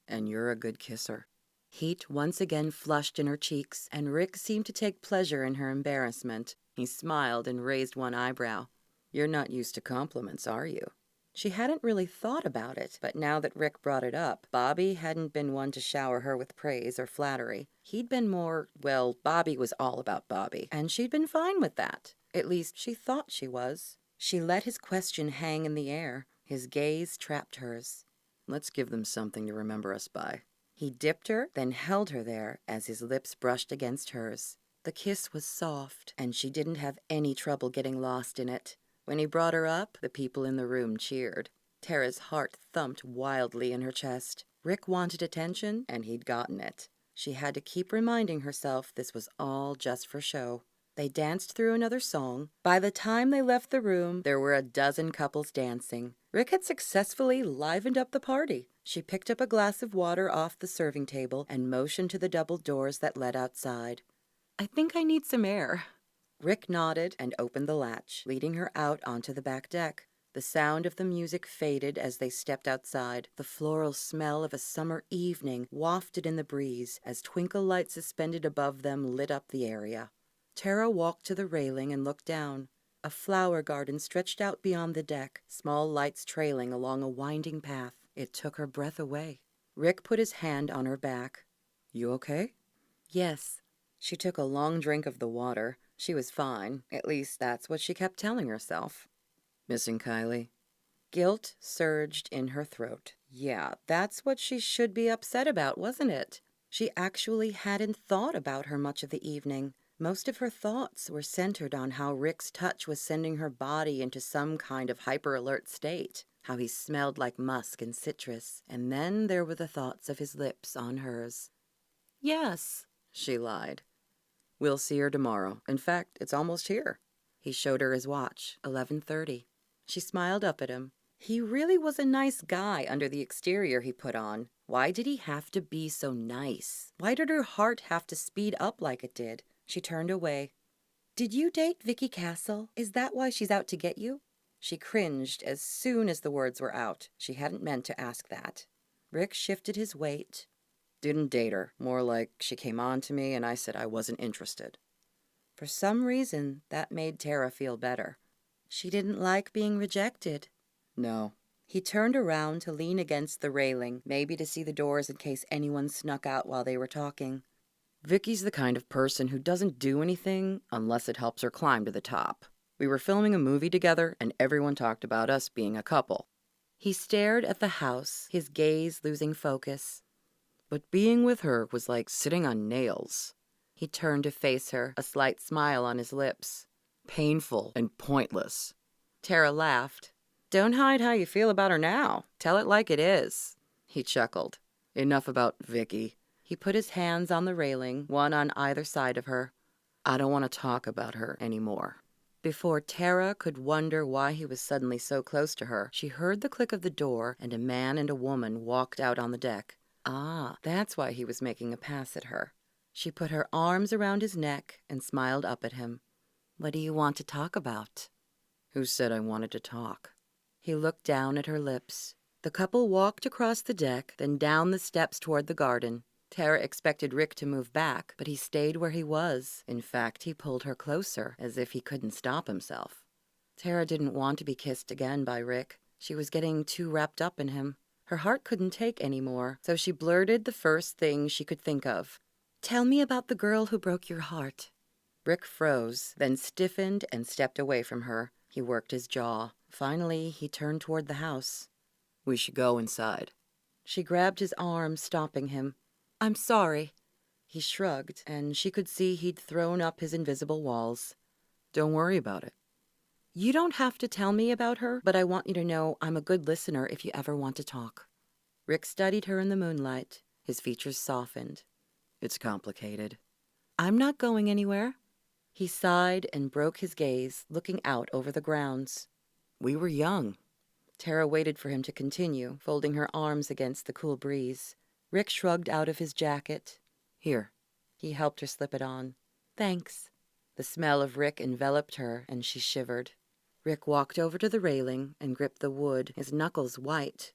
"And you're a good kisser." Heat once again flushed in her cheeks, and Rick seemed to take pleasure in her embarrassment. He smiled and raised one eyebrow. "You're not used to compliments, are you?" She hadn't really thought about it, but now that Rick brought it up, Bobby hadn't been one to shower her with praise or flattery. He'd been more, well, Bobby was all about Bobby, and she'd been fine with that. At least, she thought she was. She let his question hang in the air. His gaze trapped hers. Let's give them something to remember us by. He dipped her, then held her there as his lips brushed against hers. The kiss was soft, and she didn't have any trouble getting lost in it. When he brought her up, the people in the room cheered. Tara's heart thumped wildly in her chest. Rick wanted attention, and he'd gotten it. She had to keep reminding herself this was all just for show. They danced through another song. By the time they left the room, there were a dozen couples dancing. Rick had successfully livened up the party. She picked up a glass of water off the serving table and motioned to the double doors that led outside. "I think I need some air." Rick nodded and opened the latch, leading her out onto the back deck. The sound of the music faded as they stepped outside. The floral smell of a summer evening wafted in the breeze as twinkle lights suspended above them lit up the area. Tara walked to the railing and looked down. A flower garden stretched out beyond the deck, small lights trailing along a winding path. It took her breath away. Rick put his hand on her back. "You okay?" "Yes." She took a long drink of the water. She was fine. At least that's what she kept telling herself. "Missing Kylie?" Guilt surged in her throat. Yeah, that's what she should be upset about, wasn't it? She actually hadn't thought about her much of the evening. Most of her thoughts were centered on how Rick's touch was sending her body into some kind of hyper-alert state, how he smelled like musk and citrus, and then there were the thoughts of his lips on hers. "Yes," she lied. "We'll see her tomorrow. In fact, it's almost here." He showed her his watch, 11:30. She smiled up at him. He really was a nice guy under the exterior he put on. Why did he have to be so nice? Why did her heart have to speed up like it did? She turned away. "Did you date Vicky Castle? Is that why she's out to get you?" She cringed as soon as the words were out. She hadn't meant to ask that. Rick shifted his weight. "Didn't date her. More like she came on to me and I said I wasn't interested." For some reason, that made Tara feel better. She didn't like being rejected. "No." He turned around to lean against the railing, maybe to see the doors in case anyone snuck out while they were talking. "Vicky's the kind of person who doesn't do anything unless it helps her climb to the top. We were filming a movie together, and everyone talked about us being a couple." He stared at the house, his gaze losing focus. "But being with her was like sitting on nails." He turned to face her, a slight smile on his lips. "Painful and pointless." Tara laughed. "Don't hide how you feel about her now. Tell it like it is." He chuckled. "Enough about Vicky." He put his hands on the railing, one on either side of her. "I don't want to talk about her anymore." Before Tara could wonder why he was suddenly so close to her, she heard the click of the door, and a man and a woman walked out on the deck. Ah, that's why he was making a pass at her. She put her arms around his neck and smiled up at him. "What do you want to talk about?" "Who said I wanted to talk?" He looked down at her lips. The couple walked across the deck, then down the steps toward the garden. Tara expected Rick to move back, but he stayed where he was. In fact, he pulled her closer, as if he couldn't stop himself. Tara didn't want to be kissed again by Rick. She was getting too wrapped up in him. Her heart couldn't take any more, so she blurted the first thing she could think of. "Tell me about the girl who broke your heart." Rick froze, then stiffened and stepped away from her. He worked his jaw. Finally, he turned toward the house. "We should go inside." She grabbed his arm, stopping him. "I'm sorry." He shrugged, and she could see he'd thrown up his invisible walls. "Don't worry about it." "You don't have to tell me about her, but I want you to know I'm a good listener if you ever want to talk." Rick studied her in the moonlight. His features softened. "It's complicated." "I'm not going anywhere." He sighed and broke his gaze, looking out over the grounds. "We were young." Tara waited for him to continue, folding her arms against the cool breeze. Rick shrugged out of his jacket. "Here." He helped her slip it on. "Thanks." The smell of Rick enveloped her, and she shivered. Rick walked over to the railing and gripped the wood, his knuckles white.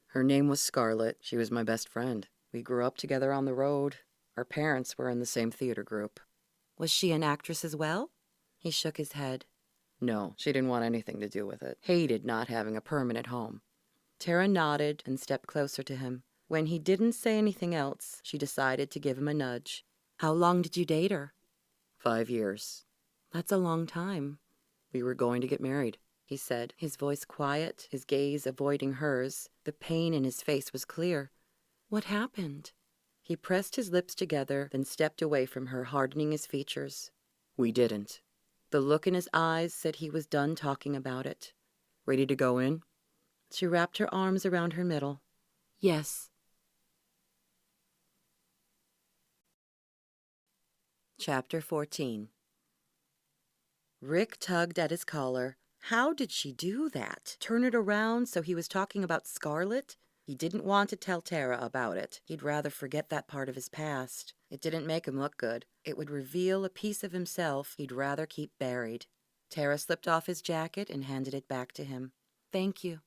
"Her name was Scarlett. She was my best friend. We grew up together on the road. Our parents were in the same theater group." "Was she an actress as well?" He shook his head. "No, she didn't want anything to do with it. Hated not having a permanent home." Tara nodded and stepped closer to him. When he didn't say anything else, she decided to give him a nudge. "How long did you date her?" 5 years. "That's a long time." "We were going to get married." he said, his voice quiet, his gaze avoiding hers. The pain in his face was clear. What happened? He pressed his lips together, then stepped away from her, hardening his features. We didn't. The look in his eyes said he was done talking about it. Ready to go in? She wrapped her arms around her middle. Yes. Chapter 14. Rick tugged at his collar. How did she do that? Turn it around so he was talking about Scarlet? He didn't want to tell Tara about it. He'd rather forget that part of his past. It didn't make him look good. It would reveal a piece of himself he'd rather keep buried. Tara slipped off his jacket and handed it back to him. Thank you.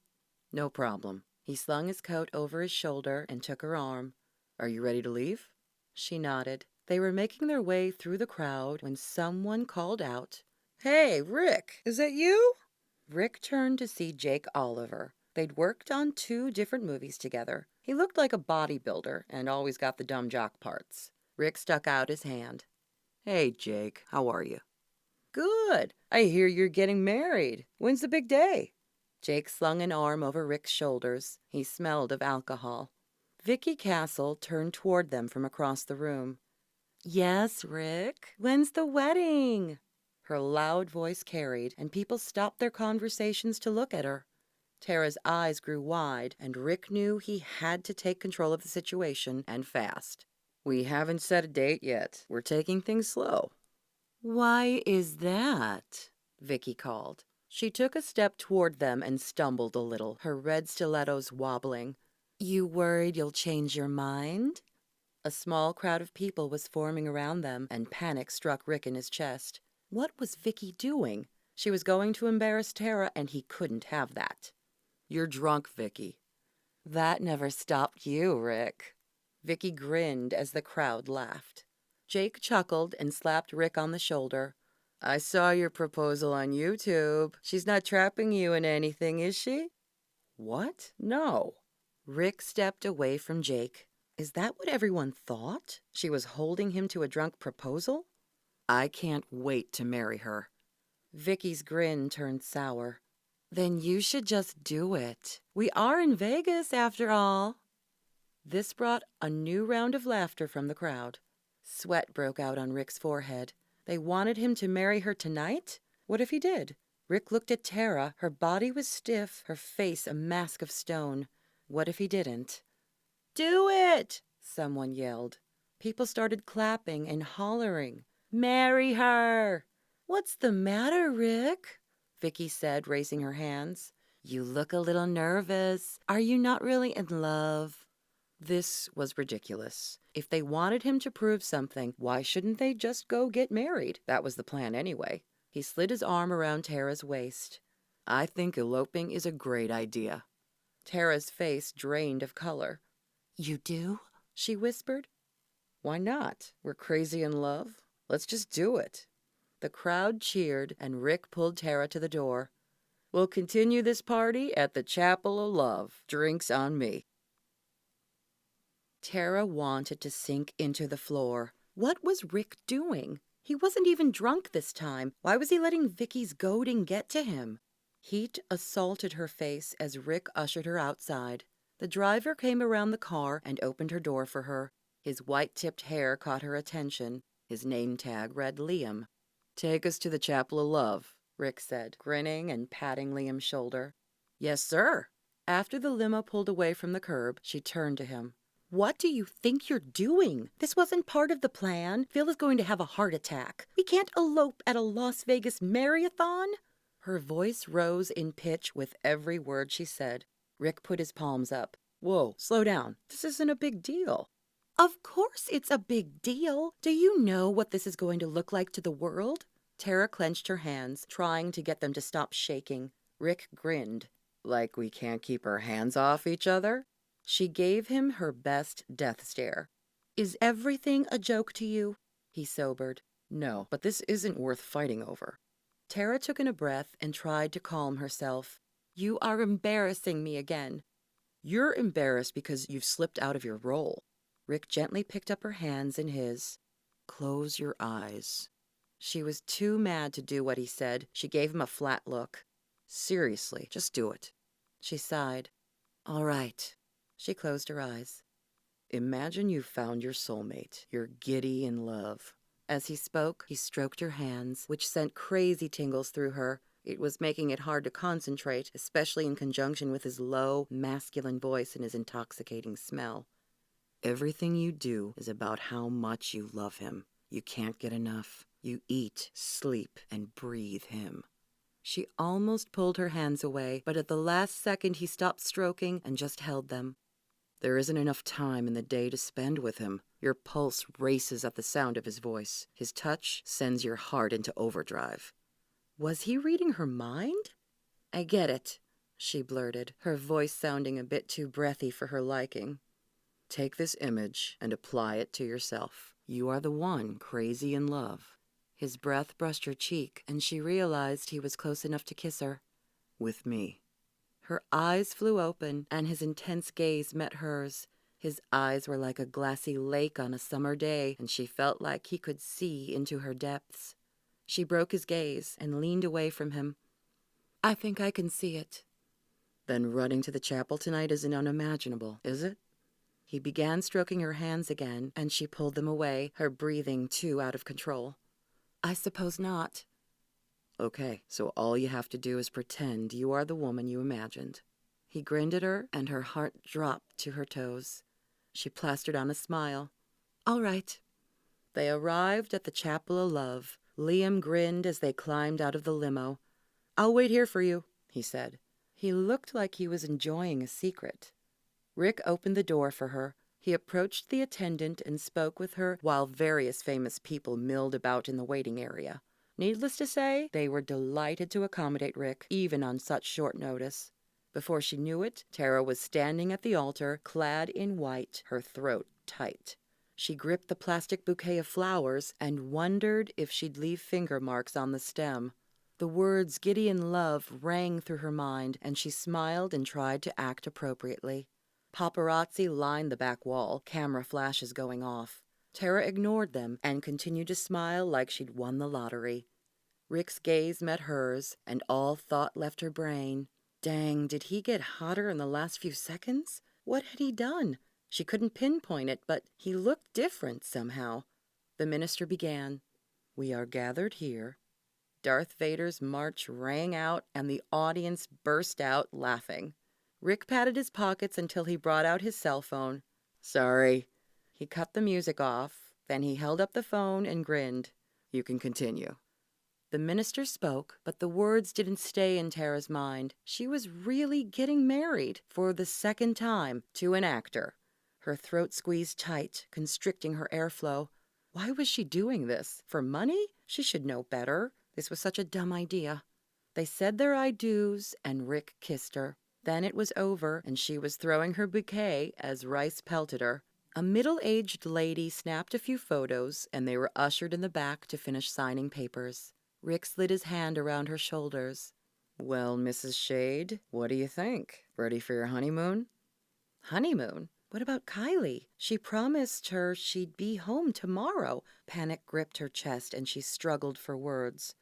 No problem. He slung his coat over his shoulder and took her arm. Are you ready to leave? She nodded. They were making their way through the crowd when someone called out, Hey, Rick, is that you? Rick turned to see Jake Oliver. They'd worked on 2 different movies together. He looked like a bodybuilder and always got the dumb jock parts. Rick stuck out his hand. Hey, Jake, how are you? Good. I hear you're getting married. When's the big day? Jake slung an arm over Rick's shoulders. He smelled of alcohol. Vicky Castle turned toward them from across the room. Yes, Rick. When's the wedding? Her loud voice carried, and people stopped their conversations to look at her. Tara's eyes grew wide, and Rick knew he had to take control of the situation, and fast. We haven't set a date yet. We're taking things slow. Why is that? Vicky called. She took a step toward them and stumbled a little, her red stilettos wobbling. You worried you'll change your mind? A small crowd of people was forming around them, and panic struck Rick in his chest. What was Vicky doing? She was going to embarrass Tara, and he couldn't have that. You're drunk, Vicky. That never stopped you, Rick. Vicky grinned as the crowd laughed. Jake chuckled and slapped Rick on the shoulder. I saw your proposal on YouTube. She's not trapping you in anything, is she? What? No. Rick stepped away from Jake. Is that what everyone thought? She was holding him to a drunk proposal? I can't wait to marry her. Vicky's grin turned sour. Then you should just do it. We are in Vegas, after all. This brought a new round of laughter from the crowd. Sweat broke out on Rick's forehead. They wanted him to marry her tonight? What if he did? Rick looked at Tara. Her body was stiff, her face a mask of stone. What if he didn't? Do it! Someone yelled. People started clapping and hollering. Marry her! What's the matter, Rick? Vicky said, raising her hands. You look a little nervous. Are you not really in love? This was ridiculous. If they wanted him to prove something, why shouldn't they just go get married? That was the plan anyway. He slid his arm around Tara's waist. I think eloping is a great idea. Tara's face drained of color. You do? She whispered. Why not? We're crazy in love. Let's just do it. The crowd cheered, and Rick pulled Tara to the door. We'll continue this party at the Chapel of Love. Drinks on me. Tara wanted to sink into the floor. What was Rick doing? He wasn't even drunk this time. Why was he letting Vicky's goading get to him? Heat assaulted her face as Rick ushered her outside. The driver came around the car and opened her door for her. His white-tipped hair caught her attention. His name tag read Liam. Take us to the Chapel of Love, Rick said, grinning and patting Liam's shoulder. Yes, sir. After the limo pulled away from the curb, she turned to him. What do you think you're doing? This wasn't part of the plan. Phil is going to have a heart attack. We can't elope at a Las Vegas marathon. Her voice rose in pitch with every word she said. Rick put his palms up. Whoa, slow down. This isn't a big deal. Of course it's a big deal. Do you know what this is going to look like to the world? Tara clenched her hands, trying to get them to stop shaking. Rick grinned. Like we can't keep our hands off each other? She gave him her best death stare. Is everything a joke to you? He sobered. No, but this isn't worth fighting over. Tara took in a breath and tried to calm herself. You are embarrassing me again. You're embarrassed because you've slipped out of your role. Rick gently picked up her hands in his. Close your eyes. She was too mad to do what he said. She gave him a flat look. Seriously, just do it." She sighed. "All right." She closed her eyes. "Imagine you've found your soulmate. You're giddy in love." As he spoke, he stroked her hands, which sent crazy tingles through her. It was making it hard to concentrate, especially in conjunction with his low, masculine voice and his intoxicating smell. "Everything you do is about how much you love him. You can't get enough. You eat, sleep, and breathe him." She almost pulled her hands away, but at the last second he stopped stroking and just held them. "There isn't enough time in the day to spend with him." Your pulse races at the sound of his voice. His touch sends your heart into overdrive. Was he reading her mind? "I get it," she blurted, her voice sounding a bit too breathy for her liking. "Take this image and apply it to yourself. You are the one crazy in love." His breath brushed her cheek, and she realized he was close enough to kiss her. "With me." Her eyes flew open, and his intense gaze met hers. His eyes were like a glassy lake on a summer day, and she felt like he could see into her depths. She broke his gaze and leaned away from him. "I think I can see it." "Then running to the chapel tonight isn't unimaginable, is it?" He began stroking her hands again, and she pulled them away, her breathing too out of control. "I suppose not." "Okay, so all you have to do is pretend you are the woman you imagined." He grinned at her, and her heart dropped to her toes. She plastered on a smile. "All right." They arrived at the Chapel of Love. Liam grinned as they climbed out of the limo. "I'll wait here for you," he said. He looked like he was enjoying a secret. Rick opened the door for her. He approached the attendant and spoke with her while various famous people milled about in the waiting area. Needless to say, they were delighted to accommodate Rick, even on such short notice. Before she knew it, Tara was standing at the altar, clad in white, her throat tight. She gripped the plastic bouquet of flowers and wondered if she'd leave finger marks on the stem. The words "giddy in love" rang through her mind, and she smiled and tried to act appropriately. Paparazzi lined the back wall, camera flashes going off. Tara ignored them and continued to smile like she'd won the lottery. Rick's gaze met hers, and all thought left her brain. Dang, did he get hotter in the last few seconds? What had he done? She couldn't pinpoint it, but he looked different somehow. The minister began. "We are gathered here." Darth Vader's march rang out, and the audience burst out laughing. Rick patted his pockets until he brought out his cell phone. "Sorry." He cut the music off. Then he held up the phone and grinned. "You can continue." The minister spoke, but the words didn't stay in Tara's mind. She was really getting married, for the second time, to an actor. Her throat squeezed tight, constricting her airflow. Why was she doing this? For money? She should know better. This was such a dumb idea. They said their I do's, and Rick kissed her. Then it was over, and she was throwing her bouquet as Rice pelted her. A middle-aged lady snapped a few photos, and they were ushered in the back to finish signing papers. Rick slid his hand around her shoulders. "Well, Mrs. Shade, what do you think? Ready for your honeymoon?" "Honeymoon? What about Kylie? She promised her she'd be home tomorrow." Panic gripped her chest, and she struggled for words.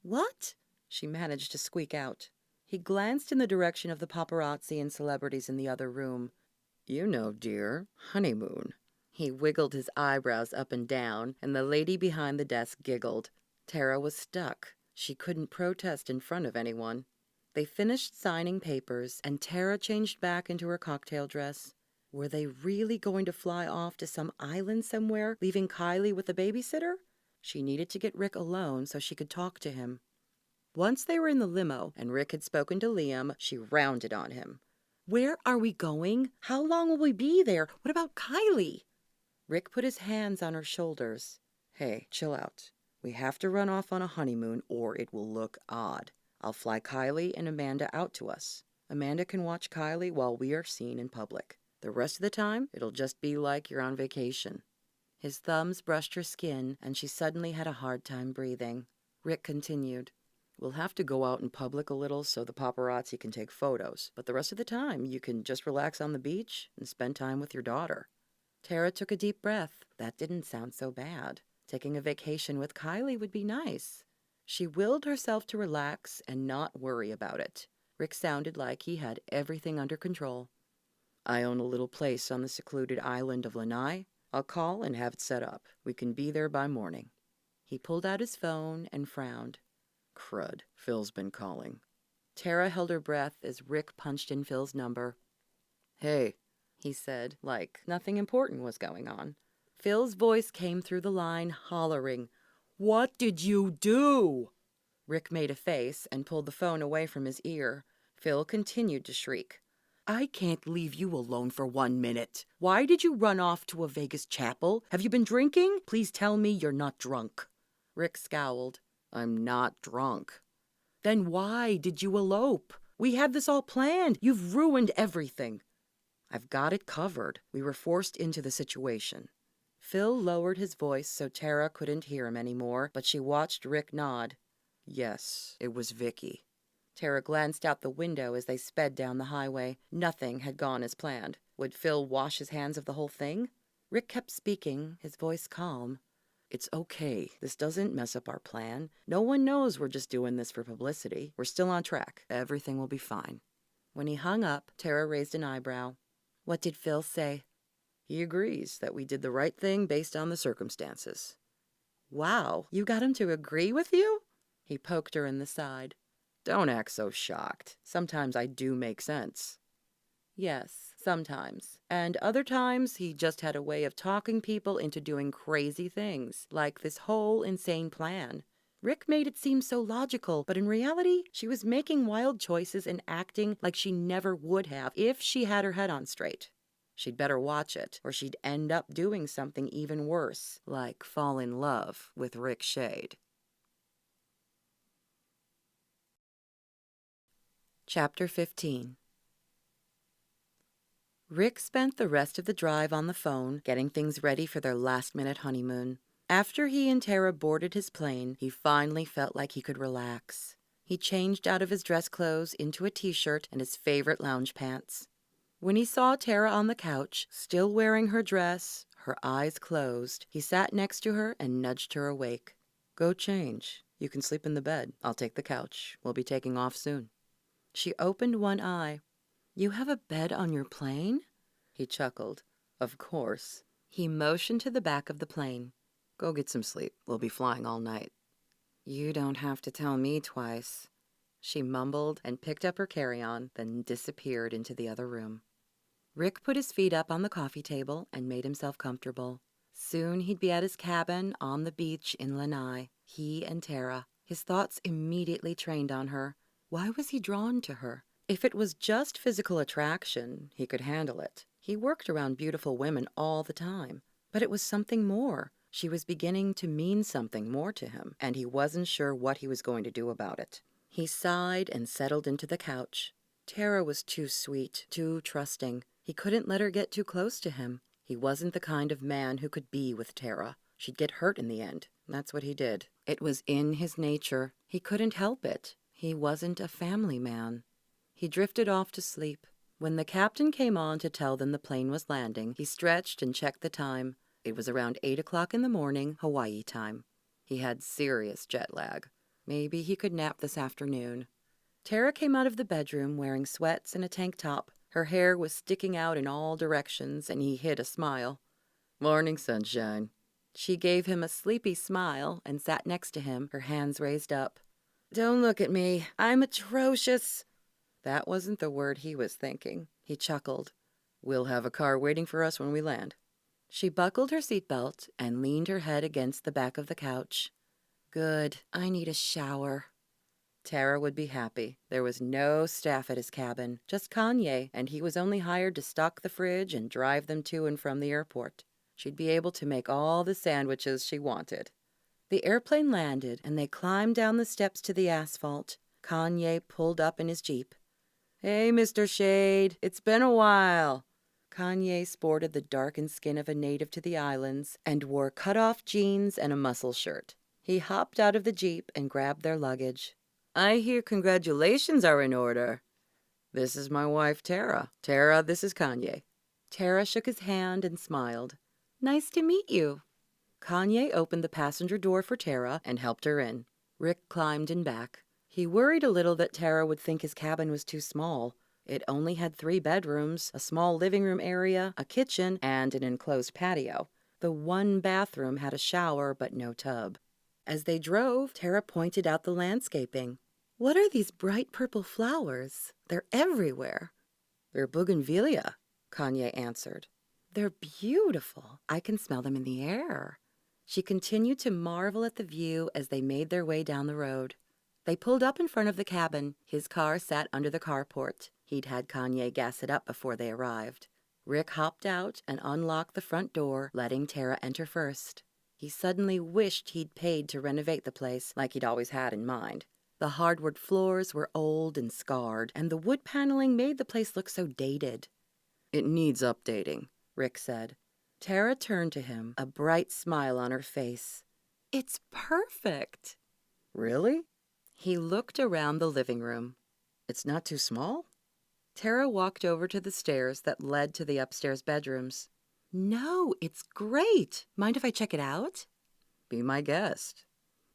"What?" she managed to squeak out. He glanced in the direction of the paparazzi and celebrities in the other room. "You know, dear, honeymoon." He wiggled his eyebrows up and down, and the lady behind the desk giggled. Tara was stuck. She couldn't protest in front of anyone. They finished signing papers, and Tara changed back into her cocktail dress. Were they really going to fly off to some island somewhere, leaving Kylie with a babysitter? She needed to get Rick alone so she could talk to him. Once they were in the limo, and Rick had spoken to Liam, she rounded on him. "Where are we going? How long will we be there? What about Kylie?" Rick put his hands on her shoulders. "Hey, chill out. We have to run off on a honeymoon or it will look odd. I'll fly Kylie and Amanda out to us. Amanda can watch Kylie while we are seen in public. The rest of the time, it'll just be like you're on vacation." His thumbs brushed her skin, and she suddenly had a hard time breathing. Rick continued. "We'll have to go out in public a little so the paparazzi can take photos, but the rest of the time you can just relax on the beach and spend time with your daughter." Tara took a deep breath. That didn't sound so bad. Taking a vacation with Kylie would be nice. She willed herself to relax and not worry about it. Rick sounded like he had everything under control. I own a little place on the secluded island of Lanai. I'll call and have it set up. We can be there by morning. He pulled out his phone and frowned. Crud, Phil's been calling. Tara held her breath as Rick punched in Phil's number. Hey, he said, like nothing important was going on. Phil's voice came through the line, hollering, "What did you do?" Rick made a face and pulled the phone away from his ear. Phil continued to shriek. I can't leave you alone for 1 minute. Why did you run off to a Vegas chapel? Have you been drinking? Please tell me you're not drunk. Rick scowled. I'm not drunk. Then why did you elope? We had this all planned. You've ruined everything. I've got it covered. We were forced into the situation. Phil lowered his voice so Tara couldn't hear him anymore, but she watched Rick nod. Yes, it was Vicky. Tara glanced out the window as they sped down the highway. Nothing had gone as planned. Would Phil wash his hands of the whole thing? Rick kept speaking, his voice calm. It's okay. This doesn't mess up our plan. No one knows we're just doing this for publicity. We're still on track. Everything will be fine. When he hung up, Tara raised an eyebrow. What did Phil say? He agrees that we did the right thing based on the circumstances. Wow, you got him to agree with you? He poked her in the side. Don't act so shocked. Sometimes I do make sense. Yes, sometimes. And other times he just had a way of talking people into doing crazy things, like this whole insane plan. Rick made it seem so logical, but in reality, she was making wild choices and acting like she never would have if she had her head on straight. She'd better watch it, or she'd end up doing something even worse, like fall in love with Rick Shade. Chapter 15. Rick spent the rest of the drive on the phone, getting things ready for their last-minute honeymoon. After he and Tara boarded his plane, he finally felt like he could relax. He changed out of his dress clothes into a t-shirt and his favorite lounge pants. When he saw Tara on the couch, still wearing her dress, her eyes closed, he sat next to her and nudged her awake. Go change. You can sleep in the bed. I'll take the couch. We'll be taking off soon. She opened one eye. You have a bed on your plane? He chuckled. Of course. He motioned to the back of the plane. Go get some sleep. We'll be flying all night. You don't have to tell me twice. She mumbled and picked up her carry-on, then disappeared into the other room. Rick put his feet up on the coffee table and made himself comfortable. Soon he'd be at his cabin on the beach in Lanai, he and Tara. His thoughts immediately trained on her. Why was he drawn to her? If it was just physical attraction, he could handle it. He worked around beautiful women all the time. But it was something more. She was beginning to mean something more to him, and he wasn't sure what he was going to do about it. He sighed and settled into the couch. Tara was too sweet, too trusting. He couldn't let her get too close to him. He wasn't the kind of man who could be with Tara. She'd get hurt in the end. That's what he did. It was in his nature. He couldn't help it. He wasn't a family man. He drifted off to sleep. When the captain came on to tell them the plane was landing, he stretched and checked the time. It was around 8 o'clock in the morning, Hawaii time. He had serious jet lag. Maybe he could nap this afternoon. Tara came out of the bedroom wearing sweats and a tank top. Her hair was sticking out in all directions, and he hid a smile. Morning, sunshine. She gave him a sleepy smile and sat next to him, her hands raised up. Don't look at me. I'm atrocious. That wasn't the word he was thinking. He chuckled. We'll have a car waiting for us when we land. She buckled her seatbelt and leaned her head against the back of the couch. Good. I need a shower. Tara would be happy. There was no staff at his cabin, just Kanye, and he was only hired to stock the fridge and drive them to and from the airport. She'd be able to make all the sandwiches she wanted. The airplane landed, and they climbed down the steps to the asphalt. Kanye pulled up in his Jeep. Hey, Mr. Shade, it's been a while. Kanye sported the darkened skin of a native to the islands and wore cut-off jeans and a muscle shirt. He hopped out of the Jeep and grabbed their luggage. I hear congratulations are in order. This is my wife, Tara. Tara, this is Kanye. Tara shook his hand and smiled. Nice to meet you. Kanye opened the passenger door for Tara and helped her in. Rick climbed in back. He worried a little that Tara would think his cabin was too small. It only had 3 bedrooms, a small living room area, a kitchen, and an enclosed patio. The one bathroom had a shower but no tub. As they drove, Tara pointed out the landscaping. "What are these bright purple flowers? They're everywhere." "They're bougainvillea," Kanye answered. "They're beautiful. I can smell them in the air." She continued to marvel at the view as they made their way down the road. They pulled up in front of the cabin. His car sat under the carport. He'd had Kanye gas it up before they arrived. Rick hopped out and unlocked the front door, letting Tara enter first. He suddenly wished he'd paid to renovate the place like he'd always had in mind. The hardwood floors were old and scarred, and the wood paneling made the place look so dated. "It needs updating," Rick said. Tara turned to him, a bright smile on her face. "It's perfect." "Really?" He looked around the living room. "It's not too small?" Tara walked over to the stairs that led to the upstairs bedrooms. "No, it's great. Mind if I check it out?" "Be my guest."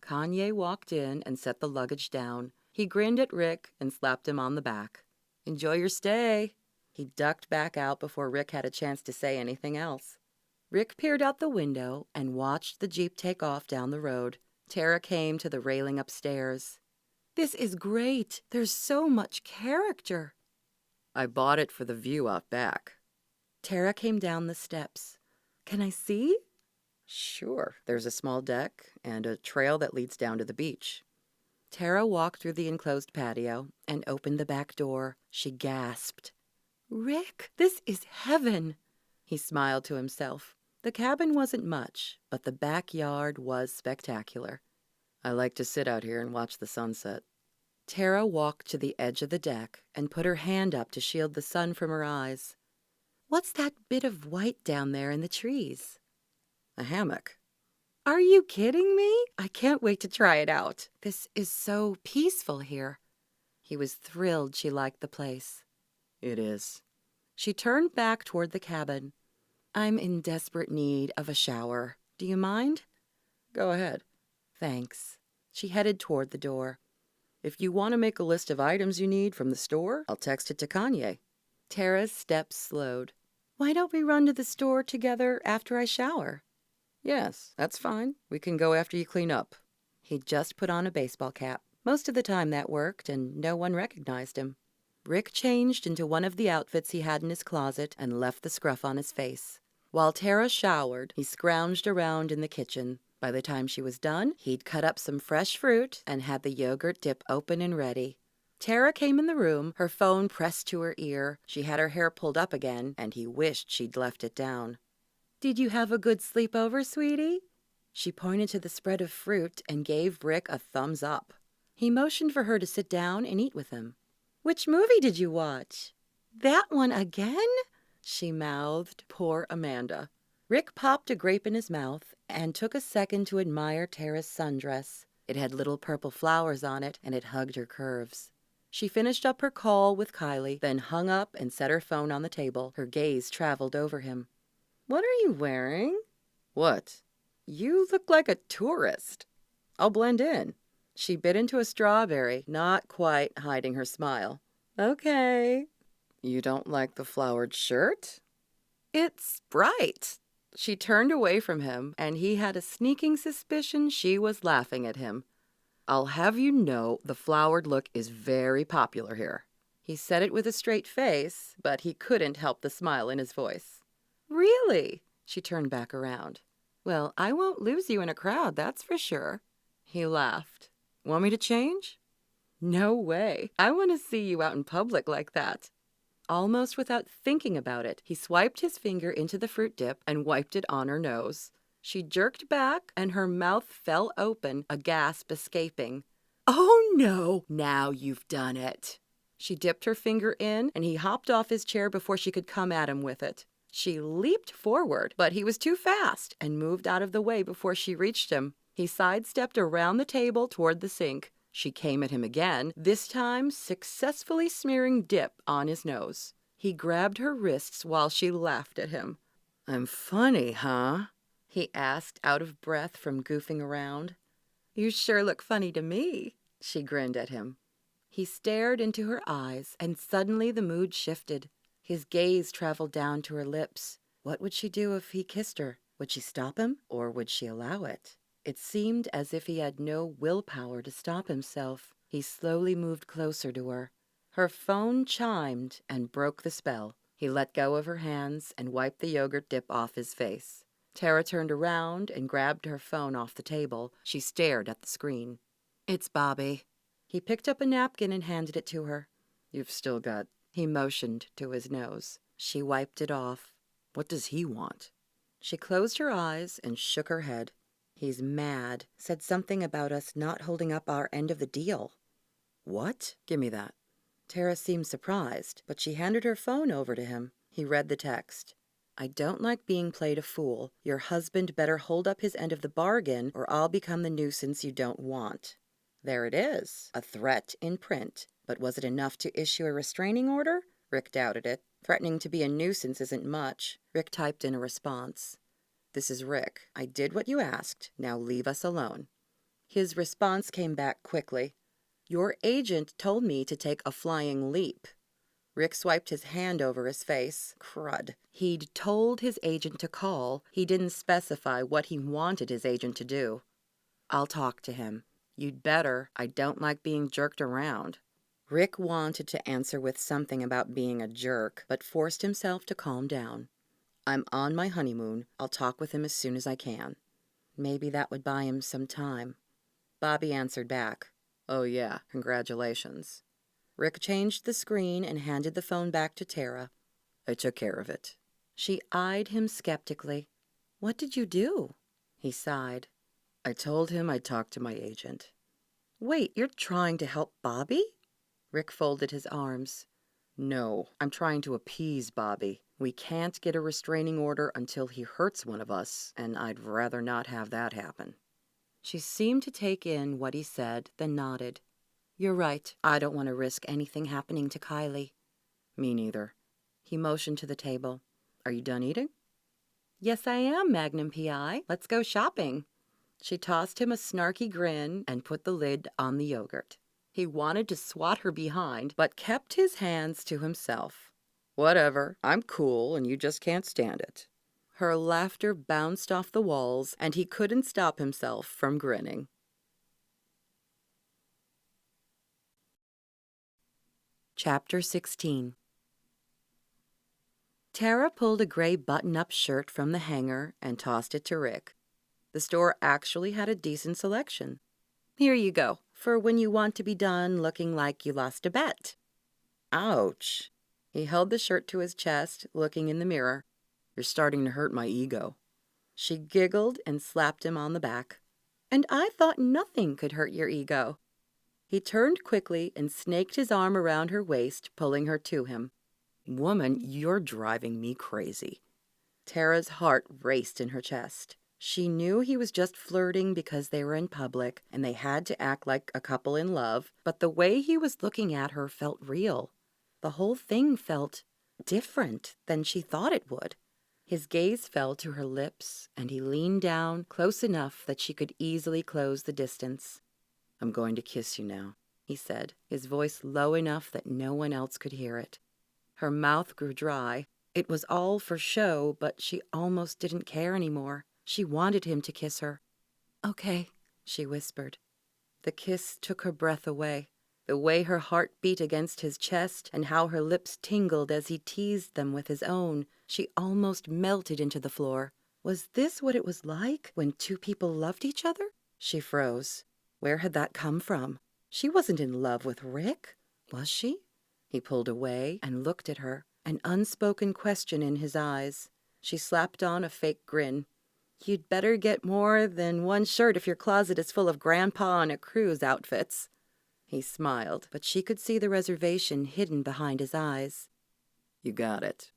Kanye walked in and set the luggage down. He grinned at Rick and slapped him on the back. "Enjoy your stay." He ducked back out before Rick had a chance to say anything else. Rick peered out the window and watched the Jeep take off down the road. Tara came to the railing upstairs. "This is great. There's so much character." "I bought it for the view out back." Tara came down the steps. "Can I see?" "Sure. There's a small deck and a trail that leads down to the beach." Tara walked through the enclosed patio and opened the back door. She gasped. "Rick, this is heaven." He smiled to himself. The cabin wasn't much, but the backyard was spectacular. "I like to sit out here and watch the sunset." Tara walked to the edge of the deck and put her hand up to shield the sun from her eyes. "What's that bit of white down there in the trees?" "A hammock." "Are you kidding me? I can't wait to try it out. This is so peaceful here." He was thrilled she liked the place. "It is." She turned back toward the cabin. "I'm in desperate need of a shower. Do you mind?" "Go ahead." "Thanks." She headed toward the door. "If you want to make a list of items you need from the store, I'll text it to Kanye." Tara's steps slowed. "Why don't we run to the store together after I shower?" "Yes, that's fine. We can go after you clean up." He'd just put on a baseball cap. Most of the time that worked, and no one recognized him. Rick changed into one of the outfits he had in his closet and left the scruff on his face. While Tara showered, he scrounged around in the kitchen. By the time she was done, he'd cut up some fresh fruit and had the yogurt dip open and ready. Tara came in the room, her phone pressed to her ear. She had her hair pulled up again, and he wished she'd left it down. "Did you have a good sleepover, sweetie?" She pointed to the spread of fruit and gave Rick a thumbs up. He motioned for her to sit down and eat with him. "Which movie did you watch?" "That one again?" she mouthed. Poor Amanda. Rick popped a grape in his mouth and took a second to admire Tara's sundress. It had little purple flowers on it, and it hugged her curves. She finished up her call with Kylie, then hung up and set her phone on the table. Her gaze traveled over him. "What are you wearing?" "What?" "You look like a tourist." "I'll blend in." She bit into a strawberry, not quite hiding her smile. "Okay." "You don't like the flowered shirt?" "It's bright." She turned away from him, and he had a sneaking suspicion she was laughing at him. "I'll have you know the flowered look is very popular here." He said it with a straight face, but he couldn't help the smile in his voice. "Really?" She turned back around. "Well, I won't lose you in a crowd, that's for sure." He laughed. "Want me to change?" "No way. I want to see you out in public like that." Almost without thinking about it, he swiped his finger into the fruit dip and wiped it on her nose. She jerked back, and her mouth fell open, a gasp escaping. "Oh, no! Now you've done it." She dipped her finger in, and he hopped off his chair before she could come at him with it. She leaped forward, but he was too fast and moved out of the way before she reached him. He sidestepped around the table toward the sink. She came at him again, this time successfully smearing dip on his nose. He grabbed her wrists while she laughed at him. "I'm funny, huh?" he asked, out of breath from goofing around. You sure look funny to me, she grinned at him. He stared into her eyes, and suddenly the mood shifted. His gaze traveled down to her lips. What would she do if he kissed her? Would she stop him, or would she allow it? It seemed as if he had no willpower to stop himself. He slowly moved closer to her. Her phone chimed and broke the spell. He let go of her hands and wiped the yogurt dip off his face. Tara turned around and grabbed her phone off the table. She stared at the screen. "It's Bobby." He picked up a napkin and handed it to her. "You've still got—" He motioned to his nose. She wiped it off. "What does he want?" She closed her eyes and shook her head. "He's mad. Said something about us not holding up our end of the deal." "What? Give me that." Tara seemed surprised, but she handed her phone over to him. He read the text. "I don't like being played a fool. Your husband better hold up his end of the bargain, or I'll become the nuisance you don't want." There it is, a threat in print. But was it enough to issue a restraining order? Rick doubted it. Threatening to be a nuisance isn't much. Rick typed in a response. "This is Rick. I did what you asked. Now leave us alone." His response came back quickly. "Your agent told me to take a flying leap." Rick swiped his hand over his face. Crud. He'd told his agent to call. He didn't specify what he wanted his agent to do. "I'll talk to him." "You'd better. I don't like being jerked around." Rick wanted to answer with something about being a jerk, but forced himself to calm down. "I'm on my honeymoon. I'll talk with him as soon as I can." Maybe that would buy him some time. Bobby answered back. "Oh yeah, congratulations." Rick changed the screen and handed the phone back to Tara. "I took care of it." She eyed him skeptically. "What did you do?" He sighed. "I told him I'd talk to my agent." "Wait, you're trying to help Bobby?" Rick folded his arms. "No, I'm trying to appease Bobby. We can't get a restraining order until he hurts one of us, and I'd rather not have that happen." She seemed to take in what he said, then nodded. "You're right. I don't want to risk anything happening to Kylie." "Me neither." He motioned to the table. "Are you done eating?" "Yes, I am, Magnum P.I. Let's go shopping." She tossed him a snarky grin and put the lid on the yogurt. He wanted to swat her behind, but kept his hands to himself. "Whatever. I'm cool, and you just can't stand it." Her laughter bounced off the walls, and he couldn't stop himself from grinning. Chapter 16. Tara pulled a gray button-up shirt from the hanger and tossed it to Rick. The store actually had a decent selection. "Here you go, for when you want to be done looking like you lost a bet." Ouch. He held the shirt to his chest, looking in the mirror. "You're starting to hurt my ego." She giggled and slapped him on the back. "And I thought nothing could hurt your ego." He turned quickly and snaked his arm around her waist, pulling her to him. "Woman, you're driving me crazy." Tara's heart raced in her chest. She knew he was just flirting because they were in public and they had to act like a couple in love, but the way he was looking at her felt real. The whole thing felt different than she thought it would. His gaze fell to her lips, and he leaned down close enough that she could easily close the distance. "I'm going to kiss you now," he said, his voice low enough that no one else could hear it. Her mouth grew dry. It was all for show, but she almost didn't care anymore. She wanted him to kiss her. "Okay," she whispered. The kiss took her breath away. The way her heart beat against his chest and how her lips tingled as he teased them with his own, she almost melted into the floor. Was this what it was like when two people loved each other? She froze. Where had that come from? She wasn't in love with Rick, was she? He pulled away and looked at her, an unspoken question in his eyes. She slapped on a fake grin. "You'd better get more than one shirt if your closet is full of grandpa on a cruise outfits." He smiled, but she could see the reservation hidden behind his eyes. "You got it."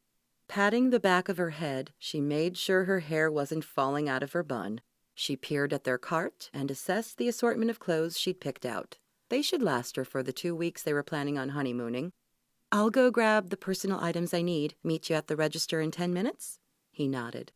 Patting the back of her head, she made sure her hair wasn't falling out of her bun. She peered at their cart and assessed the assortment of clothes she'd picked out. They should last her for the 2 weeks they were planning on honeymooning. "I'll go grab the personal items I need. Meet you at the register in 10 minutes?" He nodded.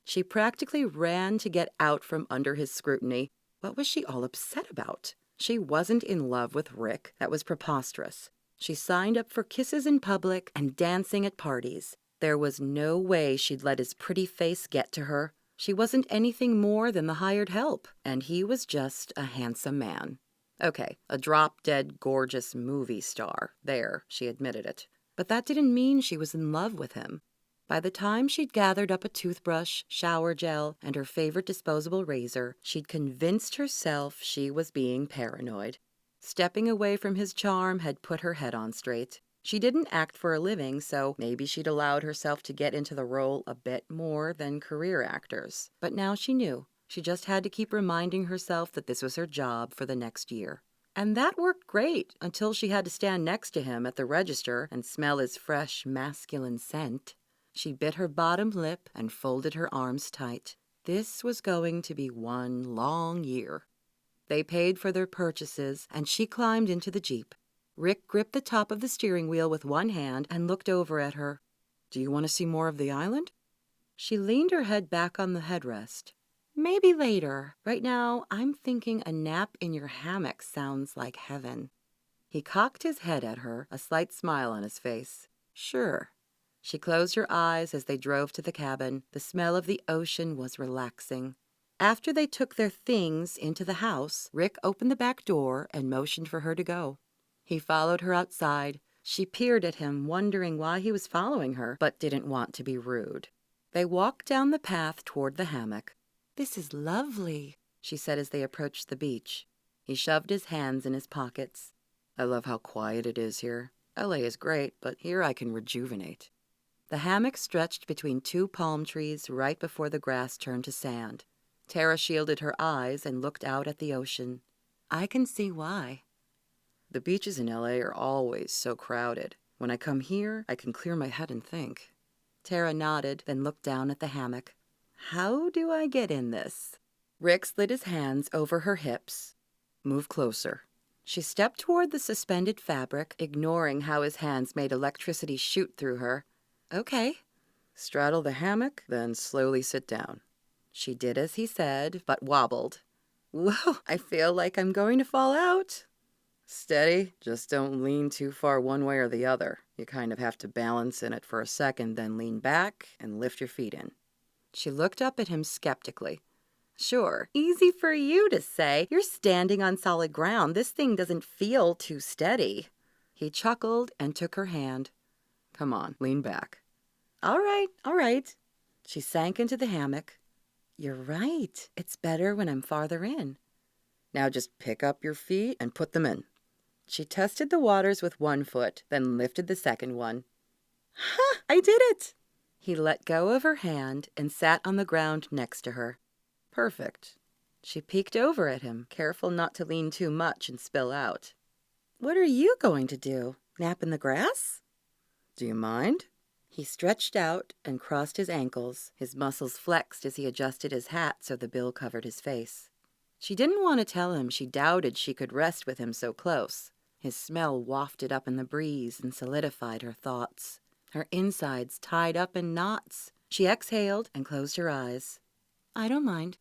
She practically ran to get out from under his scrutiny. What was she all upset about? She wasn't in love with Rick. That was preposterous. She signed up for kisses in public and dancing at parties. There was no way she'd let his pretty face get to her. She wasn't anything more than the hired help, and he was just a handsome man. Okay, a drop-dead gorgeous movie star. There, she admitted it. But that didn't mean she was in love with him. By the time she'd gathered up a toothbrush, shower gel, and her favorite disposable razor, she'd convinced herself she was being paranoid. Stepping away from his charm had put her head on straight. She didn't act for a living, so maybe she'd allowed herself to get into the role a bit more than career actors. But now she knew. She just had to keep reminding herself that this was her job for the next year. And that worked great until she had to stand next to him at the register and smell his fresh, masculine scent. She bit her bottom lip and folded her arms tight. This was going to be one long year. They paid for their purchases, and she climbed into the Jeep. Rick gripped the top of the steering wheel with one hand and looked over at her. "Do you want to see more of the island?" She leaned her head back on the headrest. "Maybe later. Right now, I'm thinking a nap in your hammock sounds like heaven." He cocked his head at her, a slight smile on his face. "Sure." She closed her eyes as they drove to the cabin. The smell of the ocean was relaxing. After they took their things into the house, Rick opened the back door and motioned for her to go. He followed her outside. She peered at him, wondering why he was following her, but didn't want to be rude. They walked down the path toward the hammock. "This is lovely," she said as they approached the beach. He shoved his hands in his pockets. "I love how quiet it is here. LA is great, but here I can rejuvenate." The hammock stretched between two palm trees right before the grass turned to sand. Tara shielded her eyes and looked out at the ocean. "I can see why." "The beaches in LA are always so crowded. When I come here, I can clear my head and think." Tara nodded, then looked down at the hammock. "How do I get in this?" Rick slid his hands over her hips. "Move closer." She stepped toward the suspended fabric, ignoring how his hands made electricity shoot through her. "Okay." "Straddle the hammock, then slowly sit down." She did as he said, but wobbled. "Whoa, I feel like I'm going to fall out." "Steady, just don't lean too far one way or the other. You kind of have to balance in it for a second, then lean back and lift your feet in." She looked up at him skeptically. "Sure, easy for you to say. You're standing on solid ground. This thing doesn't feel too steady." He chuckled and took her hand. "Come on, lean back." All right." She sank into the hammock. "You're right. It's better when I'm farther in." "Now just pick up your feet and put them in." She tested the waters with one foot, then lifted the second one. "Ha! I did it!" He let go of her hand and sat on the ground next to her. "Perfect." She peeked over at him, careful not to lean too much and spill out. "What are you going to do? Nap in the grass?" "Do you mind?" He stretched out and crossed his ankles. His muscles flexed as he adjusted his hat so the bill covered his face. She didn't want to tell him she doubted she could rest with him so close. His smell wafted up in the breeze and solidified her thoughts. Her insides tied up in knots. She exhaled and closed her eyes. "I don't mind."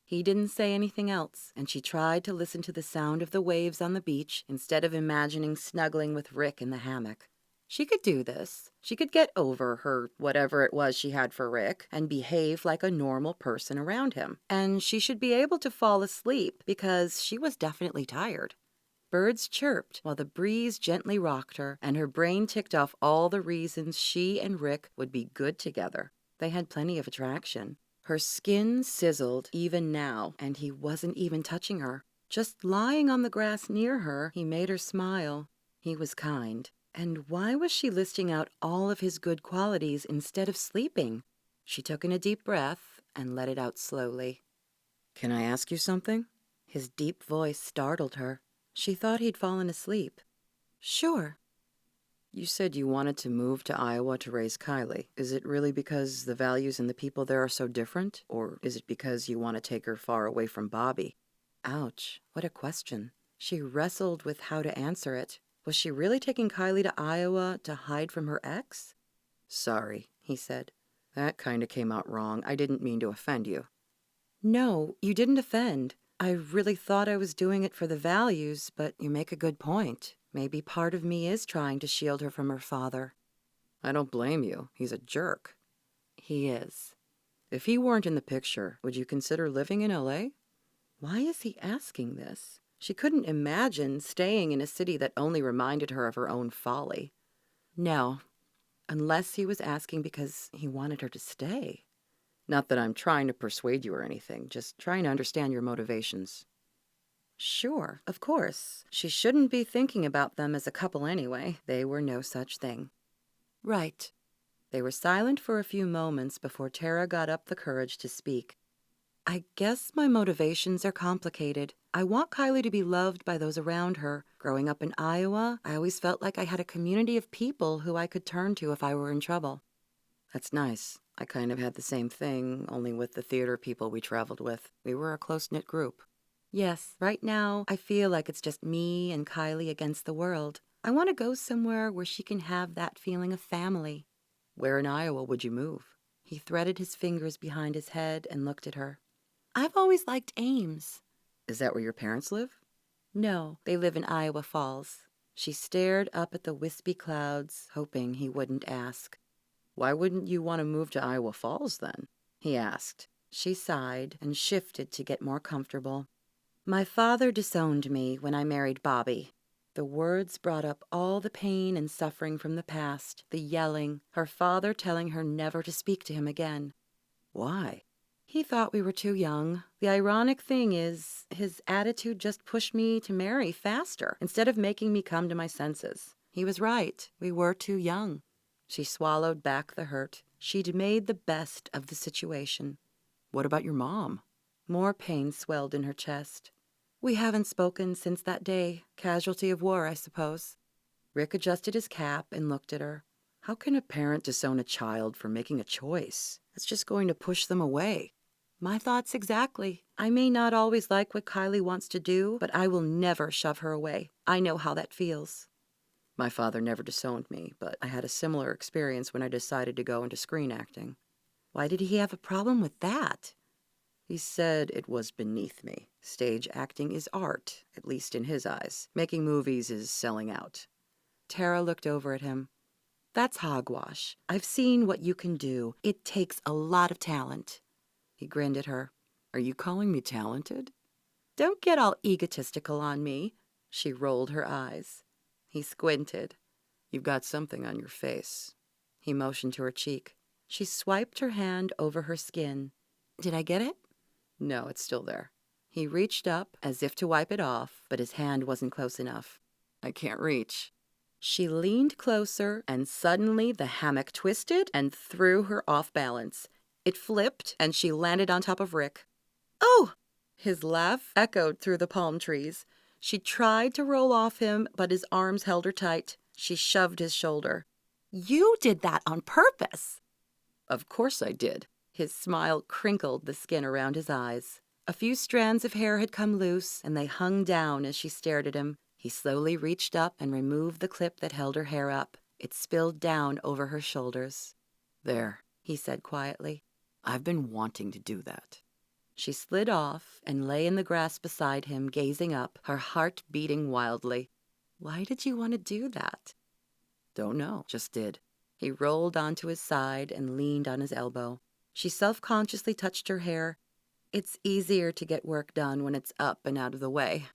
He didn't say anything else, and she tried to listen to the sound of the waves on the beach instead of imagining snuggling with Rick in the hammock. She could do this. She could get over her whatever it was she had for Rick and behave like a normal person around him. And she should be able to fall asleep because she was definitely tired. Birds chirped while the breeze gently rocked her, and her brain ticked off all the reasons she and Rick would be good together. They had plenty of attraction. Her skin sizzled even now, and he wasn't even touching her. Just lying on the grass near her, he made her smile. He was kind. And why was she listing out all of his good qualities instead of sleeping? She took in a deep breath and let it out slowly. "Can I ask you something?" His deep voice startled her. She thought he'd fallen asleep. "Sure." "You said you wanted to move to Iowa to raise Kylie. Is it really because the values and the people there are so different? Or is it because you want to take her far away from Bobby?" Ouch, what a question. She wrestled with how to answer it. Was she really taking Kylie to Iowa to hide from her ex? "Sorry," he said. "That kind of came out wrong. I didn't mean to offend you." "No, you didn't offend. I really thought I was doing it for the values, but you make a good point. Maybe part of me is trying to shield her from her father. I don't blame you. He's a jerk. He is. If he weren't in the picture, would you consider living in LA? Why is he asking this? She couldn't imagine staying in a city that only reminded her of her own folly. No, unless he was asking because he wanted her to stay. Not that I'm trying to persuade you or anything, just trying to understand your motivations. Sure, of course. She shouldn't be thinking about them as a couple anyway. They were no such thing. Right. They were silent for a few moments before Tara got up the courage to speak. I guess my motivations are complicated. I want Kylie to be loved by those around her. Growing up in Iowa, I always felt like I had a community of people who I could turn to if I were in trouble. That's nice. I kind of had the same thing, only with the theater people we traveled with. We were a close-knit group. Yes, right now, I feel like it's just me and Kylie against the world. I want to go somewhere where she can have that feeling of family. Where in Iowa would you move? He threaded his fingers behind his head and looked at her. I've always liked Ames. Is that where your parents live? No, they live in Iowa Falls. She stared up at the wispy clouds, hoping he wouldn't ask. Why wouldn't you want to move to Iowa Falls then? He asked. She sighed and shifted to get more comfortable. My father disowned me when I married Bobby. The words brought up all the pain and suffering from the past, the yelling, her father telling her never to speak to him again. Why? He thought we were too young. The ironic thing is, his attitude just pushed me to marry faster, instead of making me come to my senses. He was right. We were too young. She swallowed back the hurt. She'd made the best of the situation. What about your mom? More pain swelled in her chest. We haven't spoken since that day. Casualty of war, I suppose. Rick adjusted his cap and looked at her. How can a parent disown a child for making a choice? It's just going to push them away. My thoughts exactly. I may not always like what Kylie wants to do, but I will never shove her away. I know how that feels. My father never disowned me, but I had a similar experience when I decided to go into screen acting. Why did he have a problem with that? He said it was beneath me. Stage acting is art, at least in his eyes. Making movies is selling out. Tara looked over at him. That's hogwash. I've seen what you can do. It takes a lot of talent. He grinned at her. Are you calling me talented? Don't get all egotistical on me. She rolled her eyes. He squinted. You've got something on your face. He motioned to her cheek. She swiped her hand over her skin. Did I get it? No, it's still there. He reached up as if to wipe it off, but his hand wasn't close enough. I can't reach. She leaned closer, and suddenly the hammock twisted and threw her off balance. It flipped, and she landed on top of Rick. Oh! His laugh echoed through the palm trees. She tried to roll off him, but his arms held her tight. She shoved his shoulder. You did that on purpose. Of course I did. His smile crinkled the skin around his eyes. A few strands of hair had come loose, and they hung down as she stared at him. He slowly reached up and removed the clip that held her hair up. It spilled down over her shoulders. There, he said quietly. I've been wanting to do that. She slid off and lay in the grass beside him, gazing up, her heart beating wildly. Why did you want to do that? Don't know, just did. He rolled onto his side and leaned on his elbow. She self-consciously touched her hair. It's easier to get work done when it's up and out of the way.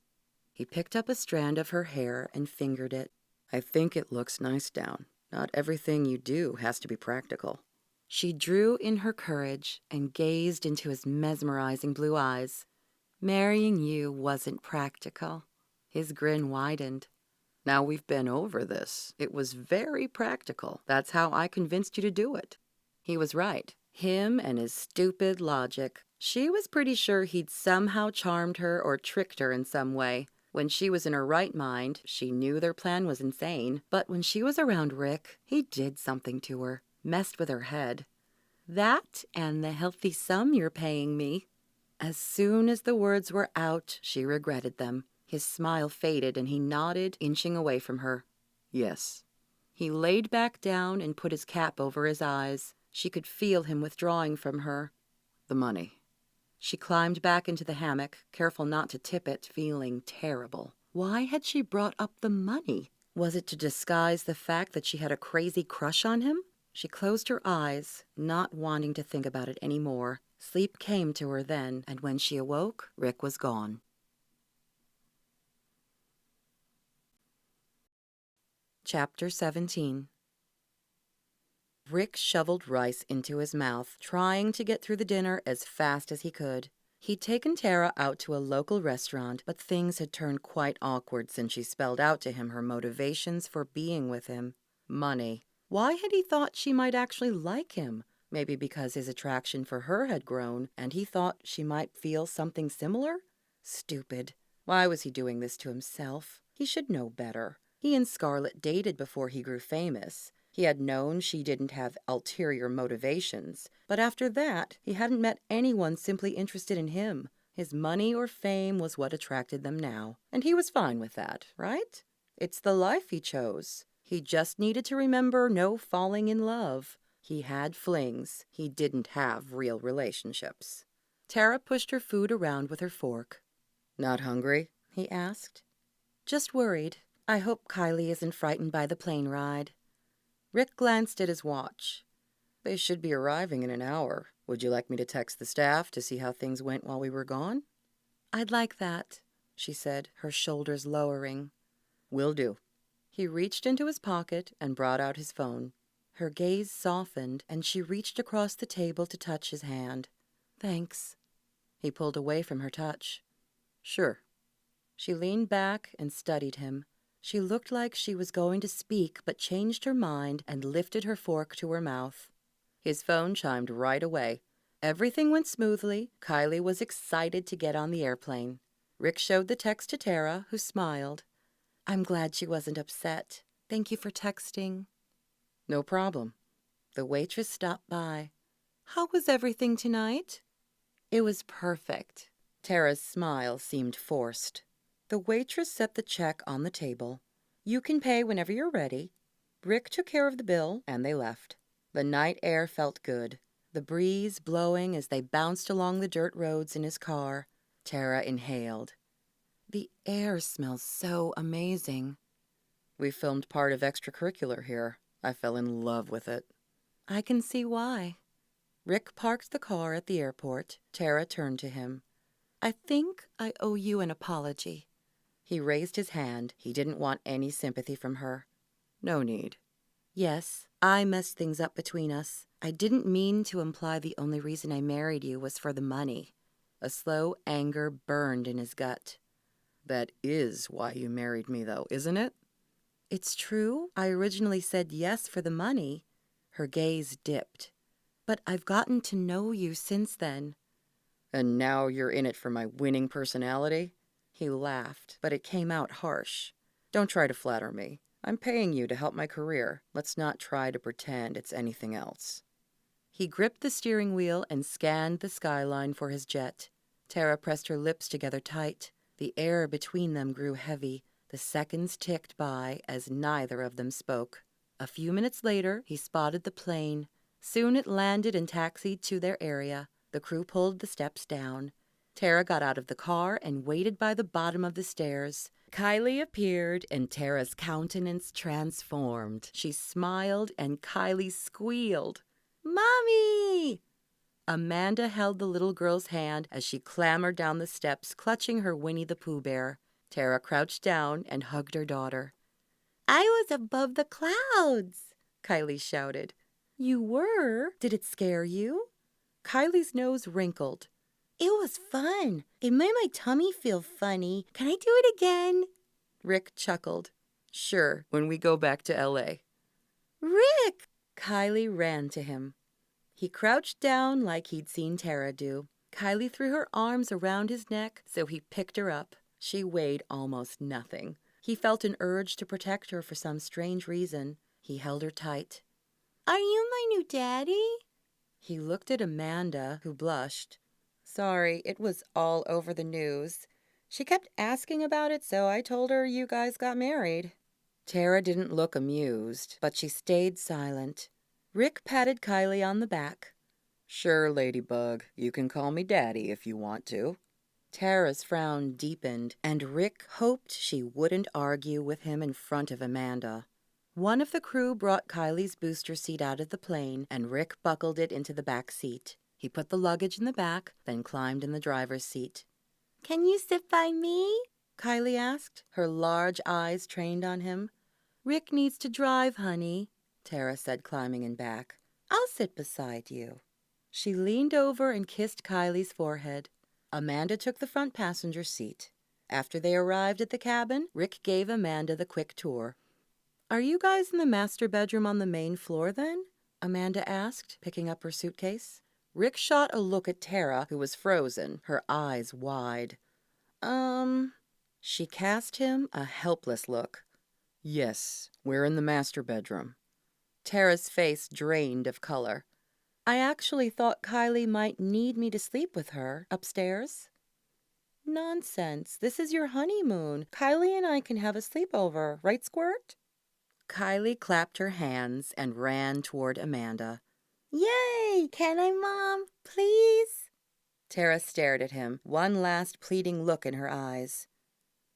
He picked up a strand of her hair and fingered it. I think it looks nice down. Not everything you do has to be practical. She drew in her courage and gazed into his mesmerizing blue eyes. Marrying you wasn't practical. His grin widened. Now we've been over this. It was very practical. That's how I convinced you to do it. He was right. Him and his stupid logic. She was pretty sure he'd somehow charmed her or tricked her in some way. When she was in her right mind, she knew their plan was insane. But when she was around Rick, he did something to her. Messed with her head. That and the healthy sum you're paying me. As soon as the words were out, she regretted them. His smile faded and he nodded, inching away from her. Yes. He laid back down and put his cap over his eyes. She could feel him withdrawing from her. The money. She climbed back into the hammock, careful not to tip it, feeling terrible. Why had she brought up the money? Was it to disguise the fact that she had a crazy crush on him? She closed her eyes, not wanting to think about it anymore. Sleep came to her then, and when she awoke, Rick was gone. Chapter 17. Rick shoveled rice into his mouth, trying to get through the dinner as fast as he could. He'd taken Tara out to a local restaurant, but things had turned quite awkward since she spelled out to him her motivations for being with him. Money. Why had he thought she might actually like him? Maybe because his attraction for her had grown, and he thought she might feel something similar? Stupid. Why was he doing this to himself? He should know better. He and Scarlett dated before he grew famous. He had known she didn't have ulterior motivations, but after that, he hadn't met anyone simply interested in him. His money or fame was what attracted them now, and he was fine with that, right? It's the life he chose. He just needed to remember no falling in love. He had flings. He didn't have real relationships. Tara pushed her food around with her fork. "Not hungry?" he asked. "Just worried. I hope Kylie isn't frightened by the plane ride." Rick glanced at his watch. "They should be arriving in an hour. Would you like me to text the staff to see how things went while we were gone?" "I'd like that," she said, her shoulders lowering. "Will do." He reached into his pocket and brought out his phone. Her gaze softened, and she reached across the table to touch his hand. "Thanks." He pulled away from her touch. "Sure." She leaned back and studied him. She looked like she was going to speak, but changed her mind and lifted her fork to her mouth. His phone chimed right away. Everything went smoothly. Kylie was excited to get on the airplane. Rick showed the text to Tara, who smiled. "I'm glad she wasn't upset. Thank you for texting." "No problem." The waitress stopped by. "How was everything tonight?" "It was perfect." Tara's smile seemed forced. The waitress set the check on the table. "You can pay whenever you're ready." Rick took care of the bill, and they left. The night air felt good, the breeze blowing as they bounced along the dirt roads in his car. Tara inhaled. "The air smells so amazing." "We filmed part of extracurricular here. I fell in love with it." "I can see why." Rick parked the car at the airport. Tara turned to him. "I think I owe you an apology." He raised his hand. He didn't want any sympathy from her. "No need." "Yes, I messed things up between us. I didn't mean to imply the only reason I married you was for the money." A slow anger burned in his gut. "That is why you married me, though, isn't it?" "It's true. I originally said yes for the money." Her gaze dipped. "But I've gotten to know you since then." "And now you're in it for my winning personality?" He laughed, but it came out harsh. "Don't try to flatter me. I'm paying you to help my career. Let's not try to pretend it's anything else." He gripped the steering wheel and scanned the skyline for his jet. Tara pressed her lips together tight. The air between them grew heavy. The seconds ticked by as neither of them spoke. A few minutes later, he spotted the plane. Soon it landed and taxied to their area. The crew pulled the steps down. Tara got out of the car and waited by the bottom of the stairs. Kylie appeared, and Tara's countenance transformed. She smiled, and Kylie squealed. "Mommy!" Amanda held the little girl's hand as she clambered down the steps, clutching her Winnie the Pooh bear. Tara crouched down and hugged her daughter. "I was above the clouds," Kylie shouted. "You were? Did it scare you?" Kylie's nose wrinkled. "It was fun. It made my tummy feel funny. Can I do it again?" Rick chuckled. "Sure, when we go back to L.A." "Rick!" Kylie ran to him. He crouched down like he'd seen Tara do. Kylie threw her arms around his neck, so he picked her up. She weighed almost nothing. He felt an urge to protect her for some strange reason. He held her tight. "Are you my new daddy?" He looked at Amanda, who blushed. "Sorry, it was all over the news. She kept asking about it, so I told her you guys got married." Tara didn't look amused, but she stayed silent. Rick patted Kylie on the back. Sure, Ladybug. You can call me Daddy if you want to. Tara's frown deepened, and Rick hoped she wouldn't argue with him in front of Amanda. One of the crew brought Kylie's booster seat out of the plane, and Rick buckled it into the back seat. He put the luggage in the back, then climbed in the driver's seat. "Can you sit by me?" Kylie asked, her large eyes trained on him. "Rick needs to drive, honey," Tara said, climbing in back. "I'll sit beside you." She leaned over and kissed Kylie's forehead. Amanda took the front passenger seat. After they arrived at the cabin, Rick gave Amanda the quick tour. "Are you guys in the master bedroom on the main floor, then?" Amanda asked, picking up her suitcase. Rick shot a look at Tara, who was frozen, her eyes wide. She cast him a helpless look. "Yes, we're in the master bedroom." Tara's face drained of color. "I actually thought Kylie might need me to sleep with her upstairs." "Nonsense. This is your honeymoon. Kylie and I can have a sleepover, right, Squirt?" Kylie clapped her hands and ran toward Amanda. "Yay! Can I, Mom? Please?" Tara stared at him, one last pleading look in her eyes.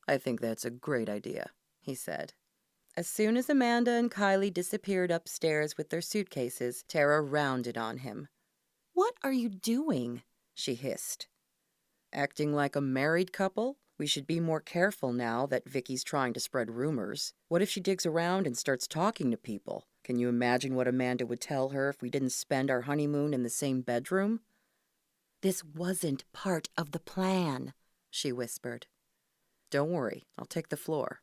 "I think that's a great idea," he said. As soon as Amanda and Kylie disappeared upstairs with their suitcases, Tara rounded on him. "What are you doing?" she hissed. "Acting like a married couple? We should be more careful now that Vicky's trying to spread rumors. What if she digs around and starts talking to people? Can you imagine what Amanda would tell her if we didn't spend our honeymoon in the same bedroom?" "This wasn't part of the plan," she whispered. "Don't worry, I'll take the floor."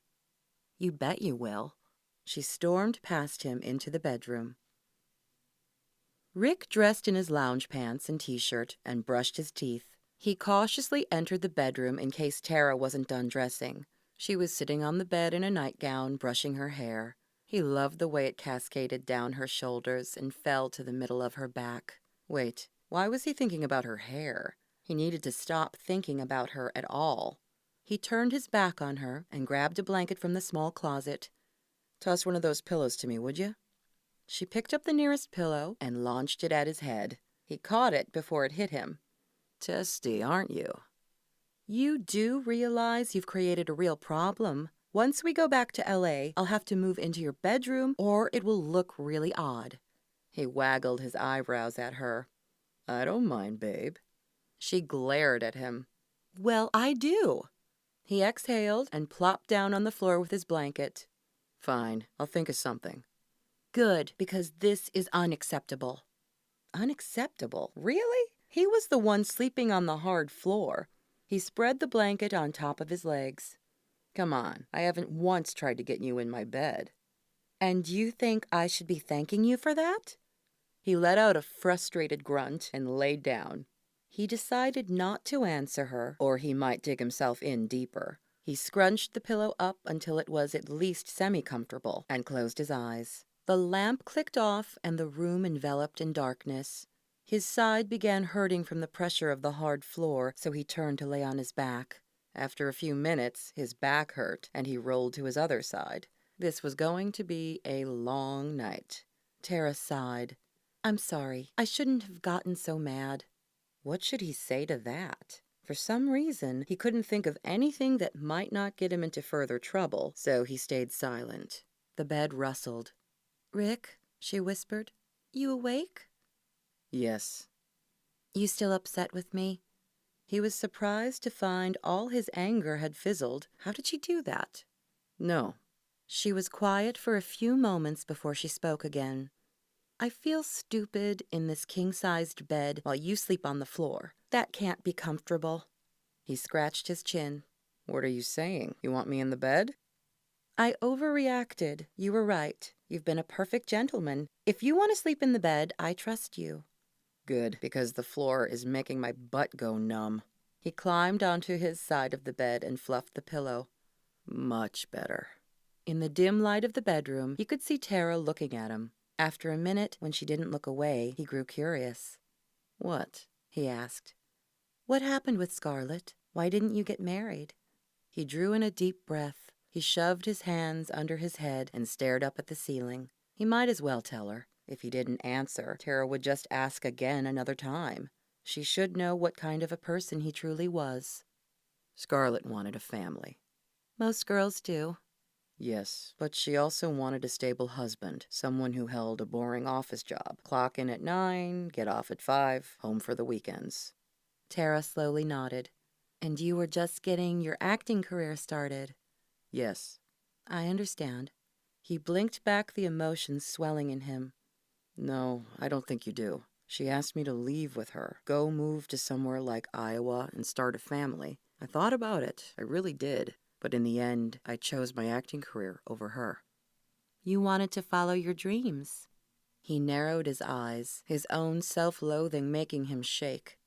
"You bet you will." She stormed past him into the bedroom. Rick dressed in his lounge pants and t-shirt and brushed his teeth. He cautiously entered the bedroom in case Tara wasn't done dressing. She was sitting on the bed in a nightgown, brushing her hair. He loved the way it cascaded down her shoulders and fell to the middle of her back. Wait, why was he thinking about her hair? He needed to stop thinking about her at all. He turned his back on her and grabbed a blanket from the small closet. "Toss one of those pillows to me, would you?" She picked up the nearest pillow and launched it at his head. He caught it before it hit him. "Testy, aren't you?" "You do realize you've created a real problem. Once we go back to LA, I'll have to move into your bedroom or it will look really odd." He waggled his eyebrows at her. "I don't mind, babe." She glared at him. "Well, I do." He exhaled and plopped down on the floor with his blanket. "Fine, I'll think of something." "Good, because this is unacceptable." Unacceptable? Really? He was the one sleeping on the hard floor. He spread the blanket on top of his legs. "Come on, I haven't once tried to get you in my bed." "And you think I should be thanking you for that?" He let out a frustrated grunt and laid down. He decided not to answer her, or he might dig himself in deeper. He scrunched the pillow up until it was at least semi-comfortable and closed his eyes. The lamp clicked off and the room enveloped in darkness. His side began hurting from the pressure of the hard floor, so he turned to lay on his back. After a few minutes, his back hurt, and he rolled to his other side. This was going to be a long night. Tara sighed. "I'm sorry. I shouldn't have gotten so mad." What should he say to that? For some reason, he couldn't think of anything that might not get him into further trouble, so he stayed silent. The bed rustled. "Rick," she whispered, "you awake?" "Yes." "You still upset with me?" He was surprised to find all his anger had fizzled. How did she do that? "No." She was quiet for a few moments before she spoke again. "I feel stupid in this king-sized bed while you sleep on the floor. That can't be comfortable." He scratched his chin. "What are you saying? You want me in the bed?" "I overreacted. You were right. You've been a perfect gentleman. If you want to sleep in the bed, I trust you." "Good, because the floor is making my butt go numb." He climbed onto his side of the bed and fluffed the pillow. "Much better." In the dim light of the bedroom, he could see Tara looking at him. After a minute, when she didn't look away, he grew curious. "What?" he asked. "What happened with Scarlett? Why didn't you get married?" He drew in a deep breath. He shoved his hands under his head and stared up at the ceiling. He might as well tell her. If he didn't answer, Tara would just ask again another time. She should know what kind of a person he truly was. Scarlett wanted a family. Most girls do. Yes, but she also wanted a stable husband, someone who held a boring office job. Clock in at 9, get off at 5, home for the weekends. Tara slowly nodded. And you were just getting your acting career started. Yes. I understand. He blinked back the emotions swelling in him. No, I don't think you do. She asked me to leave with her, go move to somewhere like Iowa and start a family. I thought about it, I really did. But in the end, I chose my acting career over her. You wanted to follow your dreams. He narrowed his eyes, his own self-loathing making him shake.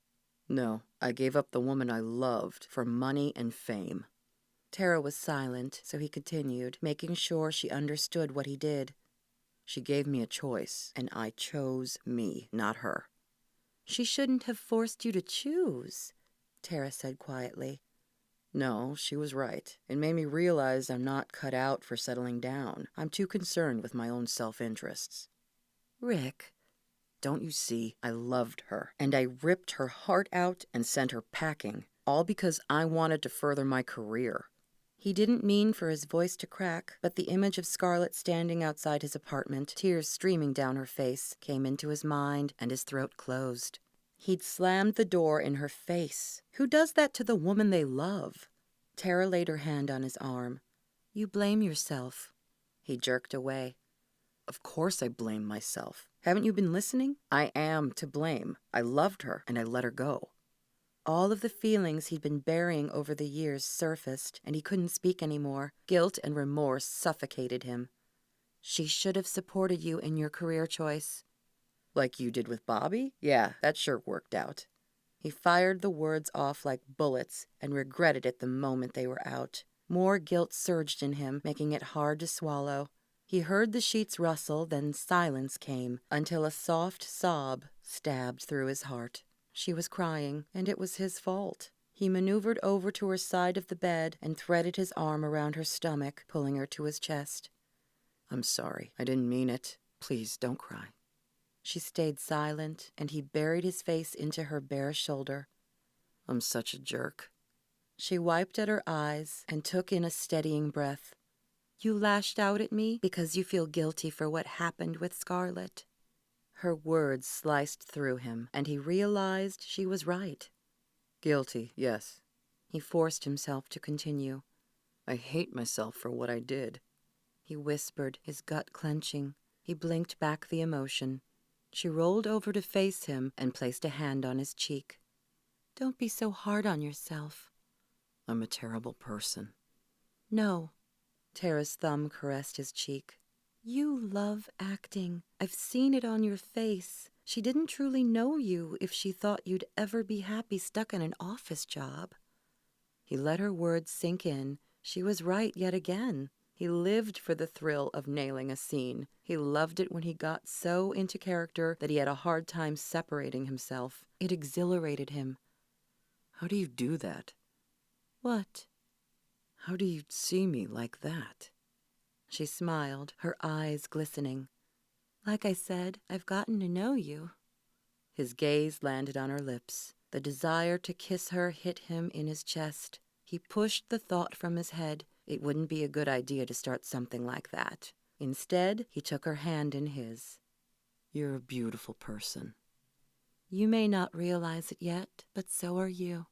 No, I gave up the woman I loved for money and fame. Tara was silent, so he continued, making sure she understood what he did. She gave me a choice, and I chose me, not her. She shouldn't have forced you to choose, Tara said quietly. No, she was right. It made me realize I'm not cut out for settling down. I'm too concerned with my own self-interests. Rick, don't you see? I loved her, and I ripped her heart out and sent her packing, all because I wanted to further my career. He didn't mean for his voice to crack, but the image of Scarlett standing outside his apartment, tears streaming down her face, came into his mind, and his throat closed. He'd slammed the door in her face. Who does that to the woman they love? Tara laid her hand on his arm. You blame yourself. He jerked away. Of course I blame myself. Haven't you been listening? I am to blame. I loved her, and I let her go. All of the feelings he'd been burying over the years surfaced, and he couldn't speak anymore. Guilt and remorse suffocated him. She should have supported you in your career choice. Like you did with Bobby? Yeah, that sure worked out. He fired the words off like bullets and regretted it the moment they were out. More guilt surged in him, making it hard to swallow. He heard the sheets rustle, then silence came, until a soft sob stabbed through his heart. She was crying, and it was his fault. He maneuvered over to her side of the bed and threaded his arm around her stomach, pulling her to his chest. I'm sorry. I didn't mean it. Please, don't cry. She stayed silent, and he buried his face into her bare shoulder. I'm such a jerk. She wiped at her eyes and took in a steadying breath. You lashed out at me because you feel guilty for what happened with Scarlett. Her words sliced through him, and he realized she was right. Guilty, yes. He forced himself to continue. I hate myself for what I did. He whispered, his gut clenching. He blinked back the emotion. She rolled over to face him and placed a hand on his cheek. Don't be so hard on yourself. I'm a terrible person. No. Tara's thumb caressed his cheek. You love acting. I've seen it on your face. She didn't truly know you if she thought you'd ever be happy stuck in an office job. He let her words sink in. She was right yet again. He lived for the thrill of nailing a scene. He loved it when he got so into character that he had a hard time separating himself. It exhilarated him. How do you do that? What? How do you see me like that? She smiled, her eyes glistening. Like I said, I've gotten to know you. His gaze landed on her lips. The desire to kiss her hit him in his chest. He pushed the thought from his head. It wouldn't be a good idea to start something like that. Instead, he took her hand in his. You're a beautiful person. You may not realize it yet, but so are you.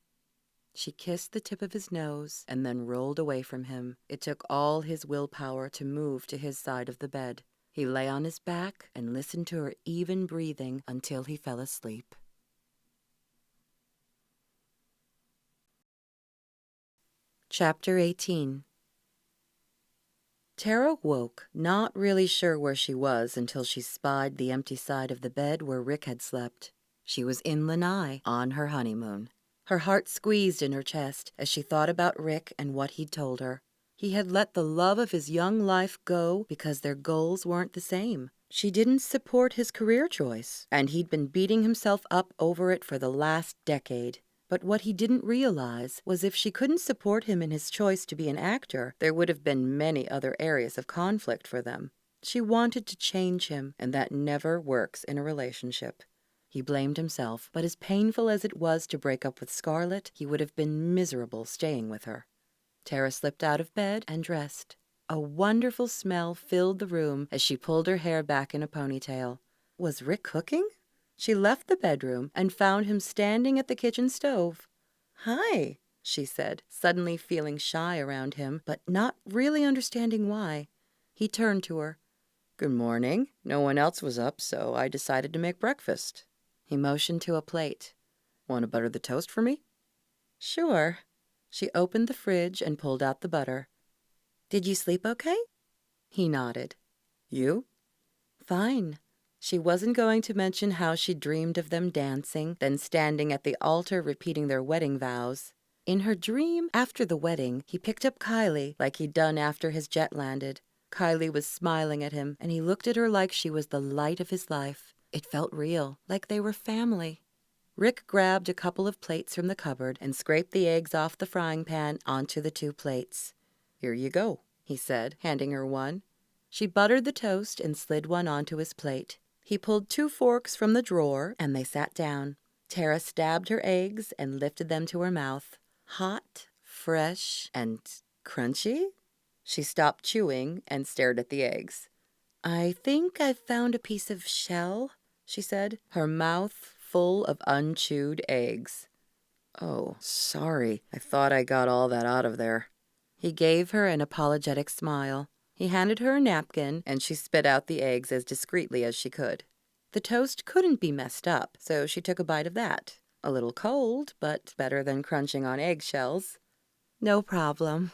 She kissed the tip of his nose and then rolled away from him. It took all his willpower to move to his side of the bed. He lay on his back and listened to her even breathing until he fell asleep. Chapter 18. Tara woke, not really sure where she was until she spied the empty side of the bed where Rick had slept. She was in Lanai, on her honeymoon. Her heart squeezed in her chest as she thought about Rick and what he'd told her. He had let the love of his young life go because their goals weren't the same. She didn't support his career choice, and he'd been beating himself up over it for the last decade. But what he didn't realize was if she couldn't support him in his choice to be an actor, there would have been many other areas of conflict for them. She wanted to change him, and that never works in a relationship. He blamed himself, but as painful as it was to break up with Scarlett, he would have been miserable staying with her. Tara slipped out of bed and dressed. A wonderful smell filled the room as she pulled her hair back in a ponytail. Was Rick cooking? She left the bedroom and found him standing at the kitchen stove. "Hi," she said, suddenly feeling shy around him, but not really understanding why. He turned to her. "Good morning. No one else was up, so I decided to make breakfast." He motioned to a plate. "Want to butter the toast for me?" "Sure." She opened the fridge and pulled out the butter. "Did you sleep okay?" He nodded. "You?" "Fine." She wasn't going to mention how she dreamed of them dancing, then standing at the altar repeating their wedding vows. In her dream, after the wedding, he picked up Kylie like he'd done after his jet landed. Kylie was smiling at him, and he looked at her like she was the light of his life. It felt real, like they were family. Rick grabbed a couple of plates from the cupboard and scraped the eggs off the frying pan onto the 2 plates. "Here you go," he said, handing her one. She buttered the toast and slid one onto his plate. He pulled 2 forks from the drawer, and they sat down. Tara stabbed her eggs and lifted them to her mouth. Hot, fresh, and crunchy? She stopped chewing and stared at the eggs. "I think I've found a piece of shell," she said, her mouth full of unchewed eggs. "Oh, sorry. I thought I got all that out of there." He gave her an apologetic smile. He handed her a napkin, and she spit out the eggs as discreetly as she could. The toast couldn't be messed up, so she took a bite of that. A little cold, but better than crunching on eggshells. No problem.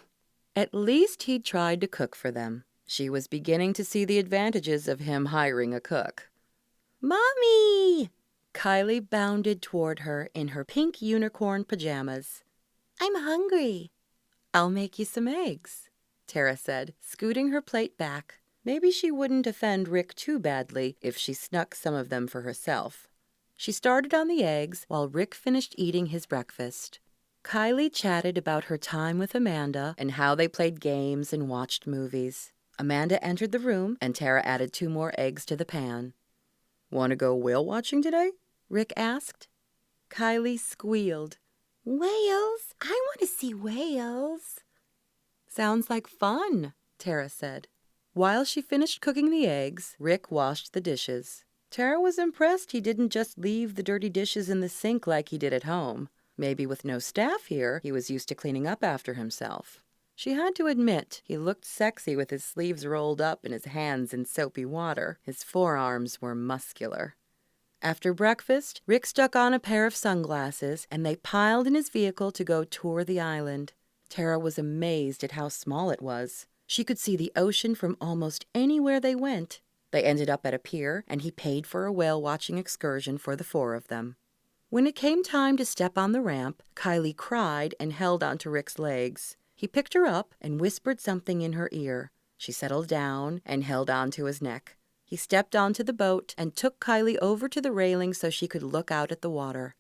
At least he'd tried to cook for them. She was beginning to see the advantages of him hiring a cook. "Mommy!" Kylie bounded toward her in her pink unicorn pajamas. "I'm hungry." "I'll make you some eggs," Tara said, scooting her plate back. Maybe she wouldn't offend Rick too badly if she snuck some of them for herself. She started on the eggs while Rick finished eating his breakfast. Kylie chatted about her time with Amanda and how they played games and watched movies. Amanda entered the room, and Tara added 2 more eggs to the pan. "Want to go whale watching today?" Rick asked. Kylie squealed. "Whales? I want to see whales." "Sounds like fun," Tara said. While she finished cooking the eggs, Rick washed the dishes. Tara was impressed he didn't just leave the dirty dishes in the sink like he did at home. Maybe with no staff here, he was used to cleaning up after himself. She had to admit he looked sexy with his sleeves rolled up and his hands in soapy water. His forearms were muscular. After breakfast, Rick stuck on a pair of sunglasses, and they piled in his vehicle to go tour the island. Tara was amazed at how small it was. She could see the ocean from almost anywhere they went. They ended up at a pier, and he paid for a whale-watching excursion for the 4 of them. When it came time to step on the ramp, Kylie cried and held onto Rick's legs. He picked her up and whispered something in her ear. She settled down and held onto his neck. He stepped onto the boat and took Kylie over to the railing so she could look out at the water.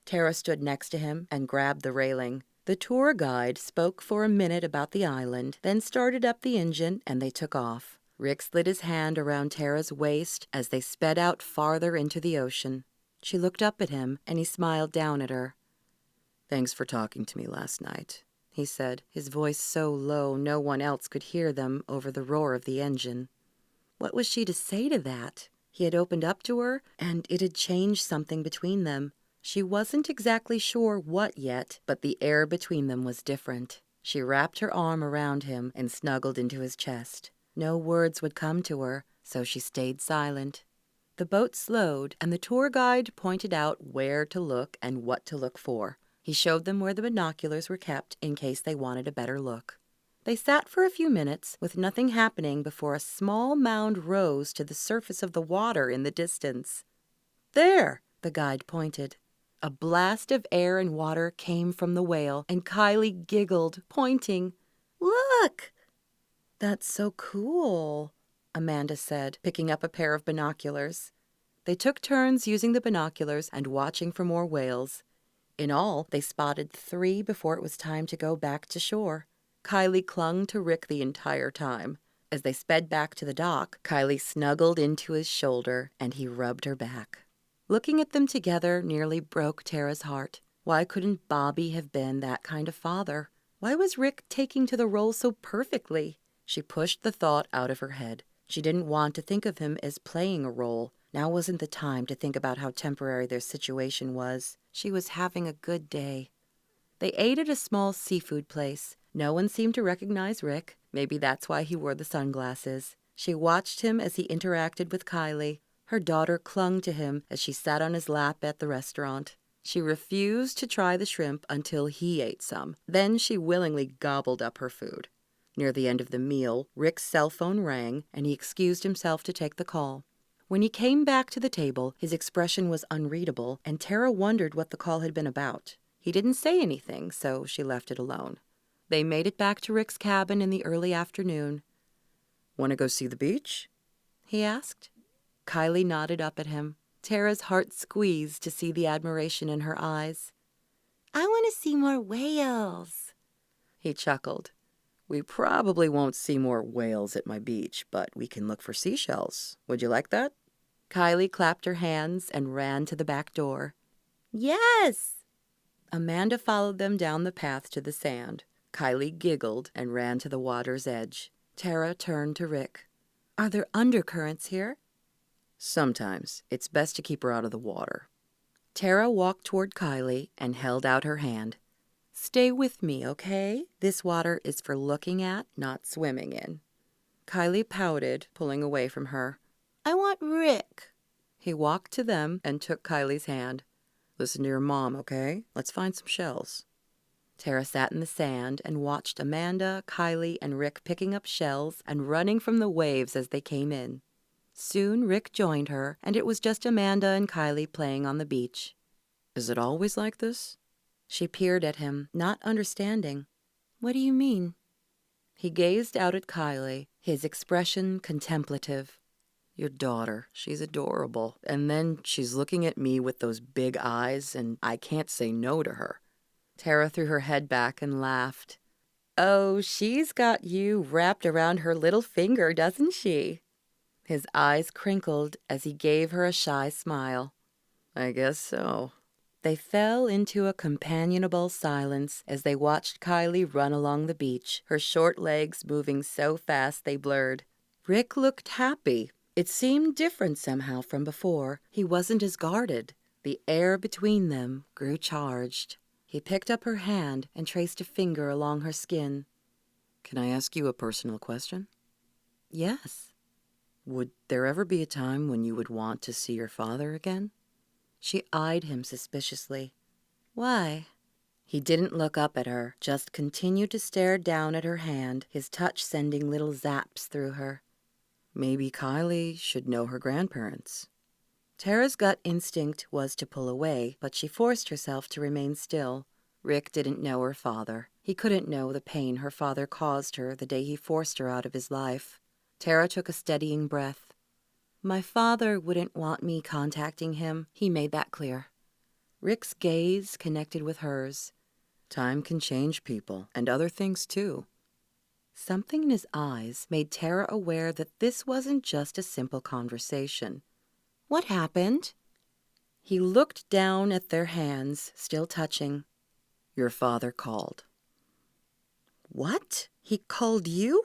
Tara stood next to him and grabbed the railing. The tour guide spoke for a minute about the island, then started up the engine, and they took off. Rick slid his hand around Tara's waist as they sped out farther into the ocean. She looked up at him, and he smiled down at her. "Thanks for talking to me last night," he said, his voice so low no one else could hear them over the roar of the engine. What was she to say to that? He had opened up to her, and it had changed something between them. She wasn't exactly sure what yet, but the air between them was different. She wrapped her arm around him and snuggled into his chest. No words would come to her, so she stayed silent. The boat slowed, and the tour guide pointed out where to look and what to look for. He showed them where the binoculars were kept in case they wanted a better look. They sat for a few minutes with nothing happening before a small mound rose to the surface of the water in the distance. "There!" the guide pointed. A blast of air and water came from the whale, and Kylie giggled, pointing. "Look!" "That's so cool," Amanda said, picking up a pair of binoculars. They took turns using the binoculars and watching for more whales. In all, they spotted 3 before it was time to go back to shore. Kylie clung to Rick the entire time. As they sped back to the dock, Kylie snuggled into his shoulder and he rubbed her back. Looking at them together nearly broke Tara's heart. Why couldn't Bobby have been that kind of father? Why was Rick taking to the role so perfectly? She pushed the thought out of her head. She didn't want to think of him as playing a role. Now wasn't the time to think about how temporary their situation was. She was having a good day. They ate at a small seafood place. No one seemed to recognize Rick. Maybe that's why he wore the sunglasses. She watched him as he interacted with Kylie. Her daughter clung to him as she sat on his lap at the restaurant. She refused to try the shrimp until he ate some. Then she willingly gobbled up her food. Near the end of the meal, Rick's cell phone rang, and he excused himself to take the call. When he came back to the table, his expression was unreadable, and Tara wondered what the call had been about. He didn't say anything, so she left it alone. They made it back to Rick's cabin in the early afternoon. "Want to go see the beach?" he asked. Kylie nodded up at him. Tara's heart squeezed to see the admiration in her eyes. "I want to see more whales." He chuckled. "We probably won't see more whales at my beach, but we can look for seashells. Would you like that?" Kylie clapped her hands and ran to the back door. "Yes!" Amanda followed them down the path to the sand. Kylie giggled and ran to the water's edge. Tara turned to Rick. "Are there undercurrents here?" "Sometimes. It's best to keep her out of the water." Tara walked toward Kylie and held out her hand. "Stay with me, okay? This water is for looking at, not swimming in." Kylie pouted, pulling away from her. "I want Rick." He walked to them and took Kylie's hand. "Listen to your mom, okay? Let's find some shells." Tara sat in the sand and watched Amanda, Kylie, and Rick picking up shells and running from the waves as they came in. Soon Rick joined her, and it was just Amanda and Kylie playing on the beach. "Is it always like this?" She peered at him, not understanding. "What do you mean?" He gazed out at Kylie, his expression contemplative. "Your daughter, she's adorable. And then she's looking at me with those big eyes, and I can't say no to her." Tara threw her head back and laughed. "Oh, she's got you wrapped around her little finger, doesn't she?" His eyes crinkled as he gave her a shy smile. "I guess so." They fell into a companionable silence as they watched Kylie run along the beach, her short legs moving so fast they blurred. Rick looked happy. It seemed different somehow from before. He wasn't as guarded. The air between them grew charged. He picked up her hand and traced a finger along her skin. "Can I ask you a personal question?" "Yes." "Would there ever be a time when you would want to see your father again?" She eyed him suspiciously. "Why?" He didn't look up at her, just continued to stare down at her hand, his touch sending little zaps through her. "Maybe Kylie should know her grandparents." Tara's gut instinct was to pull away, but she forced herself to remain still. Rick didn't know her father. He couldn't know the pain her father caused her the day he forced her out of his life. Tara took a steadying breath. "My father wouldn't want me contacting him. He made that clear." Rick's gaze connected with hers. "Time can change people, and other things too." Something in his eyes made Tara aware that this wasn't just a simple conversation. "What happened?" He looked down at their hands, still touching. "Your father called." "What? He called you?"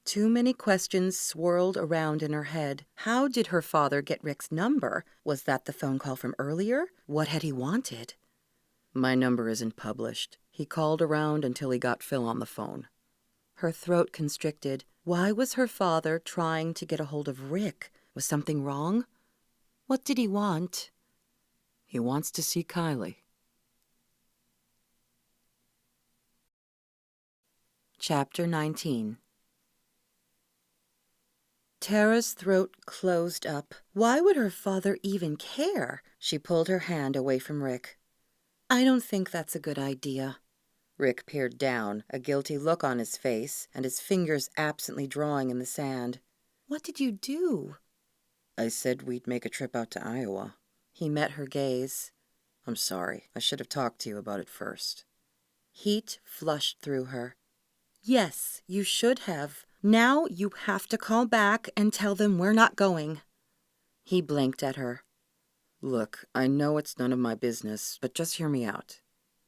Too many questions swirled around in her head. How did her father get Rick's number? Was that the phone call from earlier? What had he wanted? "My number isn't published. He called around until he got Phil on the phone." Her throat constricted. Why was her father trying to get a hold of Rick? Was something wrong? What did he want? "He wants to see Kylie." Chapter 19. Tara's throat closed up. Why would her father even care? She pulled her hand away from Rick. "I don't think that's a good idea." Rick peered down, a guilty look on his face, and his fingers absently drawing in the sand. "What did you do?" "I said we'd make a trip out to Iowa." He met her gaze. "I'm sorry. I should have talked to you about it first." Heat flushed through her. "Yes, you should have. Now you have to call back and tell them we're not going." He blinked at her. "Look, I know it's none of my business, but just hear me out."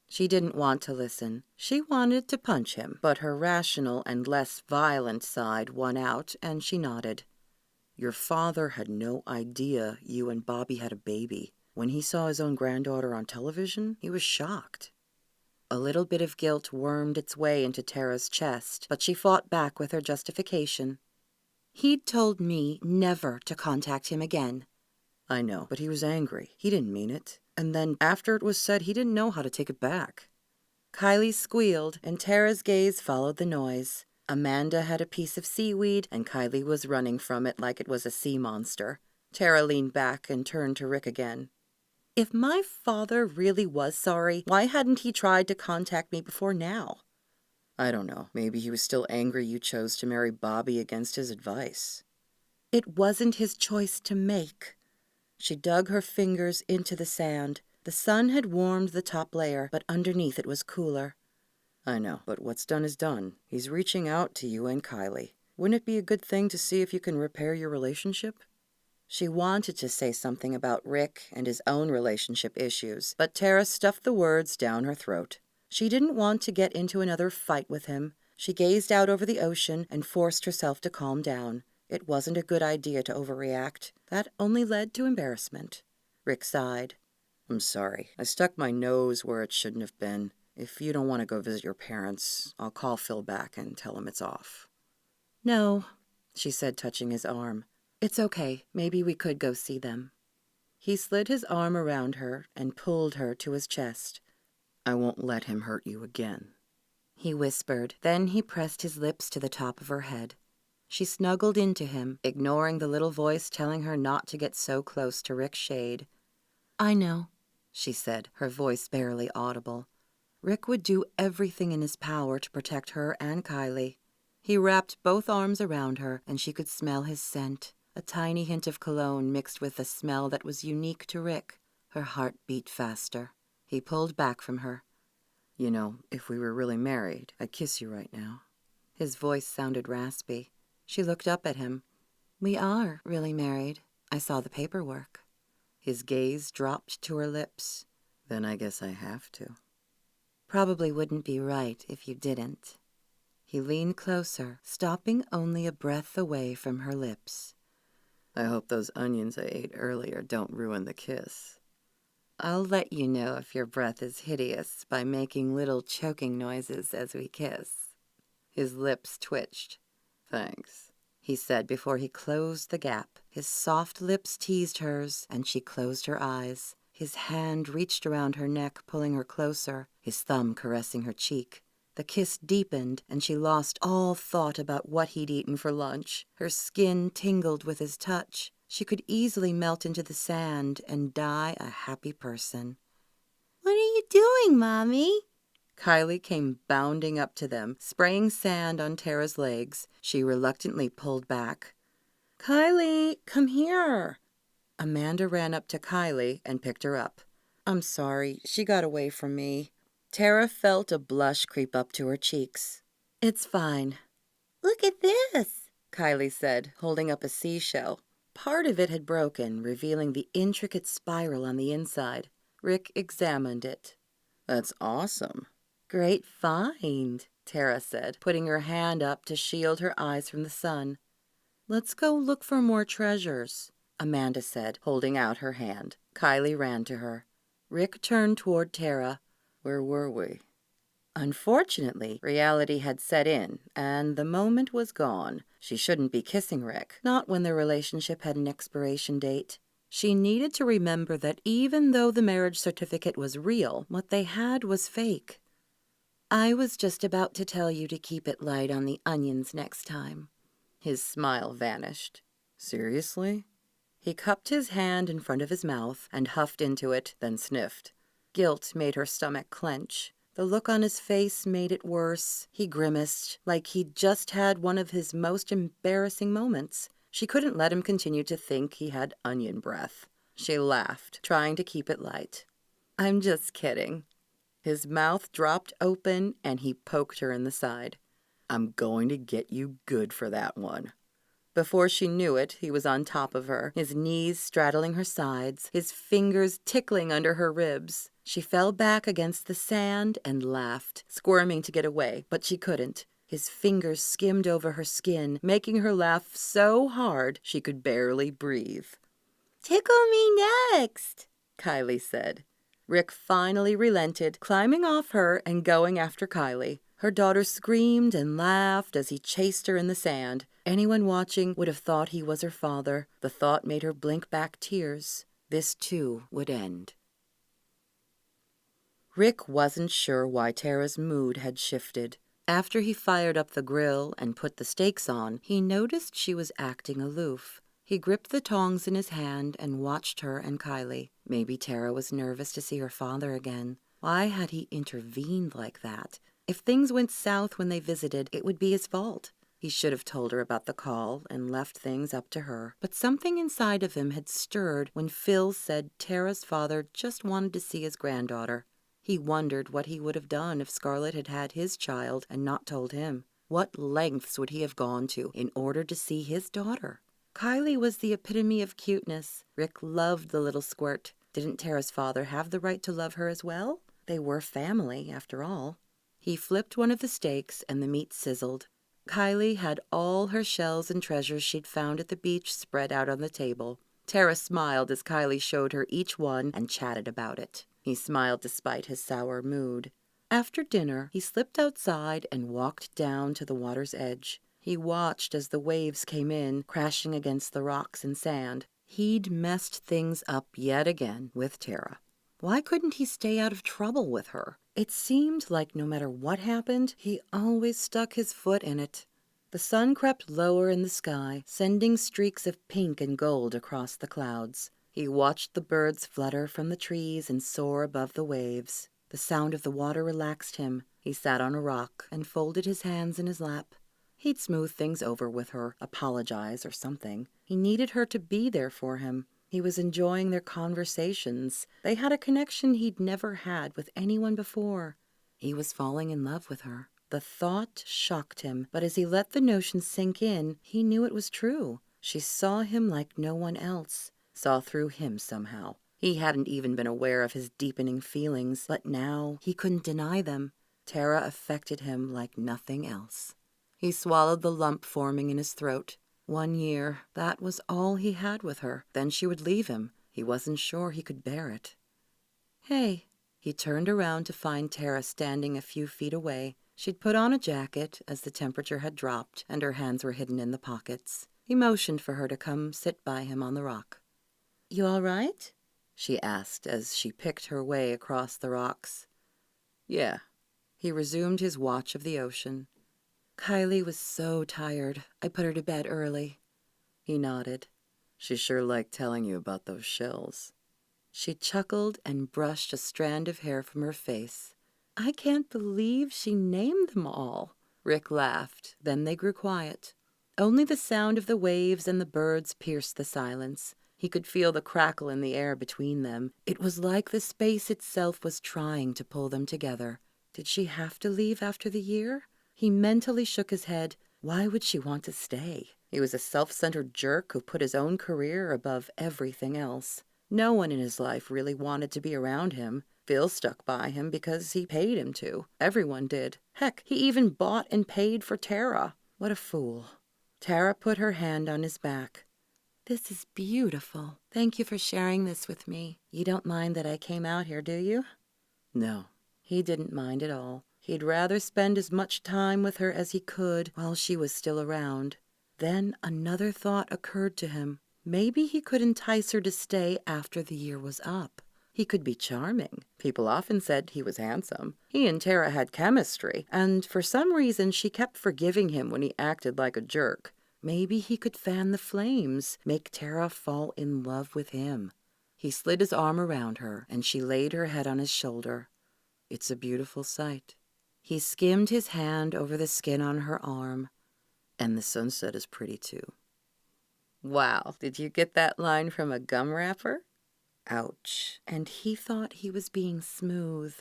She didn't want to listen. She wanted to punch him, but her rational and less violent side won out, and she nodded. "Your father had no idea you and Bobby had a baby. When he saw his own granddaughter on television, he was shocked." A little bit of guilt wormed its way into Tara's chest, but she fought back with her justification. "He'd told me never to contact him again." "I know, but he was angry. He didn't mean it. And then, after it was said, he didn't know how to take it back." Kylie squealed, and Tara's gaze followed the noise. Amanda had a piece of seaweed, and Kylie was running from it like it was a sea monster. Tara leaned back and turned to Rick again. "If my father really was sorry, why hadn't he tried to contact me before now?" "I don't know. Maybe he was still angry you chose to marry Bobby against his advice." "It wasn't his choice to make." She dug her fingers into the sand. The sun had warmed the top layer, but underneath it was cooler. "I know, but what's done is done. He's reaching out to you and Kylie. Wouldn't it be a good thing to see if you can repair your relationship?" She wanted to say something about Rick and his own relationship issues, but Tara stuffed the words down her throat. She didn't want to get into another fight with him. She gazed out over the ocean and forced herself to calm down. It wasn't a good idea to overreact. That only led to embarrassment. Rick sighed. "I'm sorry. I stuck my nose where it shouldn't have been. If you don't want to go visit your parents, I'll call Phil back and tell him it's off." "No," she said, touching his arm. "It's okay. Maybe we could go see them." He slid his arm around her and pulled her to his chest. "I won't let him hurt you again," he whispered. Then he pressed his lips to the top of her head. She snuggled into him, ignoring the little voice telling her not to get so close to Rick's shade. "I know," she said, her voice barely audible. Rick would do everything in his power to protect her and Kylie. He wrapped both arms around her, and she could smell his scent, a tiny hint of cologne mixed with a smell that was unique to Rick. Her heart beat faster. He pulled back from her. "You know, if we were really married, I'd kiss you right now." His voice sounded raspy. She looked up at him. "We are really married. I saw the paperwork." His gaze dropped to her lips. "Then I guess I have to." "Probably wouldn't be right if you didn't." He leaned closer, stopping only a breath away from her lips. "I hope those onions I ate earlier don't ruin the kiss." "I'll let you know if your breath is hideous by making little choking noises as we kiss." His lips twitched. "Thanks," he said before he closed the gap. His soft lips teased hers, and she closed her eyes. His hand reached around her neck, pulling her closer, his thumb caressing her cheek. The kiss deepened, and she lost all thought about what he'd eaten for lunch. Her skin tingled with his touch. She could easily melt into the sand and die a happy person. "What are you doing, Mommy?" Kylie came bounding up to them, spraying sand on Tara's legs. She reluctantly pulled back. "Kylie, come here." Amanda ran up to Kylie and picked her up. "I'm sorry, she got away from me." Tara felt a blush creep up to her cheeks. "It's fine." "Look at this," Kylie said, holding up a seashell. Part of it had broken, revealing the intricate spiral on the inside. Rick examined it. "That's awesome." "Great find," Tara said, putting her hand up to shield her eyes from the sun. "Let's go look for more treasures," Amanda said, holding out her hand. Kylie ran to her. Rick turned toward Tara. "Where were we?" Unfortunately, reality had set in, and the moment was gone. She shouldn't be kissing Rick, not when their relationship had an expiration date. She needed to remember that even though the marriage certificate was real, what they had was fake. "I was just about to tell you to keep it light on the onions next time." His smile vanished. "Seriously?" He cupped his hand in front of his mouth and huffed into it, then sniffed. Guilt made her stomach clench. The look on his face made it worse. He grimaced, like he'd just had one of his most embarrassing moments. She couldn't let him continue to think he had onion breath. She laughed, trying to keep it light. "I'm just kidding." His mouth dropped open, and he poked her in the side. I'm going to get you good for that one." Before she knew it, he was on top of her, his knees straddling her sides, his fingers tickling under her ribs. She fell back against the sand and laughed, squirming to get away, but she couldn't. His fingers skimmed over her skin, making her laugh so hard she could barely breathe. "Tickle me next," Kylie said. Rick finally relented, climbing off her and going after Kylie. Her daughter screamed and laughed as he chased her in the sand. Anyone watching would have thought he was her father. The thought made her blink back tears. This too would end. Rick wasn't sure why Tara's mood had shifted. After he fired up the grill and put the steaks on, he noticed she was acting aloof. He gripped the tongs in his hand and watched her and Kylie. Maybe Tara was nervous to see her father again. Why had he intervened like that? If things went south when they visited, it would be his fault. He should have told her about the call and left things up to her. But something inside of him had stirred when Phil said Tara's father just wanted to see his granddaughter. He wondered what he would have done if Scarlett had had his child and not told him. What lengths would he have gone to in order to see his daughter? Kylie was the epitome of cuteness. Rick loved the little squirt. Didn't Tara's father have the right to love her as well? They were family, after all. He flipped one of the steaks and the meat sizzled. Kylie had all her shells and treasures she'd found at the beach spread out on the table. Tara smiled as Kylie showed her each one and chatted about it. He smiled despite his sour mood. After dinner, he slipped outside and walked down to the water's edge. He watched as the waves came in, crashing against the rocks and sand. He'd messed things up yet again with Tara. Why couldn't he stay out of trouble with her? It seemed like no matter what happened, he always stuck his foot in it. The sun crept lower in the sky, sending streaks of pink and gold across the clouds. He watched the birds flutter from the trees and soar above the waves. The sound of the water relaxed him. He sat on a rock and folded his hands in his lap. He'd smooth things over with her, apologize or something. He needed her to be there for him. He was enjoying their conversations. They had a connection he'd never had with anyone before. He was falling in love with her. The thought shocked him, but as he let the notion sink in, he knew it was true. She saw him like no one else, saw through him somehow. He hadn't even been aware of his deepening feelings, but now he couldn't deny them. Tara affected him like nothing else. He swallowed the lump forming in his throat. 1 year, that was all he had with her. Then she would leave him. He wasn't sure he could bear it. "Hey." He turned around to find Tara standing a few feet away. She'd put on a jacket as the temperature had dropped and her hands were hidden in the pockets. He motioned for her to come sit by him on the rock. "You all right?" she asked as she picked her way across the rocks. "Yeah." He resumed his watch of the ocean. "Kylie was so tired. I put her to bed early." He nodded. "She sure liked telling you about those shells." She chuckled and brushed a strand of hair from her face. "I can't believe she named them all." Rick laughed. Then they grew quiet. Only the sound of the waves and the birds pierced the silence. He could feel the crackle in the air between them. It was like the space itself was trying to pull them together. Did she have to leave after the year? He mentally shook his head. Why would she want to stay? He was a self-centered jerk who put his own career above everything else. No one in his life really wanted to be around him. Phil stuck by him because he paid him to. Everyone did. Heck, he even bought and paid for Tara. What a fool. Tara put her hand on his back. "This is beautiful. Thank you for sharing this with me. You don't mind that I came out here, do you?" No, he didn't mind at all. He'd rather spend as much time with her as he could while she was still around. Then another thought occurred to him. Maybe he could entice her to stay after the year was up. He could be charming. People often said he was handsome. He and Tara had chemistry, and for some reason she kept forgiving him when he acted like a jerk. Maybe he could fan the flames, make Tara fall in love with him. He slid his arm around her, and she laid her head on his shoulder. It's a beautiful sight. He skimmed his hand over the skin on her arm. And the sunset is pretty too. Wow, did you get that line from a gum wrapper? Ouch. And he thought he was being smooth.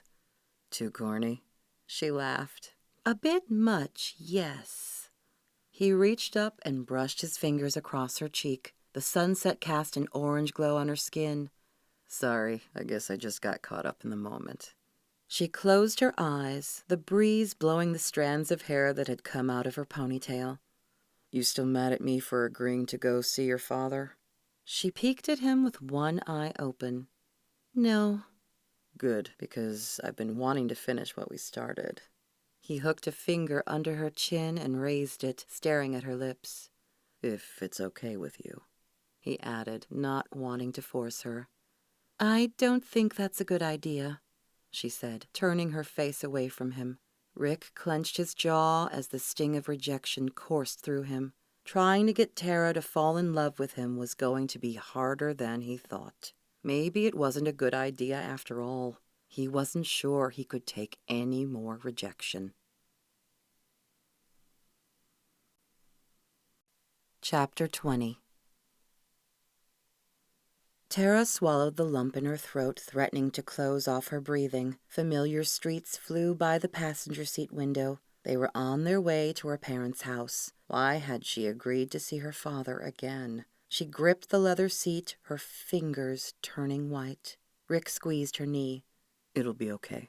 Too corny? She laughed. A bit much, yes. He reached up and brushed his fingers across her cheek. The sunset cast an orange glow on her skin. Sorry, I guess I just got caught up in the moment. She closed her eyes, the breeze blowing the strands of hair that had come out of her ponytail. You still mad at me for agreeing to go see your father? She peeked at him with one eye open. No. Good, because I've been wanting to finish what we started. He hooked a finger under her chin and raised it, staring at her lips. If it's okay with you, he added, not wanting to force her. I don't think that's a good idea, she said, turning her face away from him. Rick clenched his jaw as the sting of rejection coursed through him. Trying to get Tara to fall in love with him was going to be harder than he thought. Maybe it wasn't a good idea after all. He wasn't sure he could take any more rejection. Chapter 20. Tara swallowed the lump in her throat, threatening to close off her breathing. Familiar streets flew by the passenger seat window. They were on their way to her parents' house. Why had she agreed to see her father again? She gripped the leather seat, her fingers turning white. Rick squeezed her knee. It'll be okay.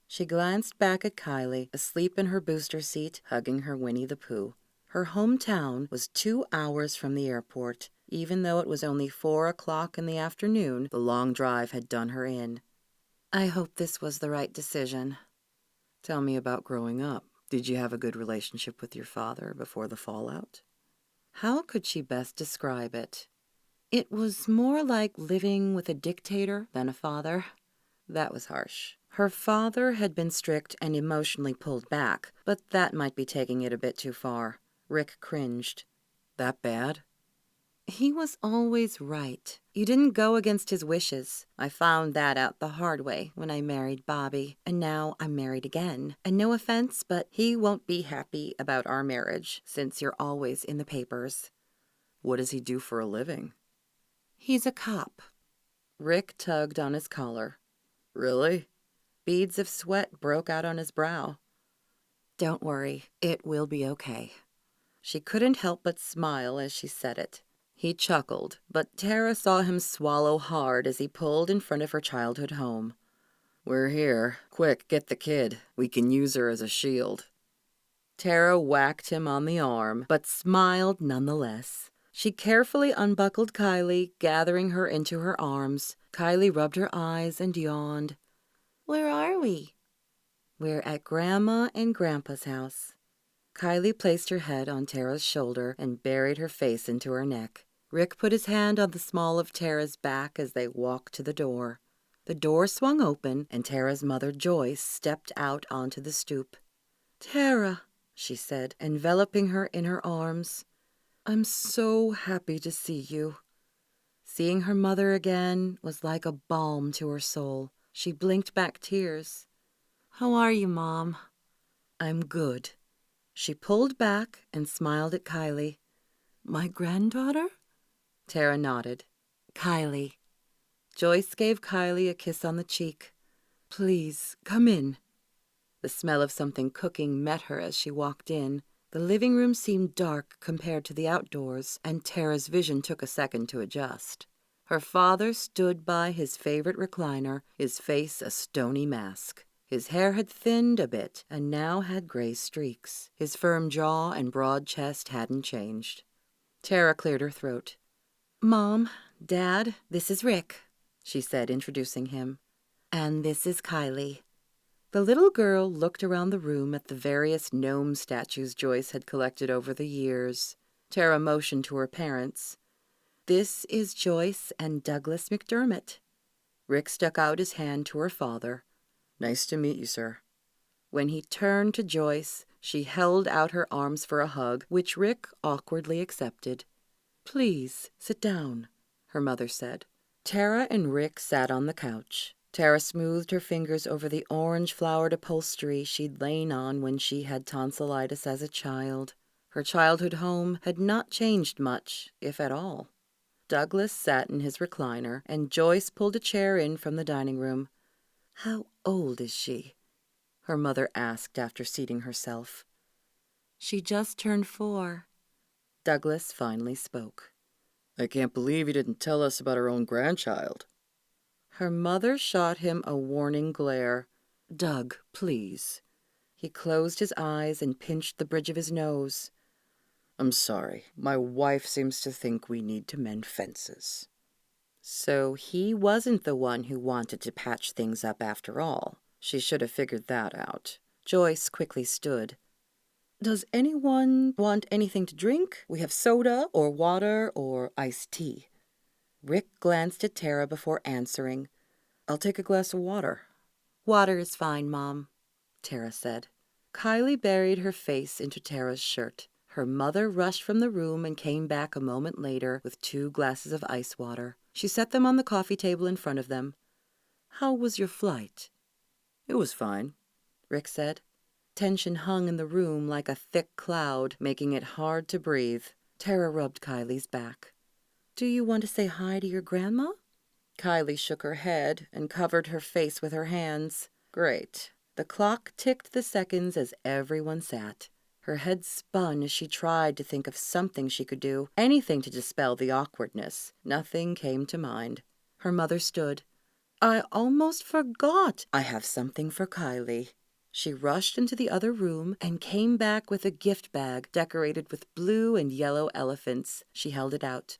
She glanced back at Kylie, asleep in her booster seat, hugging her Winnie the Pooh. Her hometown was 2 hours from the airport. Even though it was only 4 o'clock in the afternoon, the long drive had done her in. I hope this was the right decision. Tell me about growing up. Did you have a good relationship with your father before the fallout? How could she best describe it? It was more like living with a dictator than a father. That was harsh. Her father had been strict and emotionally pulled back, but that might be taking it a bit too far. Rick cringed. That bad? He was always right. You didn't go against his wishes. I found that out the hard way when I married Bobby, and now I'm married again. And no offense, but he won't be happy about our marriage since you're always in the papers. What does he do for a living? He's a cop. Rick tugged on his collar. Really? Beads of sweat broke out on his brow. Don't worry, it will be okay. She couldn't help but smile as she said it. He chuckled, but Tara saw him swallow hard as he pulled in front of her childhood home. We're here. Quick, get the kid. We can use her as a shield. Tara whacked him on the arm, but smiled nonetheless. She carefully unbuckled Kylie, gathering her into her arms. Kylie rubbed her eyes and yawned. Where are we? We're at Grandma and Grandpa's house. Kylie placed her head on Tara's shoulder and buried her face into her neck. Rick put his hand on the small of Tara's back as they walked to the door. The door swung open, and Tara's mother, Joyce, stepped out onto the stoop. Tara, she said, enveloping her in her arms. I'm so happy to see you. Seeing her mother again was like a balm to her soul. She blinked back tears. How are you, Mom? I'm good. She pulled back and smiled at Kylie. My granddaughter? Tara nodded. Kylie. Joyce gave Kylie a kiss on the cheek. Please, come in. The smell of something cooking met her as she walked in. The living room seemed dark compared to the outdoors, and Tara's vision took a second to adjust. Her father stood by his favorite recliner, his face a stony mask. His hair had thinned a bit and now had gray streaks. His firm jaw and broad chest hadn't changed. Tara cleared her throat. Mom, Dad, this is Rick, she said, introducing him. And this is Kylie. The little girl looked around the room at the various gnome statues Joyce had collected over the years. Tara motioned to her parents. This is Joyce and Douglas McDermott. Rick stuck out his hand to her father. Nice to meet you, sir. When he turned to Joyce, she held out her arms for a hug, which Rick awkwardly accepted. Please, sit down, her mother said. Tara and Rick sat on the couch. Tara smoothed her fingers over the orange-flowered upholstery she'd lain on when she had tonsillitis as a child. Her childhood home had not changed much, if at all. Douglas sat in his recliner, and Joyce pulled a chair in from the dining room. How old is she? her mother asked after seating herself. She just turned 4. Douglas finally spoke. I can't believe you didn't tell us about our own grandchild. Her mother shot him a warning glare. Doug, please. He closed his eyes and pinched the bridge of his nose. I'm sorry. My wife seems to think we need to mend fences. So he wasn't the one who wanted to patch things up after all. She should have figured that out. Joyce quickly stood. Does anyone want anything to drink? We have soda or water or iced tea. Rick glanced at Tara before answering. I'll take a glass of water. Water is fine, Mom, Tara said. Kylie buried her face into Tara's shirt. Her mother rushed from the room and came back a moment later with 2 glasses of ice water. She set them on the coffee table in front of them. How was your flight? It was fine, Rick said. Tension hung in the room like a thick cloud, making it hard to breathe. Tara rubbed Kylie's back. Do you want to say hi to your grandma? Kylie shook her head and covered her face with her hands. Great. The clock ticked the seconds as everyone sat. Her head spun as she tried to think of something she could do, anything to dispel the awkwardness. Nothing came to mind. Her mother stood. I almost forgot. I have something for Kylie. She rushed into the other room and came back with a gift bag decorated with blue and yellow elephants. She held it out.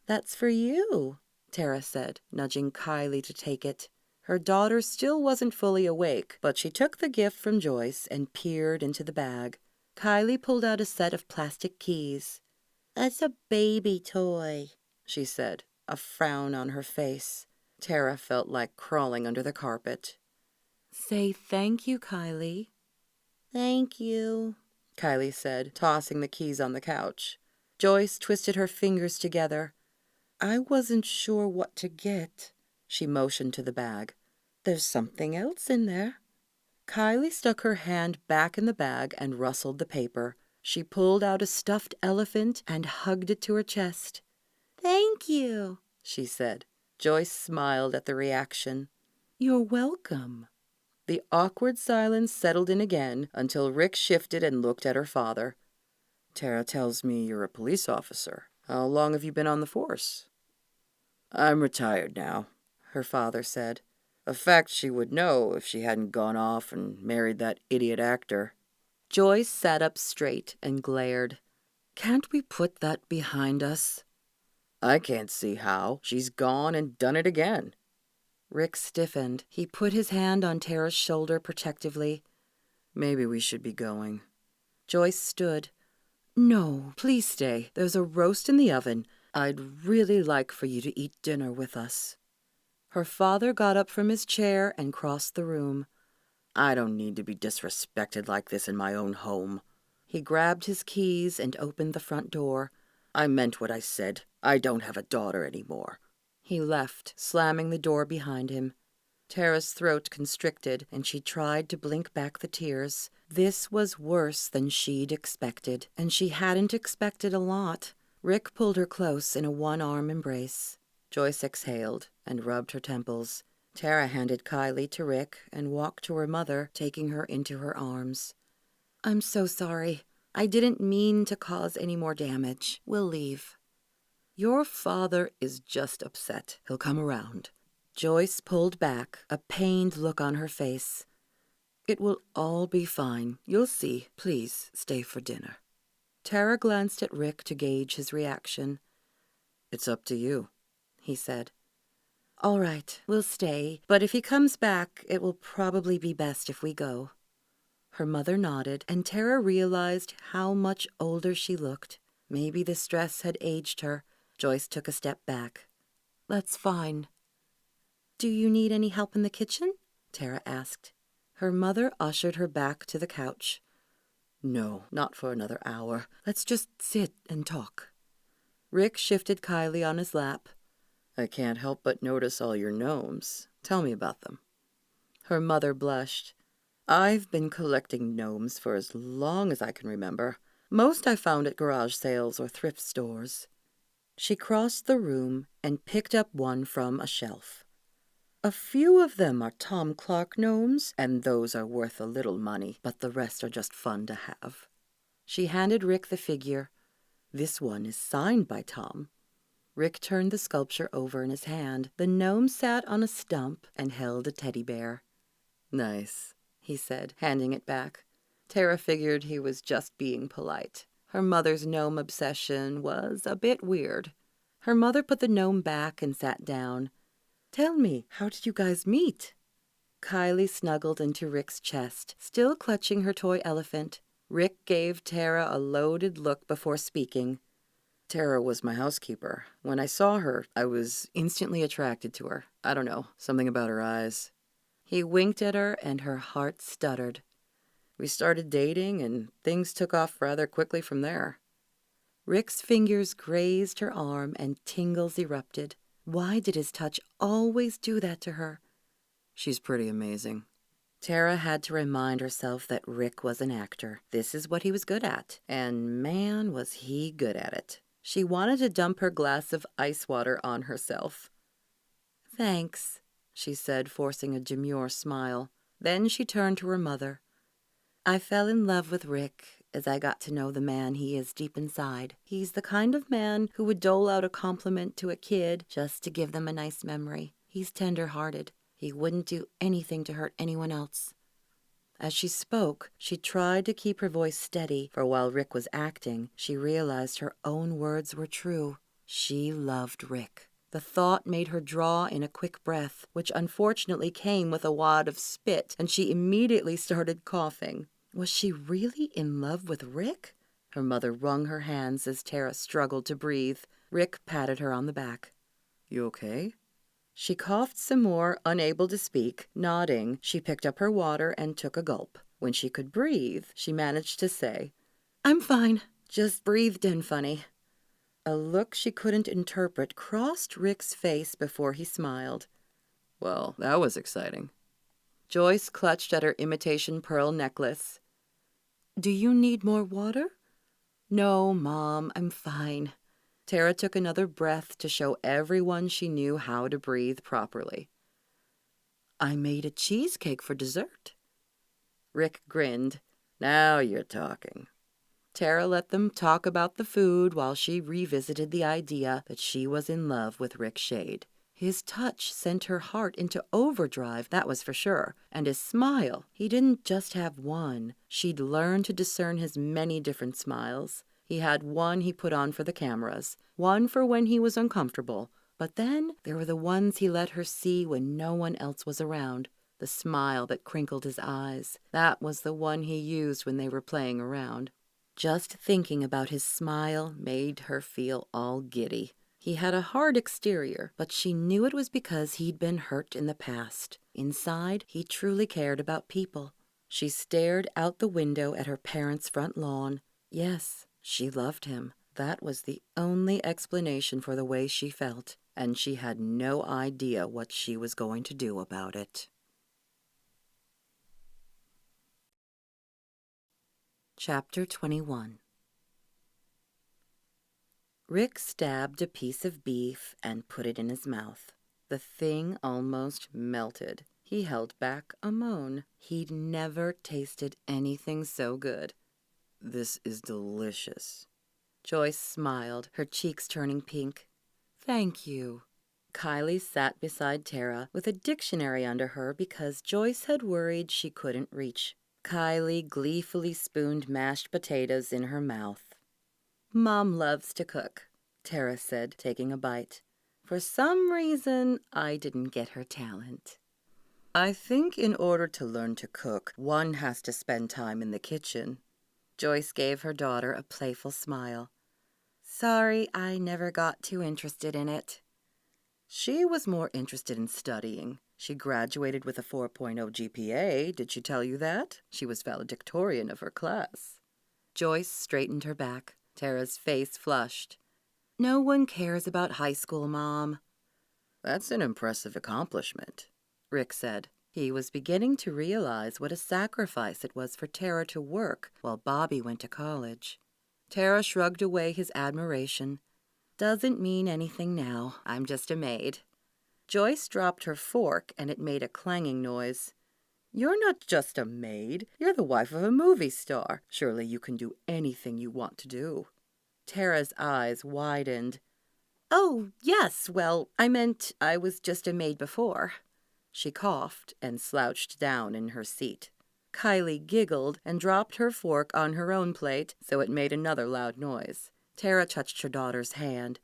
That's for you, Tara said, nudging Kylie to take it. Her daughter still wasn't fully awake, but she took the gift from Joyce and peered into the bag. Kylie pulled out a set of plastic keys. That's a baby toy, she said, a frown on her face. Tara felt like crawling under the carpet. Say thank you, Kylie. Thank you, Kylie said, tossing the keys on the couch. Joyce twisted her fingers together. I wasn't sure what to get. She motioned to the bag. There's something else in there. Kylie stuck her hand back in the bag and rustled the paper. She pulled out a stuffed elephant and hugged it to her chest. Thank you, she said. Joyce smiled at the reaction. You're welcome. The awkward silence settled in again until Rick shifted and looked at her father. Tara tells me you're a police officer. How long have you been on the force? I'm retired now, her father said. A fact she would know if she hadn't gone off and married that idiot actor. Joyce sat up straight and glared. Can't we put that behind us? I can't see how. She's gone and done it again. Rick stiffened. He put his hand on Tara's shoulder protectively. Maybe we should be going. Joyce stood. No, please stay. There's a roast in the oven. I'd really like for you to eat dinner with us. Her father got up from his chair and crossed the room. I don't need to be disrespected like this in my own home. He grabbed his keys and opened the front door. I meant what I said. I don't have a daughter anymore. He left, slamming the door behind him. Tara's throat constricted, and she tried to blink back the tears. This was worse than she'd expected, and she hadn't expected a lot. Rick pulled her close in a one-arm embrace. Joyce exhaled and rubbed her temples. Tara handed Kylie to Rick and walked to her mother, taking her into her arms. I'm so sorry. I didn't mean to cause any more damage. We'll leave. Your father is just upset. He'll come around. Joyce pulled back, a pained look on her face. It will all be fine. You'll see. Please stay for dinner. Tara glanced at Rick to gauge his reaction. It's up to you, he said. All right, we'll stay, but if he comes back, it will probably be best if we go. Her mother nodded, and Tara realized how much older she looked. Maybe the stress had aged her. Joyce took a step back. That's fine. Do you need any help in the kitchen? Tara asked. Her mother ushered her back to the couch. No, not for another hour. Let's just sit and talk. Rick shifted Kylie on his lap. I can't help but notice all your gnomes. Tell me about them. Her mother blushed. I've been collecting gnomes for as long as I can remember. Most I found at garage sales or thrift stores. She crossed the room and picked up one from a shelf. A few of them are Tom Clark gnomes, and those are worth a little money, but the rest are just fun to have. She handed Rick the figure. This one is signed by Tom. Rick turned the sculpture over in his hand. The gnome sat on a stump and held a teddy bear. Nice, he said, handing it back. Tara figured he was just being polite. Her mother's gnome obsession was a bit weird. Her mother put the gnome back and sat down. Tell me, how did you guys meet? Kylie snuggled into Rick's chest, still clutching her toy elephant. Rick gave Tara a loaded look before speaking. Tara was my housekeeper. When I saw her, I was instantly attracted to her. I don't know, something about her eyes. He winked at her, and her heart stuttered. We started dating, and things took off rather quickly from there. Rick's fingers grazed her arm, and tingles erupted. Why did his touch always do that to her? She's pretty amazing. Tara had to remind herself that Rick was an actor. This is what he was good at, and man, was he good at it. She wanted to dump her glass of ice water on herself. Thanks, she said, forcing a demure smile. Then she turned to her mother. I fell in love with Rick as I got to know the man he is deep inside. He's the kind of man who would dole out a compliment to a kid just to give them a nice memory. He's tender-hearted. He wouldn't do anything to hurt anyone else. As she spoke, she tried to keep her voice steady, for while Rick was acting, she realized her own words were true. She loved Rick. The thought made her draw in a quick breath, which unfortunately came with a wad of spit, and she immediately started coughing. Was she really in love with Rick? Her mother wrung her hands as Tara struggled to breathe. Rick patted her on the back. You okay? She coughed some more, unable to speak. Nodding, she picked up her water and took a gulp. When she could breathe, she managed to say, I'm fine, just breathed in funny. A look she couldn't interpret crossed Rick's face before he smiled. Well, that was exciting. Joyce clutched at her imitation pearl necklace. Do you need more water? No, Mom, I'm fine. Tara took another breath to show everyone she knew how to breathe properly. I made a cheesecake for dessert. Rick grinned. Now you're talking. Tara let them talk about the food while she revisited the idea that she was in love with Rick Shade. His touch sent her heart into overdrive, that was for sure. And his smile, he didn't just have one. She'd learned to discern his many different smiles. He had one he put on for the cameras, one for when he was uncomfortable. But then there were the ones he let her see when no one else was around. The smile that crinkled his eyes. That was the one he used when they were playing around. Just thinking about his smile made her feel all giddy. He had a hard exterior, but she knew it was because he'd been hurt in the past. Inside, he truly cared about people. She stared out the window at her parents' front lawn. Yes, she loved him. That was the only explanation for the way she felt, and she had no idea what she was going to do about it. Chapter 21. Rick stabbed a piece of beef and put it in his mouth. The thing almost melted. He held back a moan. He'd never tasted anything so good. This is delicious. Joyce smiled, her cheeks turning pink. Thank you. Kylie sat beside Tara with a dictionary under her because Joyce had worried she couldn't reach. Kylie gleefully spooned mashed potatoes in her mouth. Mom loves to cook, Tara said, taking a bite. For some reason, I didn't get her talent. I think in order to learn to cook, one has to spend time in the kitchen. Joyce gave her daughter a playful smile. Sorry, I never got too interested in it. She was more interested in studying. She graduated with a 4.0 GPA. Did she tell you that? She was valedictorian of her class. Joyce straightened her back. Tara's face flushed. No one cares about high school, Mom. That's an impressive accomplishment, Rick said. He was beginning to realize what a sacrifice it was for Tara to work while Bobby went to college. Tara shrugged away his admiration. Doesn't mean anything now. I'm just a maid. Joyce dropped her fork and it made a clanging noise. "You're not just a maid. You're the wife of a movie star. Surely you can do anything you want to do." Tara's eyes widened. "Oh, yes, well, I meant I was just a maid before." She coughed and slouched down in her seat. Kylie giggled and dropped her fork on her own plate, so it made another loud noise. Tara touched her daughter's hand.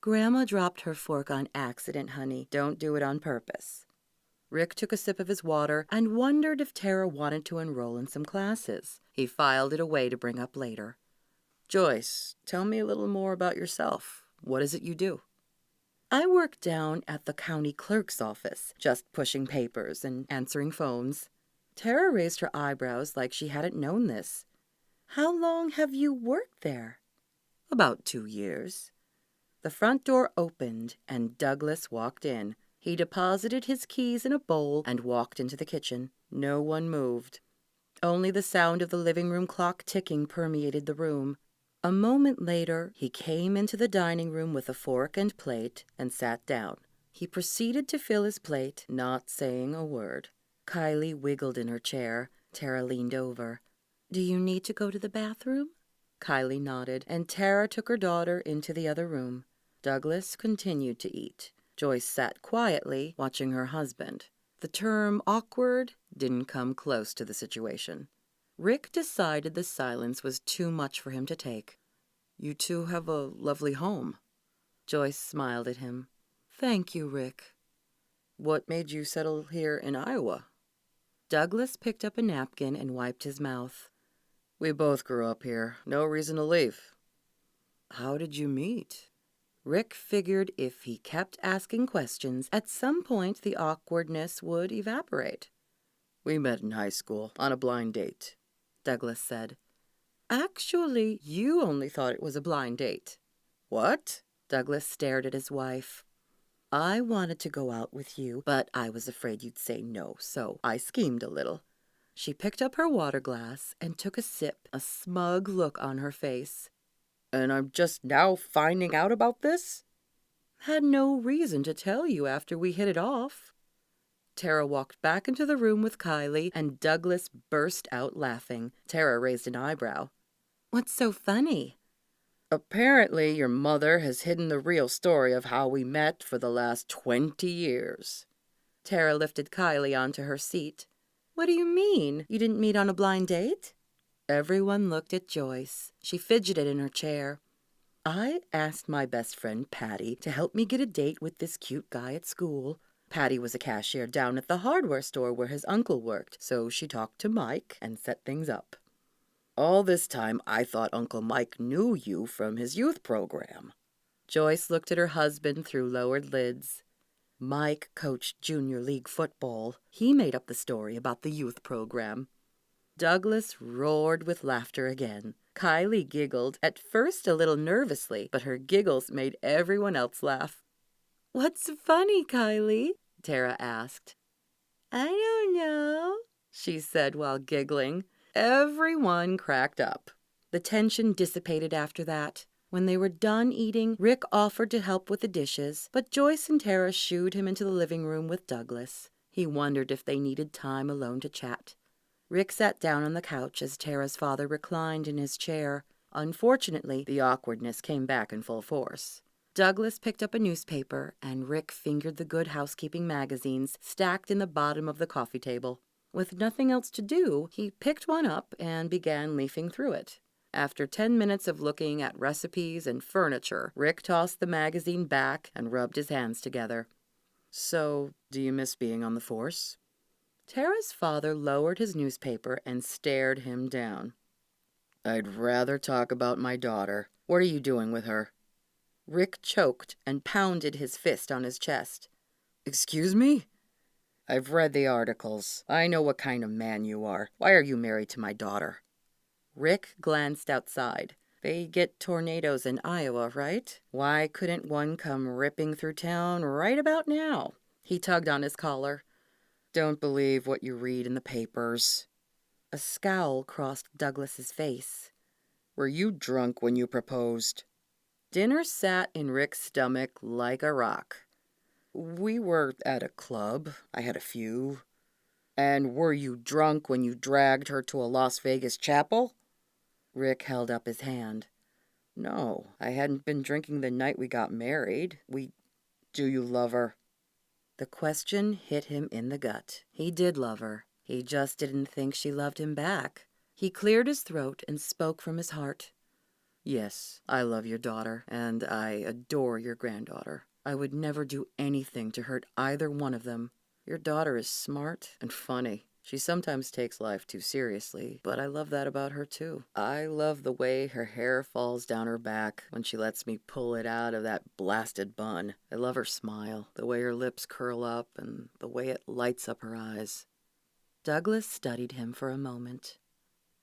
"Grandma dropped her fork on accident, honey. Don't do it on purpose." Rick took a sip of his water and wondered if Tara wanted to enroll in some classes. He filed it away to bring up later. "Joyce, tell me a little more about yourself. What is it you do?" "I work down at the county clerk's office, just pushing papers and answering phones." Tara raised her eyebrows like she hadn't known this. "How long have you worked there?" "About 2 years." The front door opened and Douglas walked in. He deposited his keys in a bowl and walked into the kitchen. No one moved. Only the sound of the living room clock ticking permeated the room. A moment later, he came into the dining room with a fork and plate and sat down. He proceeded to fill his plate, not saying a word. Kylie wiggled in her chair. Tara leaned over. "Do you need to go to the bathroom?" Kylie nodded, and Tara took her daughter into the other room. Douglas continued to eat. Joyce sat quietly, watching her husband. The term awkward didn't come close to the situation. Rick decided the silence was too much for him to take. "You two have a lovely home." Joyce smiled at him. "Thank you, Rick." "What made you settle here in Iowa?" Douglas picked up a napkin and wiped his mouth. "We both grew up here. No reason to leave." "How did you meet?" Rick figured if he kept asking questions, at some point the awkwardness would evaporate. "We met in high school, on a blind date," Douglas said. "Actually, you only thought it was a blind date." "What?" Douglas stared at his wife. "I wanted to go out with you, but I was afraid you'd say no, so I schemed a little." She picked up her water glass and took a sip, a smug look on her face. "And I'm just now finding out about this?" "Had no reason to tell you after we hit it off." Tara walked back into the room with Kylie, and Douglas burst out laughing. Tara raised an eyebrow. "What's so funny?" "Apparently your mother has hidden the real story of how we met for the last 20 years. Tara lifted Kylie onto her seat. "What do you mean? You didn't meet on a blind date?" Everyone looked at Joyce. She fidgeted in her chair. "I asked my best friend Patty to help me get a date with this cute guy at school. Patty was a cashier down at the hardware store where his uncle worked, so she talked to Mike and set things up. All this time, I thought Uncle Mike knew you from his youth program." Joyce looked at her husband through lowered lids. "Mike coached junior league football. He made up the story about the youth program." Douglas roared with laughter again. Kylie giggled, at first a little nervously, but her giggles made everyone else laugh. "What's funny, Kylie?" Tara asked. "I don't know," she said while giggling. Everyone cracked up. The tension dissipated after that. When they were done eating, Rick offered to help with the dishes, but Joyce and Tara shooed him into the living room with Douglas. He wondered if they needed time alone to chat. Rick sat down on the couch as Tara's father reclined in his chair. Unfortunately, the awkwardness came back in full force. Douglas picked up a newspaper, and Rick fingered the Good Housekeeping magazines stacked in the bottom of the coffee table. With nothing else to do, he picked one up and began leafing through it. After 10 minutes of looking at recipes and furniture, Rick tossed the magazine back and rubbed his hands together. "So, do you miss being on the force?" Tara's father lowered his newspaper and stared him down. "I'd rather talk about my daughter. What are you doing with her?" Rick choked and pounded his fist on his chest. "Excuse me?" "I've read the articles. I know what kind of man you are. Why are you married to my daughter?" Rick glanced outside. They get tornadoes in Iowa, right? Why couldn't one come ripping through town right about now? He tugged on his collar. "Don't believe what you read in the papers." A scowl crossed Douglas's face. "Were you drunk when you proposed?" Dinner sat in Rick's stomach like a rock. We were at a club. I had a few. And were you drunk when you dragged her to a Las Vegas chapel? Rick held up his hand. No, I hadn't been drinking the night we got married. Do you love her? The question hit him in the gut. He did love her. He just didn't think she loved him back. He cleared his throat and spoke from his heart. Yes, I love your daughter, and I adore your granddaughter. I would never do anything to hurt either one of them. Your daughter is smart and funny. She sometimes takes life too seriously, but I love that about her too. I love the way her hair falls down her back when she lets me pull it out of that blasted bun. I love her smile, the way her lips curl up, and the way it lights up her eyes. Douglas studied him for a moment.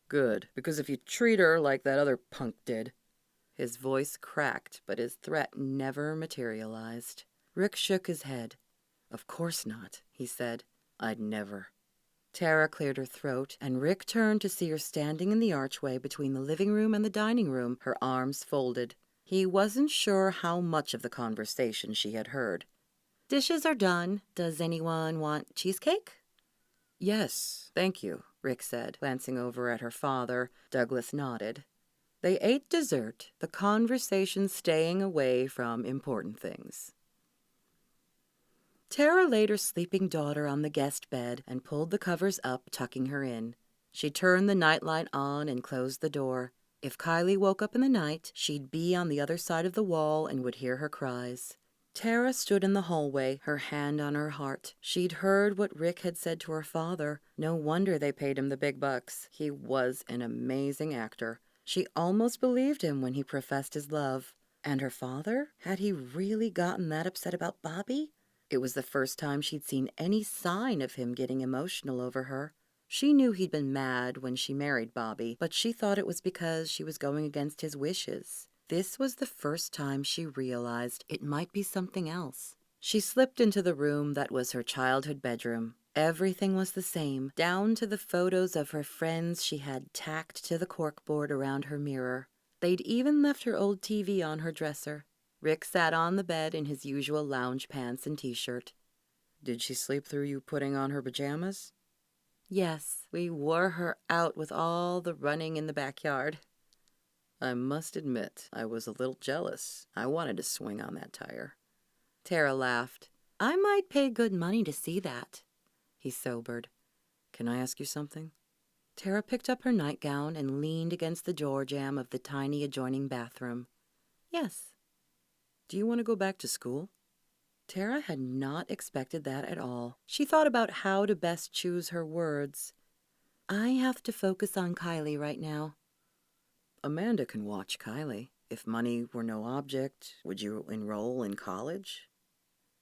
Good, because if you treat her like that other punk did. His voice cracked, but his threat never materialized. Rick shook his head. Of course not, he said. I'd never. Tara cleared her throat, and Rick turned to see her standing in the archway between the living room and the dining room, her arms folded. He wasn't sure how much of the conversation she had heard. Dishes are done. Does anyone want cheesecake? Yes, thank you, Rick said, glancing over at her father. Douglas nodded. They ate dessert, the conversation staying away from important things. Tara laid her sleeping daughter on the guest bed and pulled the covers up, tucking her in. She turned the nightlight on and closed the door. If Kylie woke up in the night, she'd be on the other side of the wall and would hear her cries. Tara stood in the hallway, her hand on her heart. She'd heard what Rick had said to her father. No wonder they paid him the big bucks. He was an amazing actor. She almost believed him when he professed his love. And her father? Had he really gotten that upset about Bobby? It was the first time she'd seen any sign of him getting emotional over her. She knew he'd been mad when she married Bobby, but she thought it was because she was going against his wishes. This was the first time she realized it might be something else. She slipped into the room that was her childhood bedroom. Everything was the same, down to the photos of her friends she had tacked to the corkboard around her mirror. They'd even left her old TV on her dresser. Rick sat on the bed in his usual lounge pants and t-shirt. Did she sleep through you putting on her pajamas? Yes, we wore her out with all the running in the backyard. I must admit, I was a little jealous. I wanted to swing on that tire. Tara laughed. I might pay good money to see that. He sobered. Can I ask you something? Tara picked up her nightgown and leaned against the door jamb of the tiny adjoining bathroom. Yes. Do you want to go back to school? Tara had not expected that at all. She thought about how to best choose her words. I have to focus on Kylie right now. Amanda can watch Kylie. If money were no object, would you enroll in college?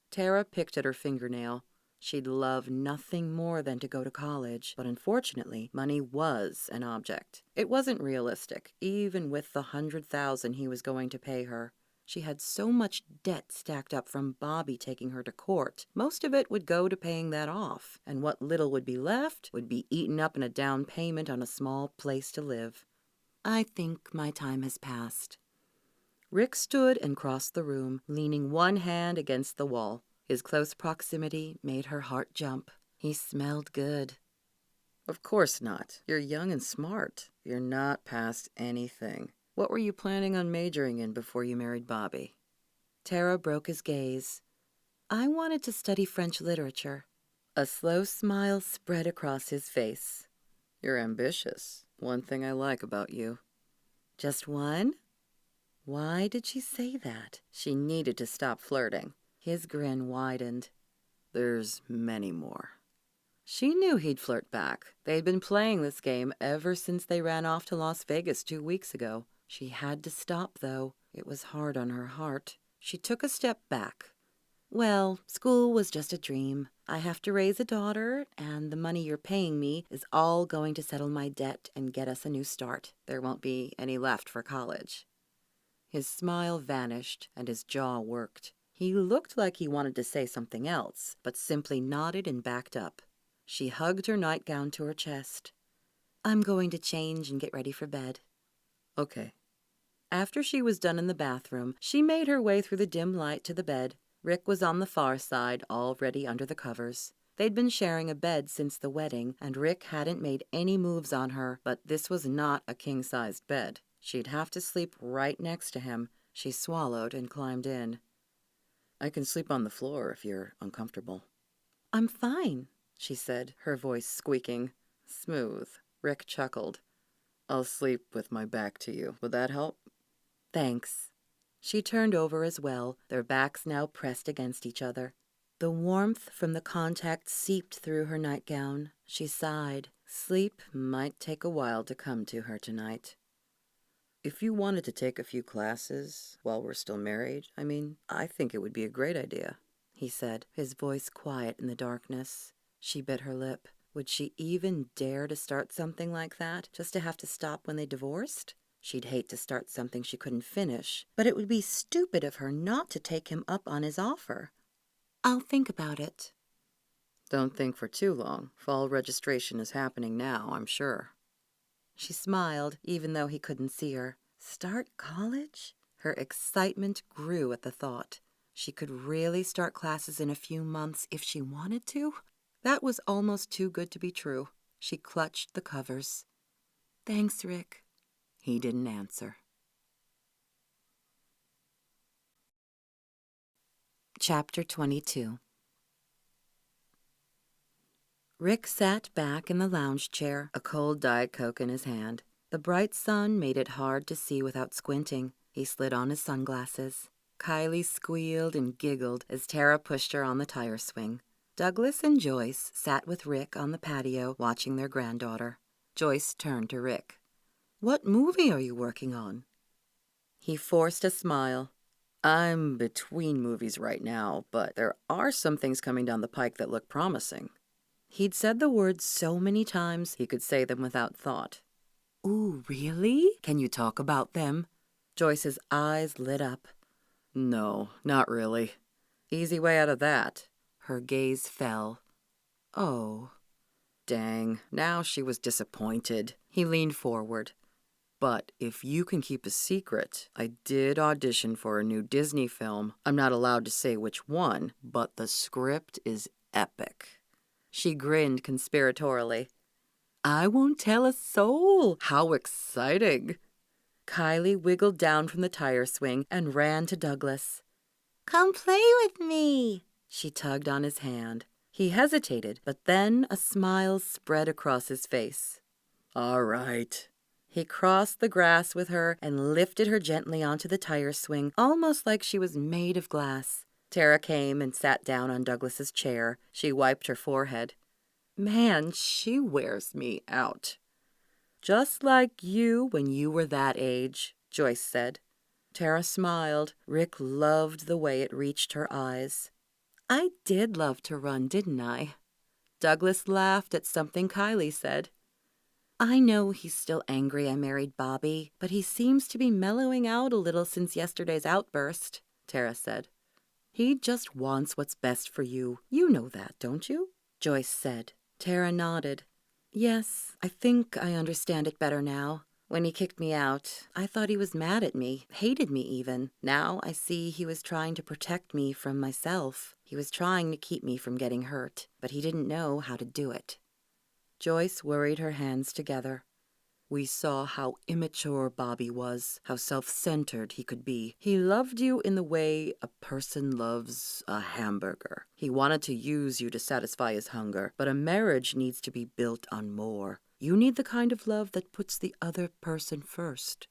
Tara picked at her fingernail. She'd love nothing more than to go to college, but unfortunately, money was an object. It wasn't realistic, even with the $100,000 he was going to pay her. She had so much debt stacked up from Bobby taking her to court. Most of it would go to paying that off, and what little would be left would be eaten up in a down payment on a small place to live. I think my time has passed. Rick stood and crossed the room, leaning one hand against the wall. His close proximity made her heart jump. He smelled good. Of course not. You're young and smart. You're not past anything. What were you planning on majoring in before you married Bobby? Tara broke his gaze. I wanted to study French literature. A slow smile spread across his face. You're ambitious. One thing I like about you. Just one? Why did she say that? She needed to stop flirting. His grin widened. There's many more. She knew he'd flirt back. They'd been playing this game ever since they ran off to Las Vegas 2 weeks ago. She had to stop, though. It was hard on her heart. She took a step back. Well, school was just a dream. I have to raise a daughter, and the money you're paying me is all going to settle my debt and get us a new start. There won't be any left for college. His smile vanished, and his jaw worked. He looked like he wanted to say something else, but simply nodded and backed up. She hugged her nightgown to her chest. I'm going to change and get ready for bed. Okay. After she was done in the bathroom, she made her way through the dim light to the bed. Rick was on the far side, already under the covers. They'd been sharing a bed since the wedding, and Rick hadn't made any moves on her, but this was not a king-sized bed. She'd have to sleep right next to him. She swallowed and climbed in. "I can sleep on the floor if you're uncomfortable." "I'm fine," she said, her voice squeaking. "Smooth." Rick chuckled. "I'll sleep with my back to you. Would that help?" "Thanks." She turned over as well, their backs now pressed against each other. The warmth from the contact seeped through her nightgown. She sighed. Sleep might take a while to come to her tonight. "If you wanted to take a few classes while we're still married, I think it would be a great idea," he said, his voice quiet in the darkness. She bit her lip. Would she even dare to start something like that, just to have to stop when they divorced? She'd hate to start something she couldn't finish, but it would be stupid of her not to take him up on his offer. "I'll think about it." "Don't think for too long. Fall registration is happening now, I'm sure." She smiled, even though he couldn't see her. Start college? Her excitement grew at the thought. She could really start classes in a few months if she wanted to? That was almost too good to be true. She clutched the covers. "Thanks, Rick." He didn't answer. Chapter 22. Rick sat back in the lounge chair, a cold Diet Coke in his hand. The bright sun made it hard to see without squinting. He slid on his sunglasses. Kylie squealed and giggled as Tara pushed her on the tire swing. Douglas and Joyce sat with Rick on the patio watching their granddaughter. Joyce turned to Rick. "What movie are you working on?" He forced a smile. "I'm between movies right now, but there are some things coming down the pike that look promising." He'd said the words so many times he could say them without thought. "Ooh, really? Can you talk about them?" Joyce's eyes lit up. "No, not really." "Easy way out of that." Her gaze fell. "Oh." Dang, now she was disappointed. He leaned forward. "But if you can keep a secret, I did audition for a new Disney film. I'm not allowed to say which one, but the script is epic." She grinned conspiratorially. "I won't tell a soul. How exciting." Kylie wiggled down from the tire swing and ran to Douglas. "Come play with me." She tugged on his hand. He hesitated, but then a smile spread across his face. "All right." He crossed the grass with her and lifted her gently onto the tire swing, almost like she was made of glass. Tara came and sat down on Douglas's chair. She wiped her forehead. "Man, she wears me out." "Just like you when you were that age," Joyce said. Tara smiled. Rick loved the way it reached her eyes. "I did love to run, didn't I?" Douglas laughed at something Kylie said. "I know he's still angry I married Bobby, but he seems to be mellowing out a little since yesterday's outburst," Tara said. "He just wants what's best for you. You know that, don't you?" Joyce said. Tara nodded. "Yes, I think I understand it better now. When he kicked me out, I thought he was mad at me, hated me even. Now I see he was trying to protect me from myself. He was trying to keep me from getting hurt, but he didn't know how to do it." Joyce worried her hands together. "We saw how immature Bobby was, how self-centered he could be. He loved you in the way a person loves a hamburger. He wanted to use you to satisfy his hunger, but a marriage needs to be built on more. You need the kind of love that puts the other person first."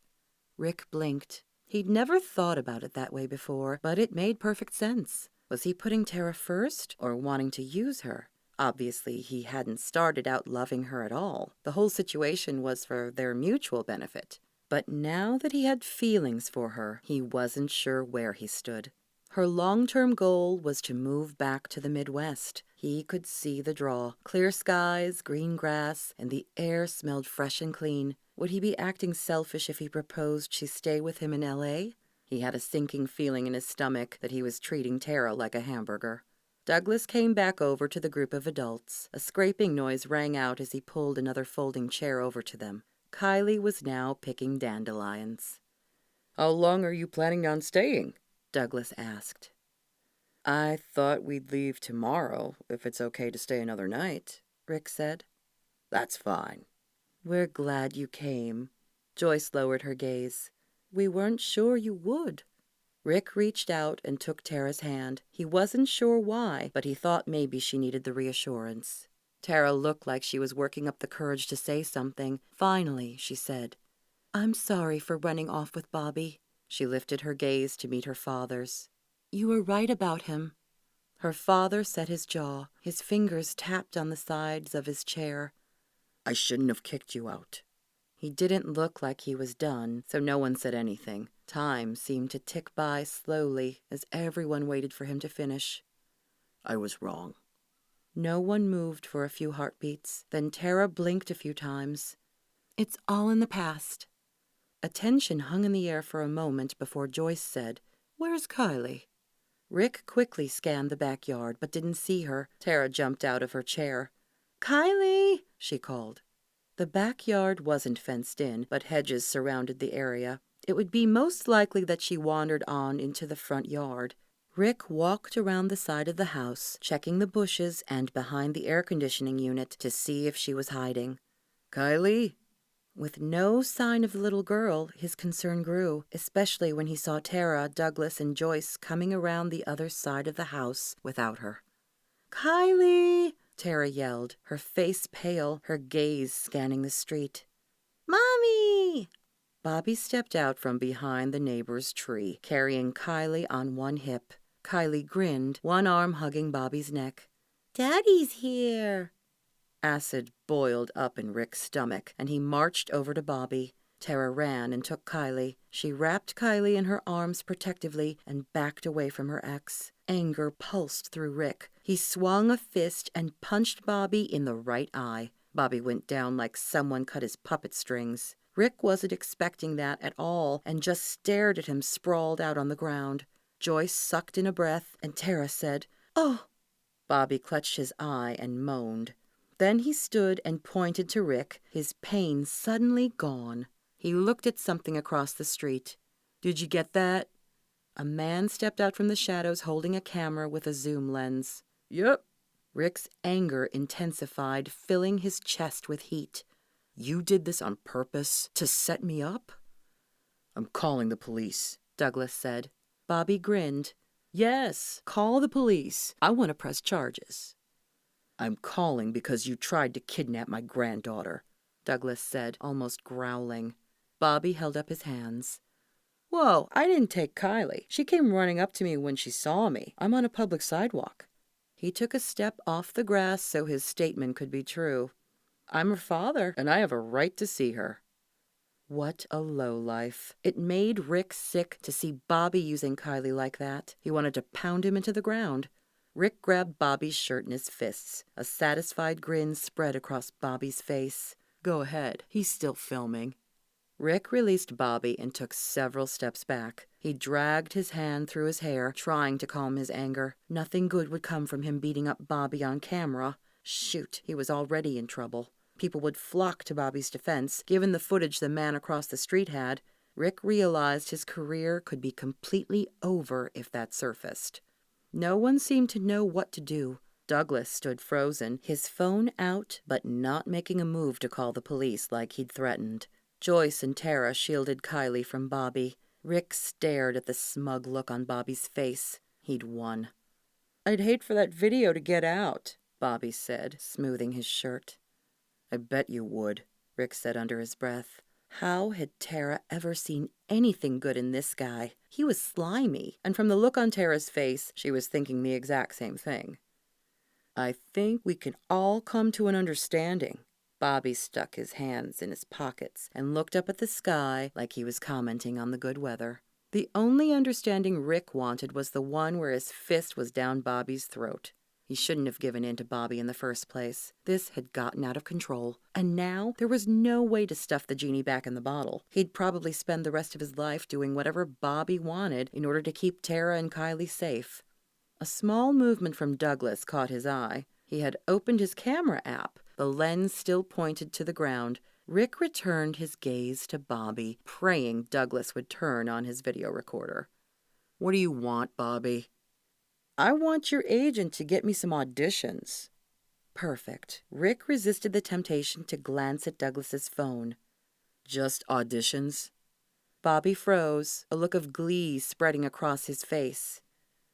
Rick blinked. He'd never thought about it that way before, but it made perfect sense. Was he putting Tara first, or wanting to use her? Obviously, he hadn't started out loving her at all. The whole situation was for their mutual benefit. But now that he had feelings for her, he wasn't sure where he stood. Her long-term goal was to move back to the Midwest. He could see the draw. Clear skies, green grass, and the air smelled fresh and clean. Would he be acting selfish if he proposed she stay with him in L.A.? He had a sinking feeling in his stomach that he was treating Tara like a hamburger. Douglas came back over to the group of adults. A scraping noise rang out as he pulled another folding chair over to them. Kylie was now picking dandelions. "How long are you planning on staying?" Douglas asked. I thought we'd leave tomorrow, if it's okay to stay another night, Rick said. That's fine. We're glad you came. Joyce lowered her gaze. We weren't sure you would. Rick reached out and took Tara's hand. He wasn't sure why, but he thought maybe she needed the reassurance. Tara looked like she was working up the courage to say something. Finally, she said, I'm sorry for running off with Bobby. She lifted her gaze to meet her father's. You were right about him. Her father set his jaw. His fingers tapped on the sides of his chair. I shouldn't have kicked you out. He didn't look like he was done, so no one said anything. Time seemed to tick by slowly as everyone waited for him to finish. I was wrong. No one moved for a few heartbeats. Then Tara blinked a few times. It's all in the past. Attention hung in the air for a moment before Joyce said, Where's Kylie? Rick quickly scanned the backyard but didn't see her. Tara jumped out of her chair. Kylie, she called. The backyard wasn't fenced in, but hedges surrounded the area. It would be most likely that she wandered on into the front yard. Rick walked around the side of the house, checking the bushes and behind the air conditioning unit to see if she was hiding. Kylie? With no sign of the little girl, his concern grew, especially when he saw Tara, Douglas, and Joyce coming around the other side of the house without her. Kylie! Tara yelled, her face pale, her gaze scanning the street. Mommy! Bobby stepped out from behind the neighbor's tree, carrying Kylie on one hip. Kylie grinned, one arm hugging Bobby's neck. Daddy's here! Acid boiled up in Rick's stomach, and he marched over to Bobby. Tara ran and took Kylie. She wrapped Kylie in her arms protectively and backed away from her ex. Anger pulsed through Rick. He swung a fist and punched Bobby in the right eye. Bobby went down like someone cut his puppet strings. Rick wasn't expecting that at all and just stared at him sprawled out on the ground. Joyce sucked in a breath, and Tara said, Oh! Bobby clutched his eye and moaned. Then he stood and pointed to Rick, his pain suddenly gone. He looked at something across the street. Did you get that? A man stepped out from the shadows holding a camera with a zoom lens. Yep. Rick's anger intensified, filling his chest with heat. You did this on purpose to set me up? I'm calling the police, Douglas said. Bobby grinned. Yes, call the police. I want to press charges. I'm calling because you tried to kidnap my granddaughter, Douglas said, almost growling. Bobby held up his hands. Whoa, I didn't take Kylie. She came running up to me when she saw me. I'm on a public sidewalk. He took a step off the grass so his statement could be true. I'm her father, and I have a right to see her. What a lowlife. It made Rick sick to see Bobby using Kylie like that. He wanted to pound him into the ground. Rick grabbed Bobby's shirt in his fists. A satisfied grin spread across Bobby's face. Go ahead, he's still filming. Rick released Bobby and took several steps back. He dragged his hand through his hair, trying to calm his anger. Nothing good would come from him beating up Bobby on camera. Shoot, he was already in trouble. People would flock to Bobby's defense, given the footage the man across the street had. Rick realized his career could be completely over if that surfaced. No one seemed to know what to do. Douglas stood frozen, his phone out, but not making a move to call the police like he'd threatened. Joyce and Tara shielded Kylie from Bobby. Rick stared at the smug look on Bobby's face. He'd won. I'd hate for that video to get out, Bobby said, smoothing his shirt. I bet you would, Rick said under his breath. How had Tara ever seen anything good in this guy? He was slimy, and from the look on Tara's face, she was thinking the exact same thing. I think we can all come to an understanding. Bobby stuck his hands in his pockets and looked up at the sky like he was commenting on the good weather. The only understanding Rick wanted was the one where his fist was down Bobby's throat. He shouldn't have given in to Bobby in the first place. This had gotten out of control, and now there was no way to stuff the genie back in the bottle. He'd probably spend the rest of his life doing whatever Bobby wanted in order to keep Tara and Kylie safe. A small movement from Douglas caught his eye. He had opened his camera app. The lens still pointed to the ground. Rick returned his gaze to Bobby, praying Douglas would turn on his video recorder. What do you want, Bobby? I want your agent to get me some auditions. Perfect. Rick resisted the temptation to glance at Douglas's phone. Just auditions? Bobby froze, a look of glee spreading across his face.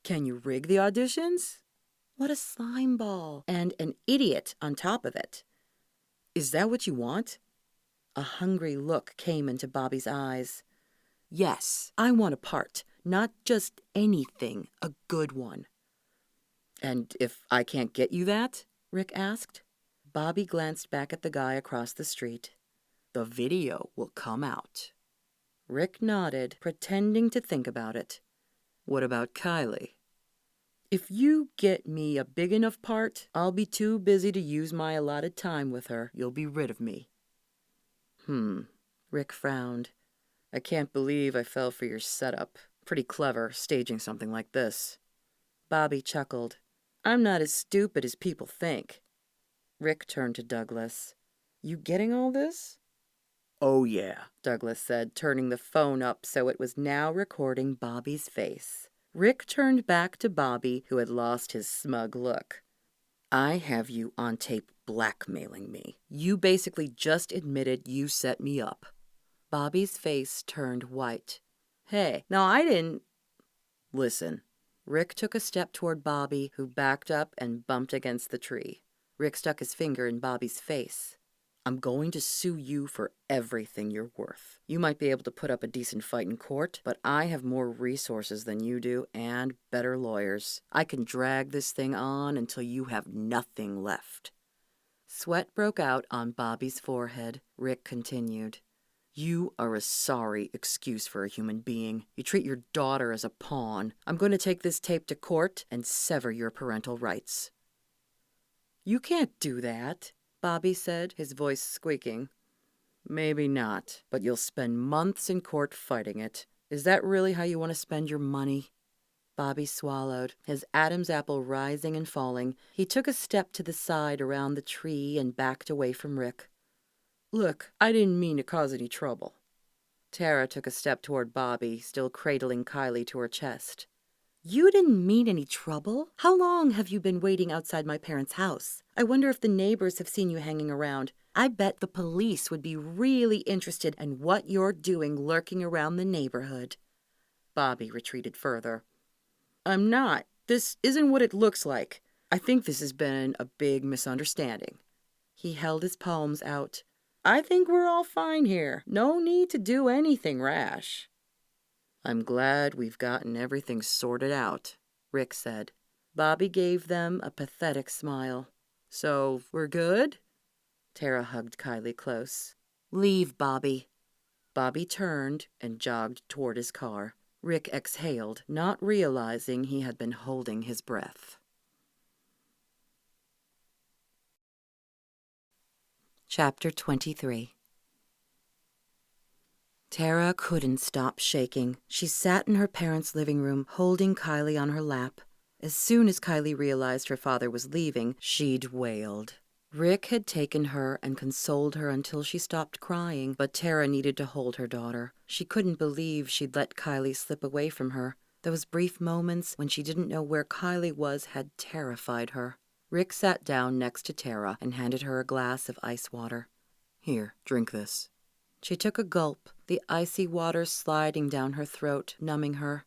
Can you rig the auditions? What a slime ball, and an idiot on top of it. Is that what you want? A hungry look came into Bobby's eyes. Yes, I want a part, not just anything, a good one. And if I can't get you that? Rick asked. Bobby glanced back at the guy across the street. The video will come out. Rick nodded, pretending to think about it. What about Kylie? If you get me a big enough part, I'll be too busy to use my allotted time with her. You'll be rid of me. Rick frowned. I can't believe I fell for your setup. Pretty clever, staging something like this. Bobby chuckled. I'm not as stupid as people think. Rick turned to Douglas. You getting all this? Oh, yeah, Douglas said, turning the phone up so it was now recording Bobby's face. Rick turned back to Bobby, who had lost his smug look. I have you on tape blackmailing me. You basically just admitted you set me up. Bobby's face turned white. Hey, no, I didn't. Listen. Rick took a step toward Bobby, who backed up and bumped against the tree. Rick stuck his finger in Bobby's face. I'm going to sue you for everything you're worth. You might be able to put up a decent fight in court, but I have more resources than you do and better lawyers. I can drag this thing on until you have nothing left. Sweat broke out on Bobby's forehead. Rick continued. You are a sorry excuse for a human being. You treat your daughter as a pawn. I'm going to take this tape to court and sever your parental rights. You can't do that, Bobby said, his voice squeaking. Maybe not, but you'll spend months in court fighting it. Is that really how you want to spend your money? Bobby swallowed, his Adam's apple rising and falling. He took a step to the side around the tree and backed away from Rick. Look, I didn't mean to cause any trouble. Tara took a step toward Bobby, still cradling Kylie to her chest. You didn't mean any trouble? How long have you been waiting outside my parents' house? I wonder if the neighbors have seen you hanging around. I bet the police would be really interested in what you're doing lurking around the neighborhood. Bobby retreated further. I'm not. This isn't what it looks like. I think this has been a big misunderstanding. He held his palms out. I think we're all fine here. No need to do anything rash. I'm glad we've gotten everything sorted out, Rick said. Bobby gave them a pathetic smile. So, we're good? Tara hugged Kylie close. Leave, Bobby. Bobby turned and jogged toward his car. Rick exhaled, not realizing he had been holding his breath. Chapter 23. Tara couldn't stop shaking. She sat in her parents' living room, holding Kylie on her lap. As soon as Kylie realized her father was leaving, she'd wailed. Rick had taken her and consoled her until she stopped crying, but Tara needed to hold her daughter. She couldn't believe she'd let Kylie slip away from her. Those brief moments when she didn't know where Kylie was had terrified her. Rick sat down next to Tara and handed her a glass of ice water. Here, drink this. She took a gulp, the icy water sliding down her throat, numbing her.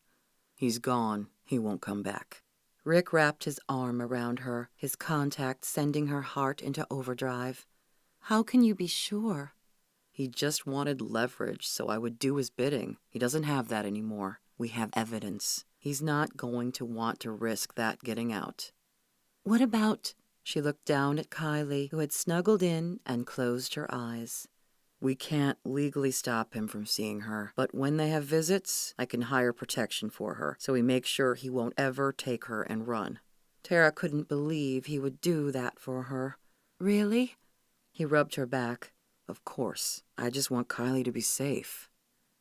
He's gone. He won't come back. Rick wrapped his arm around her, his contact sending her heart into overdrive. How can you be sure? He just wanted leverage, so I would do his bidding. He doesn't have that anymore. We have evidence. He's not going to want to risk that getting out. What about... She looked down at Kylie, who had snuggled in and closed her eyes. We can't legally stop him from seeing her, but when they have visits, I can hire protection for her, so we make sure he won't ever take her and run. Tara couldn't believe he would do that for her. Really? He rubbed her back. Of course. I just want Kylie to be safe.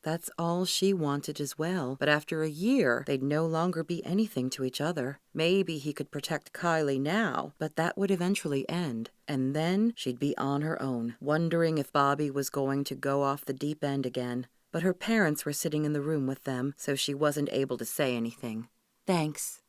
That's all she wanted as well, but after a year, they'd no longer be anything to each other. Maybe he could protect Kylie now, but that would eventually end. And then she'd be on her own, wondering if Bobby was going to go off the deep end again. But her parents were sitting in the room with them, so she wasn't able to say anything. Thanks.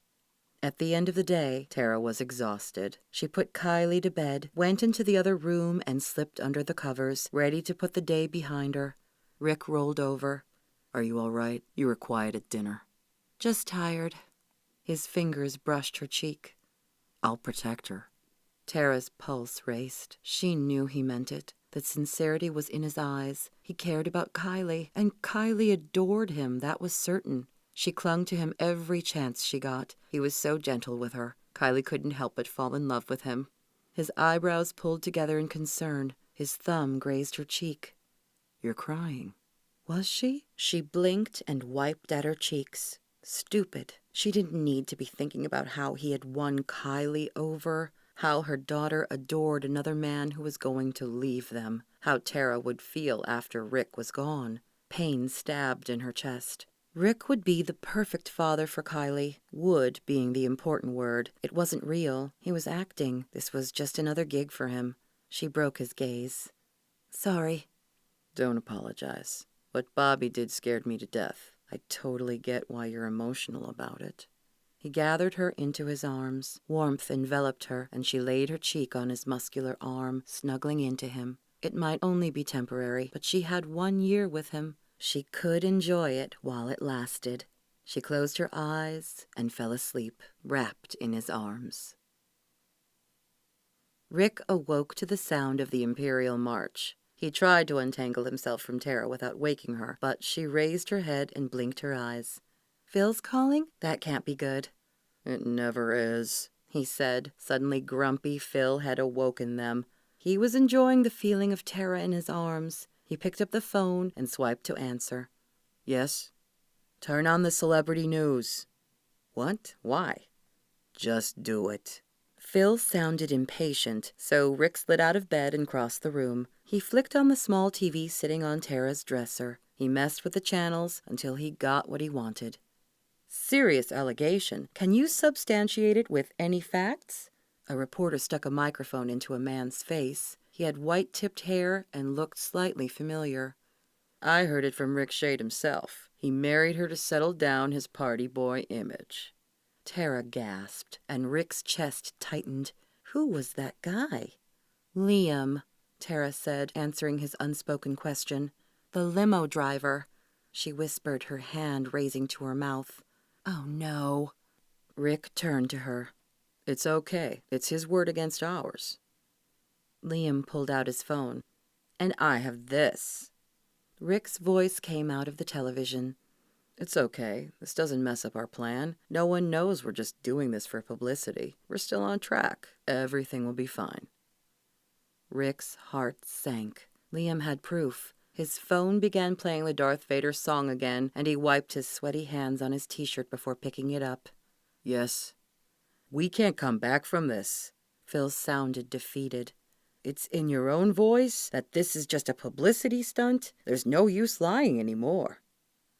At the end of the day, Tara was exhausted. She put Kylie to bed, went into the other room, and slipped under the covers, ready to put the day behind her. Rick rolled over. "Are you all right? You were quiet at dinner." "Just tired." His fingers brushed her cheek. "I'll protect her." Tara's pulse raced. She knew he meant it. The sincerity was in his eyes. He cared about Kylie, and Kylie adored him, that was certain. She clung to him every chance she got. He was so gentle with her. Kylie couldn't help but fall in love with him. His eyebrows pulled together in concern. His thumb grazed her cheek. "You're crying." Was she? She blinked and wiped at her cheeks. Stupid. She didn't need to be thinking about how he had won Kylie over, how her daughter adored another man who was going to leave them, how Tara would feel after Rick was gone. Pain stabbed in her chest. Rick would be the perfect father for Kylie. Would being the important word. It wasn't real. He was acting. This was just another gig for him. She broke his gaze. "Sorry." "Don't apologize. What Bobby did scared me to death. I totally get why you're emotional about it." He gathered her into his arms. Warmth enveloped her, and she laid her cheek on his muscular arm, snuggling into him. It might only be temporary, but she had 1 year with him. She could enjoy it while it lasted. She closed her eyes and fell asleep, wrapped in his arms. Rick awoke to the sound of the Imperial March. He tried to untangle himself from Tara without waking her, but she raised her head and blinked her eyes. "Phil's calling? That can't be good." "It never is," he said. Suddenly grumpy Phil had awoken them. He was enjoying the feeling of Tara in his arms. He picked up the phone and swiped to answer. "Yes?" "Turn on the celebrity news." "What? Why?" "Just do it." Phil sounded impatient, so Rick slid out of bed and crossed the room. He flicked on the small TV sitting on Tara's dresser. He messed with the channels until he got what he wanted. "Serious allegation. Can you substantiate it with any facts?" A reporter stuck a microphone into a man's face. He had white-tipped hair and looked slightly familiar. "I heard it from Rick Shade himself. He married her to settle down his party boy image." Tara gasped, and Rick's chest tightened. Who was that guy? "Liam," Tara said, answering his unspoken question. "The limo driver." She whispered, her hand raising to her mouth. "Oh, no." Rick turned to her. "It's okay. It's his word against ours." Liam pulled out his phone. "And I have this." Rick's voice came out of the television. "It's okay. This doesn't mess up our plan. No one knows we're just doing this for publicity. We're still on track. Everything will be fine." Rick's heart sank. Liam had proof. His phone began playing the Darth Vader song again, and he wiped his sweaty hands on his t-shirt before picking it up. "Yes." "We can't come back from this." Phil sounded defeated. "It's in your own voice that this is just a publicity stunt? There's no use lying anymore."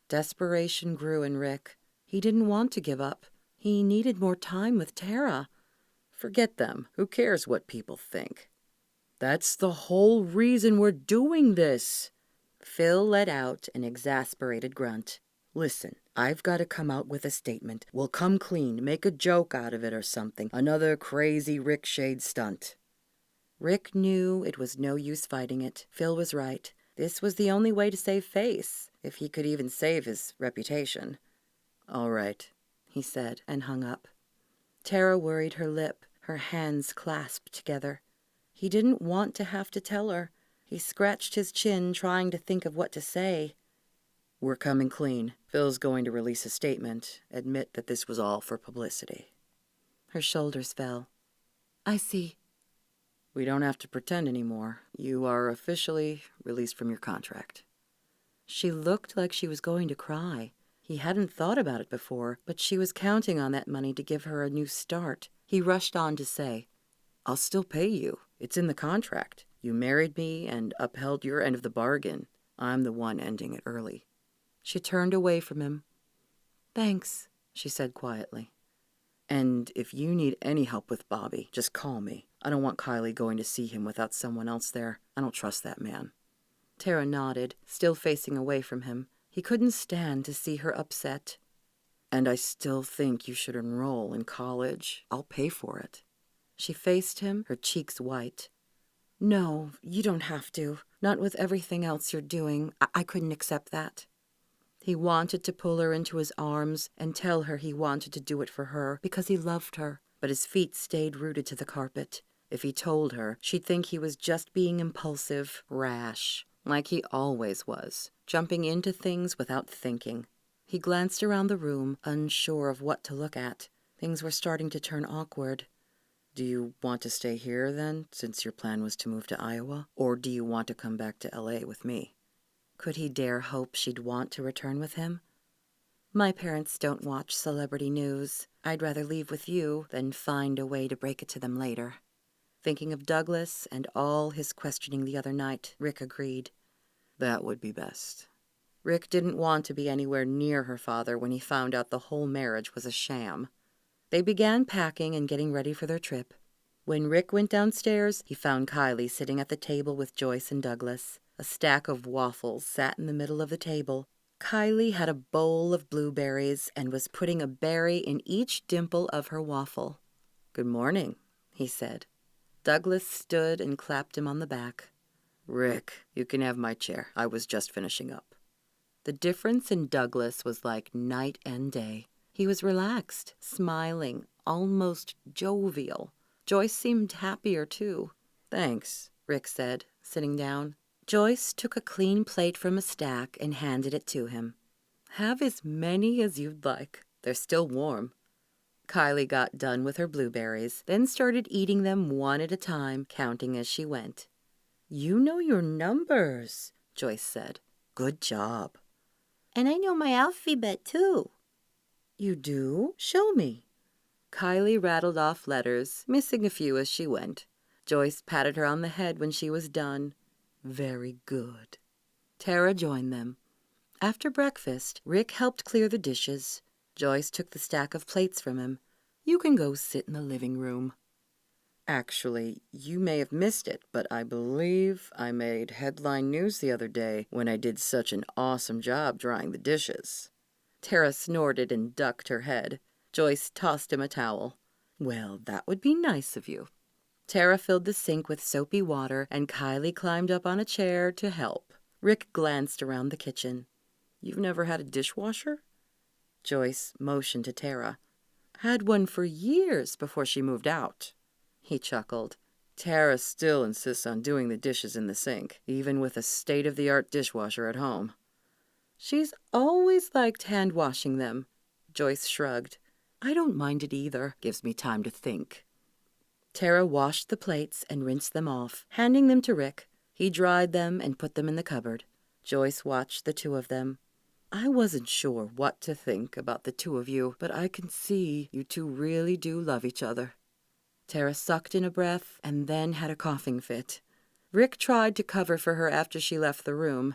Desperation grew in Rick. He didn't want to give up. He needed more time with Tara. "Forget them. Who cares what people think?" "That's the whole reason we're doing this." Phil let out an exasperated grunt. "Listen, I've got to come out with a statement. We'll come clean, make a joke out of it or something. Another crazy Rick Shade stunt." Rick knew it was no use fighting it. Phil was right. This was the only way to save face, if he could even save his reputation. "All right," he said, and hung up. Tara worried her lip, her hands clasped together. He didn't want to have to tell her. He scratched his chin, trying to think of what to say. "We're coming clean. Phil's going to release a statement, admit that this was all for publicity." Her shoulders fell. "I see." "We don't have to pretend anymore. You are officially released from your contract." She looked like she was going to cry. He hadn't thought about it before, but she was counting on that money to give her a new start. He rushed on to say, "I'll still pay you. It's in the contract. You married me and upheld your end of the bargain. I'm the one ending it early." She turned away from him. "Thanks," she said quietly. "And if you need any help with Bobby, just call me. I don't want Kylie going to see him without someone else there. I don't trust that man." Tara nodded, still facing away from him. He couldn't stand to see her upset. And I still think you should enroll in college. I'll pay for it. She faced him, her cheeks white. No, you don't have to. Not with everything else you're doing. I couldn't accept that. He wanted to pull her into his arms and tell her he wanted to do it for her because he loved her, but his feet stayed rooted to the carpet. If he told her, she'd think he was just being impulsive, rash, like he always was, jumping into things without thinking. He glanced around the room, unsure of what to look at. Things were starting to turn awkward. Do you want to stay here, then, since your plan was to move to Iowa? Or do you want to come back to LA with me? Could he dare hope she'd want to return with him? My parents don't watch celebrity news. I'd rather leave with you than find a way to break it to them later. Thinking of Douglas and all his questioning the other night, Rick agreed. That would be best. Rick didn't want to be anywhere near her father when he found out the whole marriage was a sham. They began packing and getting ready for their trip. When Rick went downstairs, he found Kylie sitting at the table with Joyce and Douglas. A stack of waffles sat in the middle of the table. Kylie had a bowl of blueberries and was putting a berry in each dimple of her waffle. Good morning, he said. Douglas stood and clapped him on the back. Rick, you can have my chair. I was just finishing up. The difference in Douglas was like night and day. He was relaxed, smiling, almost jovial. Joyce seemed happier, too. Thanks, Rick said, sitting down. Joyce took a clean plate from a stack and handed it to him. Have as many as you'd like. They're still warm. Kylie got done with her blueberries, then started eating them one at a time, counting as she went. You know your numbers, Joyce said. Good job. And I know my alphabet, too. You do? Show me. Kylie rattled off letters, missing a few as she went. Joyce patted her on the head when she was done. Very good. Tara joined them. After breakfast, Rick helped clear the dishes. Joyce took the stack of plates from him. You can go sit in the living room. Actually, you may have missed it, but I believe I made headline news the other day when I did such an awesome job drying the dishes. Tara snorted and ducked her head. Joyce tossed him a towel. Well, that would be nice of you. Tara filled the sink with soapy water, and Kylie climbed up on a chair to help. Rick glanced around the kitchen. You've never had a dishwasher? Joyce motioned to Tara. Had one for years before she moved out. He chuckled. Tara still insists on doing the dishes in the sink, even with a state-of-the-art dishwasher at home. She's always liked hand-washing them. Joyce shrugged. I don't mind it either. Gives me time to think. Tara washed the plates and rinsed them off, handing them to Rick. He dried them and put them in the cupboard. Joyce watched the two of them. I wasn't sure what to think about the two of you, but I can see you two really do love each other. Tara sucked in a breath and then had a coughing fit. Rick tried to cover for her after she left the room.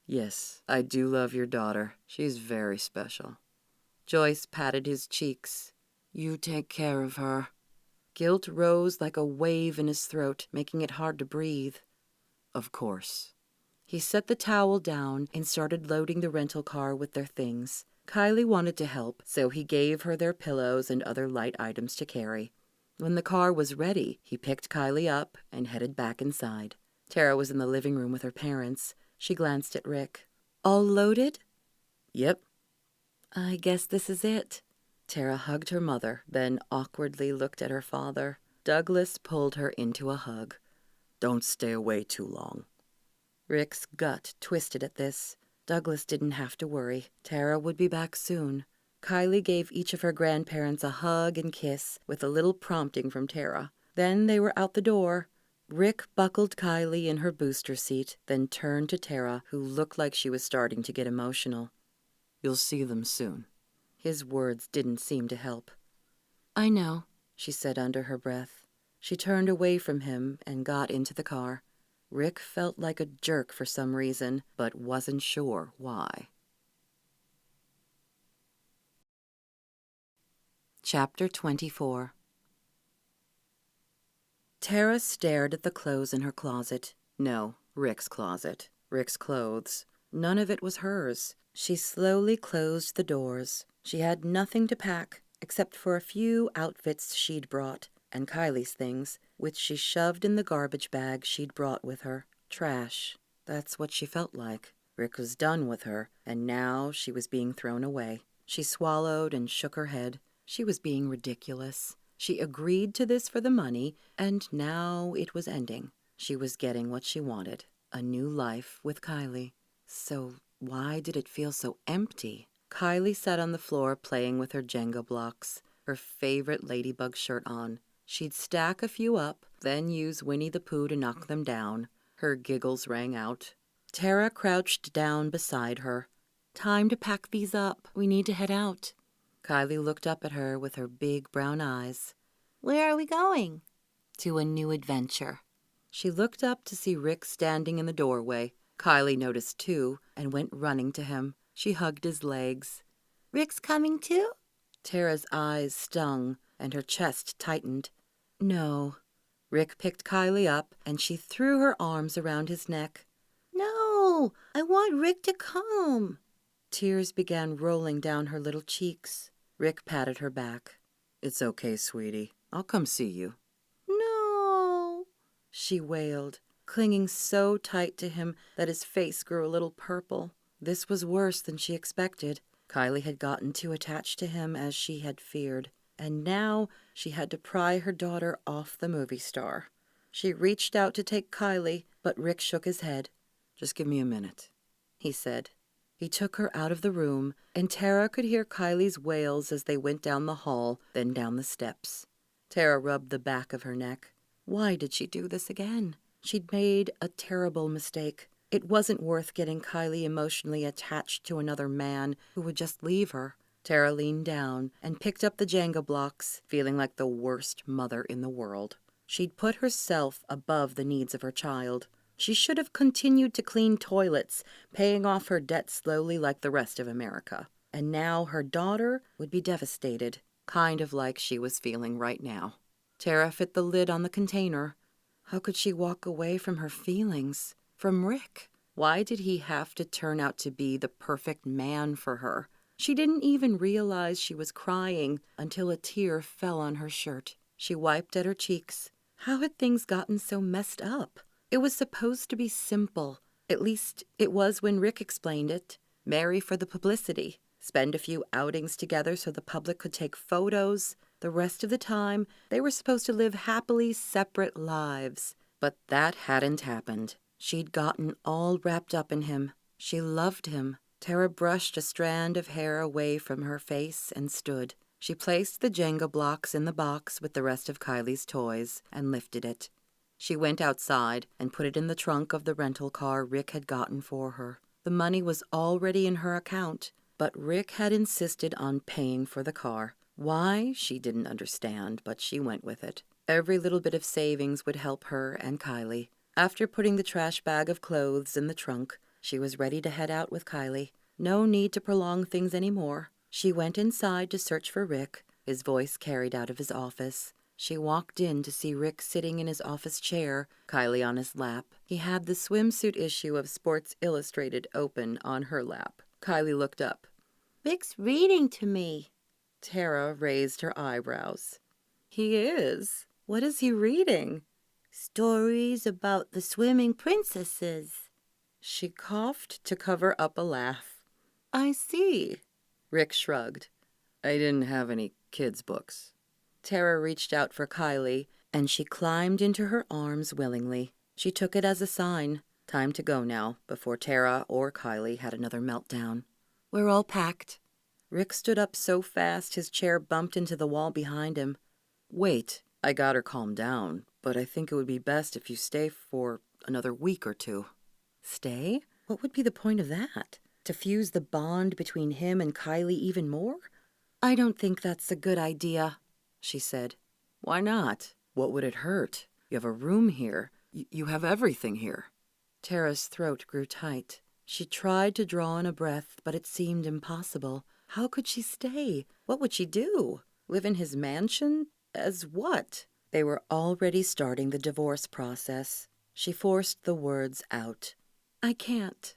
Yes, I do love your daughter. She's very special. Joyce patted his cheeks. You take care of her. Guilt rose like a wave in his throat, making it hard to breathe. Of course. He set the towel down and started loading the rental car with their things. Kylie wanted to help, so he gave her their pillows and other light items to carry. When the car was ready, he picked Kylie up and headed back inside. Tara was in the living room with her parents. She glanced at Rick. All loaded? Yep. I guess this is it. Tara hugged her mother, then awkwardly looked at her father. Douglas pulled her into a hug. Don't stay away too long. Rick's gut twisted at this. Douglas didn't have to worry. Tara would be back soon. Kylie gave each of her grandparents a hug and kiss, with a little prompting from Tara. Then they were out the door. Rick buckled Kylie in her booster seat, then turned to Tara, who looked like she was starting to get emotional. You'll see them soon. His words didn't seem to help. I know, she said under her breath. She turned away from him and got into the car. Rick felt like a jerk for some reason, but wasn't sure why. Chapter 24. Tara stared at the clothes in her closet. No, Rick's closet. Rick's clothes. None of it was hers. She slowly closed the doors. She had nothing to pack except for a few outfits she'd brought and Kylie's things, which she shoved in the garbage bag she'd brought with her. Trash. That's what she felt like. Rick was done with her, and now she was being thrown away. She swallowed and shook her head. She was being ridiculous. She agreed to this for the money, and now it was ending. She was getting what she wanted, a new life with Kylie. So why did it feel so empty? Kylie sat on the floor playing with her Jenga blocks, her favorite ladybug shirt on. She'd stack a few up, then use Winnie the Pooh to knock them down. Her giggles rang out. Tara crouched down beside her. "Time to pack these up. We need to head out." Kylie looked up at her with her big brown eyes. "Where are we going?" "To a new adventure." She looked up to see Rick standing in the doorway. Kylie noticed too and went running to him. She hugged his legs. "Rick's coming too?" Tara's eyes stung and her chest tightened. "No." Rick picked Kylie up and she threw her arms around his neck. "No, I want Rick to come." Tears began rolling down her little cheeks. Rick patted her back. "It's okay, sweetie. I'll come see you." "No," she wailed, clinging so tight to him that his face grew a little purple. This was worse than she expected. Kylie had gotten too attached to him as she had feared, and now she had to pry her daughter off the movie star. She reached out to take Kylie, but Rick shook his head. "Just give me a minute," he said. He took her out of the room, and Tara could hear Kylie's wails as they went down the hall, then down the steps. Tara rubbed the back of her neck. Why did she do this again? She'd made a terrible mistake. It wasn't worth getting Kylie emotionally attached to another man who would just leave her. Tara leaned down and picked up the Jenga blocks, feeling like the worst mother in the world. She'd put herself above the needs of her child. She should have continued to clean toilets, paying off her debt slowly like the rest of America. And now her daughter would be devastated, kind of like she was feeling right now. Tara fit the lid on the container. How could she walk away from her feelings? From Rick? Why did he have to turn out to be the perfect man for her? She didn't even realize she was crying until a tear fell on her shirt. She wiped at her cheeks. How had things gotten so messed up? It was supposed to be simple. At least it was when Rick explained it. Marry for the publicity. Spend a few outings together so the public could take photos. The rest of the time, they were supposed to live happily separate lives. But that hadn't happened. She'd gotten all wrapped up in him. She loved him. Tara brushed a strand of hair away from her face and stood. She placed the Jenga blocks in the box with the rest of Kylie's toys and lifted it. She went outside and put it in the trunk of the rental car Rick had gotten for her. The money was already in her account, but Rick had insisted on paying for the car. Why, she didn't understand, but she went with it. Every little bit of savings would help her and Kylie. After putting the trash bag of clothes in the trunk, she was ready to head out with Kylie. No need to prolong things anymore. She went inside to search for Rick, his voice carried out of his office. She walked in to see Rick sitting in his office chair, Kylie on his lap. He had the swimsuit issue of Sports Illustrated open on her lap. Kylie looked up. "Rick's reading to me." Tara raised her eyebrows. "He is? What is he reading?" "Stories about the swimming princesses." She coughed to cover up a laugh. "I see." Rick shrugged. "I didn't have any kids' books." Tara reached out for Kylie, and she climbed into her arms willingly. She took it as a sign. Time to go now, before Tara or Kylie had another meltdown. "We're all packed." Rick stood up so fast his chair bumped into the wall behind him. "Wait, I got her calmed down, but I think it would be best if you stay for another week or two." Stay? What would be the point of that? To fuse the bond between him and Kylie even more? "I don't think that's a good idea," she said. "Why not? What would it hurt? You have a room here. You have everything here." Tara's throat grew tight. She tried to draw in a breath, but it seemed impossible. How could she stay? What would she do? Live in his mansion? As what? They were already starting the divorce process. She forced the words out. "I can't."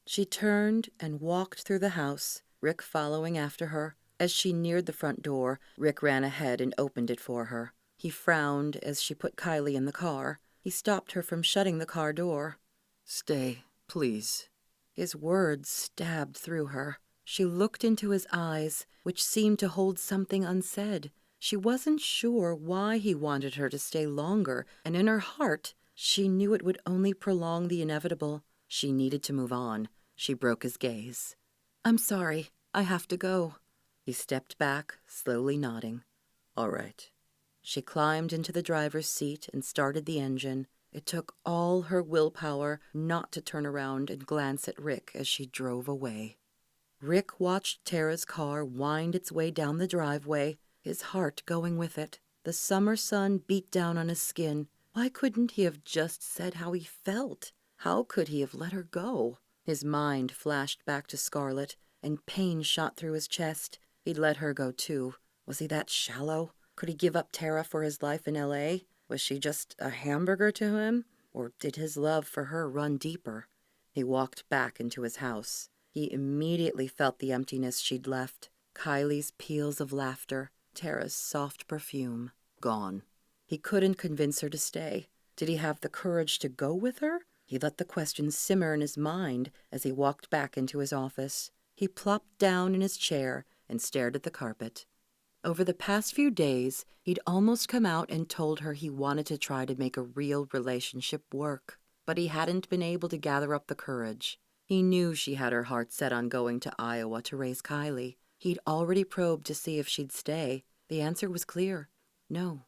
She turned and walked through the house, Rick following after her. As she neared the front door, Rick ran ahead and opened it for her. He frowned as she put Kylie in the car. He stopped her from shutting the car door. "Stay, please." His words stabbed through her. She looked into his eyes, which seemed to hold something unsaid. She wasn't sure why he wanted her to stay longer, and in her heart, she knew it would only prolong the inevitable. She needed to move on. She broke his gaze. "I'm sorry. I have to go." He stepped back, slowly nodding. "All right." She climbed into the driver's seat and started the engine. It took all her willpower not to turn around and glance at Rick as she drove away. Rick watched Tara's car wind its way down the driveway, his heart going with it. The summer sun beat down on his skin. Why couldn't he have just said how he felt? How could he have let her go? His mind flashed back to Scarlett, and pain shot through his chest. He'd let her go too. Was he that shallow? Could he give up Tara for his life in L.A.? Was she just a hamburger to him? Or did his love for her run deeper? He walked back into his house. He immediately felt the emptiness she'd left. Kylie's peals of laughter, Tara's soft perfume, gone. He couldn't convince her to stay. Did he have the courage to go with her? He let the question simmer in his mind as he walked back into his office. He plopped down in his chair and stared at the carpet. Over the past few days, he'd almost come out and told her he wanted to try to make a real relationship work, but he hadn't been able to gather up the courage. He knew she had her heart set on going to Iowa to raise Kylie. He'd already probed to see if she'd stay. The answer was clear. No.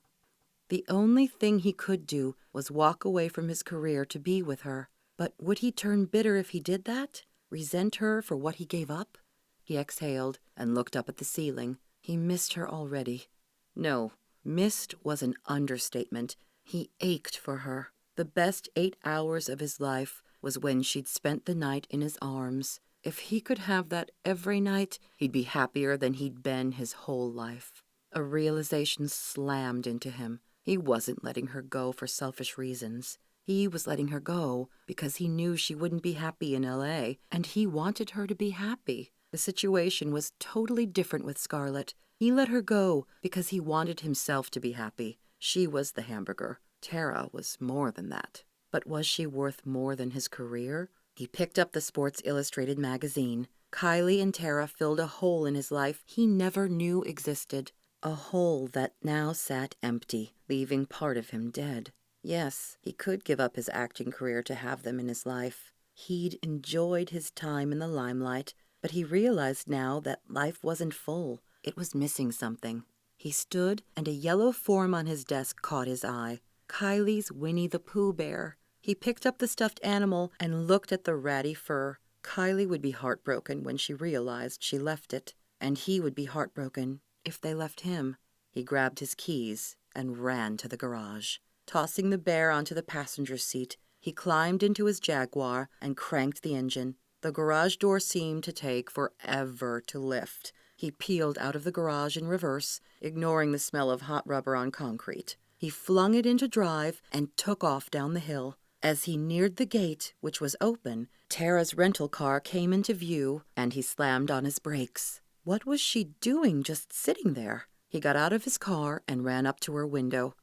The only thing he could do was walk away from his career to be with her. But would he turn bitter if he did that? Resent her for what he gave up? He exhaled and looked up at the ceiling. He missed her already. No, missed was an understatement. He ached for her. The best 8 hours of his life was when she'd spent the night in his arms. If he could have that every night, he'd be happier than he'd been his whole life. A realization slammed into him. He wasn't letting her go for selfish reasons. He was letting her go because he knew she wouldn't be happy in L.A., and he wanted her to be happy. The situation was totally different with Scarlett. He let her go because he wanted himself to be happy. She was the hamburger. Tara was more than that. But was she worth more than his career? He picked up the Sports Illustrated magazine. Kylie and Tara filled a hole in his life he never knew existed. A hole that now sat empty, leaving part of him dead. Yes, he could give up his acting career to have them in his life. He'd enjoyed his time in the limelight, but he realized now that life wasn't full. It was missing something. He stood, and a yellow form on his desk caught his eye. Kylie's Winnie the Pooh bear. He picked up the stuffed animal and looked at the ratty fur. Kylie would be heartbroken when she realized she left it, and he would be heartbroken if they left him. He grabbed his keys and ran to the garage. Tossing the bear onto the passenger seat, he climbed into his Jaguar and cranked the engine. The garage door seemed to take forever to lift. He peeled out of the garage in reverse, ignoring the smell of hot rubber on concrete. He flung it into drive and took off down the hill. As he neared the gate, which was open, Tara's rental car came into view, and he slammed on his brakes. What was she doing just sitting there? He got out of his car and ran up to her window.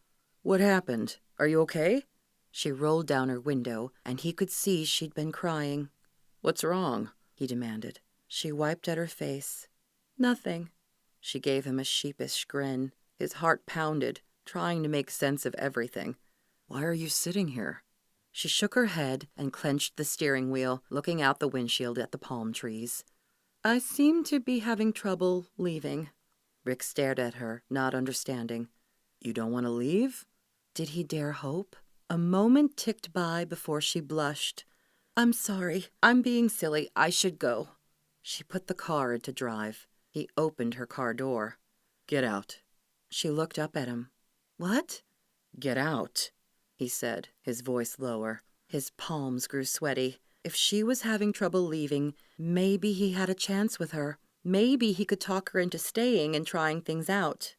"What happened? Are you okay?" She rolled down her window, and he could see she'd been crying. "What's wrong?" he demanded. She wiped at her face. "Nothing." She gave him a sheepish grin. His heart pounded, trying to make sense of everything. "Why are you sitting here?" She shook her head and clenched the steering wheel, looking out the windshield at the palm trees. "I seem to be having trouble leaving." Rick stared at her, not understanding. "You don't want to leave?" Did he dare hope? A moment ticked by before she blushed. "I'm sorry. I'm being silly. I should go." She put the car into drive. He opened her car door. "Get out." She looked up at him. "What?" "Get out," he said, his voice lower. His palms grew sweaty. If she was having trouble leaving, maybe he had a chance with her. Maybe he could talk her into staying and trying things out.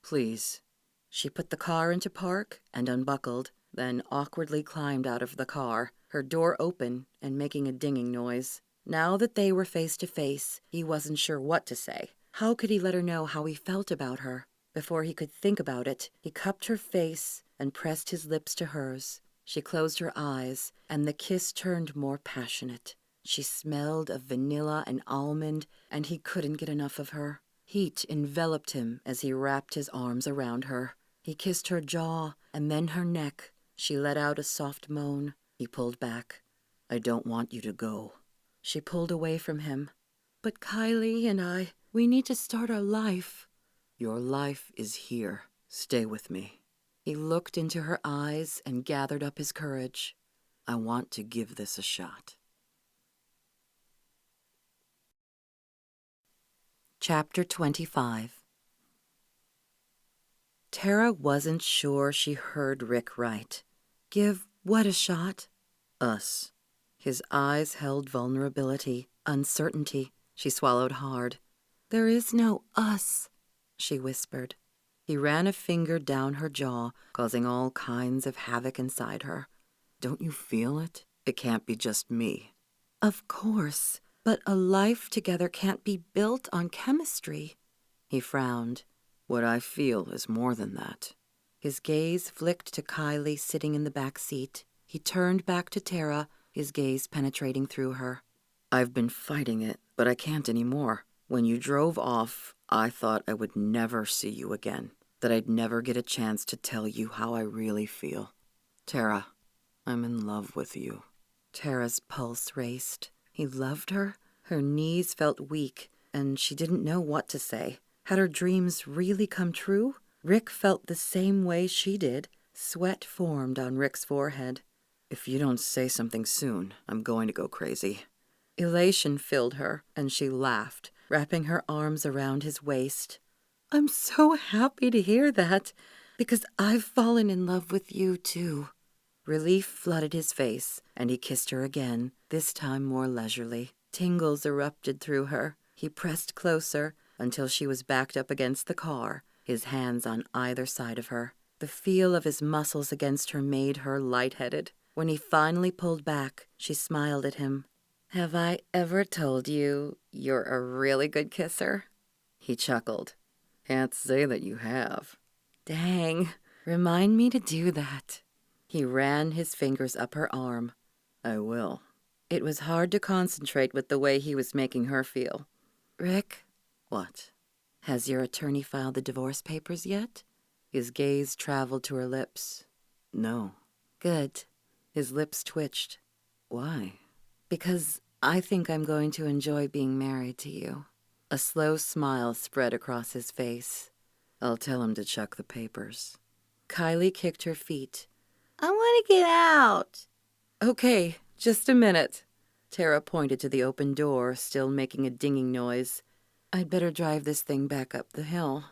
"Please." She put the car into park and unbuckled, then awkwardly climbed out of the car, her door open and making a dinging noise. Now that they were face to face, he wasn't sure what to say. How could he let her know how he felt about her? Before he could think about it, he cupped her face and pressed his lips to hers. She closed her eyes, and the kiss turned more passionate. She smelled of vanilla and almond, and he couldn't get enough of her. Heat enveloped him as he wrapped his arms around her. He kissed her jaw and then her neck. She let out a soft moan. He pulled back. "I don't want you to go." She pulled away from him. "But Kylie and I, we need to start our life." "Your life is here. Stay with me." He looked into her eyes and gathered up his courage. "I want to give this a shot." Chapter 25. Tara wasn't sure she heard Rick right. Give what a shot? Us. His eyes held vulnerability, uncertainty. She swallowed hard. "There is no us," she whispered. He ran a finger down her jaw, causing all kinds of havoc inside her. "Don't you feel it? It can't be just me." "Of course, but a life together can't be built on chemistry." He frowned. "What I feel is more than that." His gaze flicked to Kylie sitting in the back seat. He turned back to Tara, his gaze penetrating through her. "I've been fighting it, but I can't anymore. When you drove off, I thought I would never see you again, that I'd never get a chance to tell you how I really feel. Tara, I'm in love with you." Tara's pulse raced. He loved her? Her knees felt weak, and she didn't know what to say. Had her dreams really come true? Rick felt the same way she did. Sweat formed on Rick's forehead. "If you don't say something soon, I'm going to go crazy." Elation filled her, and she laughed, wrapping her arms around his waist. "I'm so happy to hear that, because I've fallen in love with you, too." Relief flooded his face, and he kissed her again, this time more leisurely. Tingles erupted through her. He pressed closer until she was backed up against the car, his hands on either side of her. The feel of his muscles against her made her lightheaded. When he finally pulled back, she smiled at him. "Have I ever told you you're a really good kisser?" He chuckled. "Can't say that you have." "Dang, remind me to do that." He ran his fingers up her arm. "I will." It was hard to concentrate with the way he was making her feel. "Rick." "What?" "Has your attorney filed the divorce papers yet?" His gaze traveled to her lips. "No." "Good." His lips twitched. "Why?" "Because I think I'm going to enjoy being married to you." A slow smile spread across his face. "I'll tell him to chuck the papers." Kylie kicked her feet. "I want to get out." "Okay, just a minute." Tara pointed to the open door, still making a dinging noise. "I'd better drive this thing back up the hill."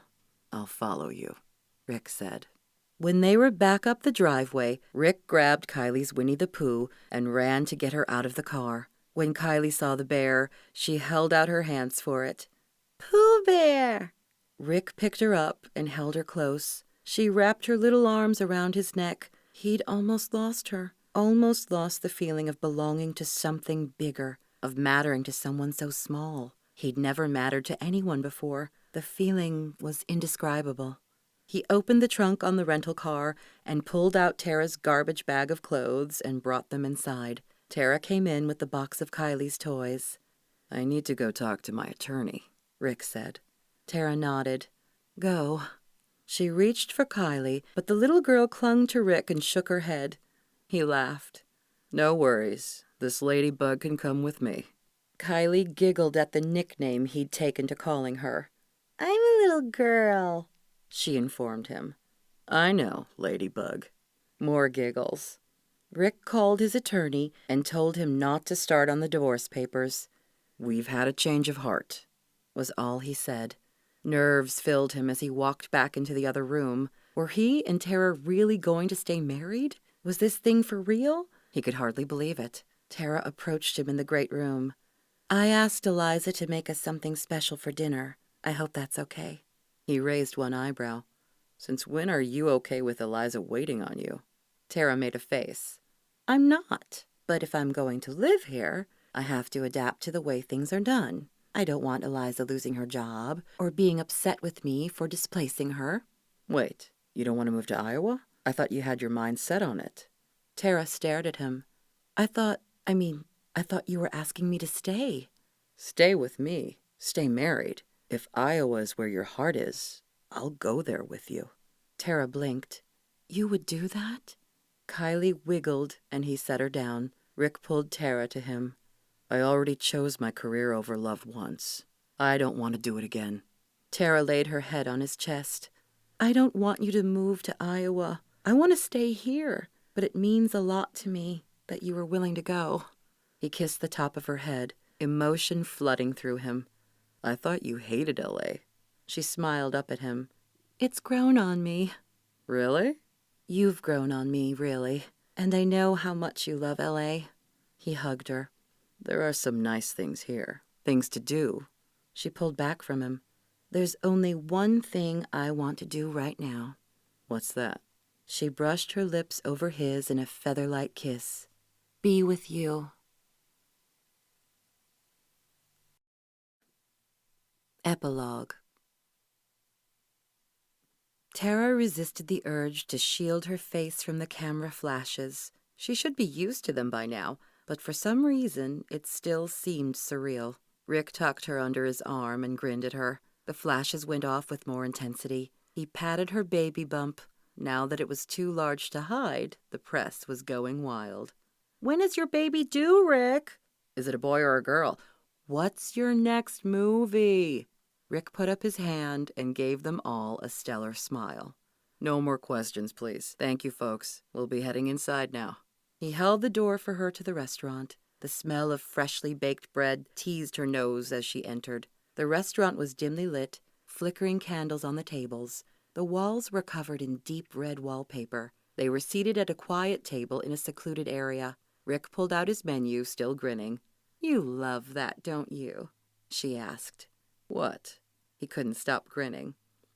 "I'll follow you," Rick said. When they were back up the driveway, Rick grabbed Kylie's Winnie the Pooh and ran to get her out of the car. When Kylie saw the bear, she held out her hands for it. "Pooh Bear!" Rick picked her up and held her close. She wrapped her little arms around his neck. He'd almost lost her, almost lost the feeling of belonging to something bigger, of mattering to someone so small. He'd never mattered to anyone before. The feeling was indescribable. He opened the trunk on the rental car and pulled out Tara's garbage bag of clothes and brought them inside. Tara came in with the box of Kylie's toys. "I need to go talk to my attorney," Rick said. Tara nodded. "Go." She reached for Kylie, but the little girl clung to Rick and shook her head. He laughed. "No worries. This ladybug can come with me." Kylie giggled at the nickname he'd taken to calling her. "I'm a little girl," she informed him. "I know, ladybug." More giggles. Rick called his attorney and told him not to start on the divorce papers. "We've had a change of heart," was all he said. Nerves filled him as he walked back into the other room. Were he and Tara really going to stay married? Was this thing for real? He could hardly believe it. Tara approached him in the great room. "I asked Eliza to make us something special for dinner. I hope that's okay." He raised one eyebrow. "Since when are you okay with Eliza waiting on you?" Tara made a face. "I'm not. But if I'm going to live here, I have to adapt to the way things are done. I don't want Eliza losing her job or being upset with me for displacing her. Wait, you don't want to move to Iowa? I thought you had your mind set on it. Tara stared at him. I thought you were asking me to stay. Stay with me. Stay married. If Iowa is where your heart is, I'll go there with you. Tara blinked. You would do that? Kylie wiggled and he set her down. Rick pulled Tara to him. I already chose my career over love once. I don't want to do it again. Tara laid her head on his chest. I don't want you to move to Iowa. I want to stay here, but it means a lot to me that you were willing to go. He kissed the top of her head, emotion flooding through him. I thought you hated L.A. She smiled up at him. It's grown on me. Really? You've grown on me, really. And I know how much you love L.A. He hugged her. There are some nice things here. Things to do. She pulled back from him. There's only one thing I want to do right now. What's that? She brushed her lips over his in a feather-light kiss. Be with you. Epilogue. Tara resisted the urge to shield her face from the camera flashes. She should be used to them by now, but for some reason it still seemed surreal. Rick tucked her under his arm and grinned at her. The flashes went off with more intensity. He patted her baby bump. Now that it was too large to hide, the press was going wild. When is your baby due, Rick? Is it a boy or a girl? What's your next movie? Rick put up his hand and gave them all a stellar smile. No more questions, please. Thank you, folks. We'll be heading inside now. He held the door for her to the restaurant. The smell of freshly baked bread teased her nose as she entered. The restaurant was dimly lit, flickering candles on the tables. The walls were covered in deep red wallpaper. They were seated at a quiet table in a secluded area. Rick pulled out his menu, still grinning. You love that, don't you? She asked. What? He couldn't stop grinning.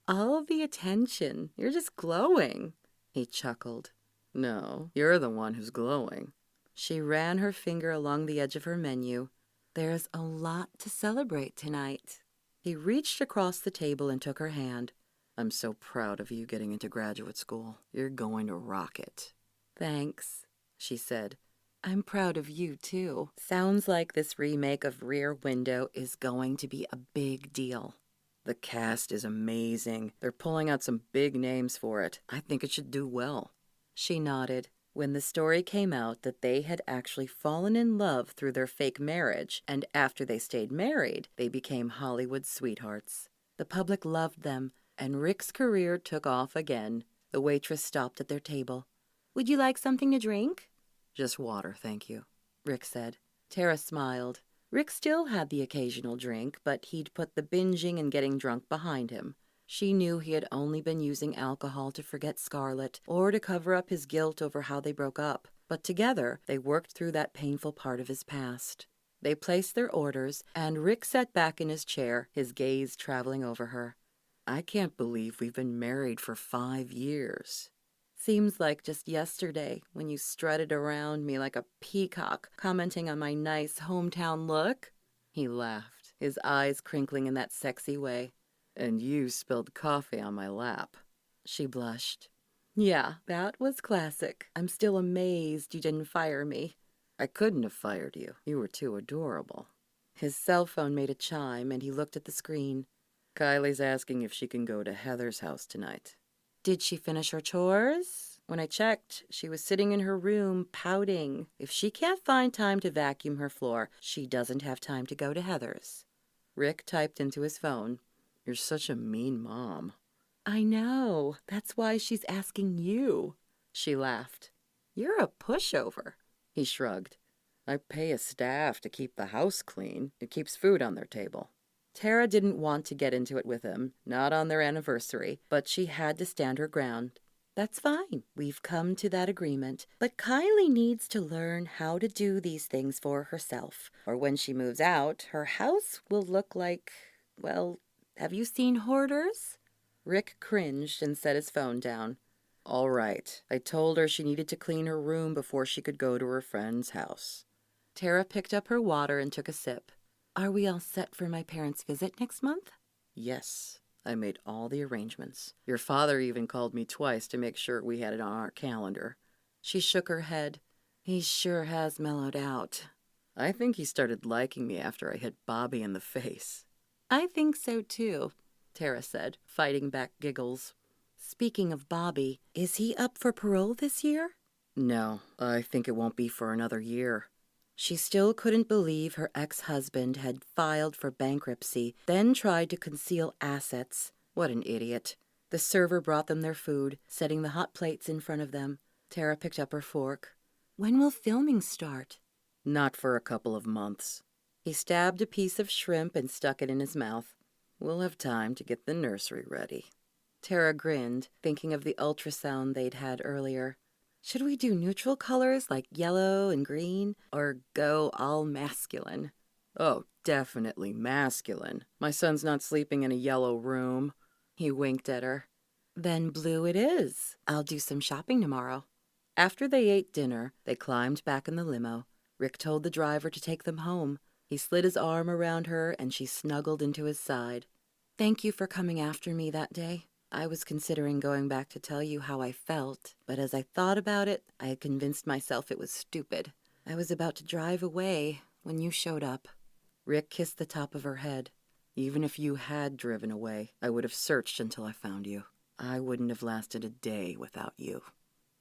All the attention. You're just glowing. He chuckled. No, you're the one who's glowing. She ran her finger along the edge of her menu. There's a lot to celebrate tonight. He reached across the table and took her hand. I'm so proud of you getting into graduate school. You're going to rock it. Thanks, she said. I'm proud of you, too. Sounds like this remake of Rear Window is going to be a big deal. The cast is amazing. They're pulling out some big names for it. I think it should do well. She nodded. When the story came out that they had actually fallen in love through their fake marriage, and after they stayed married, they became Hollywood sweethearts. The public loved them, and Rick's career took off again. The waitress stopped at their table. Would you like something to drink? Just water, thank you, Rick said. Tara smiled. Rick still had the occasional drink, but he'd put the binging and getting drunk behind him. She knew he had only been using alcohol to forget Scarlett or to cover up his guilt over how they broke up. But together, they worked through that painful part of his past. They placed their orders, and Rick sat back in his chair, his gaze traveling over her. I can't believe we've been married for 5 years. Seems like just yesterday when you strutted around me like a peacock, commenting on my nice hometown look. He laughed, his eyes crinkling in that sexy way. And you spilled coffee on my lap. She blushed. Yeah, that was classic. I'm still amazed you didn't fire me. I couldn't have fired you. You were too adorable. His cell phone made a chime and he looked at the screen. Kylie's asking if she can go to Heather's house tonight. Did she finish her chores? When I checked, she was sitting in her room, pouting. If she can't find time to vacuum her floor, she doesn't have time to go to Heather's. Rick typed into his phone. You're such a mean mom. I know. That's why she's asking you. She laughed. You're a pushover. He shrugged. I pay a staff to keep the house clean. It keeps food on their table. Tara didn't want to get into it with him, not on their anniversary, but she had to stand her ground. That's fine. We've come to that agreement. But Kylie needs to learn how to do these things for herself. Or when she moves out, her house will look like, well, have you seen Hoarders? Rick cringed and set his phone down. All right. I told her she needed to clean her room before she could go to her friend's house. Tara picked up her water and took a sip. Are we all set for my parents' visit next month? Yes, I made all the arrangements. Your father even called me twice to make sure we had it on our calendar. She shook her head. He sure has mellowed out. I think he started liking me after I hit Bobby in the face. I think so too, Tara said, fighting back giggles. Speaking of Bobby, is he up for parole this year? No, I think it won't be for another year. She still couldn't believe her ex-husband had filed for bankruptcy, then tried to conceal assets. What an idiot. The server brought them their food, setting the hot plates in front of them. Tara picked up her fork. When will filming start? Not for a couple of months. He stabbed a piece of shrimp and stuck it in his mouth. We'll have time to get the nursery ready. Tara grinned, thinking of the ultrasound they'd had earlier. Should we do neutral colors like yellow and green, or go all masculine? Oh, definitely masculine. My son's not sleeping in a yellow room. He winked at her. Then blue it is. I'll do some shopping tomorrow. After they ate dinner, they climbed back in the limo. Rick told the driver to take them home. He slid his arm around her and she snuggled into his side. Thank you for coming after me that day. I was considering going back to tell you how I felt, but as I thought about it, I had convinced myself it was stupid. I was about to drive away when you showed up. Rick kissed the top of her head. Even if you had driven away, I would have searched until I found you. I wouldn't have lasted a day without you.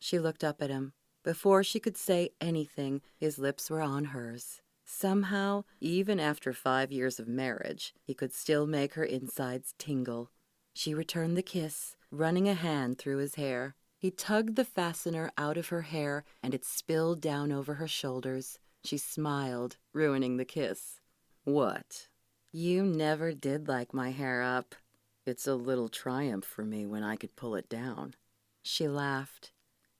She looked up at him. Before she could say anything, his lips were on hers. Somehow, even after 5 years of marriage, he could still make her insides tingle. She returned the kiss, running a hand through his hair. He tugged the fastener out of her hair, and it spilled down over her shoulders. She smiled, ruining the kiss. What? You never did like my hair up. It's a little triumph for me when I could pull it down. She laughed.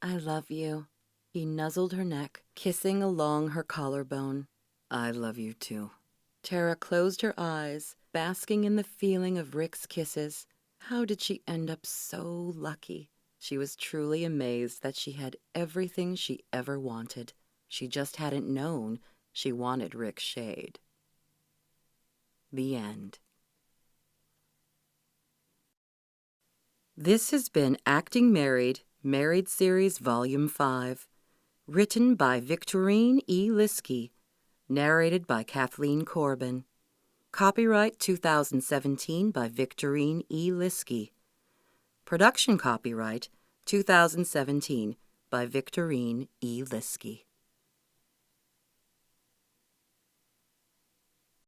I love you. He nuzzled her neck, kissing along her collarbone. I love you too. Tara closed her eyes, basking in the feeling of Rick's kisses. How did she end up so lucky? She was truly amazed that she had everything she ever wanted. She just hadn't known she wanted Rick's shade. The end. This has been Acting Married, Married Series Volume 5. Written by Victorine E. Liskey. Narrated by Kathleen Corbin. Copyright 2017 by Victorine E. Liskey. Production copyright 2017 by Victorine E. Liskey.